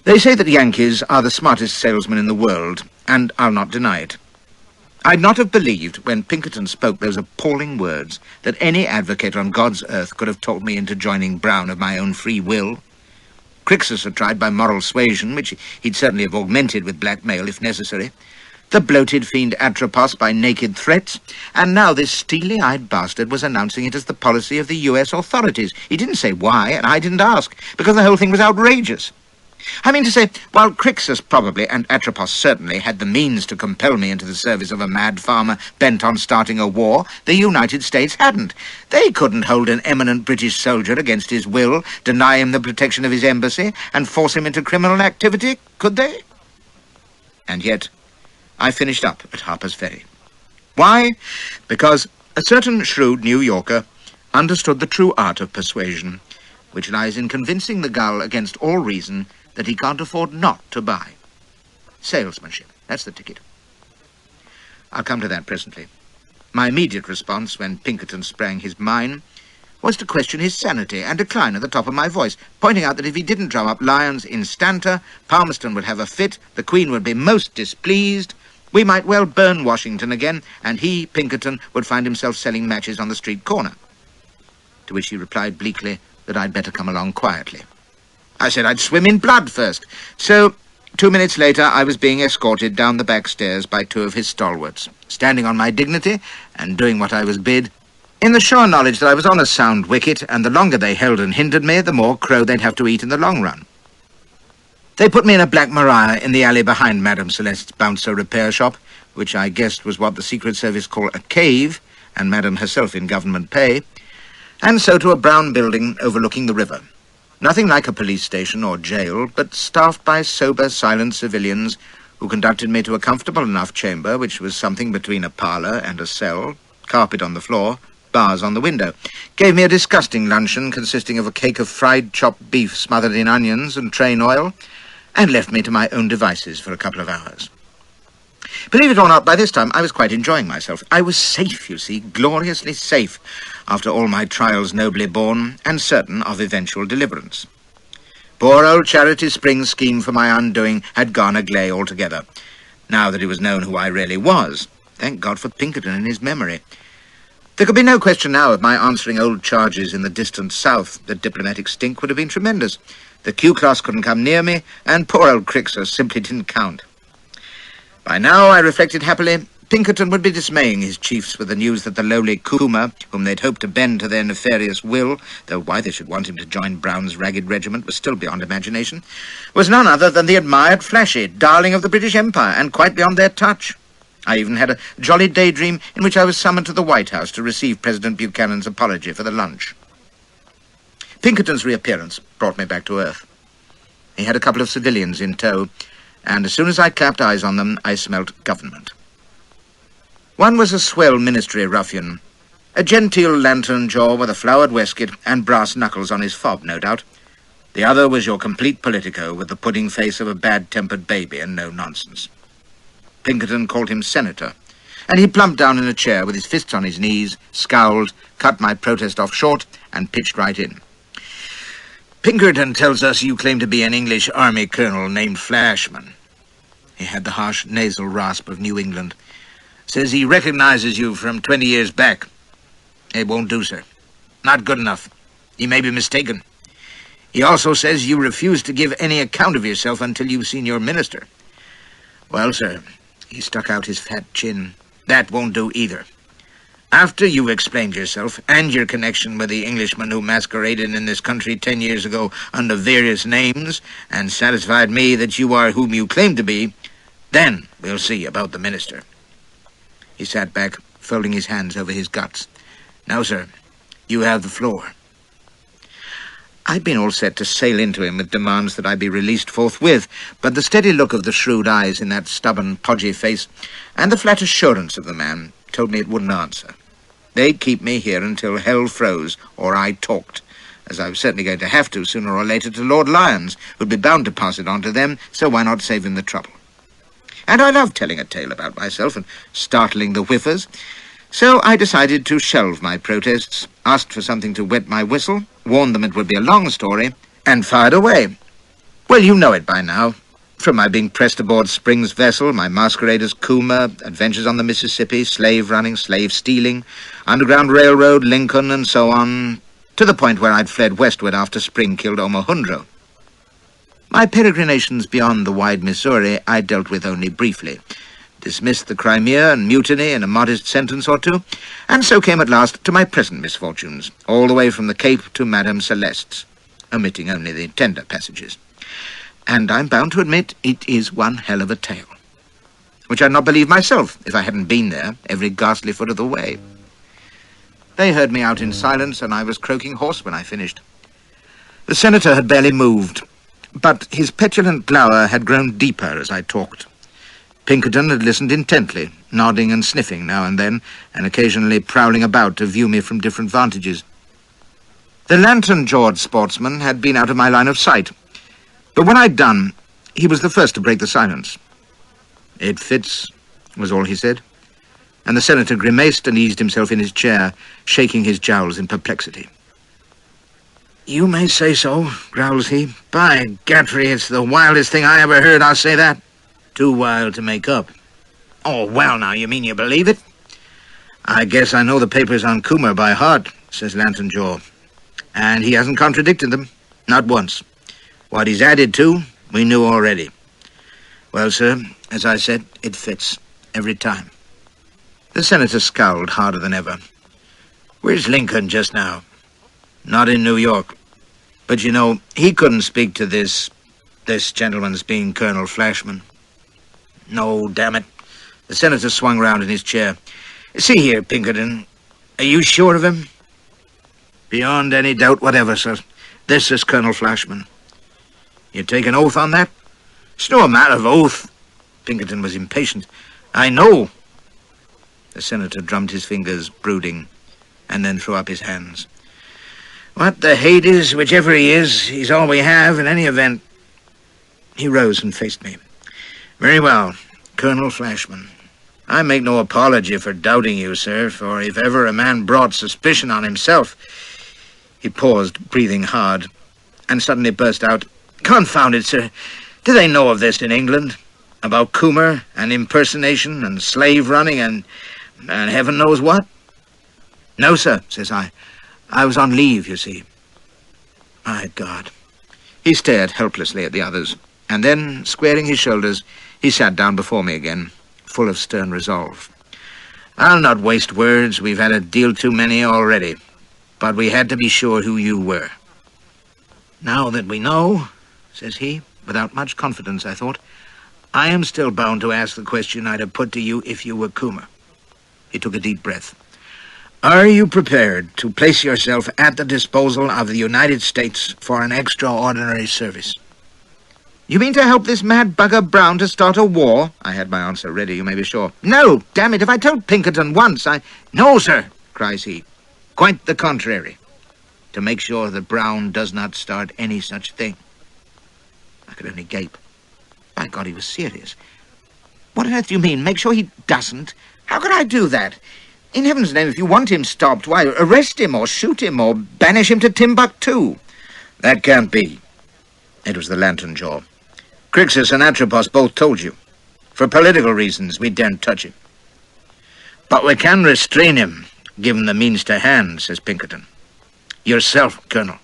They say that Yankees are the smartest salesmen in the world, and I'll not deny it. I'd not have believed, when Pinkerton spoke those appalling words, that any advocate on God's earth could have talked me into joining Brown of my own free will. Crixus had tried by moral suasion, which he'd certainly have augmented with blackmail if necessary. The bloated fiend Atropos by naked threats, and now this steely-eyed bastard was announcing it as the policy of the U.S. authorities. He didn't say why, and I didn't ask, because the whole thing was outrageous. I mean to say, while Crixus probably, and Atropos certainly, had the means to compel me into the service of a mad farmer bent on starting a war, the United States hadn't. They couldn't hold an eminent British soldier against his will, deny him the protection of his embassy, and force him into criminal activity, could they? And yet, I finished up at Harper's Ferry. Why? Because a certain shrewd New Yorker understood the true art of persuasion, which lies in convincing the gull against all reason that he can't afford not to buy. Salesmanship, that's the ticket. I'll come to that presently. My immediate response, when Pinkerton sprang his mine, was to question his sanity and decline at the top of my voice, pointing out that if he didn't drum up lions instanter, Palmerston would have a fit, the Queen would be most displeased, we might well burn Washington again, and he, Pinkerton, would find himself selling matches on the street corner. To which he replied bleakly that I'd better come along quietly. I said I'd swim in blood first. So, 2 minutes later, I was being escorted down the back stairs by two of his stalwarts, standing on my dignity and doing what I was bid, in the sure knowledge that I was on a sound wicket, and the longer they held and hindered me, the more crow they'd have to eat in the long run. They put me in a black Maria in the alley behind Madame Celeste's bouncer repair shop, which I guessed was what the Secret Service call a cave, and Madame herself in government pay, and so to a brown building overlooking the river. Nothing like a police station or jail, but staffed by sober, silent civilians who conducted me to a comfortable enough chamber, which was something between a parlour and a cell, carpet on the floor, bars on the window, gave me a disgusting luncheon consisting of a cake of fried chopped beef smothered in onions and train oil, and left me to my own devices for a couple of hours. Believe it or not, by this time I was quite enjoying myself. I was safe, you see, gloriously safe, after all my trials nobly borne, and certain of eventual deliverance. Poor old Charity Springs' scheme for my undoing had gone agley altogether. Now that it was known who I really was, thank God for Pinkerton and his memory. There could be no question now of my answering old charges in the distant south. The diplomatic stink would have been tremendous. The Q-class couldn't come near me, and poor old Crixus simply didn't count. By now, I reflected happily, Pinkerton would be dismaying his chiefs with the news that the lowly Kuma, whom they'd hoped to bend to their nefarious will, though why they should want him to join Brown's ragged regiment was still beyond imagination, was none other than the admired Flashy, darling of the British Empire, and quite beyond their touch. I even had a jolly daydream in which I was summoned to the White House to receive President Buchanan's apology for the lunch. Pinkerton's reappearance brought me back to earth. He had a couple of civilians in tow, and as soon as I clapped eyes on them, I smelt government. One was a swell ministry ruffian, a genteel lantern jaw with a flowered waistcoat and brass knuckles on his fob, no doubt. The other was your complete politico with the pudding face of a bad-tempered baby and no nonsense. Pinkerton called him Senator, and he plumped down in a chair with his fists on his knees, scowled, cut my protest off short, and pitched right in. Pinkerton tells us you claim to be an English army colonel named Flashman. He had the harsh nasal rasp of New England. Says he recognizes you from 20 years back. It won't do, sir. Not good enough. He may be mistaken. He also says you refuse to give any account of yourself until you've seen your minister. Well, sir, he stuck out his fat chin. That won't do either. After you've explained yourself and your connection with the Englishman who masqueraded in this country 10 years ago under various names and satisfied me that you are whom you claim to be, then we'll see about the minister. He sat back, folding his hands over his guts. Now, sir, you have the floor. I'd been all set to sail into him with demands that I be released forthwith, but the steady look of the shrewd eyes in that stubborn, podgy face, and the flat assurance of the man, told me it wouldn't answer. They'd keep me here until hell froze, or I talked, as I was certainly going to have to sooner or later to Lord Lyons, who'd be bound to pass it on to them, so why not save him the trouble? And I love telling a tale about myself and startling the whiffers, so I decided to shelve my protests, asked for something to wet my whistle, warned them it would be a long story, and fired away. Well, you know it by now. From my being pressed aboard Spring's vessel, my masquerade as Coomer, adventures on the Mississippi, slave running, slave stealing, Underground Railroad, Lincoln, and so on, to the point where I'd fled westward after Spring killed Omohundro. My peregrinations beyond the wide Missouri I dealt with only briefly, dismissed the Crimea and mutiny in a modest sentence or two, and so came at last to my present misfortunes, all the way from the Cape to Madame Celeste's, omitting only the tender passages. And I'm bound to admit it is one hell of a tale, which I'd not believe myself if I hadn't been there every ghastly foot of the way. They heard me out in silence, and I was croaking hoarse when I finished. The senator had barely moved, but his petulant glower had grown deeper as I talked. Pinkerton had listened intently, nodding and sniffing now and then, and occasionally prowling about to view me from different vantages. The lantern-jawed sportsman had been out of my line of sight, but when I'd done, he was the first to break the silence. "It fits," was all he said, and the senator grimaced and eased himself in his chair, shaking his jowls in perplexity. "You may say so," growls he. "By Gatry, it's the wildest thing I ever heard, I'll say that. Too wild to make up." "Oh, well, now, you mean you believe it?" "I guess I know the papers on Coomer by heart," says Lantern Jaw. "And he hasn't contradicted them, not once. What he's added to, we knew already. Well, sir, as I said, it fits, every time." The senator scowled harder than ever. "Where's Lincoln just now?" "Not in New York. But, you know, he couldn't speak to this gentleman's being Colonel Flashman." "No, damn it." The senator swung round in his chair. "See here, Pinkerton, are you sure of him?" "Beyond any doubt whatever, sir. This is Colonel Flashman." "You take an oath on that?" "It's no matter of oath." Pinkerton was impatient. "I know." The senator drummed his fingers, brooding, and then threw up his hands. "What the Hades, whichever he is, he's all we have in any event." He rose and faced me. "Very well, Colonel Flashman. I make no apology for doubting you, sir, for if ever a man brought suspicion on himself—" He paused, breathing hard, and suddenly burst out, "Confound it, sir. Do they know of this in England? About Coomer and impersonation and slave running and heaven knows what?" "No, sir," says I. "I was on leave, you see." My God. He stared helplessly at the others, and then, squaring his shoulders, he sat down before me again, full of stern resolve. "I'll not waste words. We've had a deal too many already. But we had to be sure who you were." "Now that we know," says he, without much confidence, I thought, "I am still bound to ask the question I'd have put to you if you were Coomer." He took a deep breath. "Are you prepared to place yourself at the disposal of the United States for an extraordinary service?" "You mean to help this mad bugger Brown to start a war?" I had my answer ready, you may be sure. "No, damn it, if I told Pinkerton once, "No, sir," cries he. "Quite the contrary. To make sure that Brown does not start any such thing." I could only gape. By God, he was serious. "What on earth do you mean? Make sure he doesn't? How could I do that? In heaven's name, if you want him stopped, why, arrest him or shoot him or banish him to Timbuktu." "That can't be." It was the Lantern Jaw. "Crixus and Atropos both told you. For political reasons, we daren't touch him." "But we can restrain him, given the means to hand," says Pinkerton. "Yourself, Colonel."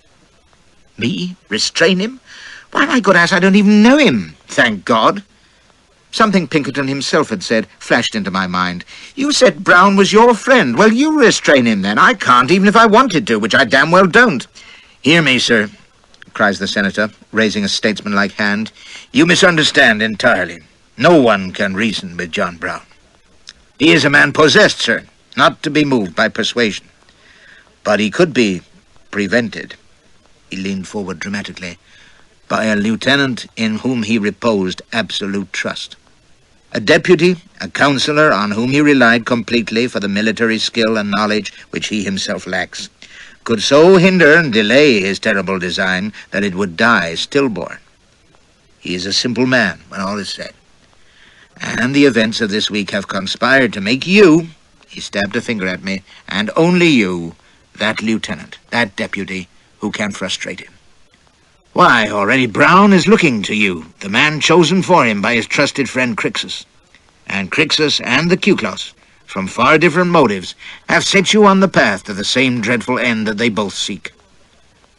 "Me? Restrain him? Why, my good ass, I don't even know him, thank God." Something Pinkerton himself had said flashed into my mind. "You said Brown was your friend. Well, you restrain him then. I can't, even if I wanted to, which I damn well don't." "Hear me, sir," cries the senator, raising a statesmanlike hand. "You misunderstand entirely. No one can reason with John Brown. He is a man possessed, sir, not to be moved by persuasion. But he could be prevented." He leaned forward dramatically. "By a lieutenant in whom he reposed absolute trust. A deputy, a counselor on whom he relied completely for the military skill and knowledge which he himself lacks, could so hinder and delay his terrible design that it would die stillborn. He is a simple man, when all is said. And the events of this week have conspired to make you," he stabbed a finger at me, "and only you, that lieutenant, that deputy, who can frustrate him." Why, already Brown is looking to you, the man chosen for him by his trusted friend Crixus. And Crixus and the Q-Class, from far different motives, have set you on the path to the same dreadful end that they both seek.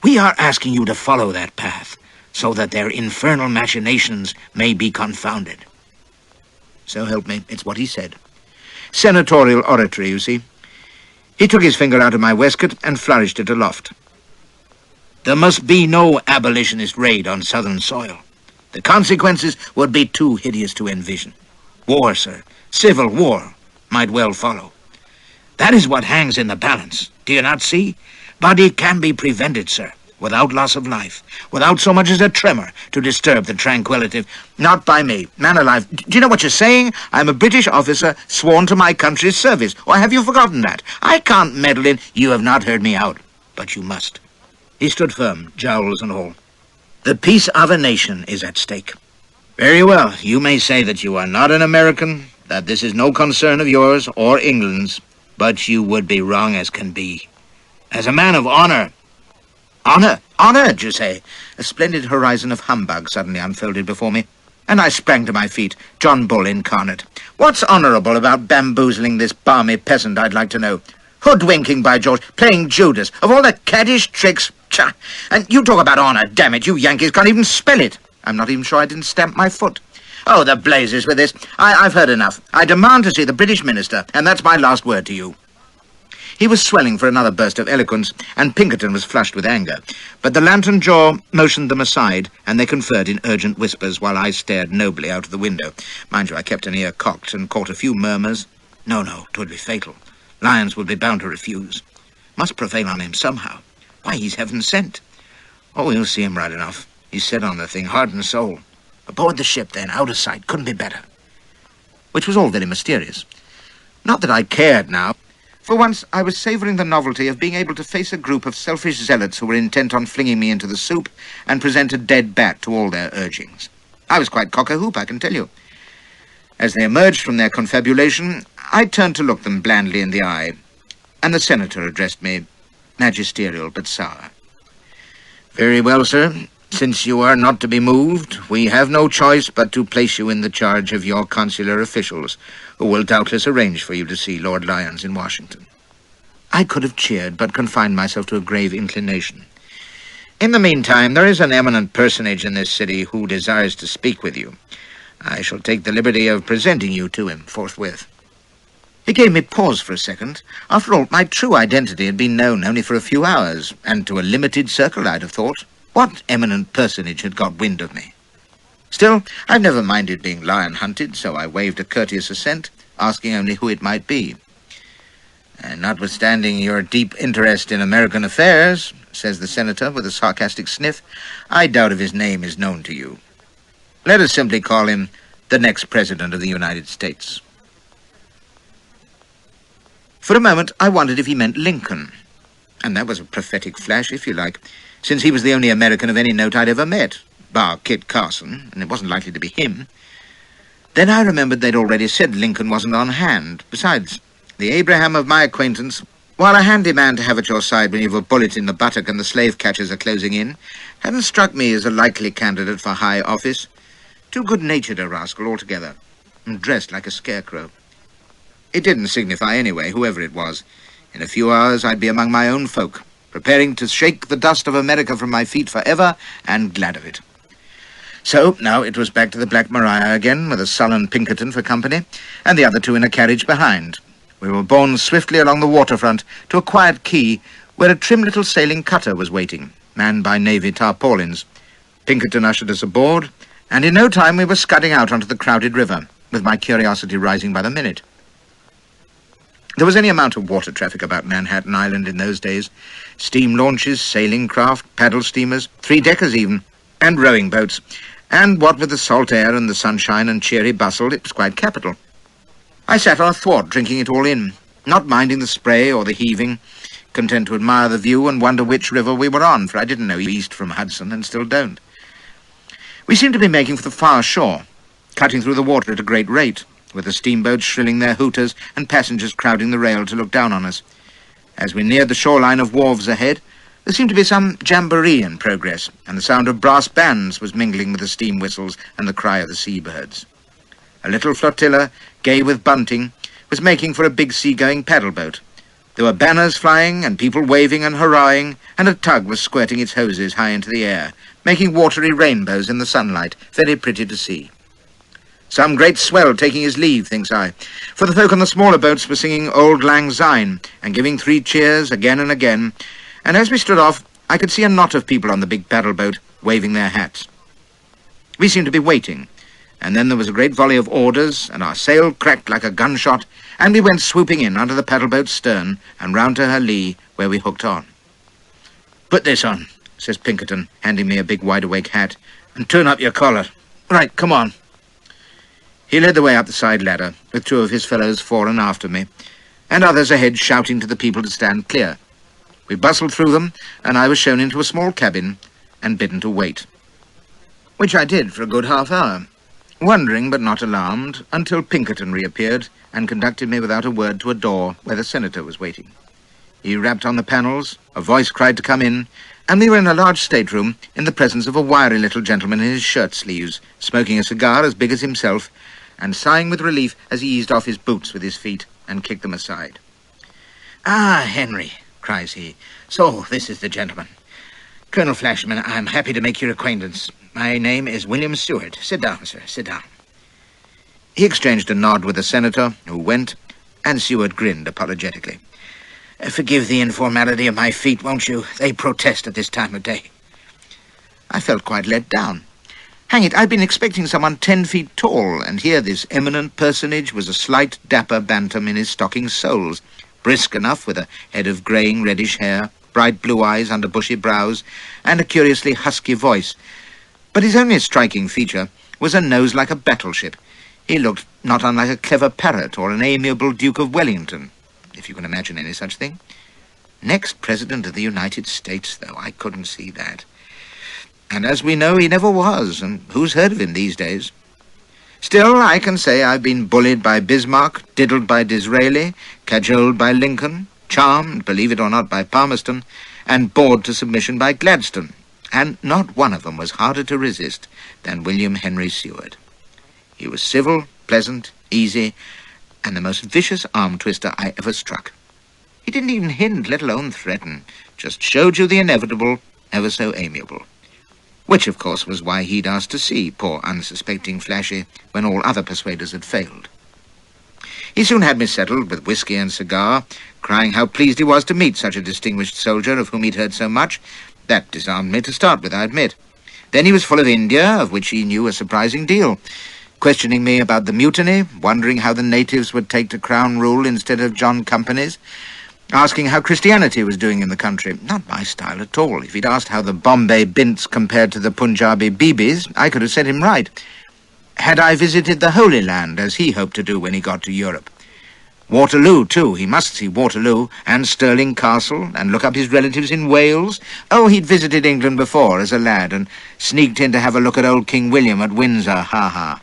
We are asking you to follow that path, so that their infernal machinations may be confounded. So help me, it's what he said. Senatorial oratory, you see. He took his finger out of my waistcoat and flourished it aloft. There must be no abolitionist raid on southern soil. The consequences would be too hideous to envision. War, sir, civil war, might well follow. That is what hangs in the balance, do you not see? But it can be prevented, sir, without loss of life, without so much as a tremor to disturb the tranquility. Not by me, man alive. Do you know what you're saying? I'm a British officer sworn to my country's service. Or have you forgotten that? I can't meddle in. You have not heard me out, but you must. He stood firm, jowls and all. The peace of a nation is at stake. Very well, you may say that you are not an American, that this is no concern of yours or England's, but you would be wrong as can be. As a man of honor. Honor? Honor, do you say? A splendid horizon of humbug suddenly unfolded before me, and I sprang to my feet, John Bull incarnate. What's honorable about bamboozling this balmy peasant, I'd like to know? Hoodwinking, by George, playing Judas, of all the caddish tricks, cha! And you talk about honor, damn it, you Yankees can't even spell it. I'm not even sure I didn't stamp my foot. Oh, the blazes with this. I've heard enough. I demand to see the British minister, and that's my last word to you. He was swelling for another burst of eloquence, and Pinkerton was flushed with anger. But the lantern jaw motioned them aside, and they conferred in urgent whispers while I stared nobly out of the window. Mind you, I kept an ear cocked and caught a few murmurs. No, 'twould be fatal. Lyons would be bound to refuse. Must prevail on him somehow. Why, he's heaven sent. Oh, you'll see him right enough. He's set on the thing, heart and soul. Aboard the ship, then, out of sight, couldn't be better. Which was all very mysterious. Not that I cared now. For once, I was savouring the novelty of being able to face a group of selfish zealots who were intent on flinging me into the soup and present a dead bat to all their urgings. I was quite cock-a-hoop, I can tell you. As they emerged from their confabulation, I turned to look them blandly in the eye, and the senator addressed me, magisterial but sour. Very well, sir. Since you are not to be moved, we have no choice but to place you in the charge of your consular officials, who will doubtless arrange for you to see Lord Lyons in Washington. I could have cheered, but confined myself to a grave inclination. In the meantime, there is an eminent personage in this city who desires to speak with you. I shall take the liberty of presenting you to him forthwith. He gave me pause for a second. After all, my true identity had been known only for a few hours, and to a limited circle, I'd have thought. What eminent personage had got wind of me? Still, I've never minded being lion-hunted, so I waved a courteous assent, asking only who it might be. And notwithstanding your deep interest in American affairs, says the senator with a sarcastic sniff, I doubt if his name is known to you. Let us simply call him the next President of the United States. For a moment, I wondered if he meant Lincoln. And that was a prophetic flash, if you like, since he was the only American of any note I'd ever met, bar Kit Carson, and it wasn't likely to be him. Then I remembered they'd already said Lincoln wasn't on hand. Besides, the Abraham of my acquaintance, while a handy man to have at your side when you've a bullet in the buttock and the slave catchers are closing in, hadn't struck me as a likely candidate for high office. Too good-natured a rascal altogether, and dressed like a scarecrow. It didn't signify anyway, whoever it was. In a few hours I'd be among my own folk, preparing to shake the dust of America from my feet forever, and glad of it. So, now it was back to the Black Maria again, with a sullen Pinkerton for company, and the other two in a carriage behind. We were borne swiftly along the waterfront to a quiet quay, where a trim little sailing cutter was waiting, manned by navy tarpaulins. Pinkerton ushered us aboard, and in no time we were scudding out onto the crowded river, with my curiosity rising by the minute. There was any amount of water traffic about Manhattan Island in those days. Steam launches, sailing craft, paddle steamers, three-deckers even, and rowing boats. And what with the salt air and the sunshine and cheery bustle, it was quite capital. I sat on a thwart drinking it all in, not minding the spray or the heaving, content to admire the view and wonder which river we were on, for I didn't know east from Hudson and still don't. We seemed to be making for the far shore, cutting through the water at a great rate, with the steamboats shrilling their hooters and passengers crowding the rail to look down on us. As we neared the shoreline of wharves ahead, There seemed to be some jamboree in progress, and the sound of brass bands was mingling with the steam whistles and the cry of the seabirds. A little flotilla, gay with bunting, was making for a big sea-going paddle-boat. There were banners flying and people waving and hurrahing, and a tug was squirting its hoses high into the air, making watery rainbows in the sunlight, very pretty to see. Some great swell taking his leave, thinks I, for the folk on the smaller boats were singing Auld Lang Syne and giving 3 cheers again and again, and as we stood off, I could see a knot of people on the big paddle-boat waving their hats. We seemed to be waiting, and then there was a great volley of orders, and our sail cracked like a gunshot, and we went swooping in under the paddle-boat's stern and round to her lee, where we hooked on. "Put this on," says Pinkerton, handing me a big wide-awake hat, "and turn up your collar. Right, come on." He led the way up the side ladder, with 2 of his fellows fore and after me, and others ahead shouting to the people to stand clear. We bustled through them, and I was shown into a small cabin and bidden to wait. Which I did for a good half-hour, wondering but not alarmed, until Pinkerton reappeared and conducted me without a word to a door where the senator was waiting. He rapped on the panels, a voice cried to come in, and we were in a large stateroom in the presence of a wiry little gentleman in his shirt-sleeves, smoking a cigar as big as himself, and sighing with relief as he eased off his boots with his feet and kicked them aside. "Ah, Henry," cries he, "so this is the gentleman. Colonel Flashman, I'm happy to make your acquaintance. My name is William Seward. Sit down, sir, sit down." He exchanged a nod with the senator, who went, and Seward grinned apologetically. "Forgive the informality of my feet, won't you? They protest at this time of day." I felt quite let down. Hang it, I'd been expecting someone 10 feet tall, and here this eminent personage was a slight, dapper bantam in his stocking soles, brisk enough with a head of greying reddish hair, bright blue eyes under bushy brows, and a curiously husky voice. But his only striking feature was a nose like a battleship. He looked not unlike a clever parrot or an amiable Duke of Wellington, if you can imagine any such thing. Next President of the United States, though, I couldn't see that. And as we know, he never was, and who's heard of him these days? Still, I can say I've been bullied by Bismarck, diddled by Disraeli, cajoled by Lincoln, charmed, believe it or not, by Palmerston, and bored to submission by Gladstone, and not one of them was harder to resist than William Henry Seward. He was civil, pleasant, easy, and the most vicious arm-twister I ever struck. He didn't even hint, let alone threaten, just showed you the inevitable, ever so amiable. Which, of course, was why he'd asked to see poor unsuspecting Flashy when all other persuaders had failed. He soon had me settled with whiskey and cigar, crying how pleased he was to meet such a distinguished soldier of whom he'd heard so much. That disarmed me to start with, I admit. Then he was full of India, of which he knew a surprising deal, questioning me about the mutiny, wondering how the natives would take to crown rule instead of John Companies, asking how Christianity was doing in the country. Not my style at all. If he'd asked how the Bombay Bints compared to the Punjabi Bibis, I could have set him right. Had I visited the Holy Land, as he hoped to do when he got to Europe? Waterloo, too. He must see Waterloo, and Stirling Castle, and look up his relatives in Wales. Oh, he'd visited England before as a lad, and sneaked in to have a look at old King William at Windsor, ha-ha.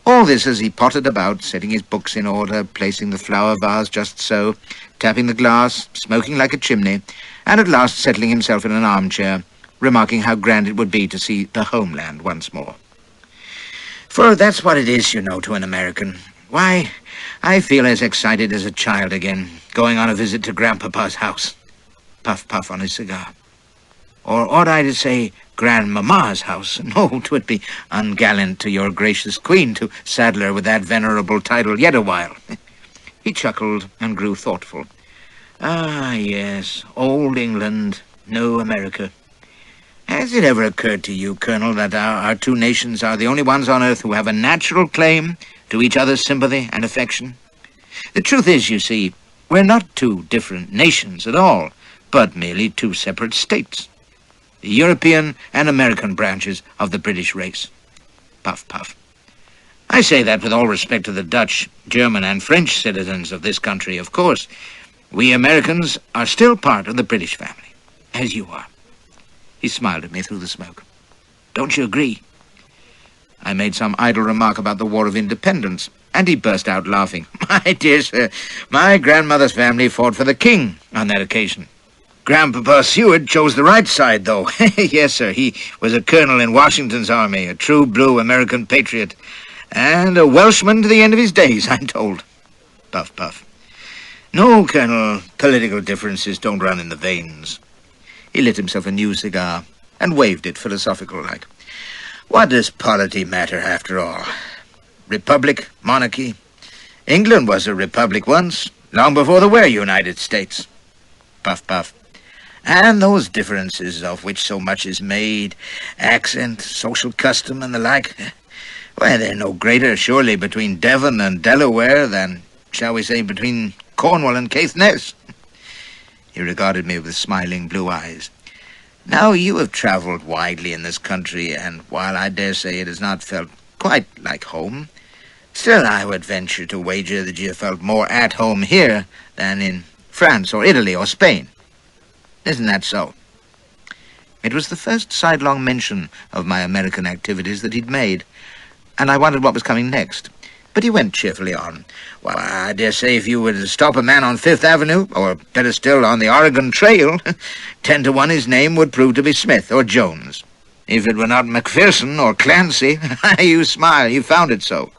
All this as he pottered about, setting his books in order, placing the flower vase just so, tapping the glass, smoking like a chimney, and at last settling himself in an armchair, remarking how grand it would be to see the homeland once more. For that's what it is, you know, to an American. Why, I feel as excited as a child again, going on a visit to Grandpapa's house. Puff, puff on his cigar. Or ought I to say Grandmamma's house? No, 'twould be ungallant to your gracious queen to saddle her with that venerable title yet a while. He chuckled and grew thoughtful. Ah, yes, old England, new America. Has it ever occurred to you, Colonel, that our 2 nations are the only ones on earth who have a natural claim to each other's sympathy and affection? The truth is, you see, we're not 2 different nations at all, but merely 2 separate states. The European and American branches of the British race. Puff, puff. I say that with all respect to the Dutch, German, and French citizens of this country, of course. We Americans are still part of the British family, as you are. He smiled at me through the smoke. Don't you agree? I made some idle remark about the War of Independence, and he burst out laughing. My dear sir, my grandmother's family fought for the king on that occasion. Grandpapa Seward chose the right side, though. Yes, sir, he was a colonel in Washington's army, a true blue American patriot, and a Welshman to the end of his days, I'm told. Puff, puff. No, Colonel, political differences don't run in the veins. He lit himself a new cigar and waved it philosophical-like. What does polity matter, after all? Republic, monarchy. England was a republic once, long before there were United States. Puff, puff. And those differences of which so much is made, accent, social custom, and the like, well, they're no greater, surely, between Devon and Delaware than, shall we say, between Cornwall and Caithness. He regarded me with smiling blue eyes. Now, you have travelled widely in this country, and while I dare say it has not felt quite like home, still I would venture to wager that you have felt more at home here than in France or Italy or Spain. Isn't that so? It was the first sidelong mention of my American activities that he'd made, and I wondered what was coming next. But he went cheerfully on. Well, I dare say if you were to stop a man on Fifth Avenue, or better still, on the Oregon Trail, 10 to 1 his name would prove to be Smith or Jones. If it were not Macpherson or Clancy, you smile, you found it so.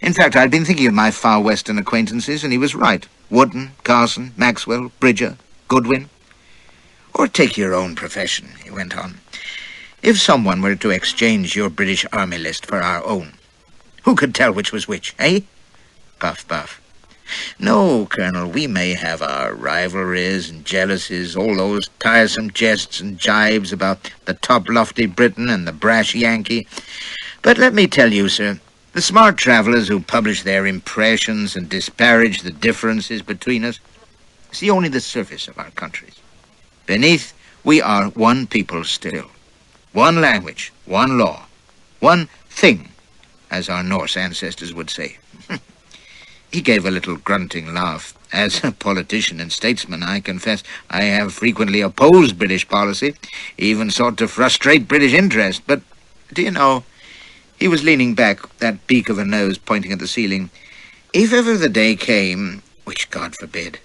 In fact, I'd been thinking of my far western acquaintances, and he was right. Wooden, Carson, Maxwell, Bridger, Goodwin. Or take your own profession, he went on. If someone were to exchange your British Army list for our own, who could tell which was which, eh? Puff, puff. No, Colonel, we may have our rivalries and jealousies, all those tiresome jests and jibes about the top-lofty Briton and the brash Yankee. But let me tell you, sir, the smart travellers who publish their impressions and disparage the differences between us see only the surface of our countries. Beneath, we are one people still. One language, one law, one thing, as our Norse ancestors would say. He gave a little grunting laugh. As a politician and statesman, I confess I have frequently opposed British policy, even sought to frustrate British interest. But, do you know, he was leaning back, that beak of a nose pointing at the ceiling. If ever the day came, which God forbid,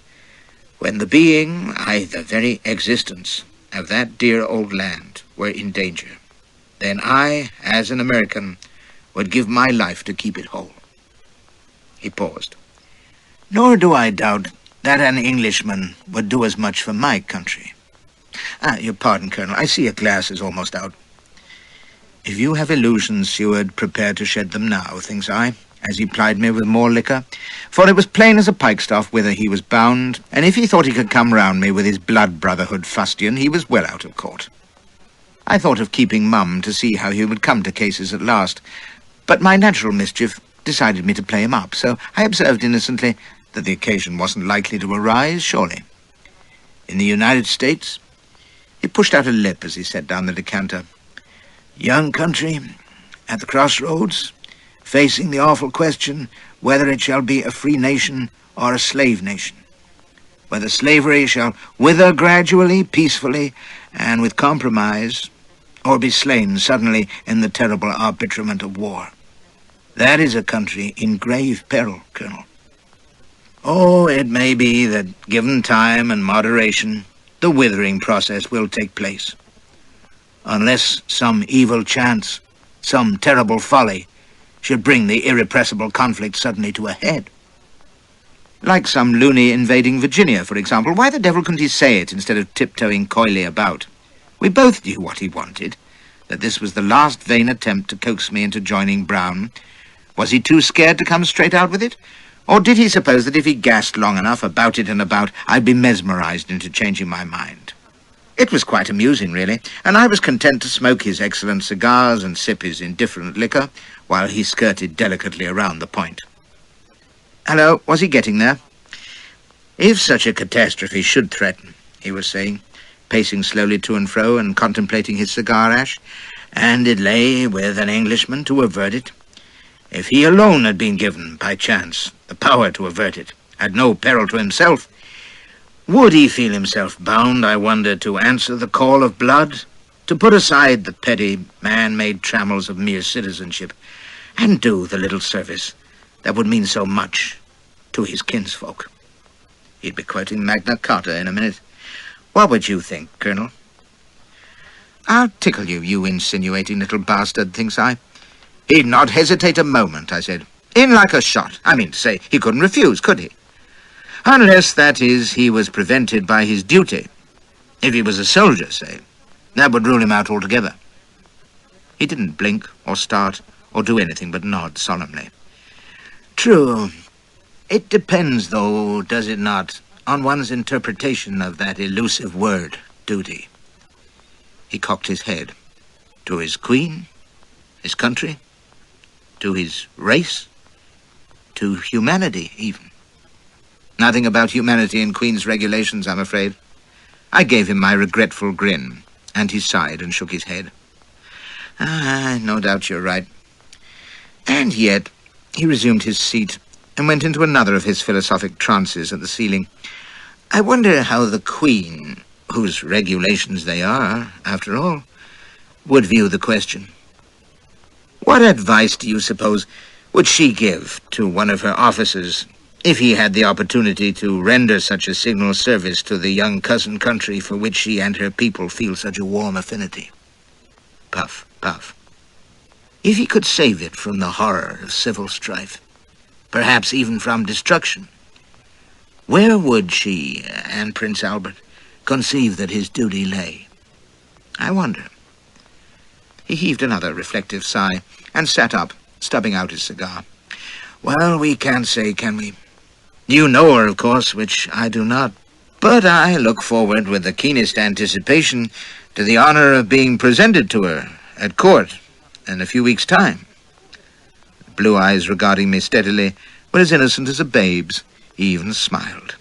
when the being, aye, the very existence of that dear old land were in danger, then I, as an American, would give my life to keep it whole. He paused. Nor do I doubt that an Englishman would do as much for my country. Your pardon, Colonel, I see your glass is almost out. If you have illusions, Seward, prepare to shed them now, thinks I, as he plied me with more liquor, for it was plain as a pikestaff whither he was bound, and if he thought he could come round me with his blood brotherhood fustian, he was well out of court. I thought of keeping mum to see how he would come to cases at last, but my natural mischief decided me to play him up, so I observed innocently that the occasion wasn't likely to arise, surely. In the United States, he pushed out a lip as he set down the decanter. Young country, at the crossroads, facing the awful question whether it shall be a free nation or a slave nation, whether slavery shall wither gradually, peacefully, and with compromise, or be slain suddenly in the terrible arbitrament of war. That is a country in grave peril, Colonel. Oh, it may be that, given time and moderation, the withering process will take place. Unless some evil chance, some terrible folly, should bring the irrepressible conflict suddenly to a head. Like some loony invading Virginia, for example. Why the devil couldn't he say it instead of tiptoeing coyly about? We both knew what he wanted, that this was the last vain attempt to coax me into joining Brown. Was he too scared to come straight out with it? Or did he suppose that if he gasped long enough about it and about, I'd be mesmerized into changing my mind? It was quite amusing, really, and I was content to smoke his excellent cigars and sip his indifferent liquor while he skirted delicately around the point. Hello, was he getting there? If such a catastrophe should threaten, he was saying, pacing slowly to and fro and contemplating his cigar ash, and it lay with an Englishman to avert it. If he alone had been given, by chance, the power to avert it, at no peril to himself, would he feel himself bound, I wonder, to answer the call of blood, to put aside the petty, man-made trammels of mere citizenship, and do the little service that would mean so much to his kinsfolk? He'd be quoting Magna Carta in a minute. What would you think, Colonel? I'll tickle you, you insinuating little bastard, thinks I. He'd not hesitate a moment, I said. In like a shot. I mean to say, he couldn't refuse, could he? Unless, that is, he was prevented by his duty. If he was a soldier, say, that would rule him out altogether. He didn't blink or start or do anything but nod solemnly. True. It depends, though, does it not, on one's interpretation of that elusive word, duty. He cocked his head. To his queen, his country, to his race, to humanity, even. Nothing about humanity in Queen's regulations, I'm afraid. I gave him my regretful grin, and he sighed and shook his head. No doubt you're right. And yet, he resumed his seat and went into another of his philosophic trances at the ceiling. I wonder how the Queen, whose regulations they are, after all, would view the question. What advice do you suppose would she give to one of her officers if he had the opportunity to render such a signal service to the young cousin country for which she and her people feel such a warm affinity? Puff, puff. If he could save it from the horror of civil strife, perhaps even from destruction, where would she and Prince Albert conceive that his duty lay? I wonder. He heaved another reflective sigh and sat up, stubbing out his cigar. Well, we can't say, can we? You know her, of course, which I do not. But I look forward with the keenest anticipation to the honor of being presented to her at court in a few weeks' time. The blue eyes regarding me steadily were as innocent as a babe's. He even smiled.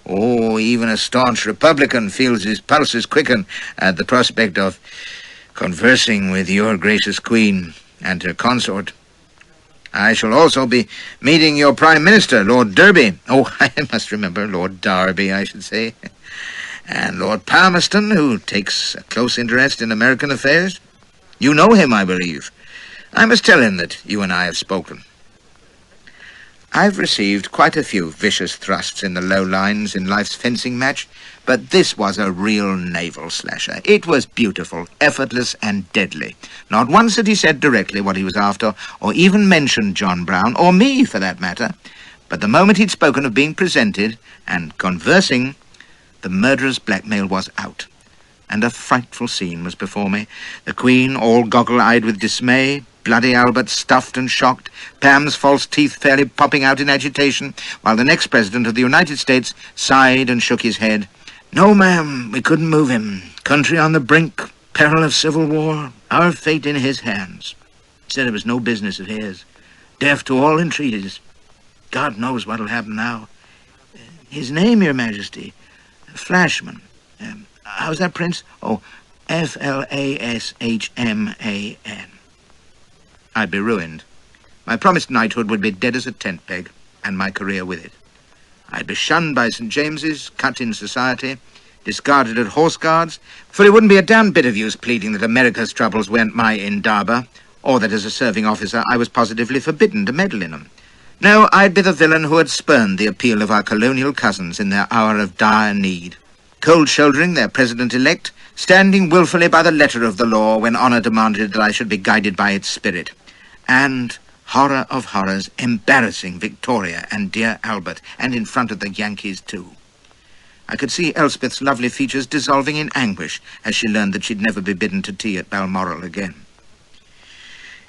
Oh, even a staunch Republican feels his pulses quicken at the prospect of conversing with your gracious Queen and her consort. I shall also be meeting your Prime Minister, Lord Derby. Oh, I must remember, Lord Derby, I should say. And Lord Palmerston, who takes a close interest in American affairs. You know him, I believe. I must tell him that you and I have spoken. I've received quite a few vicious thrusts in the low lines in life's fencing match, but this was a real navel slasher. It was beautiful, effortless, and deadly. Not once had he said directly what he was after, or even mentioned John Brown, or me, for that matter. But the moment he'd spoken of being presented and conversing, the murderous blackmail was out, and a frightful scene was before me. The Queen, all goggle-eyed with dismay, bloody Albert stuffed and shocked, Pam's false teeth fairly popping out in agitation, while the next President of the United States sighed and shook his head. No, ma'am, we couldn't move him. Country on the brink, peril of civil war, our fate in his hands. Said it was no business of his. Deaf to all entreaties. God knows what'll happen now. His name, Your Majesty, Flashman. How's that, Prince? Oh, Flashman. I'd be ruined. My promised knighthood would be dead as a tent peg, and my career with it. I'd be shunned by St. James's, cut in society, discarded at horse guards, for it wouldn't be a damn bit of use pleading that America's troubles weren't my indaba, or that as a serving officer I was positively forbidden to meddle in them. No, I'd be the villain who had spurned the appeal of our colonial cousins in their hour of dire need, cold-shouldering their president-elect, standing willfully by the letter of the law when honor demanded that I should be guided by its spirit, and, horror of horrors, embarrassing Victoria and dear Albert, and in front of the Yankees, too. I could see Elspeth's lovely features dissolving in anguish as she learned that she'd never be bidden to tea at Balmoral again.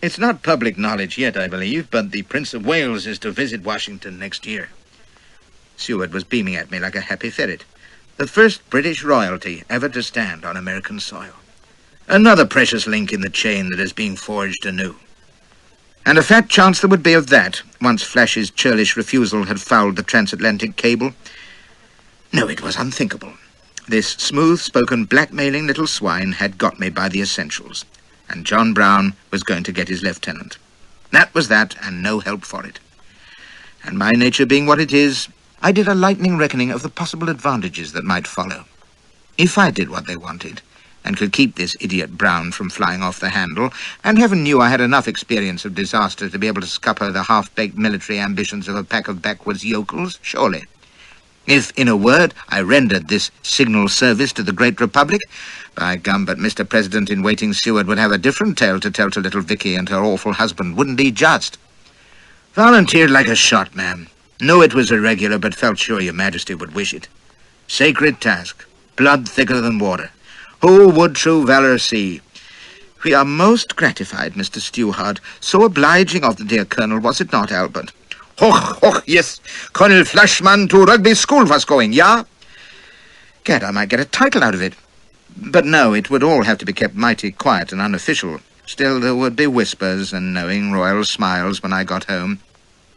It's not public knowledge yet, I believe, but the Prince of Wales is to visit Washington next year. Seward was beaming at me like a happy ferret. The first British royalty ever to stand on American soil. Another precious link in the chain that is being forged anew. And a fat chance there would be of that, once Flash's churlish refusal had fouled the transatlantic cable. No, it was unthinkable. This smooth-spoken, blackmailing little swine had got me by the essentials, and John Brown was going to get his lieutenant. That was that, and no help for it. And my nature being what it is, I did a lightning reckoning of the possible advantages that might follow. If I did what they wanted, and could keep this idiot Brown from flying off the handle, and heaven knew I had enough experience of disaster to be able to scupper the half-baked military ambitions of a pack of backwoods yokels, surely. If, in a word, I rendered this signal service to the great Republic, by gum, but Mr. President-in-Waiting Seward would have a different tale to tell to little Vicky and her awful husband, wouldn't he just? Volunteered like a shot, ma'am. Know it was irregular, but felt sure your Majesty would wish it. Sacred task. Blood thicker than water. Who would true valour see? We are most gratified, Mr. Stewhard. So obliging of the dear Colonel, was it not, Albert? Hoch, hoch, yes. Colonel Flashman to rugby school was going, yeah? Gad, I might get a title out of it. But no, it would all have to be kept mighty quiet and unofficial. Still, there would be whispers and knowing royal smiles when I got home.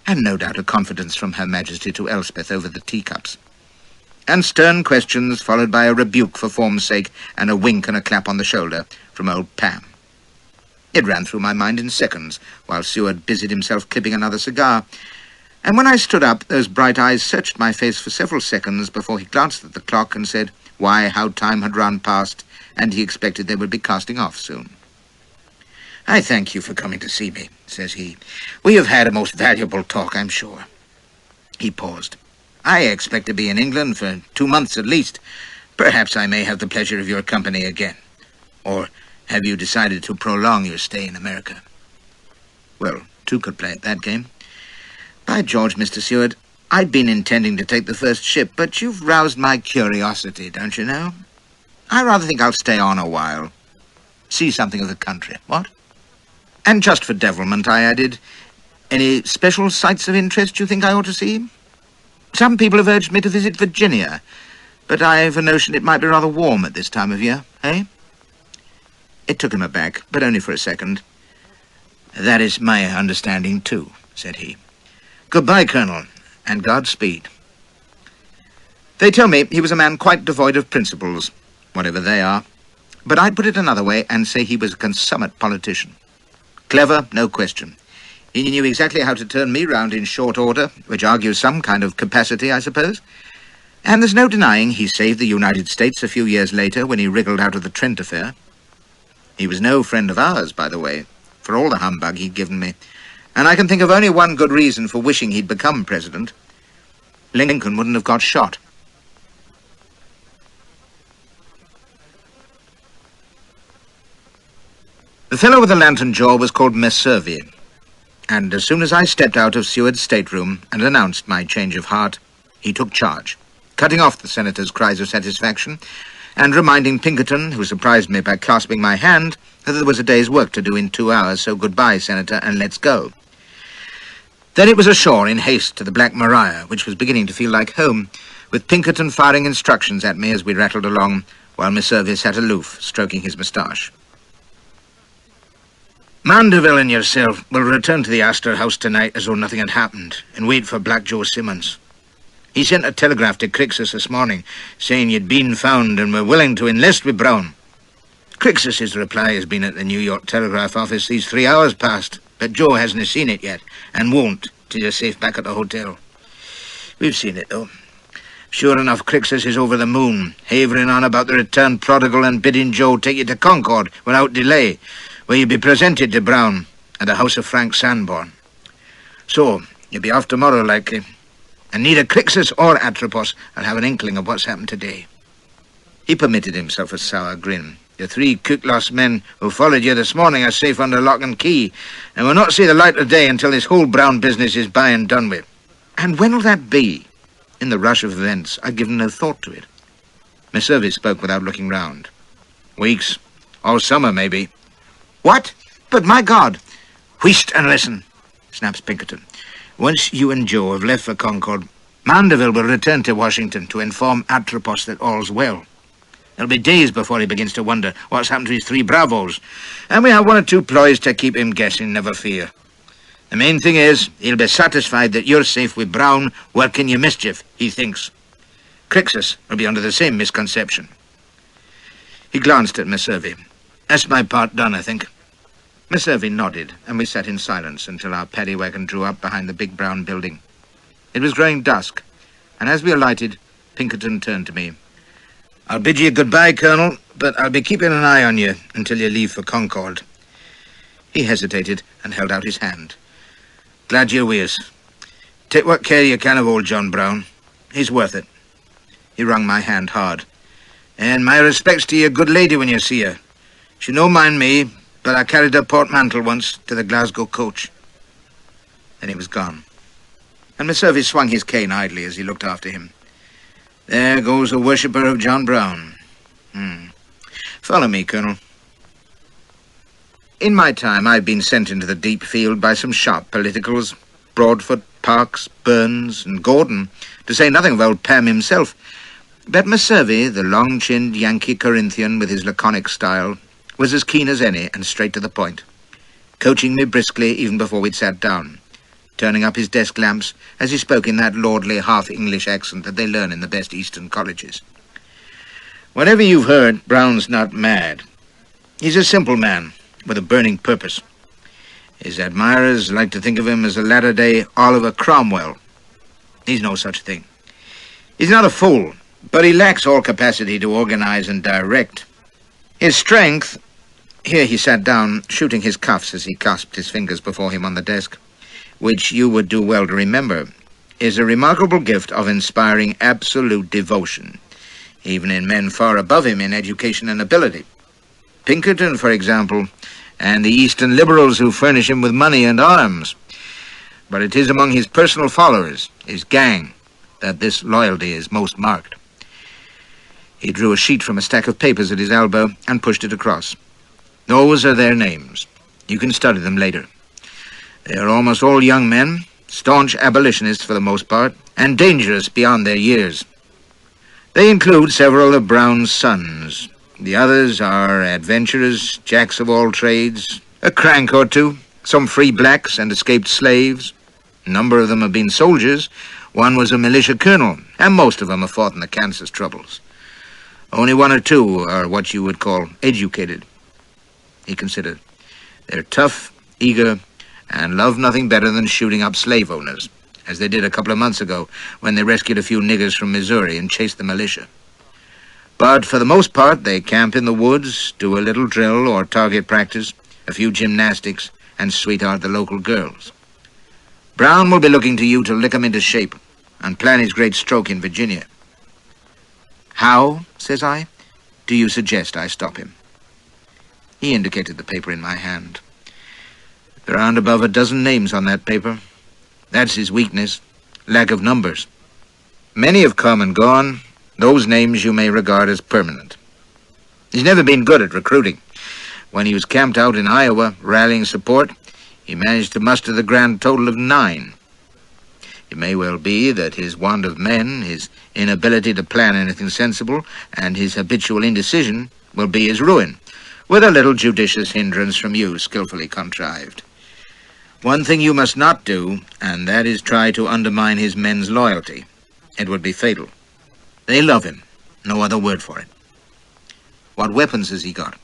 And no doubt a confidence from Her Majesty to Elspeth over the teacups. And stern questions followed by a rebuke for form's sake and a wink and a clap on the shoulder from old Pam. It ran through my mind in seconds, while Seward busied himself clipping another cigar. And when I stood up, those bright eyes searched my face for several seconds before he glanced at the clock and said, why, how time had run past, and he expected they would be casting off soon. I thank you for coming to see me, says he. We have had a most valuable talk, I'm sure. He paused. I expect to be in England for 2 months at least. Perhaps I may have the pleasure of your company again. Or have you decided to prolong your stay in America? Well, two could play at that game. By George, Mr. Seward, I'd been intending to take the first ship, but you've roused my curiosity, don't you know? I rather think I'll stay on a while. See something of the country, what? And just for devilment, I added, any special sites of interest you think I ought to see? Some people have urged me to visit Virginia, but I've a notion it might be rather warm at this time of year, eh? It took him aback, but only for a second. That is my understanding, too, said he. Goodbye, Colonel, and Godspeed. They tell me he was a man quite devoid of principles, whatever they are. But I'd put it another way and say he was a consummate politician. Clever, no question. He knew exactly how to turn me round in short order, which argues some kind of capacity, I suppose. And there's no denying he saved the United States a few years later when he wriggled out of the Trent affair. He was no friend of ours, by the way, for all the humbug he'd given me. And I can think of only one good reason for wishing he'd become president. Lincoln wouldn't have got shot. The fellow with the lantern jaw was called Messervy, and as soon as I stepped out of Seward's stateroom and announced my change of heart, he took charge, cutting off the senator's cries of satisfaction and reminding Pinkerton, who surprised me by clasping my hand, that there was a day's work to do in 2 hours, so goodbye, Senator, and let's go. Then it was ashore in haste to the Black Maria, which was beginning to feel like home, with Pinkerton firing instructions at me as we rattled along, while Messervy sat aloof, stroking his moustache. Mandeville and yourself will return to the Astor House tonight as though nothing had happened, and wait for Black Joe Simmons. He sent a telegraph to Crixus this morning, saying you'd been found and were willing to enlist with Brown. Crixus's reply has been at the New York Telegraph Office these 3 hours past, but Joe hasn't seen it yet, and won't till you're safe back at the hotel. We've seen it, though. Sure enough, Crixus is over the moon, havering on about the returned prodigal and bidding Joe take you to Concord without delay, where you'll be presented to Brown at the house of Frank Sanborn. So, you'll be off tomorrow, likely. And neither Crixus or Atropos will have an inkling of what's happened today. He permitted himself a sour grin. The 3 Kuklos men who followed you this morning are safe under lock and key, and will not see the light of day until this whole Brown business is by and done with. And when will that be? In the rush of events, I'd given no thought to it. Messervy spoke without looking round. Weeks, all summer, maybe. What? But my God! Wheest and listen, snaps Pinkerton. Once you and Joe have left for Concord, Mandeville will return to Washington to inform Atropos that all's well. It'll be days before he begins to wonder what's happened to his 3 bravos, and we have 1 or 2 ploys to keep him guessing, never fear. The main thing is, he'll be satisfied that you're safe with Brown working your mischief, he thinks. Crixus will be under the same misconception. He glanced at Messervy. That's my part done, I think. Messervy nodded, and we sat in silence until our paddy wagon drew up behind the big brown building. It was growing dusk, and as we alighted, Pinkerton turned to me. I'll bid you goodbye, Colonel, but I'll be keeping an eye on you until you leave for Concord. He hesitated and held out his hand. Glad you're with us. Take what care you can of old John Brown. He's worth it. He wrung my hand hard. "And my respects to your good lady when you see her. She no mind me, but I carried her portmantle once to the Glasgow coach." Then he was gone. And Messervy swung his cane idly as he looked after him. "There goes a worshipper of John Brown. Follow me, Colonel." In my time, I've been sent into the deep field by some sharp politicals, Broadfoot, Parks, Burns, and Gordon, to say nothing of old Pam himself. But Messervy, the long-chinned Yankee Corinthian with his laconic style, was as keen as any and straight to the point, coaching me briskly even before we'd sat down, turning up his desk lamps as he spoke in that lordly half-English accent that they learn in the best Eastern colleges. "Whatever you've heard, Brown's not mad. He's a simple man with a burning purpose. His admirers like to think of him as a latter-day Oliver Cromwell. He's no such thing. He's not a fool, but he lacks all capacity to organize and direct. His strength—" Here he sat down, shooting his cuffs as he clasped his fingers before him on the desk, "which you would do well to remember, is a remarkable gift of inspiring absolute devotion, even in men far above him in education and ability. Pinkerton, for example, and the Eastern liberals who furnish him with money and arms. But it is among his personal followers, his gang, that this loyalty is most marked." He drew a sheet from a stack of papers at his elbow and pushed it across. "Those are their names. You can study them later. They are almost all young men, staunch abolitionists for the most part, and dangerous beyond their years. They include several of Brown's sons. The others are adventurers, jacks of all trades, a crank or two, some free blacks and escaped slaves. A number of them have been soldiers. One was a militia colonel, and most of them have fought in the Kansas troubles. Only one or two are what you would call educated." He considered. "They're tough, eager, and love nothing better than shooting up slave owners, as they did a couple of months ago when they rescued a few niggers from Missouri and chased the militia. But for the most part, they camp in the woods, do a little drill or target practice, a few gymnastics, and sweetheart the local girls. Brown will be looking to you to lick 'em into shape and plan his great stroke in Virginia." "How," says I, "do you suggest I stop him?" He indicated the paper in my hand. "There aren't above a dozen names on that paper. That's his weakness, lack of numbers. Many have come and gone. Those names you may regard as permanent. He's never been good at recruiting. When he was camped out in Iowa, rallying support, he managed to muster the grand total of 9. It may well be that his want of men, his inability to plan anything sensible, and his habitual indecision will be his ruin, with a little judicious hindrance from you skillfully contrived. One thing you must not do, and that is try to undermine his men's loyalty. It would be fatal. They love him, no other word for it. What weapons has he got?"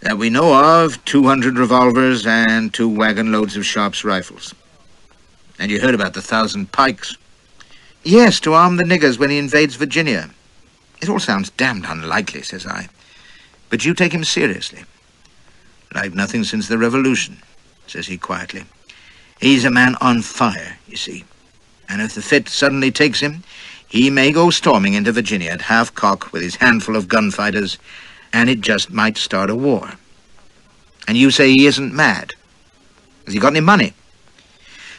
"That we know of, 200 revolvers and 2 wagon loads of Sharp's rifles." "And you heard about the 1,000 pikes?" "Yes, to arm the niggers when he invades Virginia." "It all sounds damned unlikely," says I. "But you take him seriously." "Like nothing since the Revolution," says he quietly. "He's a man on fire, you see. And if the fit suddenly takes him, he may go storming into Virginia at half-cock with his handful of gunfighters, and it just might start a war. And you say he isn't mad. Has he got any money?"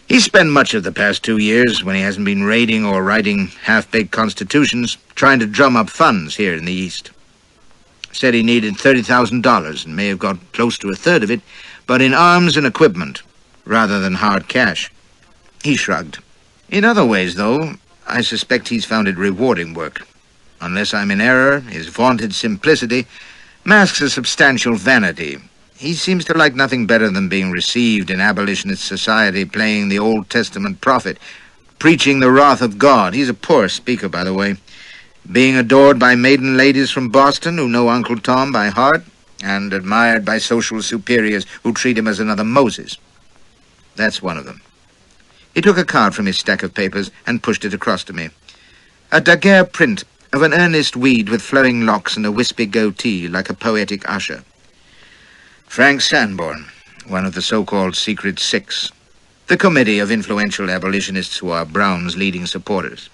"He's spent much of the past 2 years, when he hasn't been raiding or writing half-baked constitutions, trying to drum up funds here in the East. Said he needed $30,000 and may have got close to a third of it, but in arms and equipment, rather than hard cash." He shrugged. "In other ways, though, I suspect he's found it rewarding work. Unless I'm in error, his vaunted simplicity masks a substantial vanity. He seems to like nothing better than being received in abolitionist society, playing the Old Testament prophet, preaching the wrath of God. He's a poor speaker, by the way. Being adored by maiden ladies from Boston who know Uncle Tom by heart, and admired by social superiors who treat him as another Moses. That's one of them." He took a card from his stack of papers and pushed it across to me. A Daguerre print of an earnest weed with flowing locks and a wispy goatee like a poetic usher. Frank Sanborn, one of the so-called Secret Six, the committee of influential abolitionists who are Brown's leading supporters.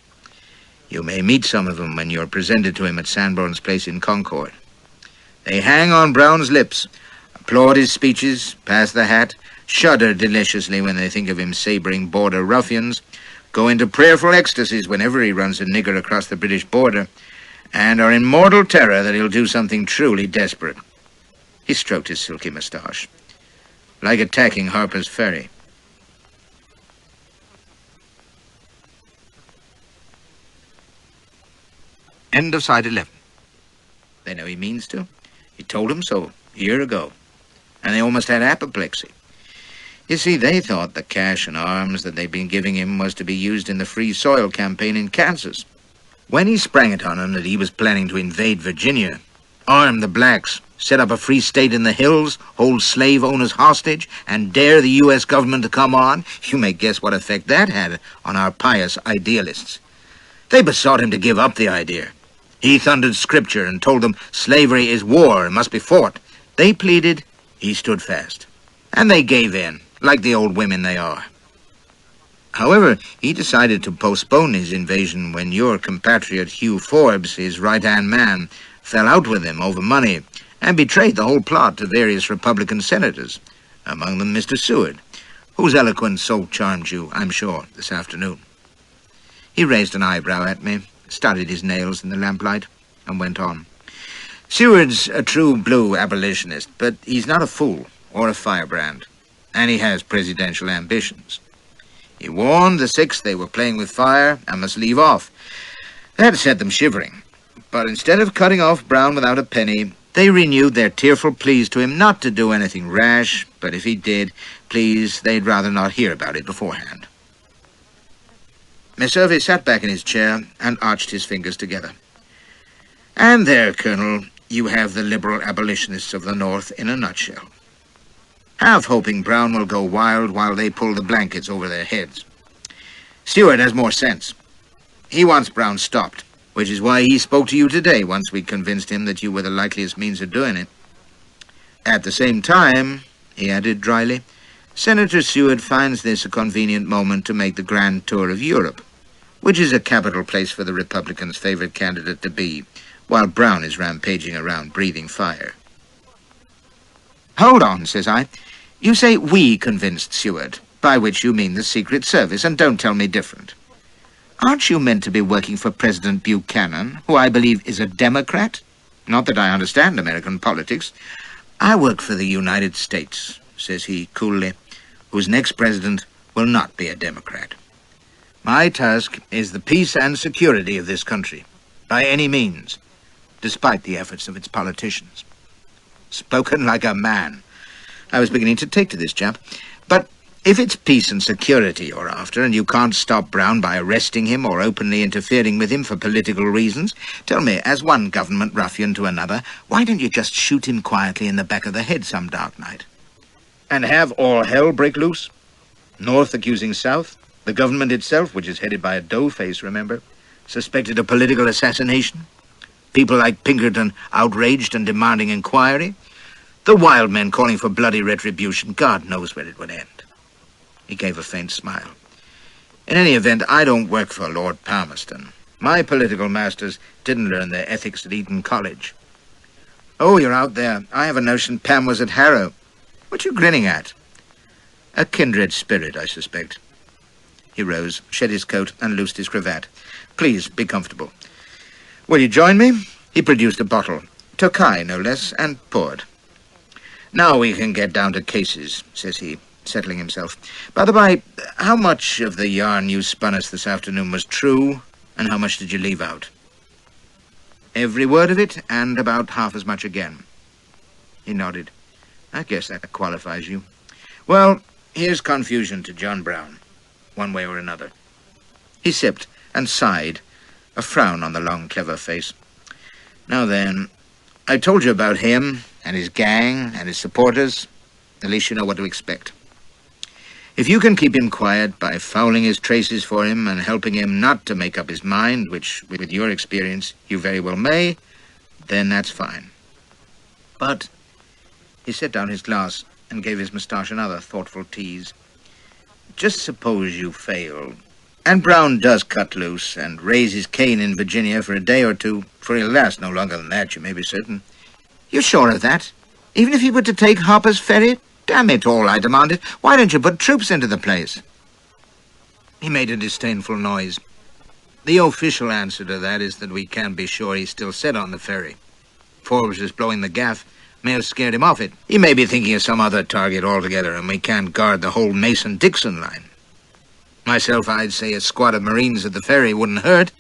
You may meet some of them when you're presented to him at Sanborn's place in Concord. They hang on Brown's lips, applaud his speeches, pass the hat, shudder deliciously when they think of him sabring border ruffians, go into prayerful ecstasies whenever he runs a nigger across the British border, and are in mortal terror that he'll do something truly desperate. He stroked his silky moustache, like attacking Harper's Ferry. End of side 11. They know he means to. He told them so a year ago, and they almost had apoplexy. You see, they thought the cash and arms that they'd been giving him was to be used in the Free Soil campaign in Kansas. When he sprang it on them that he was planning to invade Virginia, arm the blacks, set up a free state in the hills, hold slave owners hostage, and dare the U.S. government to come on, you may guess what effect that had on our pious idealists. They besought him to give up the idea. He thundered scripture and told them slavery is war and must be fought. They pleaded, he stood fast. And they gave in, like the old women they are. However, he decided to postpone his invasion when your compatriot Hugh Forbes, his right-hand man, fell out with him over money and betrayed the whole plot to various Republican senators, among them Mr. Seward, whose eloquence so charmed you, I'm sure, this afternoon. He raised an eyebrow at me, studied his nails in the lamplight, and went on. Seward's a true blue abolitionist, but he's not a fool or a firebrand, and he has presidential ambitions. He warned the Sixth they were playing with fire and must leave off. That set them shivering. But instead of cutting off Brown without a penny, they renewed their tearful pleas to him not to do anything rash, but if he did, please, they'd rather not hear about it beforehand. Miss Hervey sat back in his chair and arched his fingers together. And there, Colonel, you have the liberal abolitionists of the North in a nutshell. Half hoping Brown will go wild while they pull the blankets over their heads. Stewart has more sense. He wants Brown stopped, which is why he spoke to you today once we convinced him that you were the likeliest means of doing it. At the same time, he added dryly, Senator Seward finds this a convenient moment to make the grand tour of Europe, which is a capital place for the Republicans' favorite candidate to be, while Brown is rampaging around breathing fire. Hold on, says I. You say we convinced Seward, by which you mean the Secret Service, and don't tell me different. Aren't you meant to be working for President Buchanan, who I believe is a Democrat? Not that I understand American politics. I work for the United States, says he coolly, whose next president will not be a Democrat. My task is the peace and security of this country, by any means, despite the efforts of its politicians. Spoken like a man. I was beginning to take to this chap. But if it's peace and security you're after, and you can't stop Brown by arresting him or openly interfering with him for political reasons, tell me, as one government ruffian to another, why don't you just shoot him quietly in the back of the head some dark night? And have all hell break loose? North accusing South? The government itself, which is headed by a dough-face, remember, suspected of political assassination? People like Pinkerton outraged and demanding inquiry? The wild men calling for bloody retribution. God knows where it would end. He gave a faint smile. In any event, I don't work for Lord Palmerston. My political masters didn't learn their ethics at Eton College. Oh, you're out there. I have a notion Pam was at Harrow. What you grinning at? A kindred spirit, I suspect. He rose, shed his coat, and loosed his cravat. Please, be comfortable. Will you join me? He produced a bottle, Tokai no less, and poured. Now we can get down to cases, says he, settling himself. By the by, how much of the yarn you spun us this afternoon was true, and how much did you leave out? Every word of it, and about half as much again. He nodded. I guess that qualifies you. Well, here's confusion to John Brown, one way or another. He sipped and sighed, a frown on the long, clever face. Now then, I told you about him and his gang and his supporters. At least you know what to expect. If you can keep him quiet by fouling his traces for him and helping him not to make up his mind, which, with your experience, you very well may, then that's fine. But he set down his glass and gave his moustache another thoughtful tease. Just suppose you fail. And Brown does cut loose and raise his cane in Virginia for a day or two, for he'll last no longer than that, you may be certain. You're sure of that? Even if he were to take Harper's Ferry? Damn it all, I demanded. Why don't you put troops into the place? He made a disdainful noise. The official answer to that is that we can't be sure he's still set on the ferry. Forbes is blowing the gaff. May have scared him off it. He may be thinking of some other target altogether, and we can't guard the whole Mason-Dixon line. Myself, I'd say a squad of Marines at the ferry wouldn't hurt,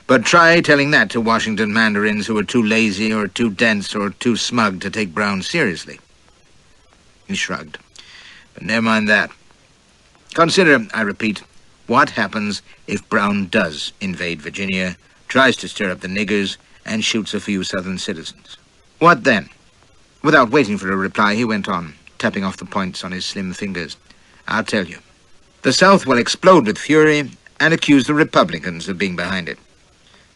but try telling that to Washington mandarins who are too lazy or too dense or too smug to take Brown seriously. He shrugged. But never mind that. Consider, I repeat, what happens if Brown does invade Virginia, tries to stir up the niggers, and shoots a few Southern citizens. What then? Without waiting for a reply, he went on, tapping off the points on his slim fingers. I'll tell you. The South will explode with fury and accuse the Republicans of being behind it.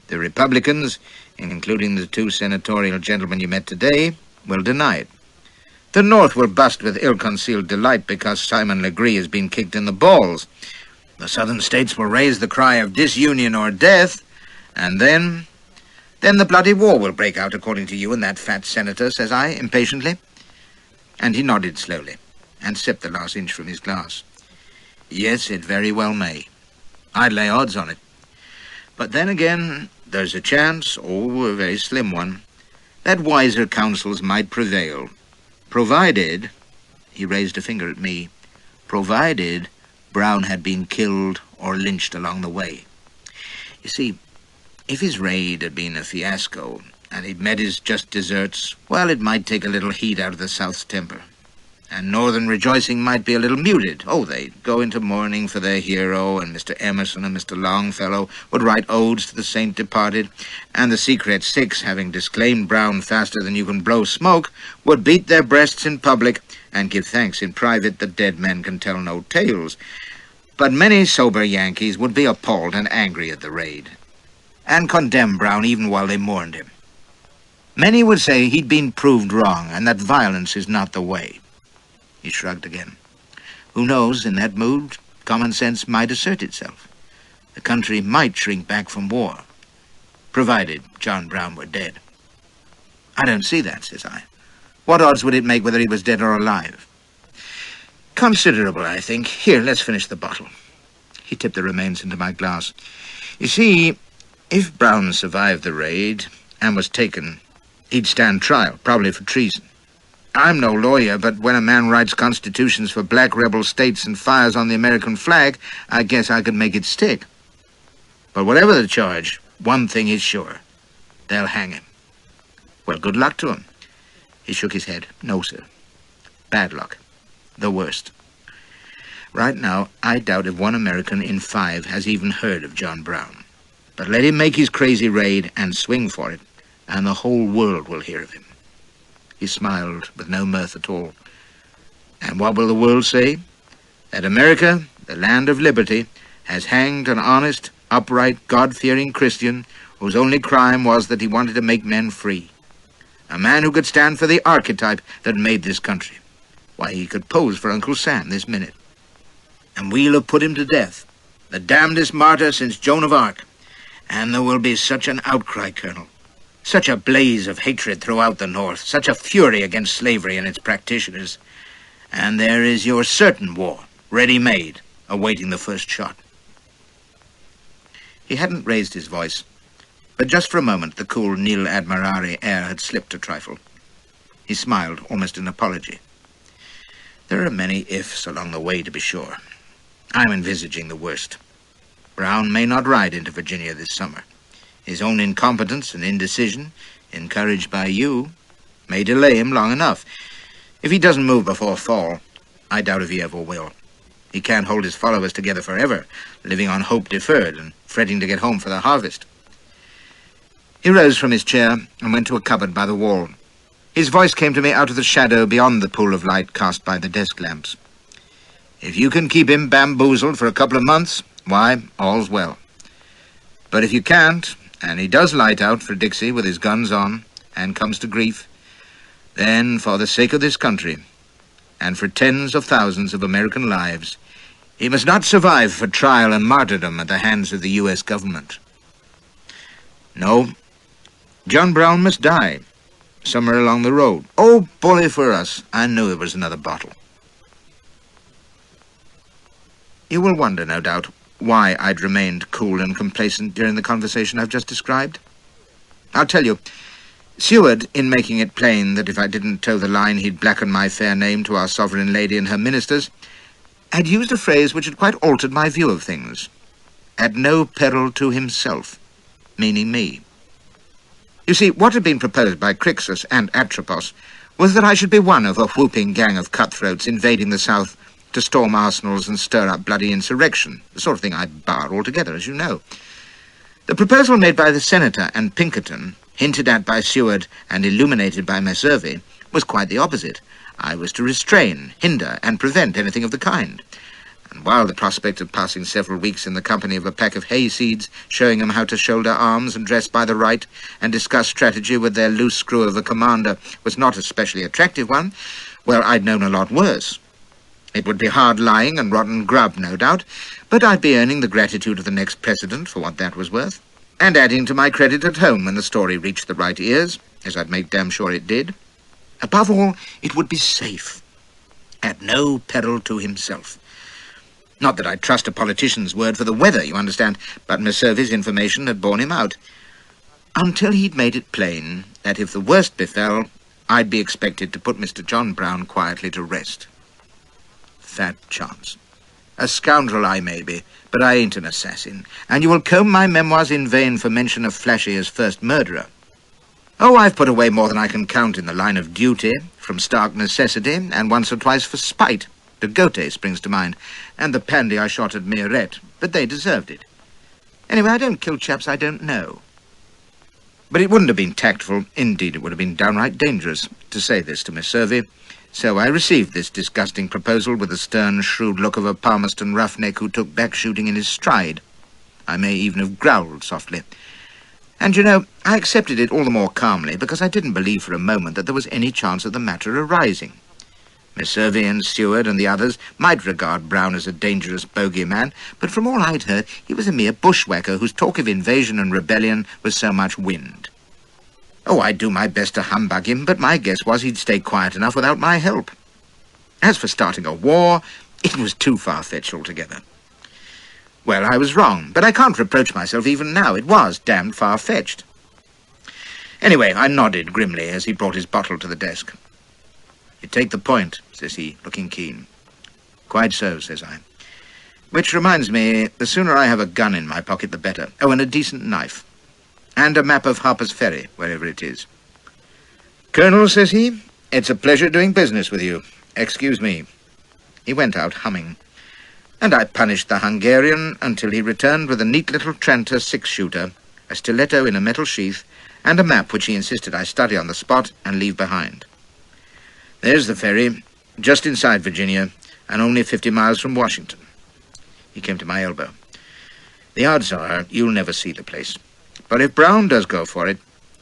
The Republicans, including the two senatorial gentlemen you met today, will deny it. The North will bust with ill-concealed delight because Simon Legree has been kicked in the balls. The Southern states will raise the cry of disunion or death, and then the bloody war will break out, according to you and that fat senator, says I, impatiently. And he nodded slowly, and sipped the last inch from his glass. Yes, it very well may. I'd lay odds on it. But then again, there's a chance, a very slim one, that wiser counsels might prevail, provided, he raised a finger at me, provided Brown had been killed or lynched along the way. You see, if his raid had been a fiasco, and he'd met his just deserts, well, it might take a little heat out of the South's temper. And Northern rejoicing might be a little muted. Oh, they'd go into mourning for their hero, and Mr. Emerson and Mr. Longfellow would write odes to the saint departed, and the Secret Six, having disclaimed Brown faster than you can blow smoke, would beat their breasts in public and give thanks in private that dead men can tell no tales. But many sober Yankees would be appalled and angry at the raid, and condemn Brown even while they mourned him. Many would say he'd been proved wrong, and that violence is not the way. He shrugged again. Who knows, in that mood, common sense might assert itself. The country might shrink back from war, provided John Brown were dead. I don't see that, says I. What odds would it make whether he was dead or alive? Considerable, I think. Here, let's finish the bottle. He tipped the remains into my glass. You see, if Brown survived the raid and was taken, he'd stand trial, probably for treason. I'm no lawyer, but when a man writes constitutions for black rebel states and fires on the American flag, I guess I could make it stick. But whatever the charge, one thing is sure. They'll hang him. Well, good luck to him. He shook his head. No, sir. Bad luck. The worst. Right now, I doubt if 1 American in 5 has even heard of John Brown. But let him make his crazy raid and swing for it, and the whole world will hear of him. He smiled with no mirth at all. And what will the world say? That America, the land of liberty, has hanged an honest, upright, God-fearing Christian whose only crime was that he wanted to make men free. A man who could stand for the archetype that made this country. Why, he could pose for Uncle Sam this minute. And we'll have put him to death, the damnedest martyr since Joan of Arc. And there will be such an outcry, Colonel. Such a blaze of hatred throughout the North, such a fury against slavery and its practitioners. And there is your certain war, ready-made, awaiting the first shot. He hadn't raised his voice, but just for a moment the cool nil admirari air had slipped a trifle. He smiled, almost in apology. There are many ifs along the way, to be sure. I'm envisaging the worst. Brown may not ride into Virginia this summer. His own incompetence and indecision, encouraged by you, may delay him long enough. If he doesn't move before fall, I doubt if he ever will. He can't hold his followers together forever, living on hope deferred and fretting to get home for the harvest. He rose from his chair and went to a cupboard by the wall. His voice came to me out of the shadow beyond the pool of light cast by the desk lamps. If you can keep him bamboozled for a couple of months, why, all's well. But if you can't, and he does light out for Dixie with his guns on, and comes to grief, then, for the sake of this country, and for tens of thousands of American lives, He must not survive for trial and martyrdom at the hands of the U.S. government. No, John Brown must die, somewhere along the road. Oh, bully for us, I knew it was another bottle. You will wonder, no doubt, why I'd remained cool and complacent during the conversation I've just described. I'll tell you. Seward, in making it plain that if I didn't toe the line he'd blacken my fair name to our sovereign lady and her ministers, had used a phrase which had quite altered my view of things. At no peril to himself, meaning me. You see, what had been proposed by Crixus and Atropos was that I should be one of a whooping gang of cutthroats invading the south to storm arsenals and stir up bloody insurrection, the sort of thing I bar altogether, as you know. The proposal made by the Senator and Pinkerton, hinted at by Seward and illuminated by Meservey, was quite the opposite. I was to restrain, hinder, and prevent anything of the kind. And while the prospect of passing several weeks in the company of a pack of hayseeds, showing them how to shoulder arms and dress by the right, and discuss strategy with their loose screw of a commander, was not a specially attractive one, well, I'd known a lot worse. It would be hard lying and rotten grub, no doubt, but I'd be earning the gratitude of the next president for what that was worth, and adding to my credit at home when the story reached the right ears, as I'd make damn sure it did. Above all, it would be safe, at no peril to himself. Not that I'd trust a politician's word for the weather, you understand, but Meservey's information had borne him out, until he'd made it plain that if the worst befell, I'd be expected to put Mr. John Brown quietly to rest. Fat chance. A scoundrel I may be, but I ain't an assassin, and you will comb my memoirs in vain for mention of Flashy as first murderer. Oh, I've put away more than I can count in the line of duty, from stark necessity, and once or twice for spite. De Gote springs to mind, and the pandy I shot at Mirette, but they deserved it. Anyway, I don't kill chaps I don't know. But it wouldn't have been tactful, indeed it would have been downright dangerous, to say this to Miss Meservey. So I received this disgusting proposal with the stern, shrewd look of a Palmerston roughneck who took back shooting in his stride. I may even have growled softly. And, you know, I accepted it all the more calmly because I didn't believe for a moment that there was any chance of the matter arising. Meservey and Seward and the others might regard Brown as a dangerous bogeyman, but from all I'd heard, he was a mere bushwhacker whose talk of invasion and rebellion was so much wind. Oh, I'd do my best to humbug him, but my guess was he'd stay quiet enough without my help. As for starting a war, it was too far-fetched altogether. Well, I was wrong, but I can't reproach myself even now. It was damned far-fetched. Anyway, I nodded grimly as he brought his bottle to the desk. "You take the point," says he, looking keen. "Quite so," says I. "Which reminds me, the sooner I have a gun in my pocket, the better. Oh, and a decent knife. And a map of Harper's Ferry, wherever it is." "Colonel," says he, "it's a pleasure doing business with you. Excuse me." He went out humming, and I punished the Hungarian until he returned with a neat little Tranter six-shooter, a stiletto in a metal sheath, and a map which he insisted I study on the spot and leave behind. "There's the ferry, just inside Virginia, and only 50 miles from Washington." He came to my elbow. "The odds are you'll never see the place. But if Brown does go for it,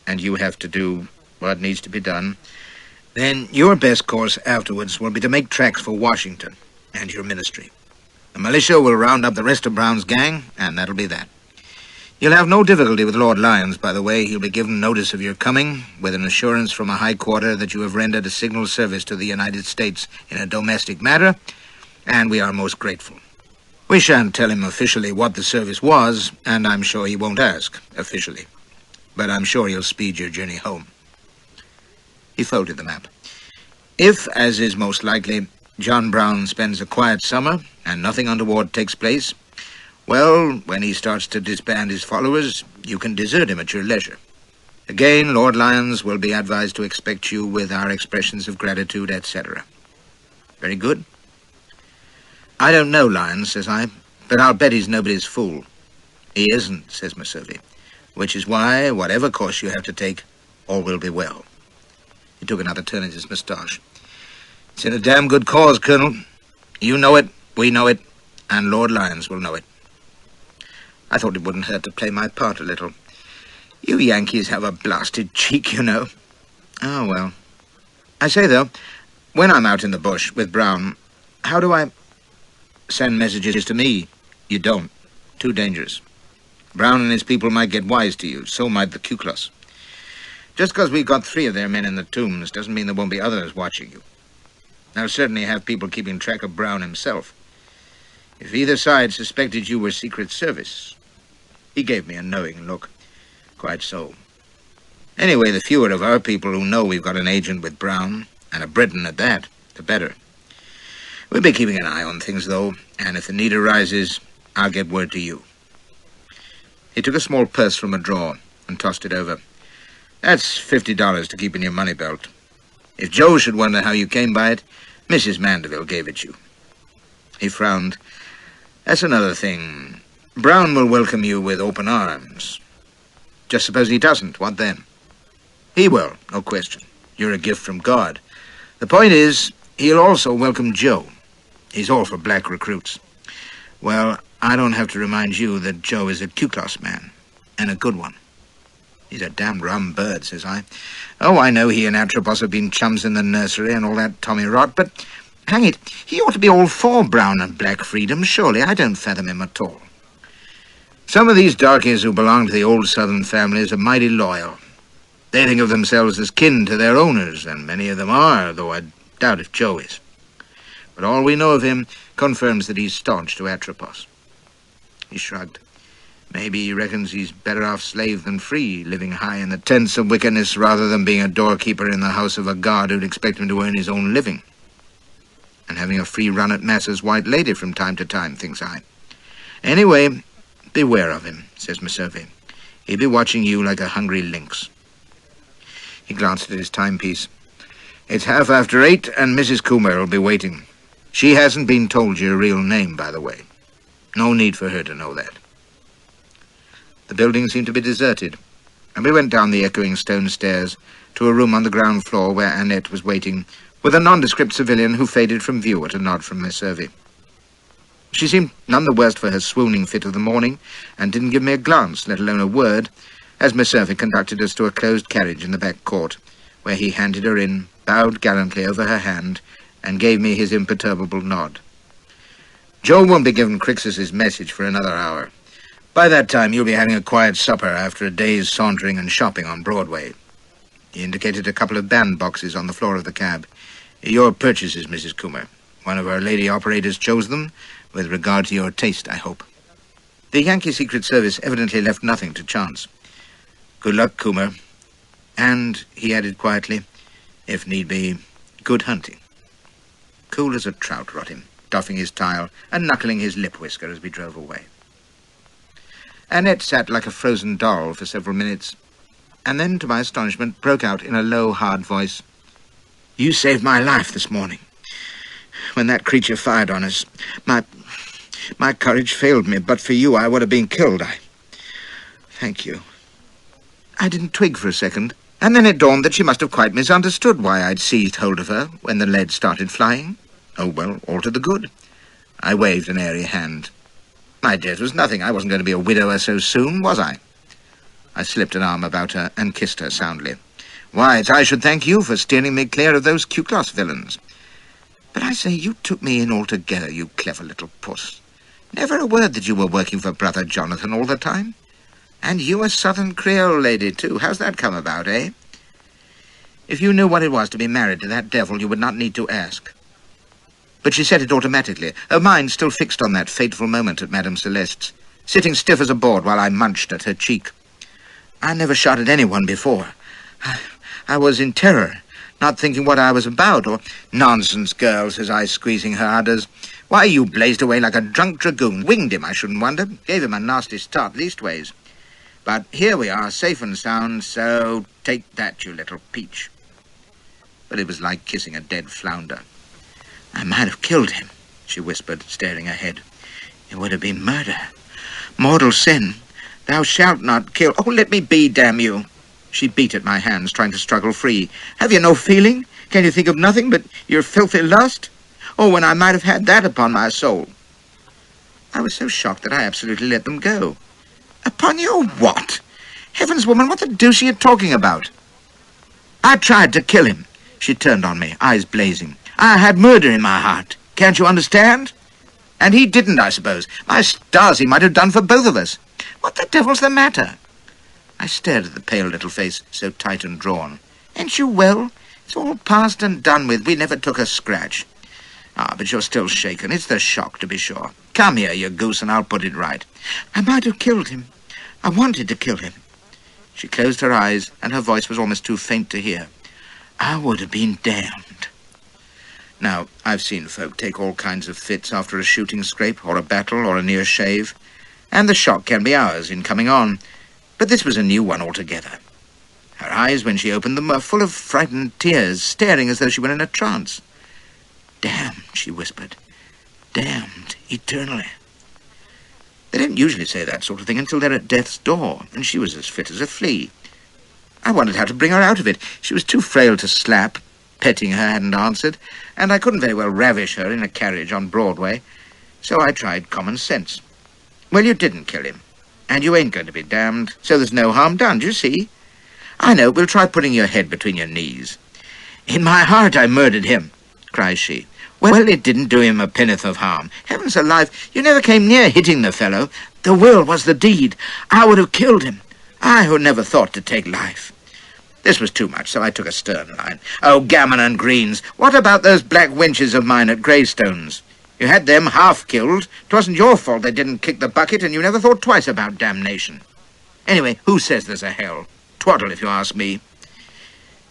and you have to do what needs to be done, then your best course afterwards will be to make tracks for Washington and your ministry. The militia will round up the rest of Brown's gang, and that'll be that. You'll have no difficulty with Lord Lyons, by the way. He'll be given notice of your coming, with an assurance from a high quarter that you have rendered a signal service to the United States in a domestic matter, and we are most grateful. We shan't tell him officially what the service was, and I'm sure he won't ask officially. But I'm sure he'll speed your journey home." He folded the map. "If, as is most likely, John Brown spends a quiet summer and nothing untoward takes place, well, when he starts to disband his followers, you can desert him at your leisure. Again, Lord Lyons will be advised to expect you with our expressions of gratitude, etc. Very good?" "I don't know Lyons," says I, "but I'll bet he's nobody's fool." "He isn't," says Meservey, "which is why, whatever course you have to take, all will be well." He took another turn at his moustache. "It's in a damn good cause, Colonel. You know it, we know it, and Lord Lyons will know it." I thought it wouldn't hurt to play my part a little. You Yankees have a blasted cheek, you know. Oh, well. I say, though, when I'm out in the bush with Brown, how do I... send messages to me. You don't. Too dangerous. Brown and his people might get wise to you. So might the Ku Klux. Just because we've got 3 of their men in the tombs doesn't mean there won't be others watching you. They'll certainly have people keeping track of Brown himself. If either side suspected you were Secret Service, he gave me a knowing look. Quite so. Anyway, the fewer of our people who know we've got an agent with Brown, and a Briton at that, the better. We'll be keeping an eye on things, though, and if the need arises, I'll get word to you. He took a small purse from a drawer and tossed it over. That's $50 to keep in your money belt. If Joe should wonder how you came by it, Mrs. Mandeville gave it you. He frowned. That's another thing. Brown will welcome you with open arms. Just suppose he doesn't, what then? He will, no question. You're a gift from God. The point is, he'll also welcome Joe. He's all for black recruits. Well, I don't have to remind you that Joe is a Ku Klux man, and a good one. He's a damn rum bird, says I. Oh, I know he and Atropos have been chums in the nursery and all that tommy rot, but hang it, he ought to be all for brown and black freedom, surely. I don't fathom him at all. Some of these darkies who belong to the old Southern families are mighty loyal. They think of themselves as kin to their owners, and many of them are, though I doubt if Joe is. But all we know of him confirms that he's staunch to Atropos. He shrugged. Maybe he reckons he's better off slave than free, living high in the tents of wickedness rather than being a doorkeeper in the house of a god who'd expect him to earn his own living. And having a free run at Massa's white lady from time to time, thinks I. Anyway, beware of him, says Messervy. He'll be watching you like a hungry lynx. He glanced at his timepiece. It's 8:30, and Mrs. Coomer will be waiting. She hasn't been told your real name, by the way. No need for her to know that. The building seemed to be deserted, and we went down the echoing stone stairs to a room on the ground floor where Annette was waiting, with a nondescript civilian who faded from view at a nod from Messervy. She seemed none the worse for her swooning fit of the morning, and didn't give me a glance, let alone a word, as Messervy conducted us to a closed carriage in the back court, where he handed her in, bowed gallantly over her hand, and gave me his imperturbable nod. Joe won't be given Crixus's message for another hour. By that time, you'll be having a quiet supper after a day's sauntering and shopping on Broadway. He indicated a couple of bandboxes on the floor of the cab. Your purchases, Mrs. Coomer. One of our lady operators chose them, with regard to your taste, I hope. The Yankee Secret Service evidently left nothing to chance. Good luck, Coomer. And, he added quietly, if need be, good hunting. Cool as a trout, rot him, doffing his tile and knuckling his lip whisker as we drove away. Annette sat like a frozen doll for several minutes, and then, to my astonishment, broke out in a low, hard voice. You saved my life this morning. When that creature fired on us, my courage failed me, but for you I would have been killed. Thank you. I didn't twig for a second, and then it dawned that she must have quite misunderstood why I'd seized hold of her when the lead started flying. Oh, well, all to the good. I waved an airy hand. My death was nothing. I wasn't going to be a widower so soon, was I? I slipped an arm about her and kissed her soundly. Why, it's I should thank you for steering me clear of those Ku Klux villains. But I say, you took me in altogether, you clever little puss. Never a word that you were working for Brother Jonathan all the time. And you a Southern Creole lady, too. How's that come about, eh? If you knew what it was to be married to that devil, you would not need to ask. But she said it automatically, her mind still fixed on that fateful moment at Madame Celeste's, sitting stiff as a board while I munched at her cheek. I never shot at anyone before. I was in terror, not thinking what I was about, or, nonsense, girl, says I, squeezing her udders. Why, you blazed away like a drunk dragoon. Winged him, I shouldn't wonder. Gave him a nasty start, leastways. But here we are, safe and sound, so take that, you little peach. But it was like kissing a dead flounder. I might have killed him, she whispered, staring ahead. It would have been murder. Mortal sin. Thou shalt not kill. Oh, let me be, damn you. She beat at my hands, trying to struggle free. Have you no feeling? Can you think of nothing but your filthy lust? Oh, when I might have had that upon my soul. I was so shocked that I absolutely let them go. Upon your what? Heavens, woman, what the deuce are you talking about? I tried to kill him. She turned on me, eyes blazing. I had murder in my heart. Can't you understand? And he didn't, I suppose. My stars, he might have done for both of us. What the devil's the matter? I stared at the pale little face, so tight and drawn. Ain't you well? It's all past and done with. We never took a scratch. Ah, but you're still shaken. It's the shock, to be sure. Come here, you goose, and I'll put it right. I might have killed him. I wanted to kill him. She closed her eyes, and her voice was almost too faint to hear. I would have been damned. Now, I've seen folk take all kinds of fits after a shooting scrape, or a battle, or a near shave, and the shock can be ours in coming on. But this was a new one altogether. Her eyes, when she opened them, were full of frightened tears, staring as though she were in a trance. Damned, she whispered. Damned eternally. They don't usually say that sort of thing until they're at death's door, and she was as fit as a flea. I wondered how to bring her out of it. She was too frail to slap. Petting her hadn't answered, and I couldn't very well ravish her in a carriage on Broadway, so I tried common sense. Well, you didn't kill him, and you ain't going to be damned, so there's no harm done, do you see? I know, we'll try putting your head between your knees. In my heart I murdered him, cries she. Well, it didn't do him a penn'orth of harm. Heavens alive, you never came near hitting the fellow. The will was the deed. I would have killed him. I who never thought to take life. This was too much, so I took a stern line. Oh, gammon and greens, what about those black wenches of mine at Greystones? You had them half killed. 'Twasn't your fault they didn't kick the bucket, and you never thought twice about damnation. Anyway, who says there's a hell? Twaddle, if you ask me.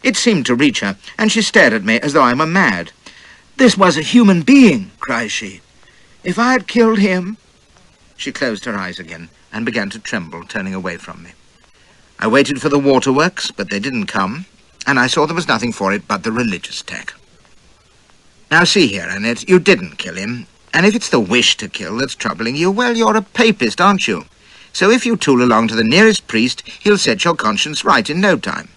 It seemed to reach her, and she stared at me as though I were mad. This was a human being, cries she. If I had killed him... She closed her eyes again and began to tremble, turning away from me. I waited for the waterworks, but they didn't come, and I saw there was nothing for it but the religious tack. Now see here, Annette, you didn't kill him, and if it's the wish to kill that's troubling you, well, you're a papist, aren't you? So if you tool along to the nearest priest, he'll set your conscience right in no time.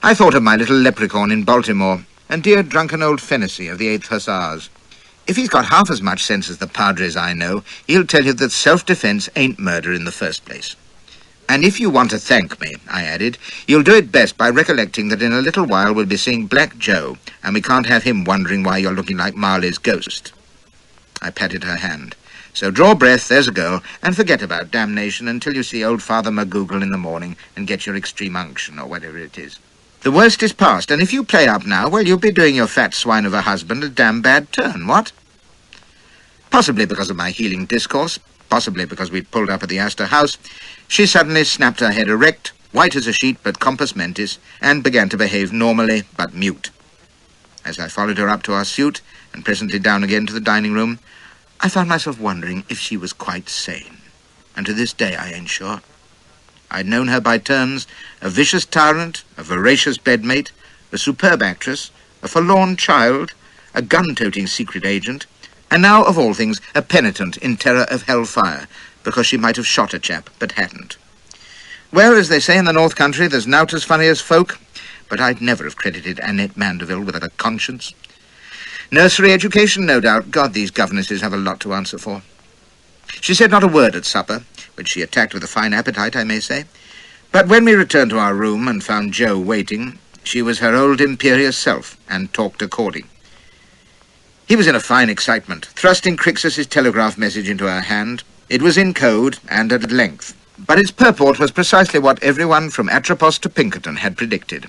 I thought of my little leprechaun in Baltimore, and dear drunken old Fennessy of the 8th Hussars. If he's got half as much sense as the padres I know, he'll tell you that self-defense ain't murder in the first place. And if you want to thank me, I added, you'll do it best by recollecting that in a little while we'll be seeing Black Joe, and we can't have him wondering why you're looking like Marley's ghost. I patted her hand. So draw breath, there's a girl, and forget about damnation until you see old Father McGoogle in the morning and get your extreme unction or whatever it is. The worst is past, and if you play up now, well, you'll be doing your fat swine of a husband a damn bad turn, what? Possibly because of my healing discourse, possibly because we'd pulled up at the Astor House, she suddenly snapped her head erect, white as a sheet but compos mentis, and began to behave normally but mute. As I followed her up to our suite, and presently down again to the dining room, I found myself wondering if she was quite sane. And to this day I ain't sure. I'd known her by turns, a vicious tyrant, a voracious bedmate, a superb actress, a forlorn child, a gun-toting secret agent, and now, of all things, a penitent in terror of hellfire, because she might have shot a chap, but hadn't. Well, as they say in the North Country, there's naught as funny as folk, but I'd never have credited Annette Mandeville with a conscience. Nursery education, no doubt. God, these governesses have a lot to answer for. She said not a word at supper, which she attacked with a fine appetite, I may say. But when we returned to our room and found Joe waiting, she was her old imperious self and talked according. He was in a fine excitement, thrusting Crixus's telegraph message into her hand. It was in code and at length, but its purport was precisely what everyone from Atropos to Pinkerton had predicted.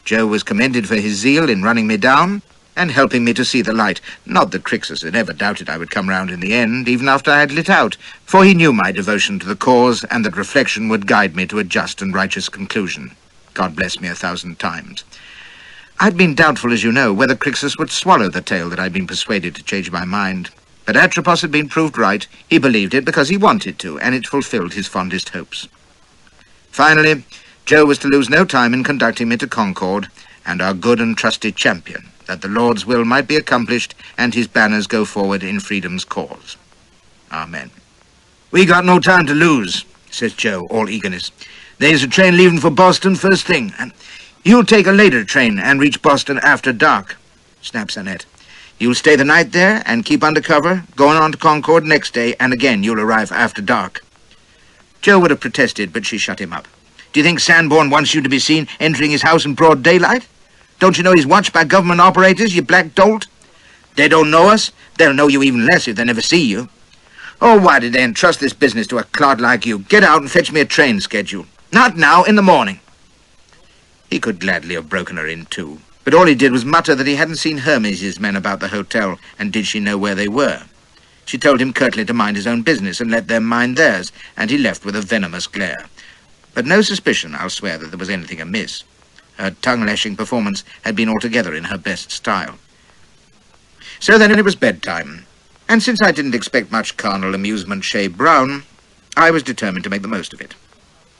Joe was commended for his zeal in running me down and helping me to see the light. Not that Crixus had ever doubted I would come round in the end, even after I had lit out, for he knew my devotion to the cause and that reflection would guide me to a just and righteous conclusion. God bless me 1,000 times. I'd been doubtful, as you know, whether Crixus would swallow the tale that I'd been persuaded to change my mind. But Atropos had been proved right. He believed it because he wanted to, and it fulfilled his fondest hopes. Finally, Joe was to lose no time in conducting me to Concord and our good and trusty champion, that the Lord's will might be accomplished and his banners go forward in freedom's cause. Amen. We got no time to lose, says Joe, all eagerness. There's a train leaving for Boston first thing, and you'll take a later train and reach Boston after dark, snaps Annette. You'll stay the night there and keep under cover, going on to Concord next day, and again you'll arrive after dark. Joe would have protested, but she shut him up. Do you think Sanborn wants you to be seen entering his house in broad daylight? Don't you know he's watched by government operators, you black dolt? They don't know us. They'll know you even less if they never see you. Oh, why did they entrust this business to a clod like you? Get out and fetch me a train schedule. Not now, in the morning. He could gladly have broken her in too, but all he did was mutter that he hadn't seen Hermes' men about the hotel, and did she know where they were. She told him curtly to mind his own business and let them mind theirs, and he left with a venomous glare. But no suspicion, I'll swear, that there was anything amiss. Her tongue-lashing performance had been altogether in her best style. So then it was bedtime, and since I didn't expect much carnal amusement chez Brown, I was determined to make the most of it.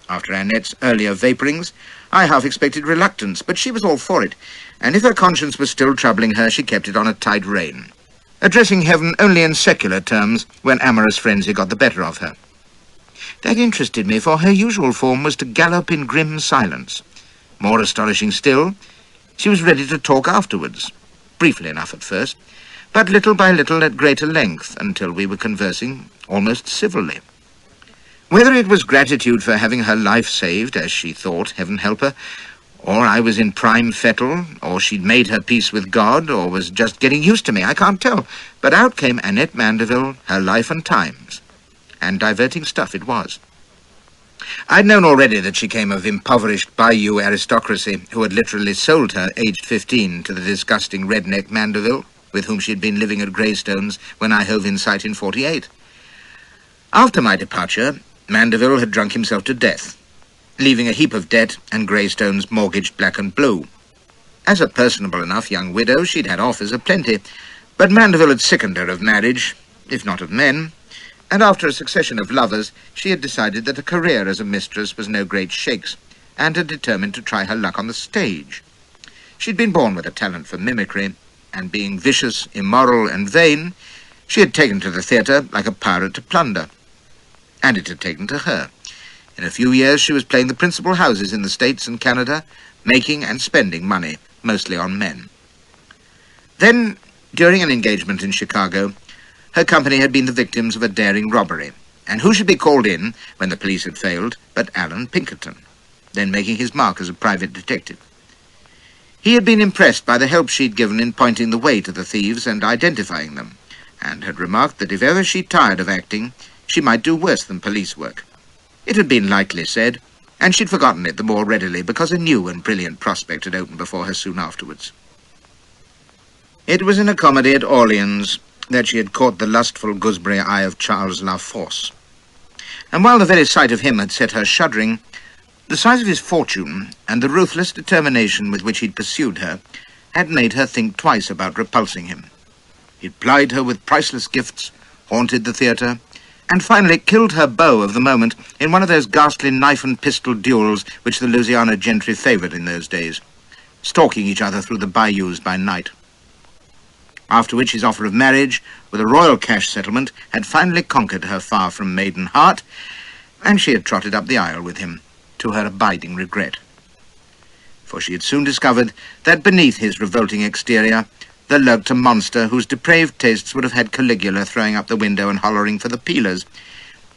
After Annette's earlier vapourings, I half expected reluctance, but she was all for it, and if her conscience was still troubling her, she kept it on a tight rein, addressing heaven only in secular terms when amorous frenzy got the better of her. That interested me, for her usual form was to gallop in grim silence. More astonishing still, she was ready to talk afterwards, briefly enough at first, but little by little at greater length, until we were conversing almost civilly. Whether it was gratitude for having her life saved, as she thought, heaven help her, or I was in prime fettle, or she'd made her peace with God, or was just getting used to me, I can't tell. But out came Annette Mandeville, her life and times. And diverting stuff it was. I'd known already that she came of impoverished bayou aristocracy, who had literally sold her, aged 15, to the disgusting redneck Mandeville, with whom she'd been living at Greystones when I hove in sight in 48. After my departure, Mandeville had drunk himself to death, leaving a heap of debt and Greystones mortgaged black and blue. As a personable enough young widow, she'd had offers aplenty, but Mandeville had sickened her of marriage, if not of men, and after a succession of lovers, she had decided that a career as a mistress was no great shakes, and had determined to try her luck on the stage. She'd been born with a talent for mimicry, and being vicious, immoral, and vain, she had taken to the theatre like a pirate to plunder. And it had taken to her. In a few years she was playing the principal houses in the States and Canada, making and spending money, mostly on men. Then, during an engagement in Chicago, her company had been the victims of a daring robbery, and who should be called in, when the police had failed, but Alan Pinkerton, then making his mark as a private detective. He had been impressed by the help she'd given in pointing the way to the thieves and identifying them, and had remarked that if ever she tired of acting, she might do worse than police work. It had been lightly said, and she'd forgotten it the more readily because a new and brilliant prospect had opened before her soon afterwards. It was in a comedy at Orleans that she had caught the lustful gooseberry eye of Charles La Force. And while the very sight of him had set her shuddering, the size of his fortune and the ruthless determination with which he'd pursued her had made her think twice about repulsing him. He'd plied her with priceless gifts, haunted the theatre, and finally killed her beau of the moment in one of those ghastly knife and pistol duels which the Louisiana gentry favoured in those days, stalking each other through the bayous by night. After which his offer of marriage, with a royal cash settlement, had finally conquered her far from maiden heart, and she had trotted up the aisle with him, to her abiding regret. For she had soon discovered that beneath his revolting exterior there lurked a monster whose depraved tastes would have had Caligula throwing up the window and hollering for the peelers.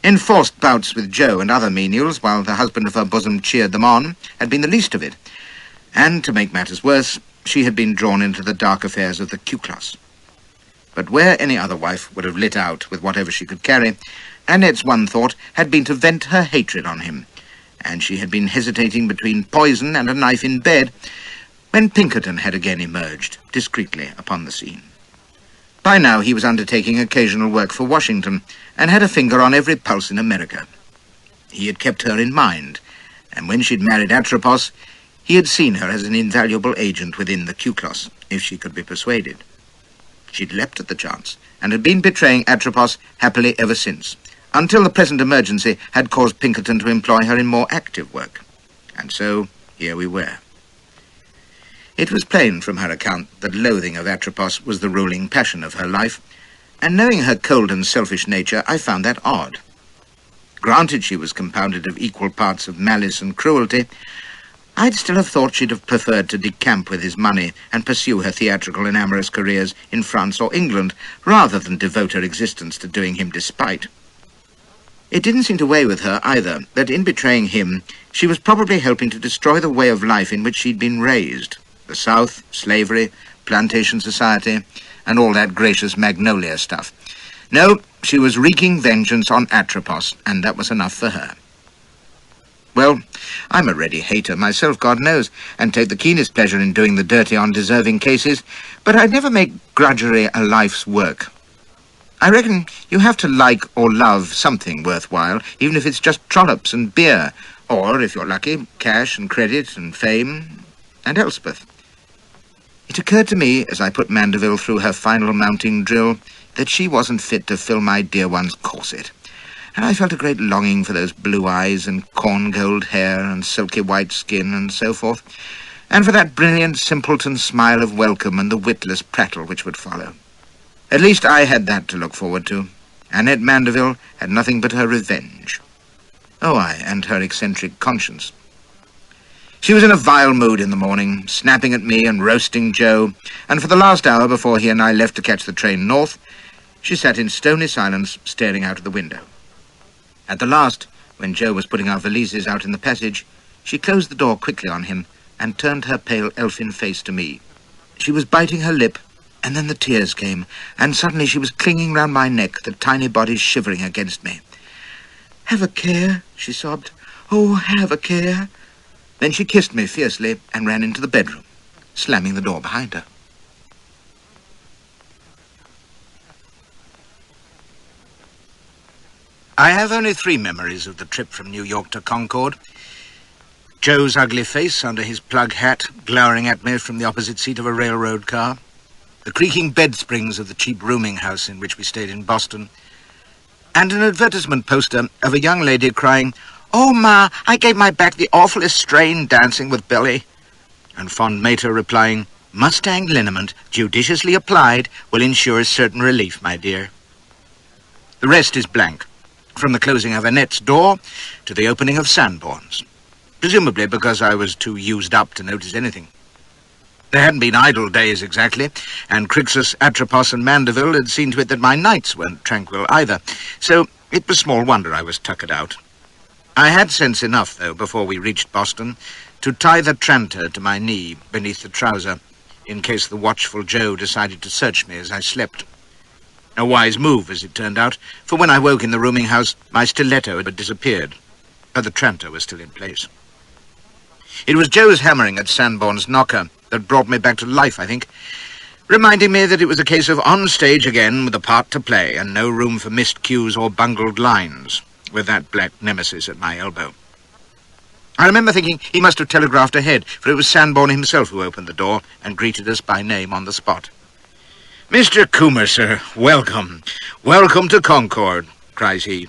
Enforced bouts with Joe and other menials, while the husband of her bosom cheered them on, had been the least of it. And, to make matters worse, she had been drawn into the dark affairs of the Q-Class. But where any other wife would have lit out with whatever she could carry, Annette's one thought had been to vent her hatred on him, and she had been hesitating between poison and a knife in bed when Pinkerton had again emerged, discreetly, upon the scene. By now he was undertaking occasional work for Washington, and had a finger on every pulse in America. He had kept her in mind, and when she'd married Atropos, he had seen her as an invaluable agent within the Q-Class, if she could be persuaded. She'd leapt at the chance, and had been betraying Atropos happily ever since, until the present emergency had caused Pinkerton to employ her in more active work. And so, here we were. It was plain from her account that loathing of Atropos was the ruling passion of her life, and knowing her cold and selfish nature, I found that odd. Granted she was compounded of equal parts of malice and cruelty, I'd still have thought she'd have preferred to decamp with his money and pursue her theatrical and amorous careers in France or England, rather than devote her existence to doing him despite. It didn't seem to weigh with her, either, that in betraying him, she was probably helping to destroy the way of life in which she'd been raised. The South, slavery, plantation society, and all that gracious magnolia stuff. No, she was wreaking vengeance on Atropos, and that was enough for her. Well, I'm a ready hater myself, God knows, and take the keenest pleasure in doing the dirty on deserving cases, but I'd never make grudgery a life's work. I reckon you have to like or love something worthwhile, even if it's just trollops and beer, or, if you're lucky, cash and credit and fame and Elspeth. It occurred to me, as I put Mandeville through her final mounting drill, that she wasn't fit to fill my dear one's corset. And I felt a great longing for those blue eyes and corn-gold hair and silky white skin and so forth, and for that brilliant simpleton smile of welcome and the witless prattle which would follow. At least I had that to look forward to. Annette Mandeville had nothing but her revenge. Oh, aye, and her eccentric conscience. She was in a vile mood in the morning, snapping at me and roasting Joe, and for the last hour before he and I left to catch the train north, she sat in stony silence, staring out of the window. At the last, when Joe was putting our valises out in the passage, she closed the door quickly on him and turned her pale elfin face to me. She was biting her lip, and then the tears came, and suddenly she was clinging round my neck, the tiny body shivering against me. "Have a care," she sobbed. "Oh, have a care." Then she kissed me fiercely and ran into the bedroom, slamming the door behind her. I have only 3 memories of the trip from New York to Concord. Joe's ugly face under his plug hat, glowering at me from the opposite seat of a railroad car. The creaking bed springs of the cheap rooming house in which we stayed in Boston. And an advertisement poster of a young lady crying, "Oh, Ma, I gave my back the awfulest strain dancing with Billy." And fond Mater replying, "Mustang liniment, judiciously applied, will ensure certain relief, my dear." The rest is blank, from the closing of Annette's door to the opening of Sanborn's, presumably because I was too used up to notice anything. There hadn't been idle days exactly, and Crixus, Atropos and Mandeville had seen to it that my nights weren't tranquil either, so it was small wonder I was tuckered out. I had sense enough, though, before we reached Boston, to tie the tranter to my knee beneath the trouser, in case the watchful Joe decided to search me as I slept. A wise move, as it turned out, for when I woke in the rooming house, my stiletto had disappeared, but the tranter was still in place. It was Joe's hammering at Sanborn's knocker that brought me back to life, I think, reminding me that it was a case of on stage again with a part to play and no room for missed cues or bungled lines, with that black nemesis at my elbow. I remember thinking he must have telegraphed ahead, for it was Sanborn himself who opened the door and greeted us by name on the spot. "Mr. Coomer, sir, welcome. Welcome to Concord," cries he,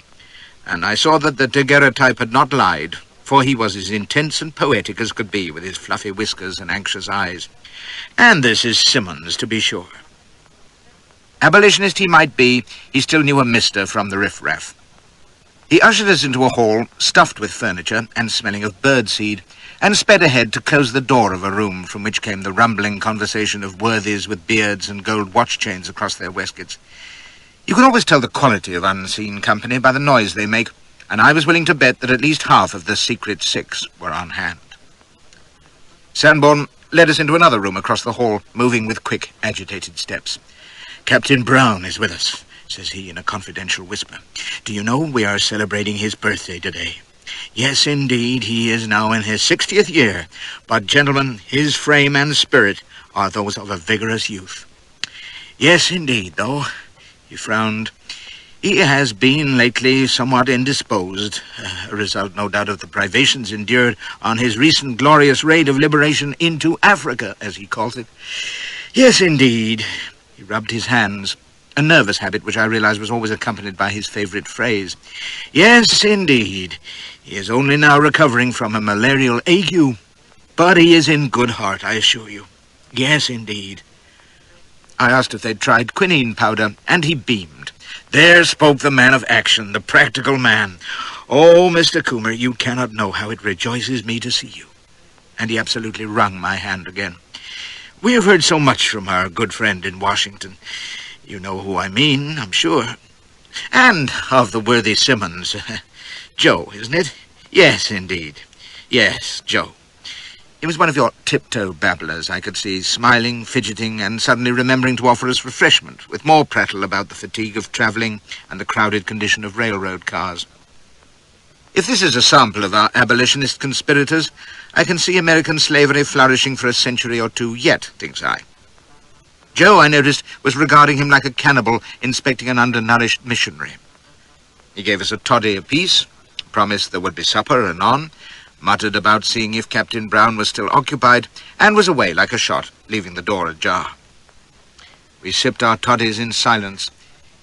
and I saw that the daguerreotype had not lied, for he was as intense and poetic as could be, with his fluffy whiskers and anxious eyes. "And this is Simmons, to be sure." Abolitionist he might be, he still knew a mister from the riff-raff. He ushered us into a hall stuffed with furniture and smelling of birdseed, and sped ahead to close the door of a room from which came the rumbling conversation of worthies with beards and gold watch chains across their waistcoats. You can always tell the quality of unseen company by the noise they make, and I was willing to bet that at least half of the secret 6 were on hand. Sanborn led us into another room across the hall, moving with quick, agitated steps. "Captain Brown is with us," says he in a confidential whisper. "Do you know we are celebrating his birthday today? Yes, indeed, he is now in his 60th year, but, gentlemen, his frame and spirit are those of a vigorous youth. Yes, indeed, though," he frowned, "he has been lately somewhat indisposed, a result, no doubt, of the privations endured on his recent glorious raid of liberation into Africa, as he calls it. Yes, indeed." He rubbed his hands, a nervous habit which I realized was always accompanied by his favorite phrase. "Yes, indeed. He is only now recovering from a malarial ague, but he is in good heart, I assure you. Yes, indeed." I asked if they'd tried quinine powder, and he beamed. There spoke the man of action, the practical man. "Oh, Mr. Coomer, you cannot know how it rejoices me to see you." And he absolutely wrung my hand again. "We have heard so much from our good friend in Washington. You know who I mean, I'm sure. And of the worthy Simmons. Joe, isn't it? Yes, indeed. Yes, Joe. He was one of your tiptoe babblers, I could see, smiling, fidgeting, and suddenly remembering to offer us refreshment, with more prattle about the fatigue of travelling and the crowded condition of railroad cars. If this is a sample of our abolitionist conspirators, I can see American slavery flourishing for a century or two yet, thinks I. Joe, I noticed, was regarding him like a cannibal inspecting an undernourished missionary. He gave us a toddy apiece, promised there would be supper anon, muttered about seeing if Captain Brown was still occupied, and was away like a shot, leaving the door ajar. We sipped our toddies in silence,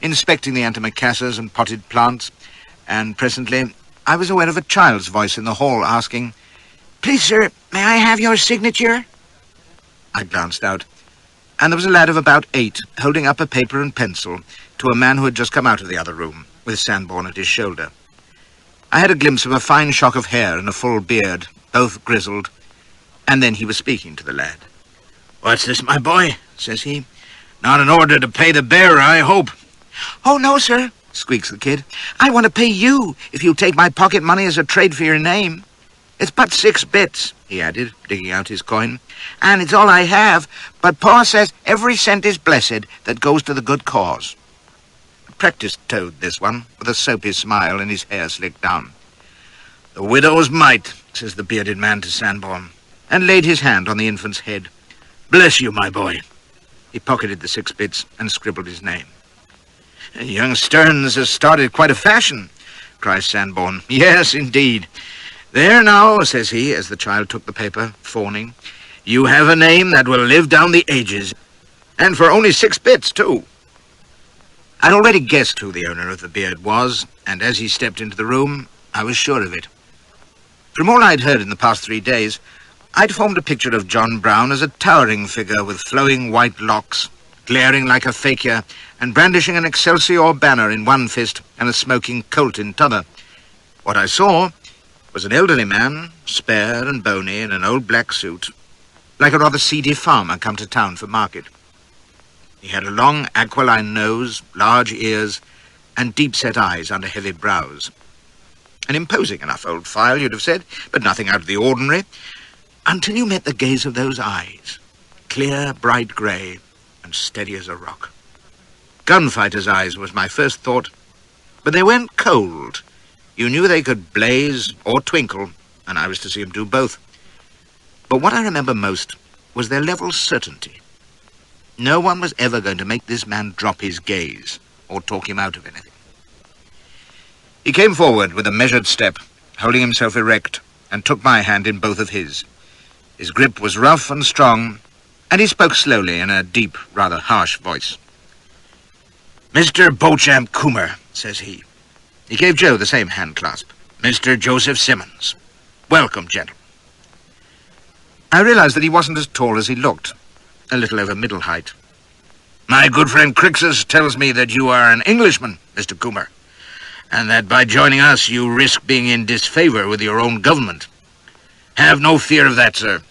inspecting the antimacassars and potted plants, and presently I was aware of a child's voice in the hall asking, "Please, sir, may I have your signature?" I glanced out, and there was a lad of about 8 holding up a paper and pencil to a man who had just come out of the other room, with Sanborn at his shoulder. I had a glimpse of a fine shock of hair and a full beard, both grizzled, and then he was speaking to the lad. "What's this, my boy?" says he. "Not an order to pay the bearer, I hope." "Oh, no, sir," squeaks the kid. "I want to pay you if you take my pocket money as a trade for your name. It's but 6 bits, he added, digging out his coin, "and it's all I have, but Pa says every cent is blessed that goes to the good cause." A practiced toad, this one, with a soapy smile and his hair slicked down. "The widow's mite," says the bearded man to Sanborn, and laid his hand on the infant's head. "Bless you, my boy." He pocketed the 6 bits and scribbled his name. "Young Stearns has started quite a fashion," cries Sanborn. "Yes, indeed. There now," says he, as the child took the paper, fawning. "You have a name that will live down the ages. And for only 6 bits, too." I'd already guessed who the owner of the beard was, and as he stepped into the room, I was sure of it. From all I'd heard in the past 3 days, I'd formed a picture of John Brown as a towering figure with flowing white locks, glaring like a fakir, and brandishing an Excelsior banner in one fist and a smoking Colt in t'other. What I saw was an elderly man, spare and bony, in an old black suit, like a rather seedy farmer come to town for market. He had a long aquiline nose, large ears, and deep-set eyes under heavy brows. An imposing enough old file, you'd have said, but nothing out of the ordinary, until you met the gaze of those eyes, clear, bright grey, and steady as a rock. Gunfighter's eyes was my first thought, but they weren't cold. You knew they could blaze or twinkle, and I was to see him do both. But what I remember most was their level certainty. No one was ever going to make this man drop his gaze or talk him out of anything. He came forward with a measured step, holding himself erect, and took my hand in both of his. His grip was rough and strong, and he spoke slowly in a deep, rather harsh voice. "Mr. Beauchamp Coomer," says he. He gave Joe the same hand clasp. "Mr. Joseph Simmons. Welcome, gentlemen." I realized that he wasn't as tall as he looked, a little over middle height. "My good friend Crixus tells me that you are an Englishman, Mr. Coomer, and that by joining us you risk being in disfavor with your own government. Have no fear of that, sir.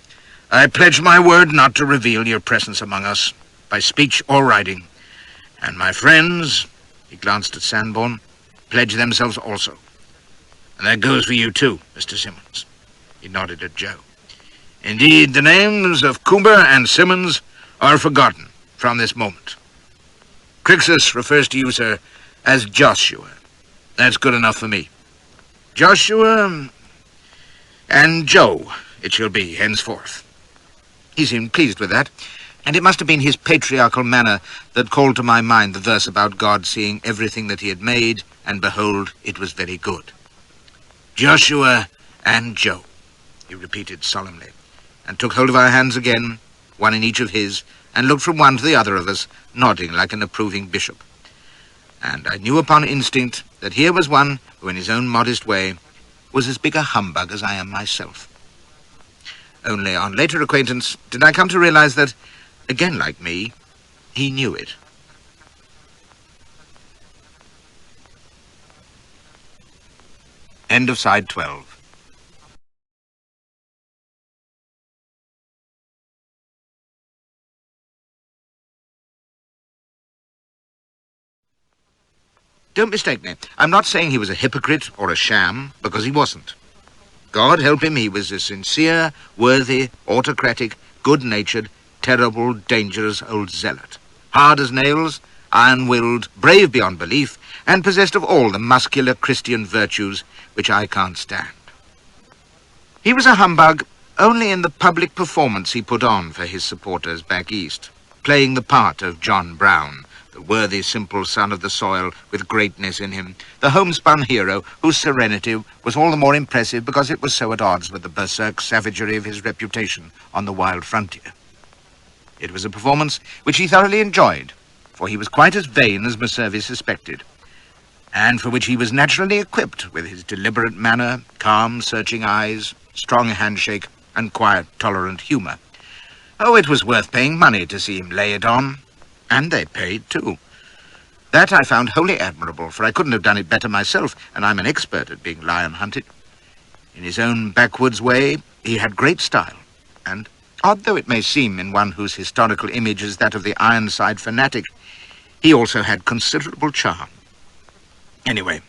I pledge my word not to reveal your presence among us, by speech or writing. And my friends," he glanced at Sanborn, "pledge themselves also. And that goes for you too, Mr. Simmons." He nodded at Joe. "Indeed, the names of Coomer and Simmons are forgotten from this moment. Crixus refers to you, sir, as Joshua. That's good enough for me. Joshua and Joe it shall be henceforth." He seemed pleased with that, and it must have been his patriarchal manner that called to my mind the verse about God seeing everything that he had made, and behold, it was very good. "Joshua and Joe," he repeated solemnly, and took hold of our hands again, one in each of his, and looked from one to the other of us, nodding like an approving bishop. And I knew upon instinct that here was one who, in his own modest way, was as big a humbug as I am myself. Only on later acquaintance did I come to realize that, again like me, he knew it. End of side 12. Don't mistake me. I'm not saying he was a hypocrite or a sham, because he wasn't. God help him, he was a sincere, worthy, autocratic, good-natured, terrible, dangerous old zealot. Hard as nails, iron-willed, brave beyond belief, and possessed of all the muscular Christian virtues which I can't stand. He was a humbug only in the public performance he put on for his supporters back east, playing the part of John Brown, the worthy, simple son of the soil with greatness in him, the homespun hero whose serenity was all the more impressive because it was so at odds with the berserk savagery of his reputation on the wild frontier. It was a performance which he thoroughly enjoyed, for he was quite as vain as Messervy suspected, and for which he was naturally equipped with his deliberate manner, calm, searching eyes, strong handshake, and quiet, tolerant humour. Oh, it was worth paying money to see him lay it on. And they paid, too. That I found wholly admirable, for I couldn't have done it better myself, and I'm an expert at being lion-hunted. In his own backwoods way, he had great style, and, odd though it may seem in one whose historical image is that of the Ironside fanatic, he also had considerable charm. Anyway,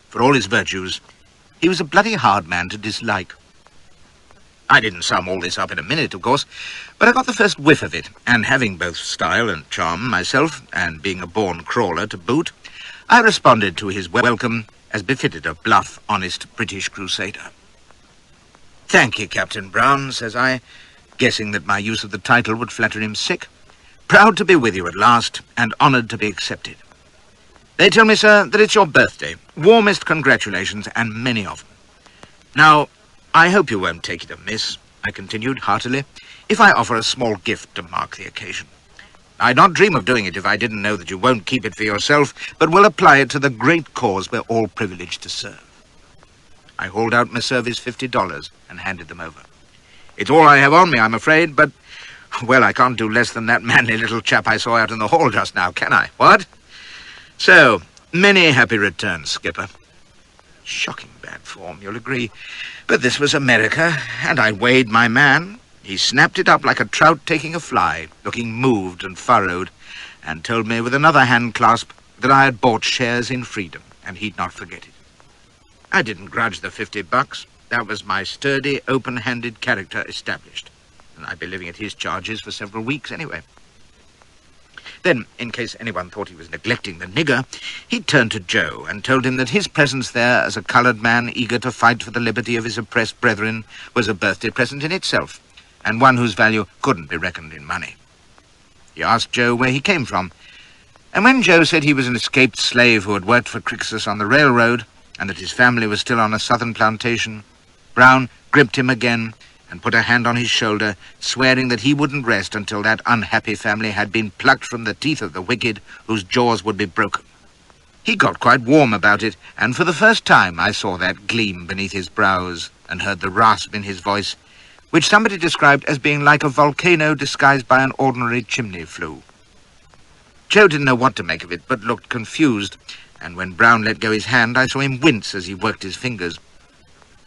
for all his virtues, he was a bloody hard man to dislike. I didn't sum all this up in a minute, of course, but I got the first whiff of it, and having both style and charm myself, and being a born crawler to boot, I responded to his welcome as befitted a bluff, honest British crusader. "Thank you, Captain Brown," says I, guessing that my use of the title would flatter him sick. "Proud to be with you at last, and honoured to be accepted. They tell me, sir, that it's your birthday. Warmest congratulations, and many of them. Now, I hope you won't take it amiss," I continued heartily, "if I offer a small gift to mark the occasion. I'd not dream of doing it if I didn't know that you won't keep it for yourself, but will apply it to the great cause we're all privileged to serve." I hauled out Messervy's $50 and handed them over. "It's all I have on me, I'm afraid, but, well, I can't do less than that manly little chap I saw out in the hall just now, can I? What? So, many happy returns, Skipper." Shocking bad form, you'll agree. But this was America, and I weighed my man. He snapped it up like a trout taking a fly, looking moved and furrowed, and told me with another hand clasp that I had bought shares in freedom, and he'd not forget it. I didn't grudge the $50. That was my sturdy, open-handed character established, and I'd be living at his charges for several weeks anyway. Then, in case anyone thought he was neglecting the nigger, he turned to Joe and told him that his presence there as a coloured man eager to fight for the liberty of his oppressed brethren was a birthday present in itself, and one whose value couldn't be reckoned in money. He asked Joe where he came from, and when Joe said he was an escaped slave who had worked for Crixus on the railroad, and that his family was still on a southern plantation, Brown gripped him again and put a hand on his shoulder, swearing that he wouldn't rest until that unhappy family had been plucked from the teeth of the wicked, whose jaws would be broken. He got quite warm about it, and for the first time I saw that gleam beneath his brows and heard the rasp in his voice, which somebody described as being like a volcano disguised by an ordinary chimney flue. Joe didn't know what to make of it, but looked confused, and when Brown let go his hand, I saw him wince as he worked his fingers.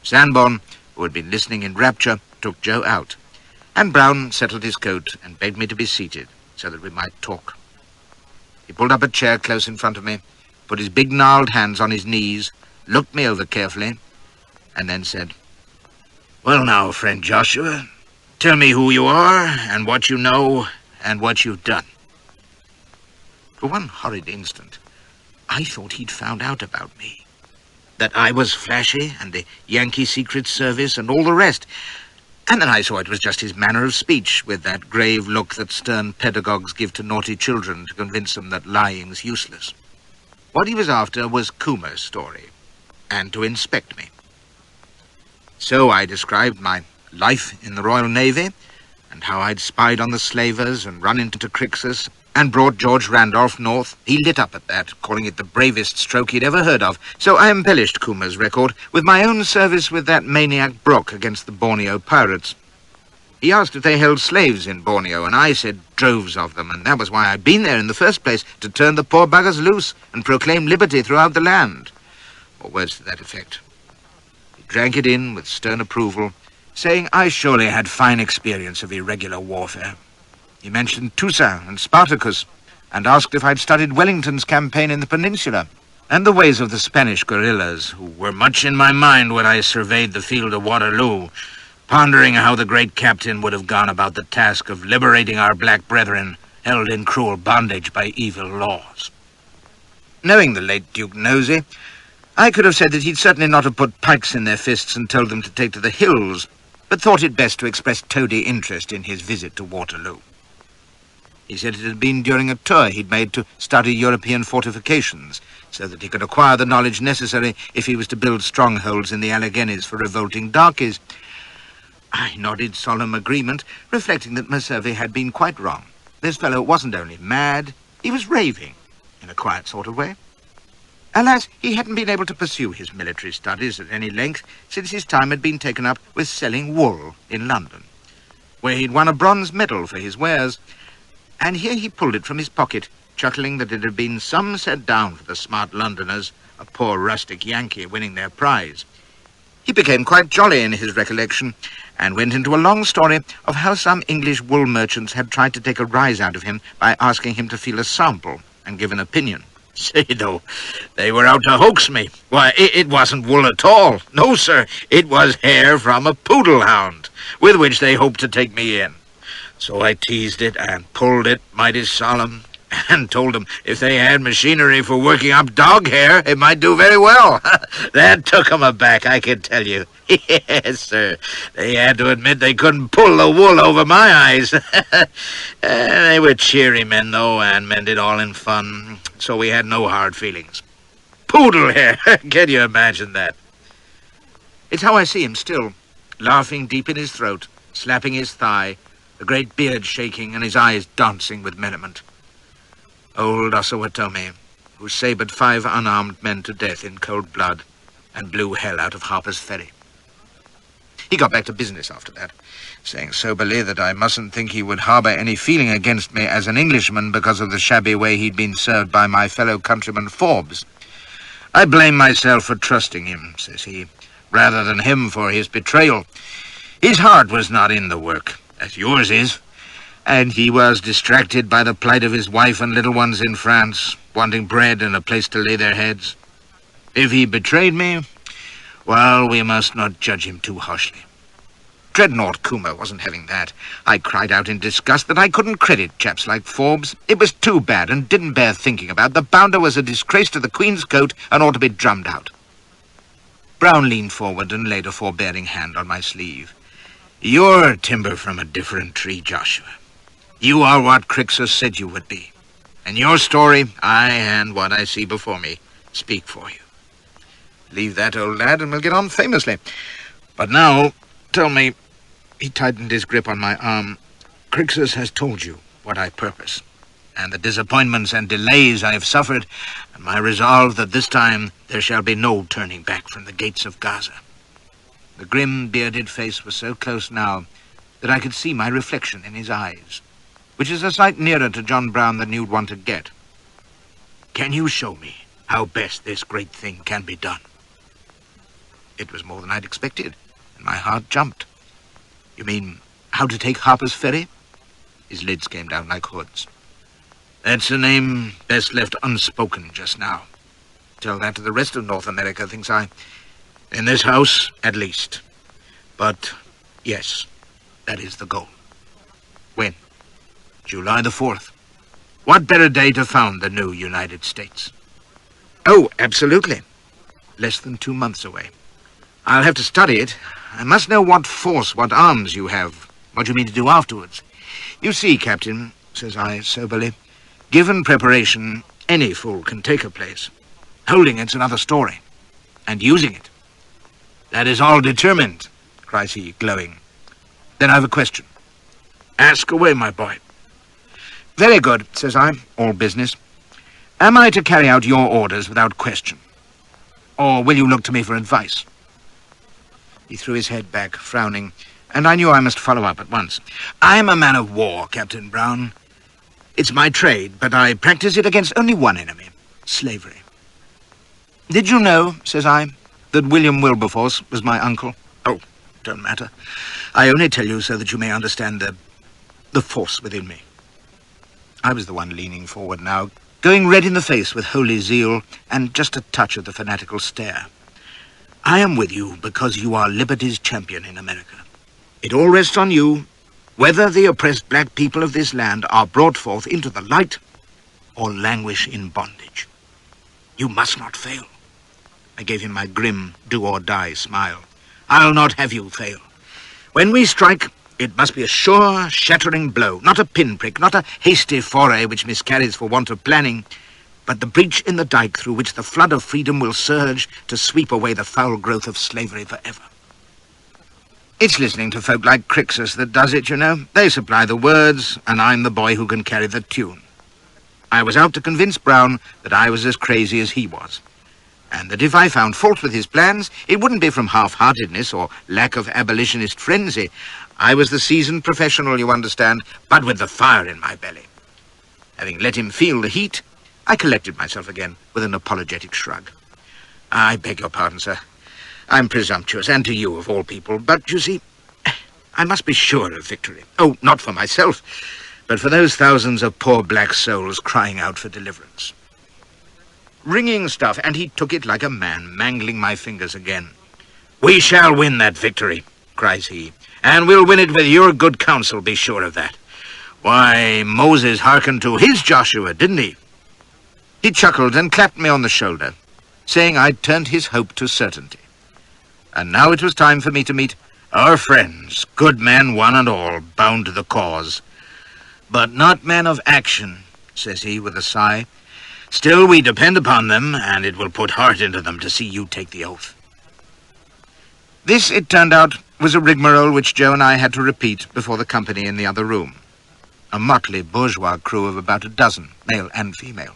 Sanborn, who had been listening in rapture, took Joe out, and Brown settled his coat and begged me to be seated so that we might talk. He pulled up a chair close in front of me, put his big gnarled hands on his knees, looked me over carefully, and then said, "Well now, friend Joshua, tell me who you are, and what you know, and what you've done." For one horrid instant, I thought he'd found out about me, that I was flashy, and the Yankee Secret Service, and all the rest. And then I saw it was just his manner of speech, with that grave look that stern pedagogues give to naughty children to convince them that lying's useless. What he was after was Coomer's story, and to inspect me. So I described my life in the Royal Navy, and how I'd spied on the slavers and run into Crixus, and brought George Randolph north. He lit up at that, calling it the bravest stroke he'd ever heard of. So I embellished Coomer's record with my own service with that maniac Brock against the Borneo pirates. He asked if they held slaves in Borneo, and I said droves of them, and that was why I'd been there in the first place, to turn the poor buggers loose and proclaim liberty throughout the land, or words to that effect. He drank it in with stern approval, saying I surely had fine experience of irregular warfare. He mentioned Toussaint and Spartacus, and asked if I'd studied Wellington's campaign in the Peninsula, and the ways of the Spanish guerrillas, who were much in my mind when I surveyed the field of Waterloo, pondering how the great captain would have gone about the task of liberating our black brethren held in cruel bondage by evil laws. Knowing the late Duke Nosey, I could have said that he'd certainly not have put pikes in their fists and told them to take to the hills, but thought it best to express toady interest in his visit to Waterloo. He said it had been during a tour he'd made to study European fortifications, so that he could acquire the knowledge necessary if he was to build strongholds in the Alleghenies for revolting darkies. I nodded solemn agreement, reflecting that Mercervi had been quite wrong. This fellow wasn't only mad, he was raving, in a quiet sort of way. Alas, he hadn't been able to pursue his military studies at any length since his time had been taken up with selling wool in London, where he'd won a bronze medal for his wares, and here he pulled it from his pocket, chuckling that it had been some set down for the smart Londoners, a poor rustic Yankee winning their prize. He became quite jolly in his recollection, and went into a long story of how some English wool merchants had tried to take a rise out of him by asking him to feel a sample and give an opinion. Say, though, they were out to hoax me. Why, it wasn't wool at all. No, sir, it was hair from a poodle hound, with which they hoped to take me in. So I teased it and pulled it, mighty solemn, and told them if they had machinery for working up dog hair, it might do very well. That took 'em aback, I can tell you. Yes, sir. They had to admit they couldn't pull the wool over my eyes. They were cheery men, though, and meant it all in fun, so we had no hard feelings. Poodle hair, can you imagine that? It's how I see him still, laughing deep in his throat, slapping his thigh, the great beard shaking and his eyes dancing with merriment. Old Osawatomie, who sabred 5 unarmed men to death in cold blood and blew hell out of Harper's Ferry. He got back to business after that, saying soberly that I mustn't think he would harbour any feeling against me as an Englishman because of the shabby way he'd been served by my fellow countryman Forbes. I blame myself for trusting him, says he, rather than him for his betrayal. His heart was not in the work, as yours is, and he was distracted by the plight of his wife and little ones in France, wanting bread and a place to lay their heads. If he betrayed me, well, we must not judge him too harshly. Dreadnought Coomer wasn't having that. I cried out in disgust that I couldn't credit chaps like Forbes. It was too bad and didn't bear thinking about. The bounder was a disgrace to the Queen's coat and ought to be drummed out. Brown leaned forward and laid a forbearing hand on my sleeve. You're timber from a different tree, Joshua. You are what Crixus said you would be. And your story, I and what I see before me, speak for you. Leave that, old lad, and we'll get on famously. But now, tell me, he tightened his grip on my arm, Crixus has told you what I purpose, and the disappointments and delays I have suffered, and my resolve that this time there shall be no turning back from the gates of Gaza. The grim, bearded face was so close now that I could see my reflection in his eyes, which is a sight nearer to John Brown than you'd want to get. Can you show me how best this great thing can be done? It was more than I'd expected, and my heart jumped. You mean how to take Harper's Ferry? His lids came down like hoods. That's a name best left unspoken just now. Tell that to the rest of North America, thinks I. In this house, at least. But, yes, that is the goal. When? July the 4th. What better day to found the new United States? Oh, absolutely. Less than 2 months away. I'll have to study it. I must know what force, what arms you have, what you mean to do afterwards. You see, Captain, says I soberly, given preparation, any fool can take a place. Holding it's another story. And using it. That is all determined, cries he, glowing. Then I've a question. Ask away, my boy. Very good, says I, all business. Am I to carry out your orders without question? Or will you look to me for advice? He threw his head back, frowning, and I knew I must follow up at once. I am a man of war, Captain Brown. It's my trade, but I practice it against only one enemy, slavery. Did you know, says I, that William Wilberforce was my uncle? Oh, don't matter. I only tell you so that you may understand the force within me. I was the one leaning forward now, going red in the face with holy zeal and just a touch of the fanatical stare. I am with you because you are liberty's champion in America. It all rests on you, whether the oppressed black people of this land are brought forth into the light or languish in bondage. You must not fail. I gave him my grim, do-or-die smile. I'll not have you fail. When we strike, it must be a sure, shattering blow, not a pinprick, not a hasty foray which miscarries for want of planning, but the breach in the dike through which the flood of freedom will surge to sweep away the foul growth of slavery forever. It's listening to folk like Crixus that does it, you know. They supply the words, and I'm the boy who can carry the tune. I was out to convince Brown that I was as crazy as he was, and that if I found fault with his plans, it wouldn't be from half-heartedness or lack of abolitionist frenzy. I was the seasoned professional, you understand, but with the fire in my belly. Having let him feel the heat, I collected myself again with an apologetic shrug. I beg your pardon, sir. I'm presumptuous, and to you of all people, but, you see, I must be sure of victory. Oh, not for myself, but for those thousands of poor black souls crying out for deliverance. Ringing stuff, and he took it like a man, mangling my fingers again. We shall win that victory, cries he, and we'll win it with your good counsel, be sure of that. Why, Moses hearkened to his Joshua, didn't he? He chuckled and clapped me on the shoulder, saying I'd turned his hope to certainty. And now it was time for me to meet our friends, good men one and all, bound to the cause. But not men of action, says he with a sigh. Still, we depend upon them, and it will put heart into them to see you take the oath. This, it turned out, was a rigmarole which Joe and I had to repeat before the company in the other room. A motley bourgeois crew of about a dozen, male and female.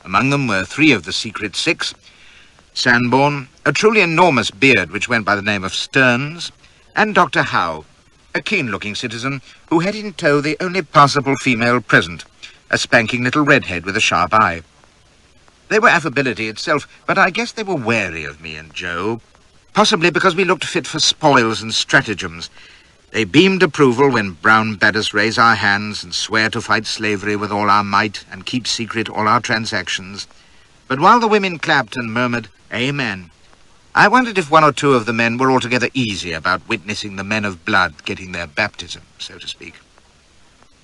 Among them were 3 of the secret 6, Sanborn, a truly enormous beard which went by the name of Stearns, and Dr. Howe, a keen-looking citizen who had in tow the only passable female present, a spanking little redhead with a sharp eye. They were affability itself, but I guess they were wary of me and Joe, possibly because we looked fit for spoils and stratagems. They beamed approval when Brown bade us raise our hands and swear to fight slavery with all our might and keep secret all our transactions. But while the women clapped and murmured, Amen, I wondered if 1 or 2 of the men were altogether easy about witnessing the men of blood getting their baptism, so to speak.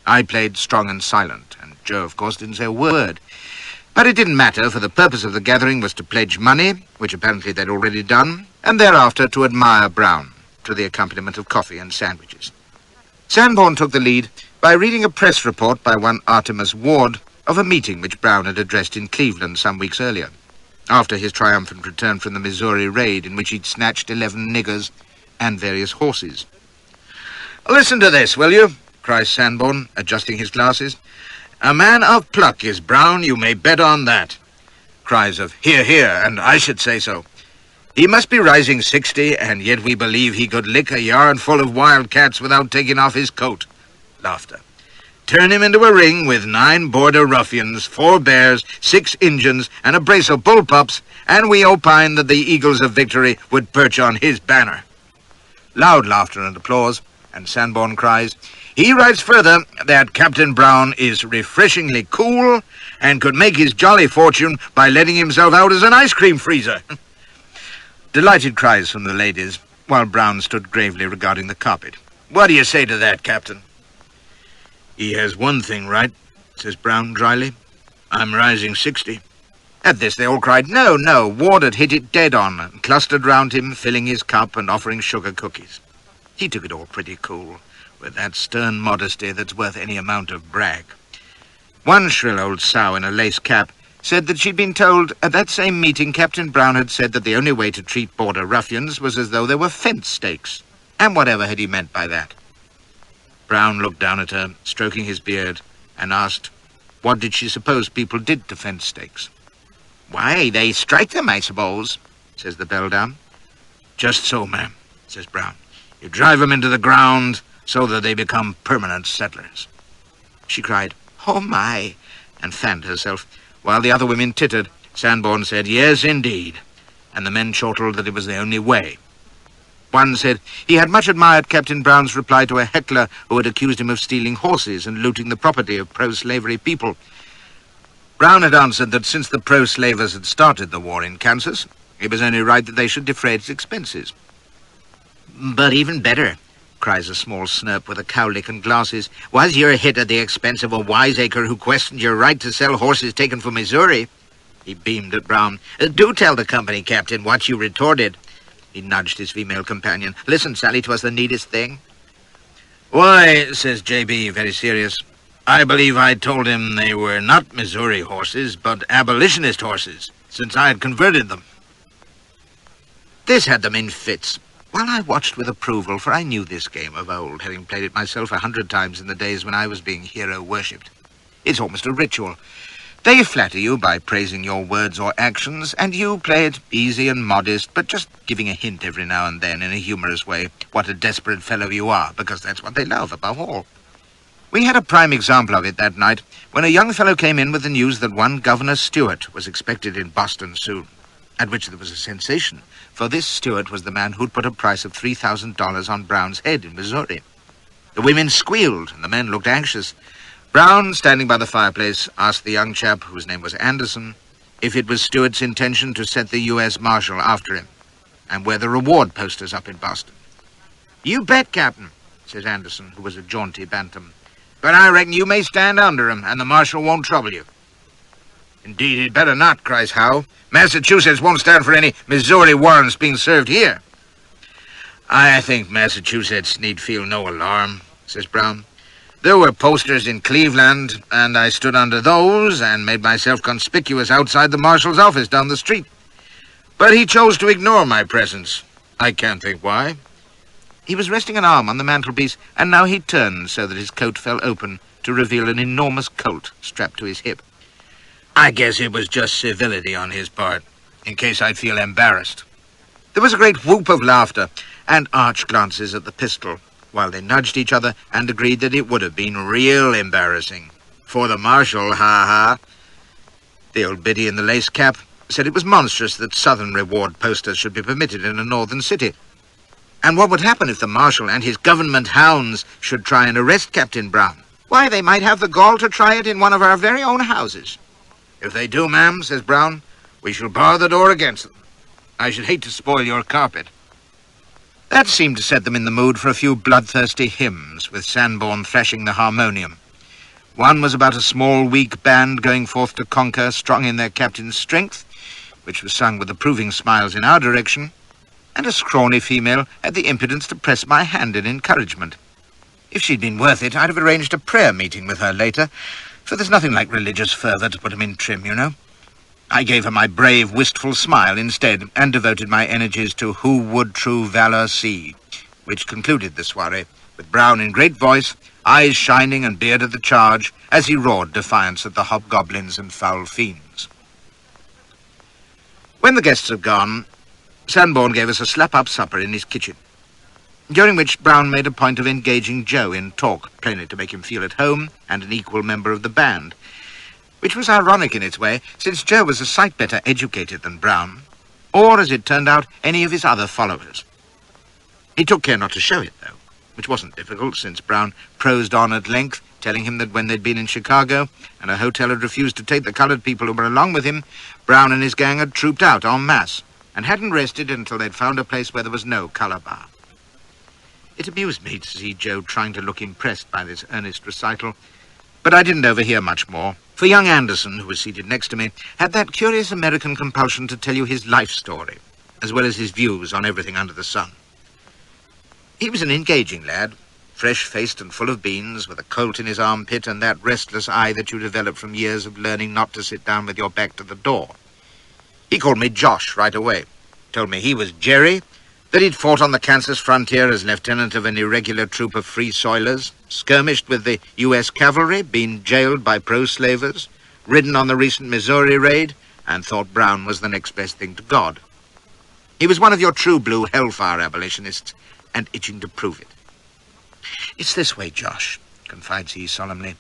I played strong and silent, and Joe, of course, didn't say a word. But it didn't matter, for the purpose of the gathering was to pledge money, which apparently they'd already done, and thereafter to admire Brown, to the accompaniment of coffee and sandwiches. Sanborn took the lead by reading a press report by one Artemus Ward of a meeting which Brown had addressed in Cleveland some weeks earlier, after his triumphant return from the Missouri raid in which he'd snatched 11 niggers and various horses. Listen to this, will you? Cries Sanborn, adjusting his glasses. A man of pluck is Brown, you may bet on that. Cries of hear, hear, and I should say so. He must be rising 60, and yet we believe he could lick a yard full of wildcats without taking off his coat. Laughter. Turn him into a ring with 9 border ruffians, 4 bears, 6 Injuns, and a brace of bullpups, and we opine that the eagles of victory would perch on his banner. Loud laughter and applause, and Sanborn cries, he writes further that Captain Brown is refreshingly cool and could make his jolly fortune by letting himself out as an ice cream freezer. Delighted cries from the ladies, while Brown stood gravely regarding the carpet. What do you say to that, Captain? He has one thing right, says Brown dryly. I'm rising 60. At this they all cried, no, no. Ward had hit it dead on, and clustered round him, filling his cup and offering sugar cookies. He took it all pretty cool, with that stern modesty that's worth any amount of brag. One shrill old sow in a lace cap said that she'd been told at that same meeting Captain Brown had said that the only way to treat border ruffians was as though they were fence stakes. And whatever had he meant by that? Brown looked down at her, stroking his beard, and asked, what did she suppose people did to fence stakes? Why, they strike them, I suppose, says the beldam. Just so, ma'am, says Brown. You drive them into the ground so that they become permanent settlers. She cried, oh my, and fanned herself. While the other women tittered, Sanborn said, yes, indeed, and the men chortled that it was the only way. One said he had much admired Captain Brown's reply to a heckler who had accused him of stealing horses and looting the property of pro-slavery people. Brown had answered that since the pro-slavers had started the war in Kansas, it was only right that they should defray its expenses. "But even better," cries a small snurp with a cowlick and glasses, "was your hit at the expense of a wiseacre who questioned your right to sell horses taken from Missouri." He beamed at Brown. "Do tell the company, Captain, what you retorted." He nudged his female companion. "Listen, Sally, 'twas the neatest thing." "Why," says J.B., very serious, "I believe I told him they were not Missouri horses, but abolitionist horses, since I had converted them." This had them in fits, while I watched with approval, for I knew this game of old, having played it myself 100 times in the days when I was being hero-worshipped. It's almost a ritual. They flatter you by praising your words or actions, and you play it easy and modest, but just giving a hint every now and then in a humorous way what a desperate fellow you are, because that's what they love above all. We had a prime example of it that night, when a young fellow came in with the news that one Governor Stewart was expected in Boston soon, at which there was a sensation, for this Stewart was the man who'd put a price of $3,000 on Brown's head in Missouri. The women squealed, and the men looked anxious. Brown, standing by the fireplace, asked the young chap, whose name was Anderson, if it was Stewart's intention to set the U.S. Marshal after him, and wear the reward posters up in Boston. "You bet, Captain," says Anderson, who was a jaunty bantam. "But I reckon you may stand under him, and the Marshal won't trouble you." "Indeed, he'd better not," cries Howe. "Massachusetts won't stand for any Missouri warrants being served here." "I think Massachusetts need feel no alarm," says Brown. "There were posters in Cleveland, and I stood under those and made myself conspicuous outside the Marshal's office down the street. But he chose to ignore my presence. I can't think why." He was resting an arm on the mantelpiece, and now he turned so that his coat fell open to reveal an enormous Colt strapped to his hip. "I guess it was just civility on his part, in case I'd feel embarrassed." There was a great whoop of laughter and arch glances at the pistol, while they nudged each other and agreed that it would have been real embarrassing. "For the Marshal, ha-ha." The old biddy in the lace cap said it was monstrous that Southern reward posters should be permitted in a northern city. And what would happen if the Marshal and his government hounds should try and arrest Captain Brown? "Why, they might have the gall to try it in one of our very own houses." "If they do, ma'am," says Brown, "we shall bar the door against them. I should hate to spoil your carpet." That seemed to set them in the mood for a few bloodthirsty hymns, with Sanborn thrashing the harmonium. One was about a small, weak band going forth to conquer, strong in their captain's strength, which was sung with approving smiles in our direction, and a scrawny female had the impudence to press my hand in encouragement. If she'd been worth it, I'd have arranged a prayer meeting with her later, for there's nothing like religious fervour to put 'em in trim, you know. I gave her my brave, wistful smile instead, and devoted my energies to Who Would True Valour See, which concluded the soirée, with Brown in great voice, eyes shining and beard at the charge, as he roared defiance at the hobgoblins and foul fiends. When the guests had gone, Sanborn gave us a slap-up supper in his kitchen, during which Brown made a point of engaging Joe in talk, plainly to make him feel at home and an equal member of the band, which was ironic in its way, since Joe was a sight better educated than Brown, or, as it turned out, any of his other followers. He took care not to show it, though, which wasn't difficult, since Brown prosed on at length, telling him that when they'd been in Chicago and a hotel had refused to take the coloured people who were along with him, Brown and his gang had trooped out en masse and hadn't rested until they'd found a place where there was no colour bar. It amused me to see Joe trying to look impressed by this earnest recital, but I didn't overhear much more, for young Anderson, who was seated next to me, had that curious American compulsion to tell you his life story, as well as his views on everything under the sun. He was an engaging lad, fresh-faced and full of beans, with a colt in his armpit and that restless eye that you develop from years of learning not to sit down with your back to the door. He called me Josh right away, told me he was Jerry, that he'd fought on the Kansas frontier as lieutenant of an irregular troop of free soilers, skirmished with the U.S. cavalry, been jailed by pro-slavers, ridden on the recent Missouri raid, and thought Brown was the next best thing to God. He was one of your true blue hellfire abolitionists, and itching to prove it. "It's this way, Josh," confides he solemnly.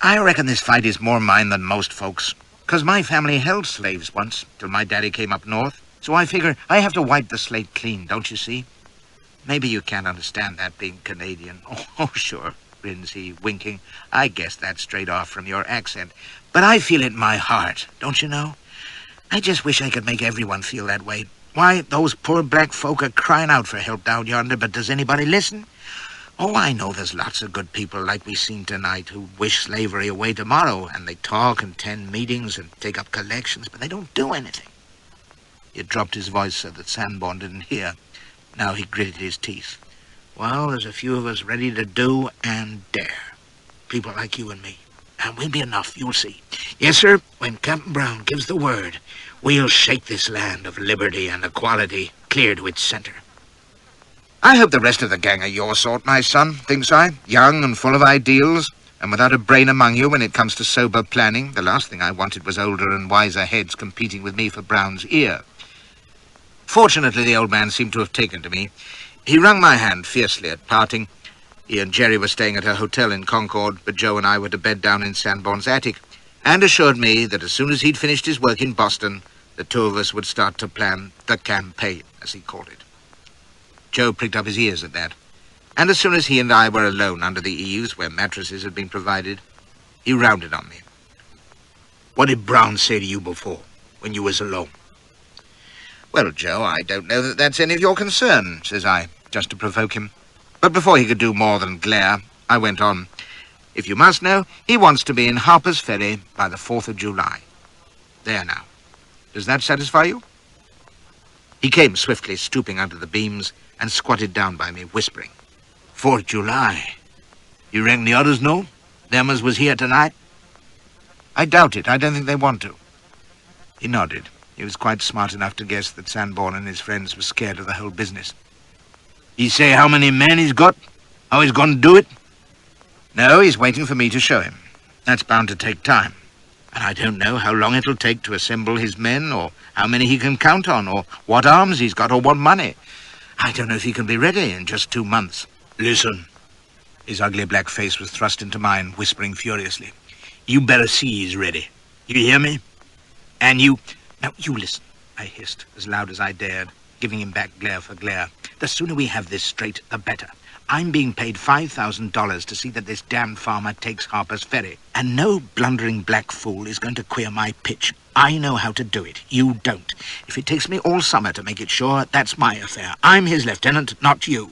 "I reckon this fight is more mine than most folks, 'cause my family held slaves once, till my daddy came up north. So I figure I have to wipe the slate clean, don't you see? Maybe you can't understand that, being Canadian." "Oh, sure," grins he, winking. "I guess that's straight off from your accent. But I feel it in my heart, don't you know? I just wish I could make everyone feel that way. Why, those poor black folk are crying out for help down yonder, but does anybody listen? Oh, I know there's lots of good people like we seen tonight who wish slavery away tomorrow, and they talk and attend meetings and take up collections, but they don't do anything. He had dropped his voice so that Sanborn didn't hear. Now he gritted his teeth. Well, there's a few of us ready to do and dare. People like you and me. And we'll be enough, you'll see. Yes, sir, when Captain Brown gives the word, we'll shake this land of liberty and equality clear to its center. I hope the rest of the gang are your sort, my son, thinks I. Young and full of ideals, and without a brain among you when it comes to sober planning. The last thing I wanted was older and wiser heads competing with me for Brown's ear. Fortunately, the old man seemed to have taken to me. He wrung my hand fiercely at parting. He and Jerry were staying at a hotel in Concord, but Joe and I were to bed down in Sanborn's attic, and assured me that as soon as he'd finished his work in Boston, the two of us would start to plan the campaign, as he called it. Joe pricked up his ears at that, and as soon as he and I were alone under the eaves where mattresses had been provided, he rounded on me. What did Brown say to you before, when you was alone? Well, Joe, I don't know that that's any of your concern, says I, just to provoke him. But before he could do more than glare, I went on. If you must know, he wants to be in Harper's Ferry by the 4th of July. There now. Does that satisfy you? He came swiftly, stooping under the beams, and squatted down by me, whispering. 4th July. You reckon the others know? Them as was here tonight? I doubt it. I don't think they want to. He nodded. He was quite smart enough to guess that Sanborn and his friends were scared of the whole business. He say how many men he's got? How he's going to do it? No, he's waiting for me to show him. That's bound to take time. And I don't know how long it'll take to assemble his men, or how many he can count on, or what arms he's got, or what money. I don't know if he can be ready in just 2 months. Listen. His ugly black face was thrust into mine, whispering furiously. You better see he's ready. You hear me? And you... Now, you listen, I hissed, as loud as I dared, giving him back glare for glare. The sooner we have this straight, the better. I'm being paid $5,000 to see that this damned farmer takes Harper's Ferry, and no blundering black fool is going to queer my pitch. I know how to do it. You don't. If it takes me all summer to make it sure, that's my affair. I'm his lieutenant, not you.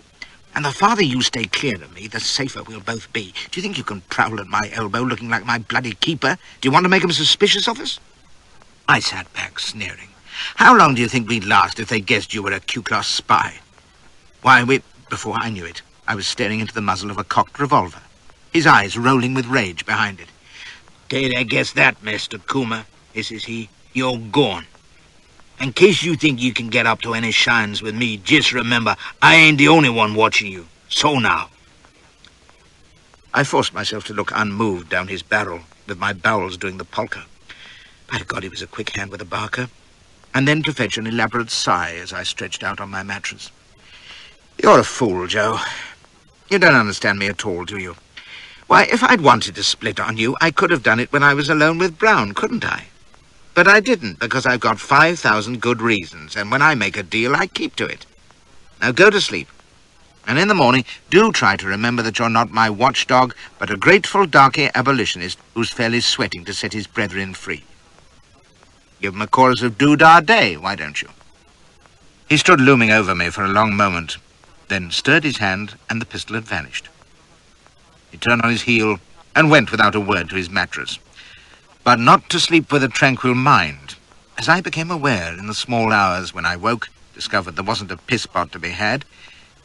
And the farther you stay clear of me, the safer we'll both be. Do you think you can prowl at my elbow looking like my bloody keeper? Do you want to make them suspicious of us? I sat back, sneering. How long do you think we'd last if they guessed you were a Q-class spy? Why, before I knew it, I was staring into the muzzle of a cocked revolver, his eyes rolling with rage behind it. Day they guess that, Master Kuma, hisses he. You're gone. In case you think you can get up to any shines with me, just remember, I ain't the only one watching you. So now. I forced myself to look unmoved down his barrel, with my bowels doing the polka. By God, he was a quick hand with a barker, and then to fetch an elaborate sigh as I stretched out on my mattress. You're a fool, Joe. You don't understand me at all, do you? Why, if I'd wanted to split on you, I could have done it when I was alone with Brown, couldn't I? But I didn't, because I've got 5,000 good reasons, and when I make a deal, I keep to it. Now go to sleep. And in the morning, do try to remember that you're not my watchdog, but a grateful darky abolitionist who's fairly sweating to set his brethren free. Give him a chorus of Doo-Dah Day, why don't you? He stood looming over me for a long moment, then stirred his hand, and the pistol had vanished. He turned on his heel and went without a word to his mattress, but not to sleep with a tranquil mind. As I became aware in the small hours when I woke, discovered there wasn't a piss spot to be had,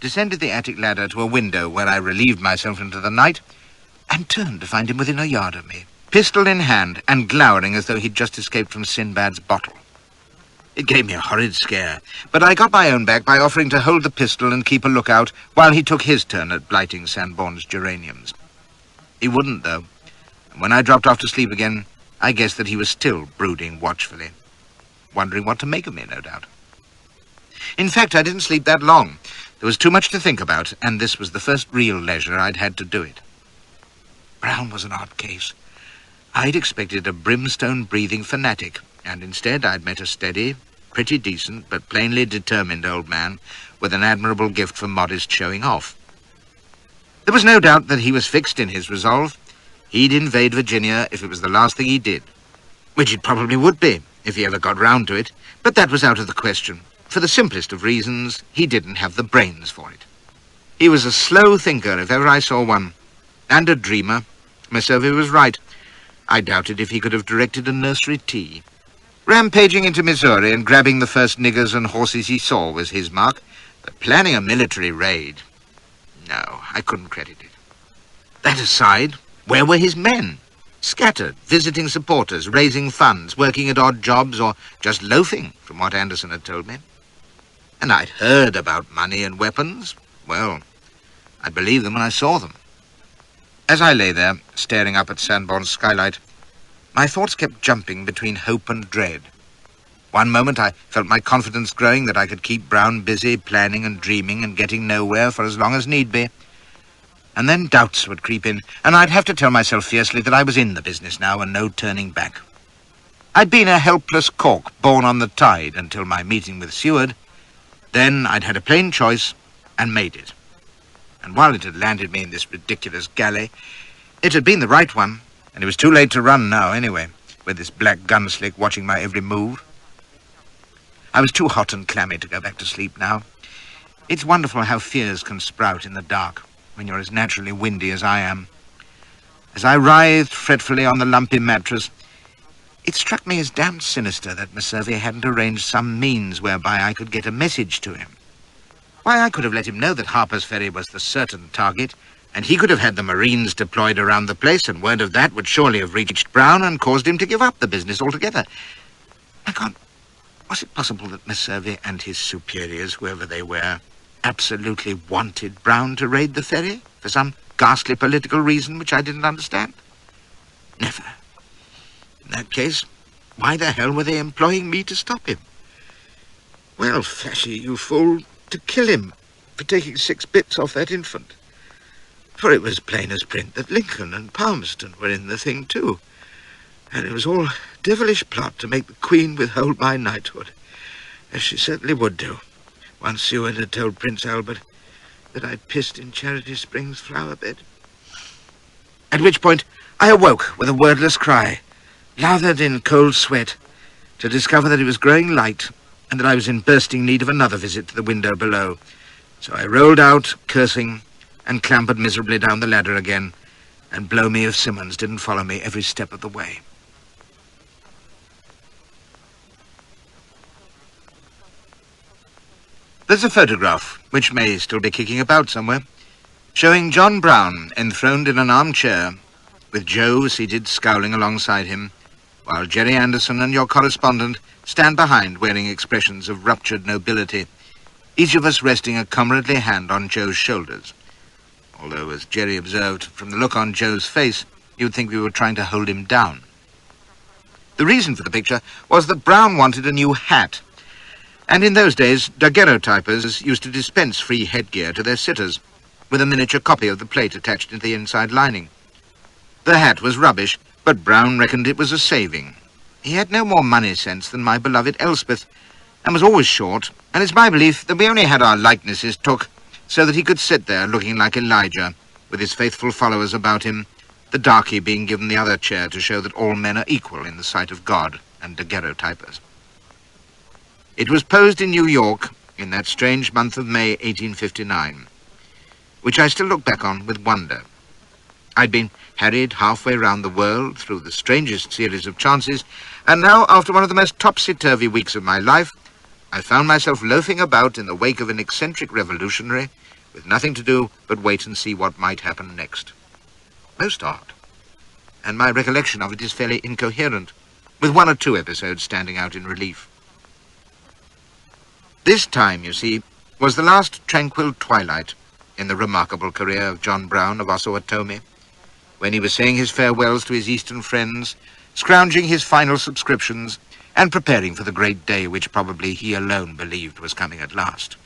descended the attic ladder to a window where I relieved myself into the night, and turned to find him within a yard of me, pistol in hand and glowering as though he'd just escaped from Sinbad's bottle. It gave me a horrid scare, but I got my own back by offering to hold the pistol and keep a lookout while he took his turn at blighting Sanborn's geraniums. He wouldn't, though, and when I dropped off to sleep again, I guessed that he was still brooding watchfully, wondering what to make of me, no doubt. In fact, I didn't sleep that long. There was too much to think about, and this was the first real leisure I'd had to do it. Brown was an odd case. I'd expected a brimstone-breathing fanatic, and instead I'd met a steady, pretty decent, but plainly determined old man with an admirable gift for modest showing off. There was no doubt that he was fixed in his resolve. He'd invade Virginia if it was the last thing he did, which it probably would be if he ever got round to it, but that was out of the question. For the simplest of reasons, he didn't have the brains for it. He was a slow thinker, if ever I saw one, and a dreamer. Mercervi was right. I doubted if he could have directed a nursery tea. Rampaging into Missouri and grabbing the first niggers and horses he saw was his mark, but planning a military raid, no, I couldn't credit it. That aside, where were his men? Scattered, visiting supporters, raising funds, working at odd jobs, or just loafing, from what Anderson had told me. And I'd heard about money and weapons. Well, I'd believe them when I saw them. As I lay there, staring up at Sanborn's skylight, my thoughts kept jumping between hope and dread. One moment I felt my confidence growing that I could keep Brown busy, planning and dreaming and getting nowhere for as long as need be. And then doubts would creep in, and I'd have to tell myself fiercely that I was in the business now and no turning back. I'd been a helpless cork born on the tide until my meeting with Seward. Then I'd had a plain choice and made it. And while it had landed me in this ridiculous galley, it had been the right one, and it was too late to run now anyway, with this black gunslick watching my every move. I was too hot and clammy to go back to sleep now. It's wonderful how fears can sprout in the dark when you're as naturally windy as I am. As I writhed fretfully on the lumpy mattress, it struck me as damned sinister that Mercervi hadn't arranged some means whereby I could get a message to him. Why, I could have let him know that Harper's Ferry was the certain target, and he could have had the Marines deployed around the place, and word of that would surely have reached Brown and caused him to give up the business altogether. My God, was it possible that Mercervi and his superiors, whoever they were, absolutely wanted Brown to raid the ferry for some ghastly political reason which I didn't understand? Never. In that case, why the hell were they employing me to stop him? Well, Flashy, you fool, to kill him for taking 6 bits off that infant. For it was plain as print that Lincoln and Palmerston were in the thing too, and it was all devilish plot to make the Queen withhold my knighthood, as she certainly would do. Once Seward had told Prince Albert that I'd pissed in Charity Springs' flower bed. At which point I awoke with a wordless cry, lathered in cold sweat, to discover that it was growing light and that I was in bursting need of another visit to the window below. So I rolled out, cursing, and clambered miserably down the ladder again, and blow me if Simmons didn't follow me every step of the way. There's a photograph, which may still be kicking about somewhere, showing John Brown enthroned in an armchair, with Joe seated scowling alongside him, while Jerry Anderson and your correspondent stand behind wearing expressions of ruptured nobility, each of us resting a comradely hand on Joe's shoulders. Although, as Jerry observed, from the look on Joe's face, you'd think we were trying to hold him down. The reason for the picture was that Brown wanted a new hat, and in those days, daguerreotypers used to dispense free headgear to their sitters, with a miniature copy of the plate attached to the inside lining. The hat was rubbish, but Brown reckoned it was a saving. He had no more money sense than my beloved Elspeth, and was always short, and it's my belief that we only had our likenesses took so that he could sit there looking like Elijah, with his faithful followers about him, the darky being given the other chair to show that all men are equal in the sight of God and daguerreotypers. It was posed in New York in that strange month of May 1859, which I still look back on with wonder. I'd been harried halfway round the world through the strangest series of chances, and now, after one of the most topsy-turvy weeks of my life, I found myself loafing about in the wake of an eccentric revolutionary with nothing to do but wait and see what might happen next. Most odd. And my recollection of it is fairly incoherent, with 1 or 2 episodes standing out in relief. This time, you see, was the last tranquil twilight in the remarkable career of John Brown of Osawatomie, when he was saying his farewells to his Eastern friends, scrounging his final subscriptions, and preparing for the great day which probably he alone believed was coming at last.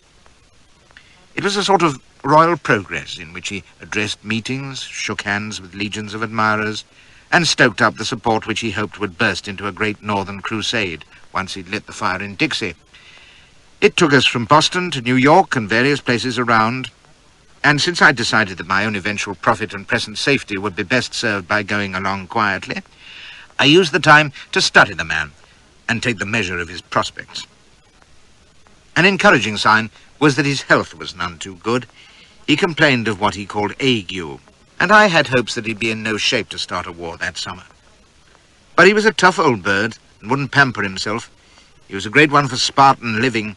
It was a sort of royal progress in which he addressed meetings, shook hands with legions of admirers, and stoked up the support which he hoped would burst into a great northern crusade once he'd lit the fire in Dixie. It took us from Boston to New York and various places around, And since I'd decided that my own eventual profit and present safety would be best served by going along quietly, I used the time to study the man and take the measure of his prospects. An encouraging sign was that his health was none too good. He complained of what he called ague, and I had hopes that he'd be in no shape to start a war that summer. But he was a tough old bird and wouldn't pamper himself. He was a great one for Spartan living,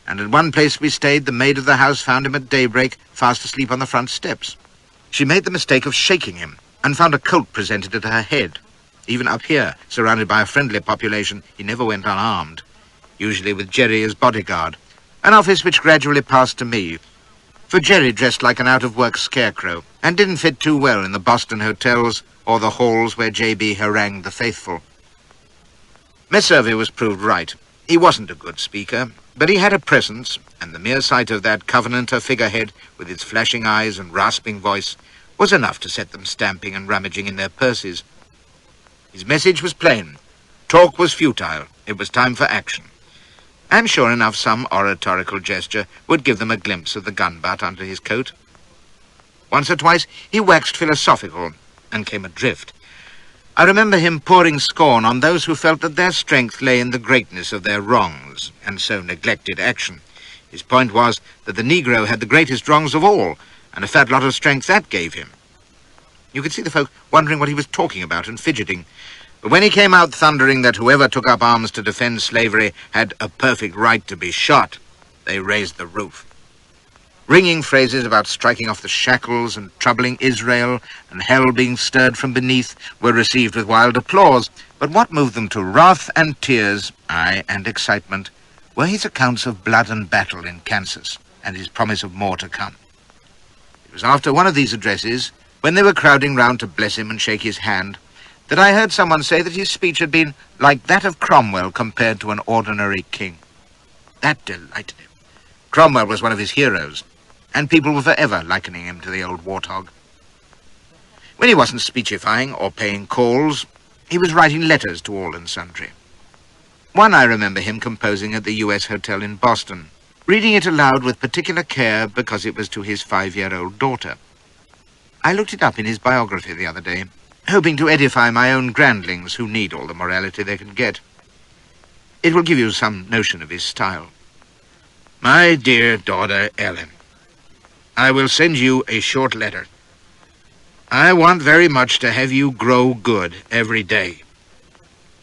and at one place we stayed, the maid of the house found him at daybreak, fast asleep on the front steps. She made the mistake of shaking him, and found a colt presented at her head. Even up here, surrounded by a friendly population, he never went unarmed, usually with Jerry as bodyguard, an office which gradually passed to me, for Jerry dressed like an out-of-work scarecrow, and didn't fit too well in the Boston hotels or the halls where J.B. harangued the faithful. Miss Hervey was proved right. He wasn't a good speaker, but he had a presence, and the mere sight of that Covenanter figurehead, with its flashing eyes and rasping voice, was enough to set them stamping and rummaging in their purses. His message was plain. Talk was futile. It was time for action. And sure enough, some oratorical gesture would give them a glimpse of the gun butt under his coat. Once or twice he waxed philosophical and came adrift. I remember him pouring scorn on those who felt that their strength lay in the greatness of their wrongs, and so neglected action. His point was that the Negro had the greatest wrongs of all, and a fat lot of strength that gave him. You could see the folk wondering what he was talking about and fidgeting. But when he came out thundering that whoever took up arms to defend slavery had a perfect right to be shot, they raised the roof. Ringing phrases about striking off the shackles and troubling Israel and hell being stirred from beneath were received with wild applause, but what moved them to wrath and tears, aye, and excitement, were his accounts of blood and battle in Kansas and his promise of more to come. It was after one of these addresses, when they were crowding round to bless him and shake his hand, that I heard someone say that his speech had been like that of Cromwell compared to an ordinary king. That delighted him. Cromwell was one of his heroes, and people were forever likening him to the old warthog. When he wasn't speechifying or paying calls, he was writing letters to all and sundry. One I remember him composing at the U.S. Hotel in Boston, reading it aloud with particular care because it was to his 5-year-old daughter. I looked it up in his biography the other day, hoping to edify my own grandlings who need all the morality they can get. It will give you some notion of his style. My dear daughter Ellen, I will send you a short letter. I want very much to have you grow good every day,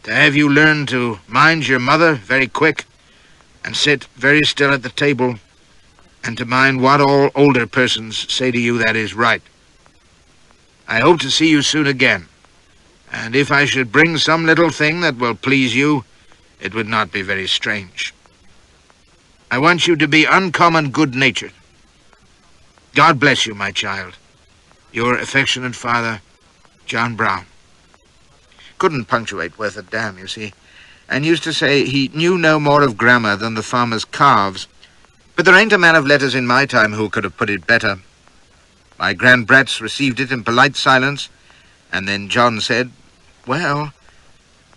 to have you learn to mind your mother very quick and sit very still at the table, and to mind what all older persons say to you that is right. I hope to see you soon again, and if I should bring some little thing that will please you, it would not be very strange. I want you to be uncommon good-natured. God bless you, my child. Your affectionate father, John Brown. Couldn't punctuate worth a damn, you see, and used to say he knew no more of grammar than the farmer's calves. But there ain't a man of letters in my time who could have put it better. My grandbrats received it in polite silence, and then John said, well,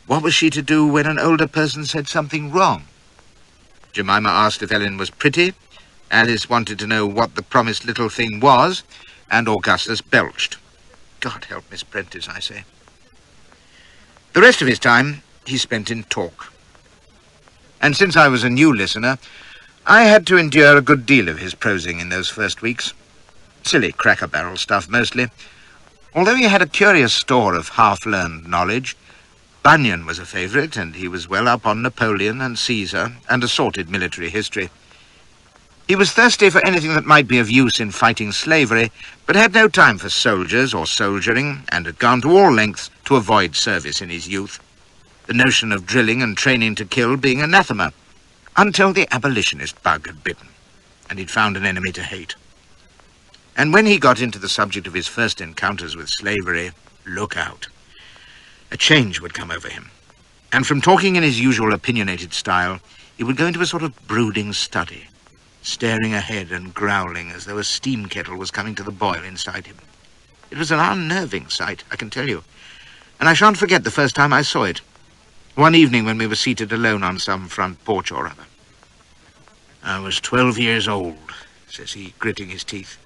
what was she to do when an older person said something wrong? Jemima asked if Ellen was pretty, Alice wanted to know what the promised little thing was, and Augustus belched. God help Miss Prentice, I say. The rest of his time he spent in talk. And since I was a new listener, I had to endure a good deal of his prosing in those first weeks. Silly cracker-barrel stuff, mostly. Although he had a curious store of half-learned knowledge, Bunyan was a favourite, and he was well up on Napoleon and Caesar and assorted military history. He was thirsty for anything that might be of use in fighting slavery, but had no time for soldiers or soldiering, and had gone to all lengths to avoid service in his youth, the notion of drilling and training to kill being anathema, until the abolitionist bug had bitten, and he'd found an enemy to hate. And when he got into the subject of his first encounters with slavery, look out. A change would come over him, and from talking in his usual opinionated style, he would go into a sort of brooding study, staring ahead and growling as though a steam kettle was coming to the boil inside him. It was an unnerving sight, I can tell you, and I shan't forget the first time I saw it, one evening when we were seated alone on some front porch or other. I was 12 years old, says he, gritting his teeth.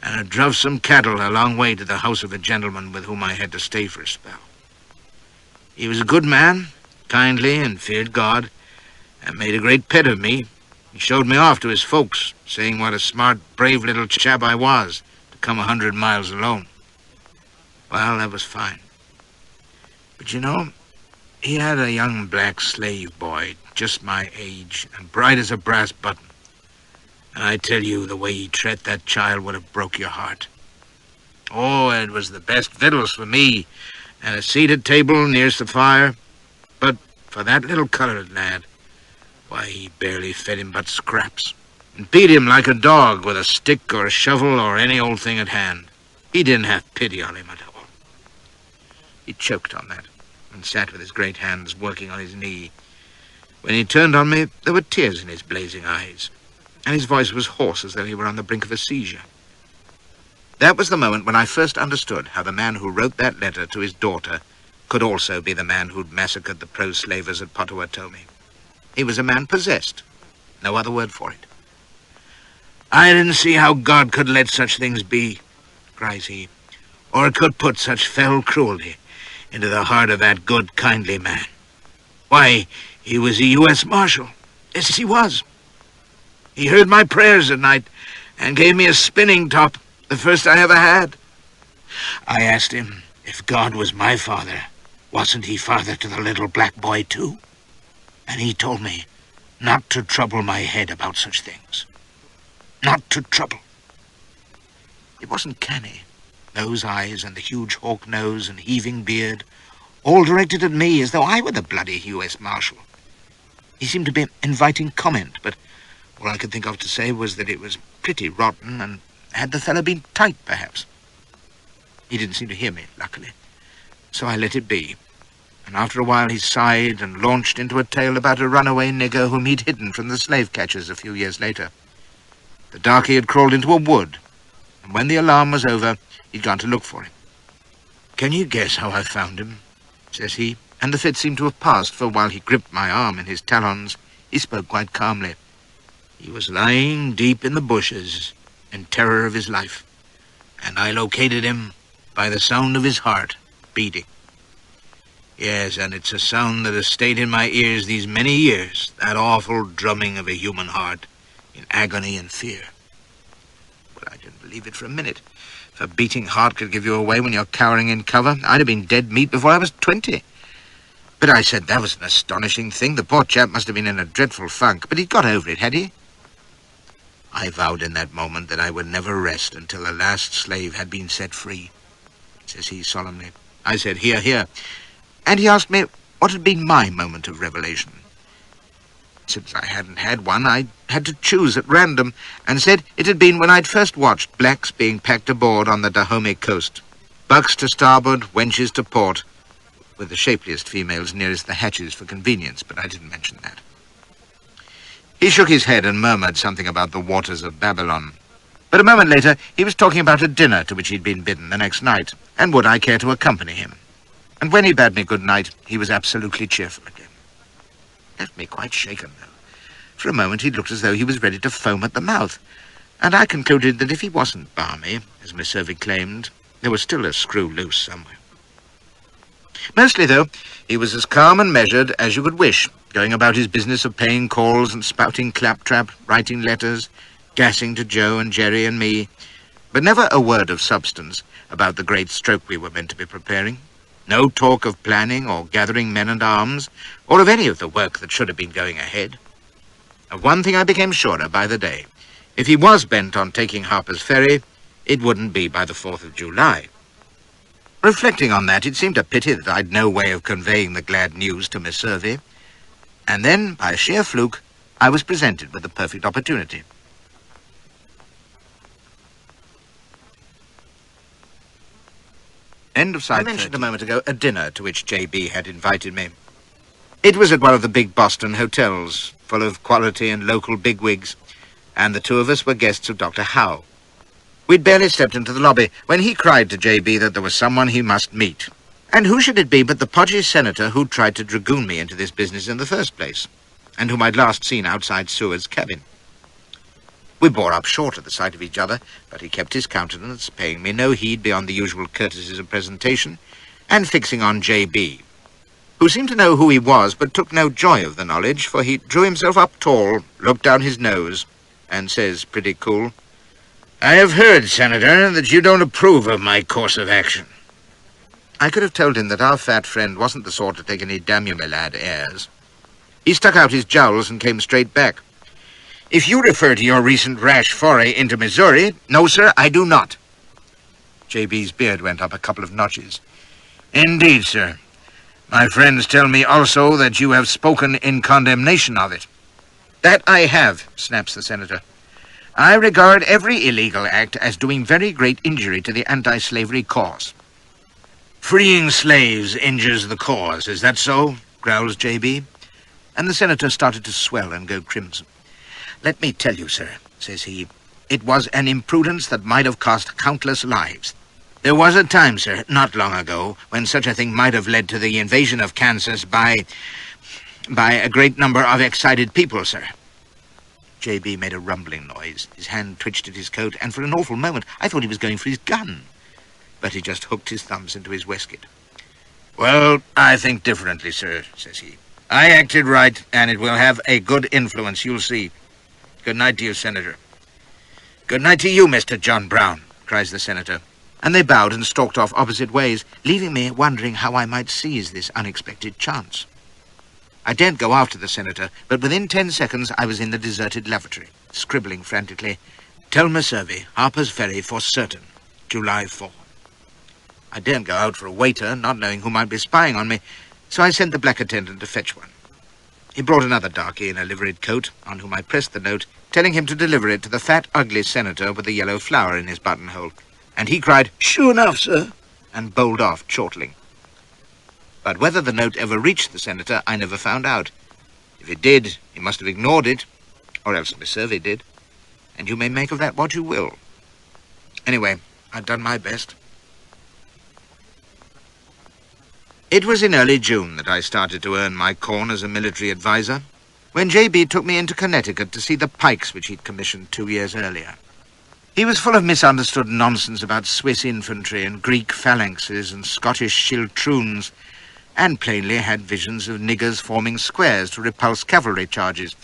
and I drove some cattle a long way to the house of a gentleman with whom I had to stay for a spell. He was a good man, kindly, and feared God, and made a great pet of me. He showed me off to his folks, saying what a smart, brave little chap I was to come 100 miles alone. Well, that was fine. But you know, he had a young black slave boy, just my age, and bright as a brass button. And I tell you, the way he treated that child would have broke your heart. Oh, it was the best victuals for me, and a seated table nearest the fire. But for that little colored lad, why, he barely fed him but scraps, and beat him like a dog with a stick or a shovel or any old thing at hand. He didn't have pity on him at all. He choked on that, and sat with his great hands working on his knee. When he turned on me, there were tears in his blazing eyes, and his voice was hoarse as though he were on the brink of a seizure. That was the moment when I first understood how the man who wrote that letter to his daughter could also be the man who'd massacred the pro-slavers at Potawatomi. He was a man possessed. No other word for it. I didn't see how God could let such things be, cries he, or could put such fell cruelty into the heart of that good, kindly man. Why, he was a U.S. Marshal. Yes, he was. He heard my prayers at night and gave me a spinning top, the first I ever had. I asked him, if God was my father, wasn't he father to the little black boy too? And he told me not to trouble my head about such things. Not to trouble. It wasn't canny. Those eyes and the huge hawk nose and heaving beard, all directed at me as though I were the bloody U.S. Marshal. He seemed to be inviting comment, but all I could think of to say was that it was pretty rotten, and had the fellow been tight, perhaps. He didn't seem to hear me, luckily, so I let it be. And after a while he sighed and launched into a tale about a runaway nigger whom he'd hidden from the slave catchers a few years later. The darky had crawled into a wood, and when the alarm was over, he'd gone to look for him. Can you guess how I found him? Says he, and the fit seemed to have passed, for while he gripped my arm in his talons, he spoke quite calmly. He was lying deep in the bushes, in terror of his life, and I located him by the sound of his heart beating. Yes, and it's a sound that has stayed in my ears these many years, that awful drumming of a human heart in agony and fear. But I didn't believe it for a minute. If a beating heart could give you away when you're cowering in cover, I'd have been dead meat before I was 20. But I said that was an astonishing thing. The poor chap must have been in a dreadful funk, but he'd got over it, had he? I vowed in that moment that I would never rest until the last slave had been set free, says he solemnly. I said, "Hear, hear." And he asked me what had been my moment of revelation. Since I hadn't had one, I had to choose at random, and said it had been when I'd first watched blacks being packed aboard on the Dahomey coast. Bucks to starboard, wenches to port, with the shapeliest females nearest the hatches for convenience, but I didn't mention that. He shook his head and murmured something about the waters of Babylon. But a moment later, he was talking about a dinner to which he'd been bidden the next night, and would I care to accompany him. And when he bade me good night, he was absolutely cheerful again. Left me quite shaken, though. For a moment he looked as though he was ready to foam at the mouth, and I concluded that if he wasn't balmy, as Miss Hervey claimed, there was still a screw loose somewhere. Mostly, though, he was as calm and measured as you could wish, going about his business of paying calls and spouting claptrap, writing letters, gassing to Joe and Jerry and me, but never a word of substance about the great stroke we were meant to be preparing. No talk of planning or gathering men and arms, or of any of the work that should have been going ahead. Of one thing I became surer by the day. If he was bent on taking Harper's Ferry, it wouldn't be by the 4th of July. Reflecting on that, it seemed a pity that I'd no way of conveying the glad news to Miss Hervey. And then, by sheer fluke, I was presented with the perfect opportunity. End of side I mentioned 30. A moment ago a dinner to which J.B. had invited me. It was at one of the big Boston hotels, full of quality and local bigwigs, and the two of us were guests of Dr. Howe. We'd barely stepped into the lobby when he cried to J.B. that there was someone he must meet. And who should it be but the podgy senator who'd tried to dragoon me into this business in the first place, and whom I'd last seen outside Seward's cabin. We bore up short at the sight of each other, but he kept his countenance, paying me no heed beyond the usual courtesies of presentation, and fixing on J.B., who seemed to know who he was, but took no joy of the knowledge, for he drew himself up tall, looked down his nose, and says, pretty cool, "I have heard, Senator, that you don't approve of my course of action." I could have told him that our fat friend wasn't the sort to take any damn-you-me-lad airs. He stuck out his jowls and came straight back. "If you refer to your recent rash foray into Missouri, no, sir, I do not." J.B.'s beard went up a couple of notches. "Indeed, sir. My friends tell me also that you have spoken in condemnation of it." "That I have," snaps the senator. "I regard every illegal act as doing very great injury to the anti-slavery cause." "Freeing slaves injures the cause, is that so?" growls J.B., and the senator started to swell and go crimson. "Let me tell you, sir," says he, "it was an imprudence that might have cost countless lives. There was a time, sir, not long ago, when such a thing might have led to the invasion of Kansas by a great number of excited people, sir." J.B. made a rumbling noise. His hand twitched at his coat, and for an awful moment I thought he was going for his gun. But he just hooked his thumbs into his waistcoat. "Well, I think differently, sir," says he. "I acted right, and it will have a good influence, you'll see. Good night to you, Senator." "Good night to you, Mr. John Brown," cries the senator. And they bowed and stalked off opposite ways, leaving me wondering how I might seize this unexpected chance. I daren't go after the senator, but within 10 seconds I was in the deserted lavatory, scribbling frantically, "Telma Survey, Harper's Ferry for certain, July 4. I daren't go out for a waiter, not knowing who might be spying on me, so I sent the black attendant to fetch one. He brought another darky in a liveried coat, on whom I pressed the note, telling him to deliver it to the fat, ugly senator with the yellow flower in his buttonhole. And he cried, "Sure enough, sir," and bowled off, chortling. But whether the note ever reached the senator, I never found out. If it did, he must have ignored it, or else Miss Survey did, and you may make of that what you will. Anyway, I've done my best. It was in early June that I started to earn my corn as a military advisor, when J.B. took me into Connecticut to see the pikes which he'd commissioned 2 years earlier. He was full of misunderstood nonsense about Swiss infantry and Greek phalanxes and Scottish schiltroons, and plainly had visions of niggers forming squares to repulse cavalry charges.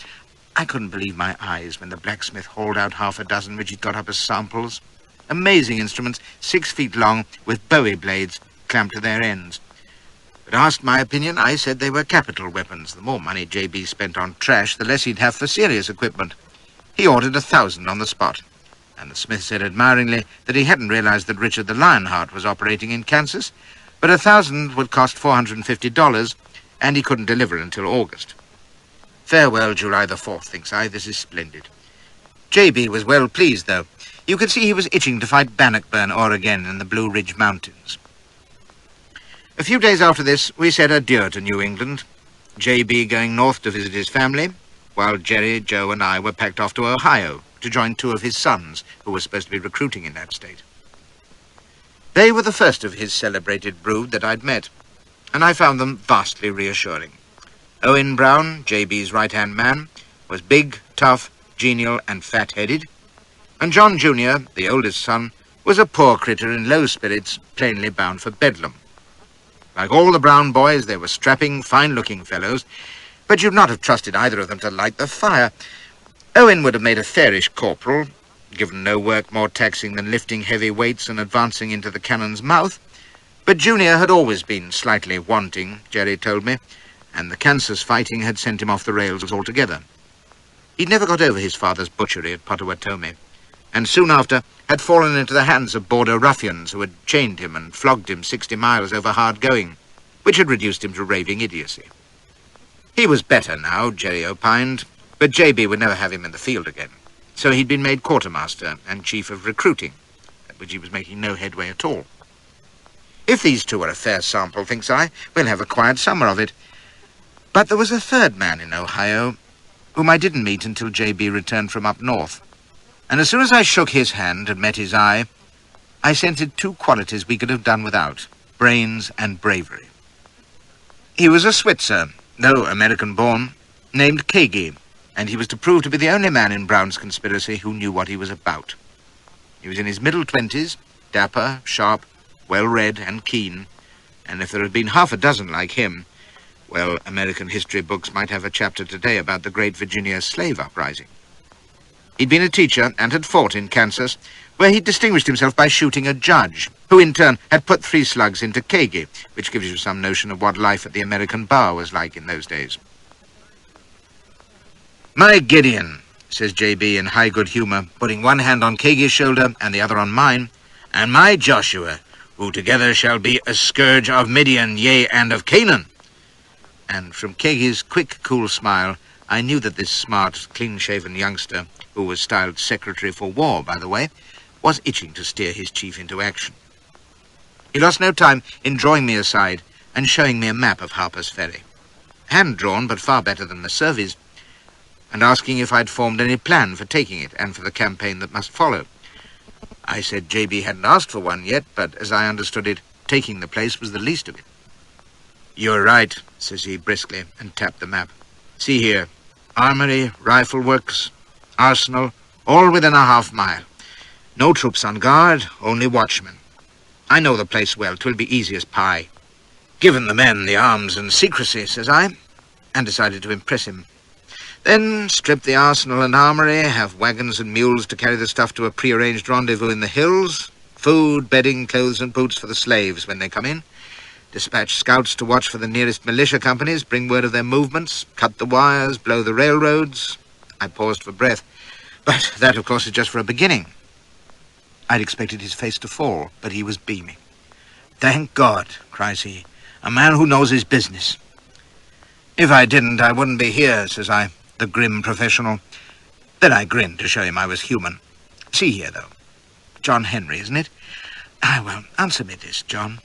I couldn't believe my eyes when the blacksmith hauled out half a dozen which he'd got up as samples. Amazing instruments, 6 feet long, with bowie blades clamped to their ends. But asked my opinion, I said they were capital weapons. The more money J.B. spent on trash, the less he'd have for serious equipment. He ordered 1,000 on the spot. And the smith said admiringly that he hadn't realized that Richard the Lionheart was operating in Kansas, but 1,000 would cost $450, and he couldn't deliver until August. Farewell, July the 4th, thinks I. This is splendid. J.B. was well pleased, though. You could see he was itching to fight Bannockburn or again in the Blue Ridge Mountains. A few days after this, we said adieu to New England, J.B. going north to visit his family, while Jerry, Joe, and I were packed off to Ohio to join 2 of his sons, who were supposed to be recruiting in that state. They were the first of his celebrated brood that I'd met, and I found them vastly reassuring. Owen Brown, J.B.'s right-hand man, was big, tough, genial, and fat-headed, and John Jr., the oldest son, was a poor critter in low spirits, plainly bound for bedlam. Like all the Brown boys, they were strapping, fine-looking fellows, but you'd not have trusted either of them to light the fire. Owen would have made a fairish corporal, given no work more taxing than lifting heavy weights and advancing into the cannon's mouth, but Junior had always been slightly wanting, Jerry told me, and the Kansas fighting had sent him off the rails altogether. He'd never got over his father's butchery at Potawatomi, and soon after had fallen into the hands of border ruffians who had chained him and flogged him 60 miles over hard going, which had reduced him to raving idiocy. He was better now, Jerry opined, but J.B. would never have him in the field again, so he'd been made quartermaster and chief of recruiting, at which he was making no headway at all. If these 2 are a fair sample, thinks I, we'll have a quiet summer of it. But there was a third man in Ohio, whom I didn't meet until J.B. returned from up north. And as soon as I shook his hand and met his eye, I scented 2 qualities we could have done without, brains and bravery. He was a Switzer, though American-born, named Kagi, and he was to prove to be the only man in Brown's conspiracy who knew what he was about. He was in his middle 20s, dapper, sharp, well-read and keen, and if there had been half a dozen like him, well, American history books might have a chapter today about the great Virginia slave uprising. He'd been a teacher and had fought in Kansas, where he distinguished himself by shooting a judge, who in turn had put 3 slugs into Kagi, which gives you some notion of what life at the American bar was like in those days. "My Gideon," says J.B. in high good humour, putting one hand on Kagi's shoulder and the other on mine, "and my Joshua, who together shall be a scourge of Midian, yea, and of Canaan." And from Kagi's quick, cool smile, I knew that this smart, clean-shaven youngster, who was styled Secretary for War, by the way, was itching to steer his chief into action. He lost no time in drawing me aside and showing me a map of Harper's Ferry, hand-drawn but far better than the Survey's, and asking if I'd formed any plan for taking it and for the campaign that must follow. I said J.B. hadn't asked for one yet, but as I understood it, taking the place was the least of it. "You're right," says he briskly, and tapped the map. "See here, armory, rifle works, arsenal, all within a half-mile. No troops on guard, only watchmen. I know the place well, 'twill be easy as pie. Given the men the arms and secrecy," says I, and decided to impress him. Then strip the arsenal and armory, have wagons and mules to carry the stuff to a prearranged rendezvous in the hills, food, bedding, clothes and boots for the slaves when they come in, dispatch scouts to watch for the nearest militia companies, bring word of their movements, cut the wires, blow the railroads. I paused for breath, but that, of course, is just for a beginning. I'd expected his face to fall, but he was beaming. "Thank God," cries he, "a man who knows his business." "If I didn't, I wouldn't be here," says I, the grim professional. Then I grinned to show him I was human. "See here, though. John Henry, isn't it? Well, answer me this, John.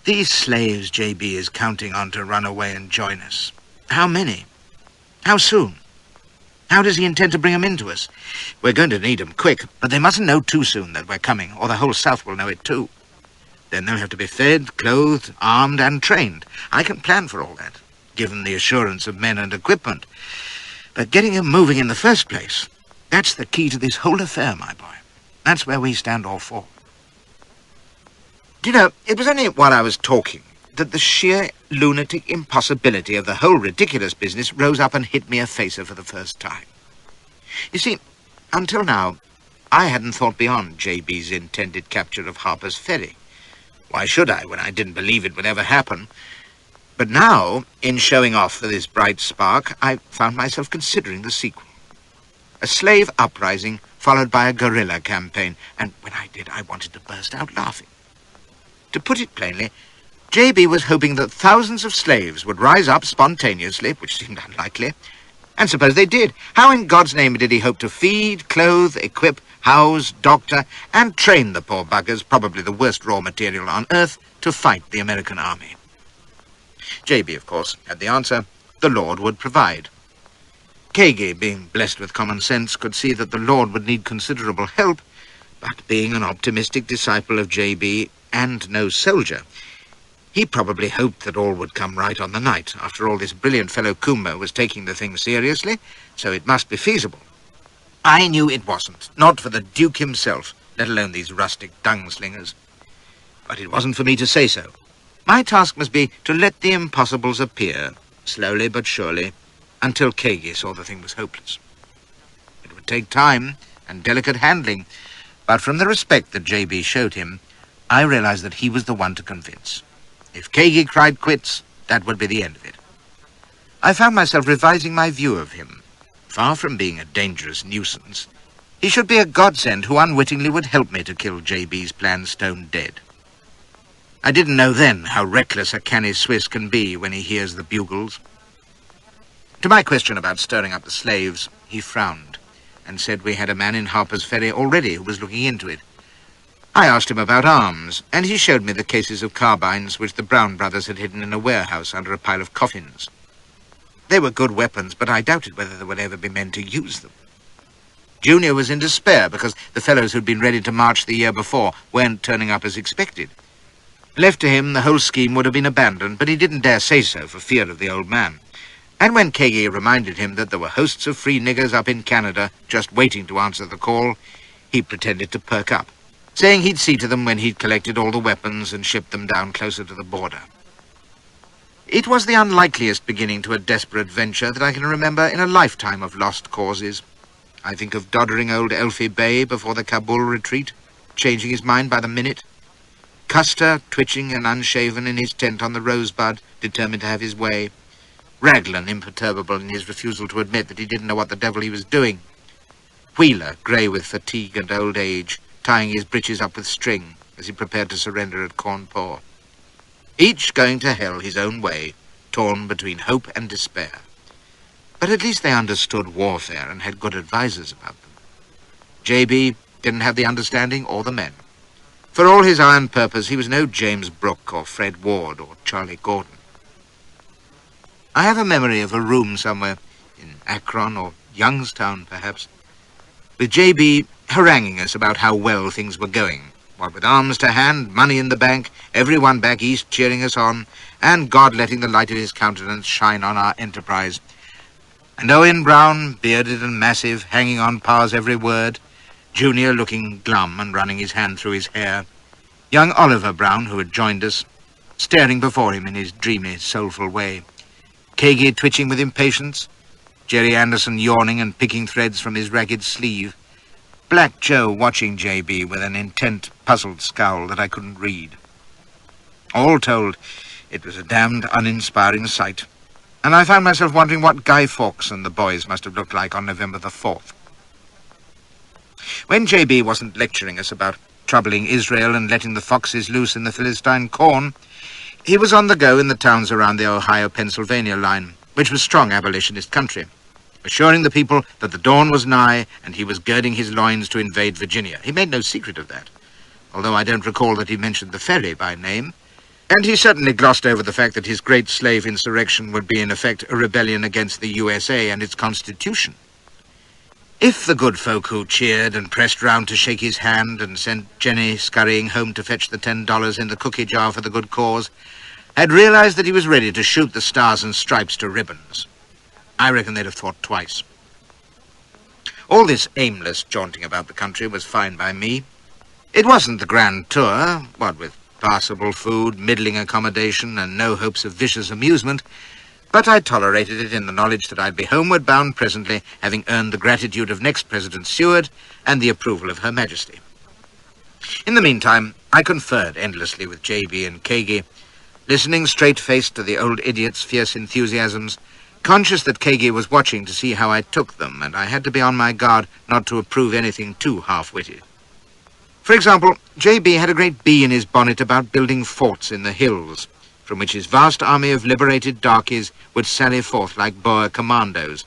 These slaves J.B. is counting on to run away and join us. How many? How soon? How does he intend to bring 'em into us? We're going to need 'em quick, but they mustn't know too soon that we're coming, or the whole South will know it too. Then they'll have to be fed, clothed, armed, and trained. I can plan for all that, given the assurance of men and equipment. But getting 'em moving in the first place, that's the key to this whole affair, my boy. That's where we stand all for." Do you know, it was only while I was talking that the sheer lunatic impossibility of the whole ridiculous business rose up and hit me a facer for the first time. You see, until now, I hadn't thought beyond J.B.'s intended capture of Harper's Ferry. Why should I, when I didn't believe it would ever happen? But now, in showing off for this bright spark, I found myself considering the sequel. A slave uprising followed by a guerrilla campaign, and when I did, I wanted to burst out laughing. To put it plainly, J.B. was hoping that thousands of slaves would rise up spontaneously, which seemed unlikely, and suppose they did. How in God's name did he hope to feed, clothe, equip, house, doctor, and train the poor buggers, probably the worst raw material on earth, to fight the American army? J.B., of course, had the answer. The Lord would provide. Kagi, being blessed with common sense, could see that the Lord would need considerable help, but being an optimistic disciple of J.B. and no soldier, he probably hoped that all would come right on the night. After all, this brilliant fellow Coomber was taking the thing seriously, so it must be feasible. I knew it wasn't, not for the Duke himself, let alone these rustic dung-slingers. But it wasn't for me to say so. My task must be to let the impossibles appear, slowly but surely, until Kagi saw the thing was hopeless. It would take time and delicate handling, but from the respect that J.B. showed him, I realized that he was the one to convince. If Kagi cried quits, that would be the end of it. I found myself revising my view of him. Far from being a dangerous nuisance, he should be a godsend who unwittingly would help me to kill J.B.'s plan stone dead. I didn't know then how reckless a canny Swiss can be when he hears the bugles. To my question about stirring up the slaves, he frowned and said we had a man in Harper's Ferry already who was looking into it. I asked him about arms, and he showed me the cases of carbines which the Brown brothers had hidden in a warehouse under a pile of coffins. They were good weapons, but I doubted whether there would ever be men to use them. Junior was in despair because the fellows who'd been ready to march the year before weren't turning up as expected. Left to him, the whole scheme would have been abandoned, but he didn't dare say so for fear of the old man. And when Kagi reminded him that there were hosts of free niggers up in Canada just waiting to answer the call, he pretended to perk up, saying he'd see to them when he'd collected all the weapons and shipped them down closer to the border. It was the unlikeliest beginning to a desperate venture that I can remember in a lifetime of lost causes. I think of doddering old Elfie Bay before the Kabul retreat, changing his mind by the minute. Custer, twitching and unshaven in his tent on the Rosebud, determined to have his way. Raglan, imperturbable in his refusal to admit that he didn't know what the devil he was doing. Wheeler, grey with fatigue and old age, tying his breeches up with string as he prepared to surrender at Cawnpore. Each going to hell his own way, torn between hope and despair. But at least they understood warfare and had good advisers about them. J.B. didn't have the understanding or the men. For all his iron purpose, he was no James Brooke or Fred Ward or Charlie Gordon. I have a memory of a room somewhere, in Akron or Youngstown perhaps, with J.B. haranguing us about how well things were going, what with arms to hand, money in the bank, everyone back east cheering us on, and God letting the light of his countenance shine on our enterprise. And Owen Brown, bearded and massive, hanging on Pa's every word, Junior looking glum and running his hand through his hair, young Oliver Brown, who had joined us, staring before him in his dreamy, soulful way, Kagi twitching with impatience, Jerry Anderson yawning and picking threads from his ragged sleeve, Black Joe watching J.B. with an intent, puzzled scowl that I couldn't read. All told, it was a damned uninspiring sight, and I found myself wondering what Guy Fawkes and the boys must have looked like on November the 4th. When J.B. wasn't lecturing us about troubling Israel and letting the foxes loose in the Philistine corn, he was on the go in the towns around the Ohio-Pennsylvania line, which was strong abolitionist country, assuring the people that the dawn was nigh and he was girding his loins to invade Virginia. He made no secret of that, although I don't recall that he mentioned the ferry by name, and he certainly glossed over the fact that his great slave insurrection would be in effect a rebellion against the USA and its Constitution. If the good folk who cheered and pressed round to shake his hand and sent Jenny scurrying home to fetch the $10 in the cookie jar for the good cause had realized that he was ready to shoot the stars and stripes to ribbons, I reckon they'd have thought twice. All this aimless jaunting about the country was fine by me. It wasn't the grand tour, what with passable food, middling accommodation, and no hopes of vicious amusement, but I tolerated it in the knowledge that I'd be homeward bound presently, having earned the gratitude of next President Seward and the approval of Her Majesty. In the meantime, I conferred endlessly with J.B. and Kagi, listening straight-faced to the old idiot's fierce enthusiasms, conscious that Kagi was watching to see how I took them, and I had to be on my guard not to approve anything too half-witted. For example, J.B. had a great bee in his bonnet about building forts in the hills, from which his vast army of liberated darkies would sally forth like Boer commandos.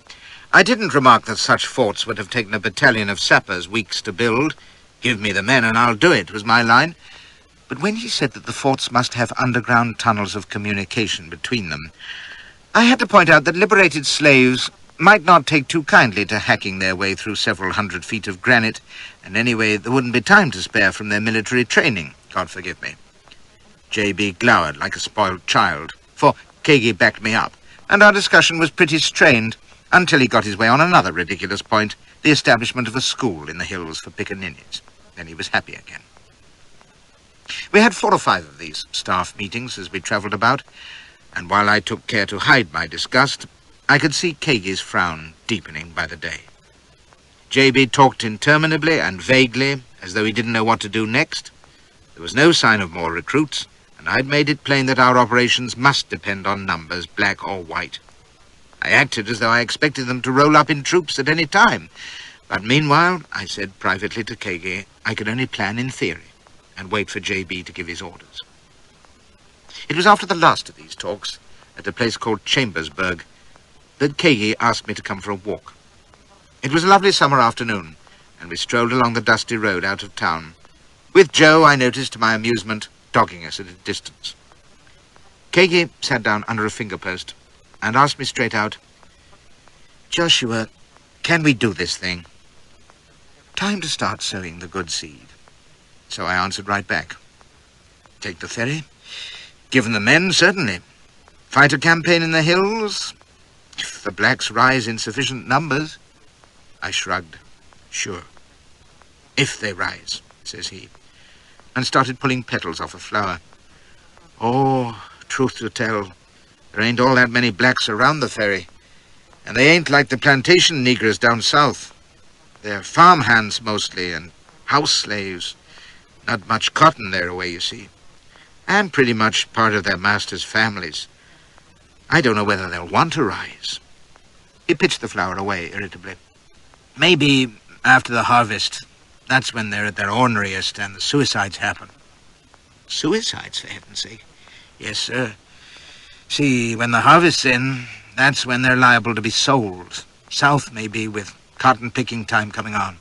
I didn't remark that such forts would have taken a battalion of sappers weeks to build. Give me the men and I'll do it, was my line. But when he said that the forts must have underground tunnels of communication between them, I had to point out that liberated slaves might not take too kindly to hacking their way through several 100 feet of granite, and anyway, there wouldn't be time to spare from their military training, God forgive me. J.B. glowered like a spoiled child, for Kagi backed me up, and our discussion was pretty strained until he got his way on another ridiculous point, the establishment of a school in the hills for pickaninnies. Then he was happy again. We had 4 or 5 of these staff meetings as we travelled about, and while I took care to hide my disgust, I could see Kagi's frown deepening by the day. J.B. talked interminably and vaguely, as though he didn't know what to do next. There was no sign of more recruits, and I'd made it plain that our operations must depend on numbers, black or white. I acted as though I expected them to roll up in troops at any time, but meanwhile, I said privately to Kagi, I could only plan in theory and wait for J.B. to give his orders. It was after the last of these talks, at a place called Chambersburg, that Kagi asked me to come for a walk. It was a lovely summer afternoon, and we strolled along the dusty road out of town, with Joe, I noticed to my amusement, dogging us at a distance. Kagi sat down under a finger post and asked me straight out, Joshua, can we do this thing? Time to start sowing the good seed. So I answered right back. Take the ferry? Given the men, certainly. Fight a campaign in the hills? If the blacks rise in sufficient numbers. I shrugged. Sure. If they rise, says he, and started pulling petals off a flower. Oh, truth to tell, there ain't all that many blacks around the ferry, and they ain't like the plantation negroes down south. They're farm hands mostly, and house slaves. Not much cotton their way, you see, and pretty much part of their masters' families. I don't know whether they'll want to rise. He pitched the flower away irritably. Maybe after the harvest. That's when they're at their orneriest and the suicides happen. Suicides, for heaven's sake? Yes, sir. See, when the harvest's in, that's when they're liable to be sold. South, maybe, with cotton-picking time coming on.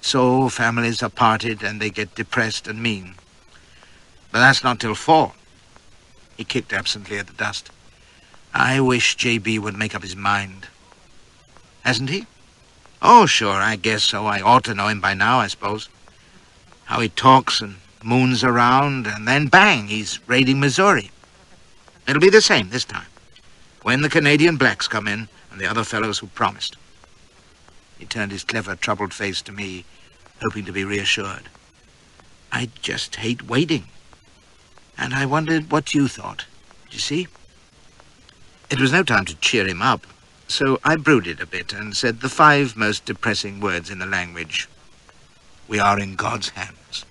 So families are parted and they get depressed and mean. But that's not till fall. He kicked absently at the dust. I wish J.B. would make up his mind. Hasn't he? Oh, sure, I guess so. I ought to know him by now, I suppose. How he talks and moons around, and then bang, he's raiding Missouri. It'll be the same this time, when the Canadian blacks come in and the other fellows who promised. He turned his clever, troubled face to me, hoping to be reassured. I just hate waiting. And I wondered what you thought. You see? It was no time to cheer him up. So I brooded a bit and said the 5 most depressing words in the language. We are in God's hands.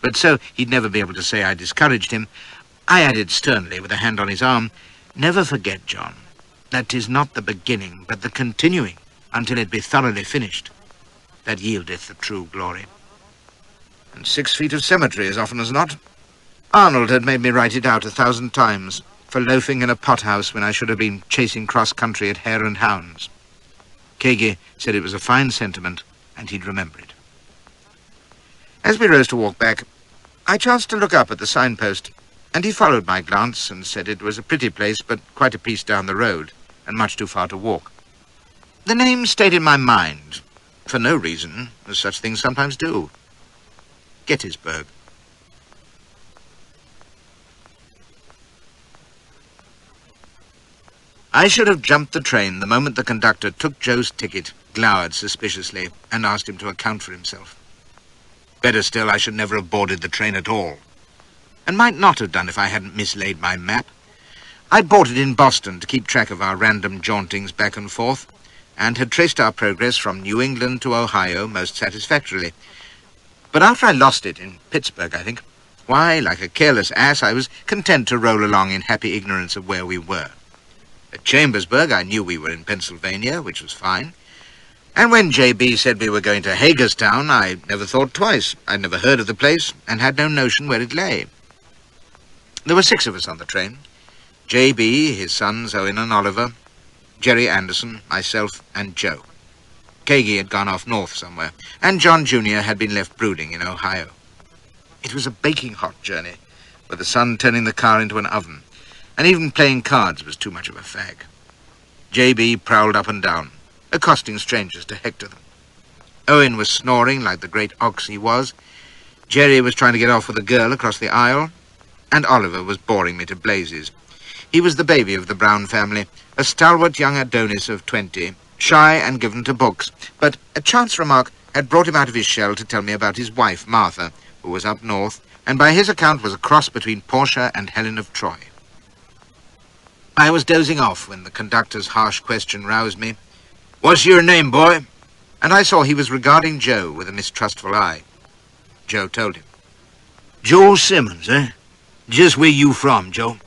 But so he'd never be able to say I discouraged him, I added sternly with a hand on his arm, never forget, John, that 'tis not the beginning, but the continuing, until it be thoroughly finished, that yieldeth the true glory. And 6 feet of cemetery as often as not. Arnold had made me write it out 1,000 times, for loafing in a pothouse when I should have been chasing cross-country at hare and hounds. Kagi said it was a fine sentiment, and he'd remember it. As we rose to walk back, I chanced to look up at the signpost, and he followed my glance and said it was a pretty place, but quite a piece down the road, and much too far to walk. The name stayed in my mind, for no reason, as such things sometimes do. Gettysburg. I should have jumped the train the moment the conductor took Joe's ticket, glowered suspiciously, and asked him to account for himself. Better still, I should never have boarded the train at all, and might not have done if I hadn't mislaid my map. I'd bought it in Boston to keep track of our random jauntings back and forth, and had traced our progress from New England to Ohio most satisfactorily. But after I lost it in Pittsburgh, I think, why, like a careless ass, I was content to roll along in happy ignorance of where we were. At Chambersburg, I knew we were in Pennsylvania, which was fine. And when J.B. said we were going to Hagerstown, I never thought twice. I'd never heard of the place, and had no notion where it lay. There were 6 of us on the train. J.B., his sons Owen and Oliver, Jerry Anderson, myself, and Joe. Kagi had gone off north somewhere, and John Jr. had been left brooding in Ohio. It was a baking hot journey, with the sun turning the car into an oven, and even playing cards was too much of a fag. J.B. prowled up and down, accosting strangers to hector them. Owen was snoring like the great ox he was. Jerry was trying to get off with a girl across the aisle, and Oliver was boring me to blazes. He was the baby of the Brown family, a stalwart young Adonis of 20, shy and given to books, but a chance remark had brought him out of his shell to tell me about his wife, Martha, who was up north, and by his account was a cross between Portia and Helen of Troy. I was dozing off when the conductor's harsh question roused me. "What's your name, boy?" And I saw he was regarding Joe with a mistrustful eye. Joe told him. "Joe Simmons, eh? Just where you from, Joe?"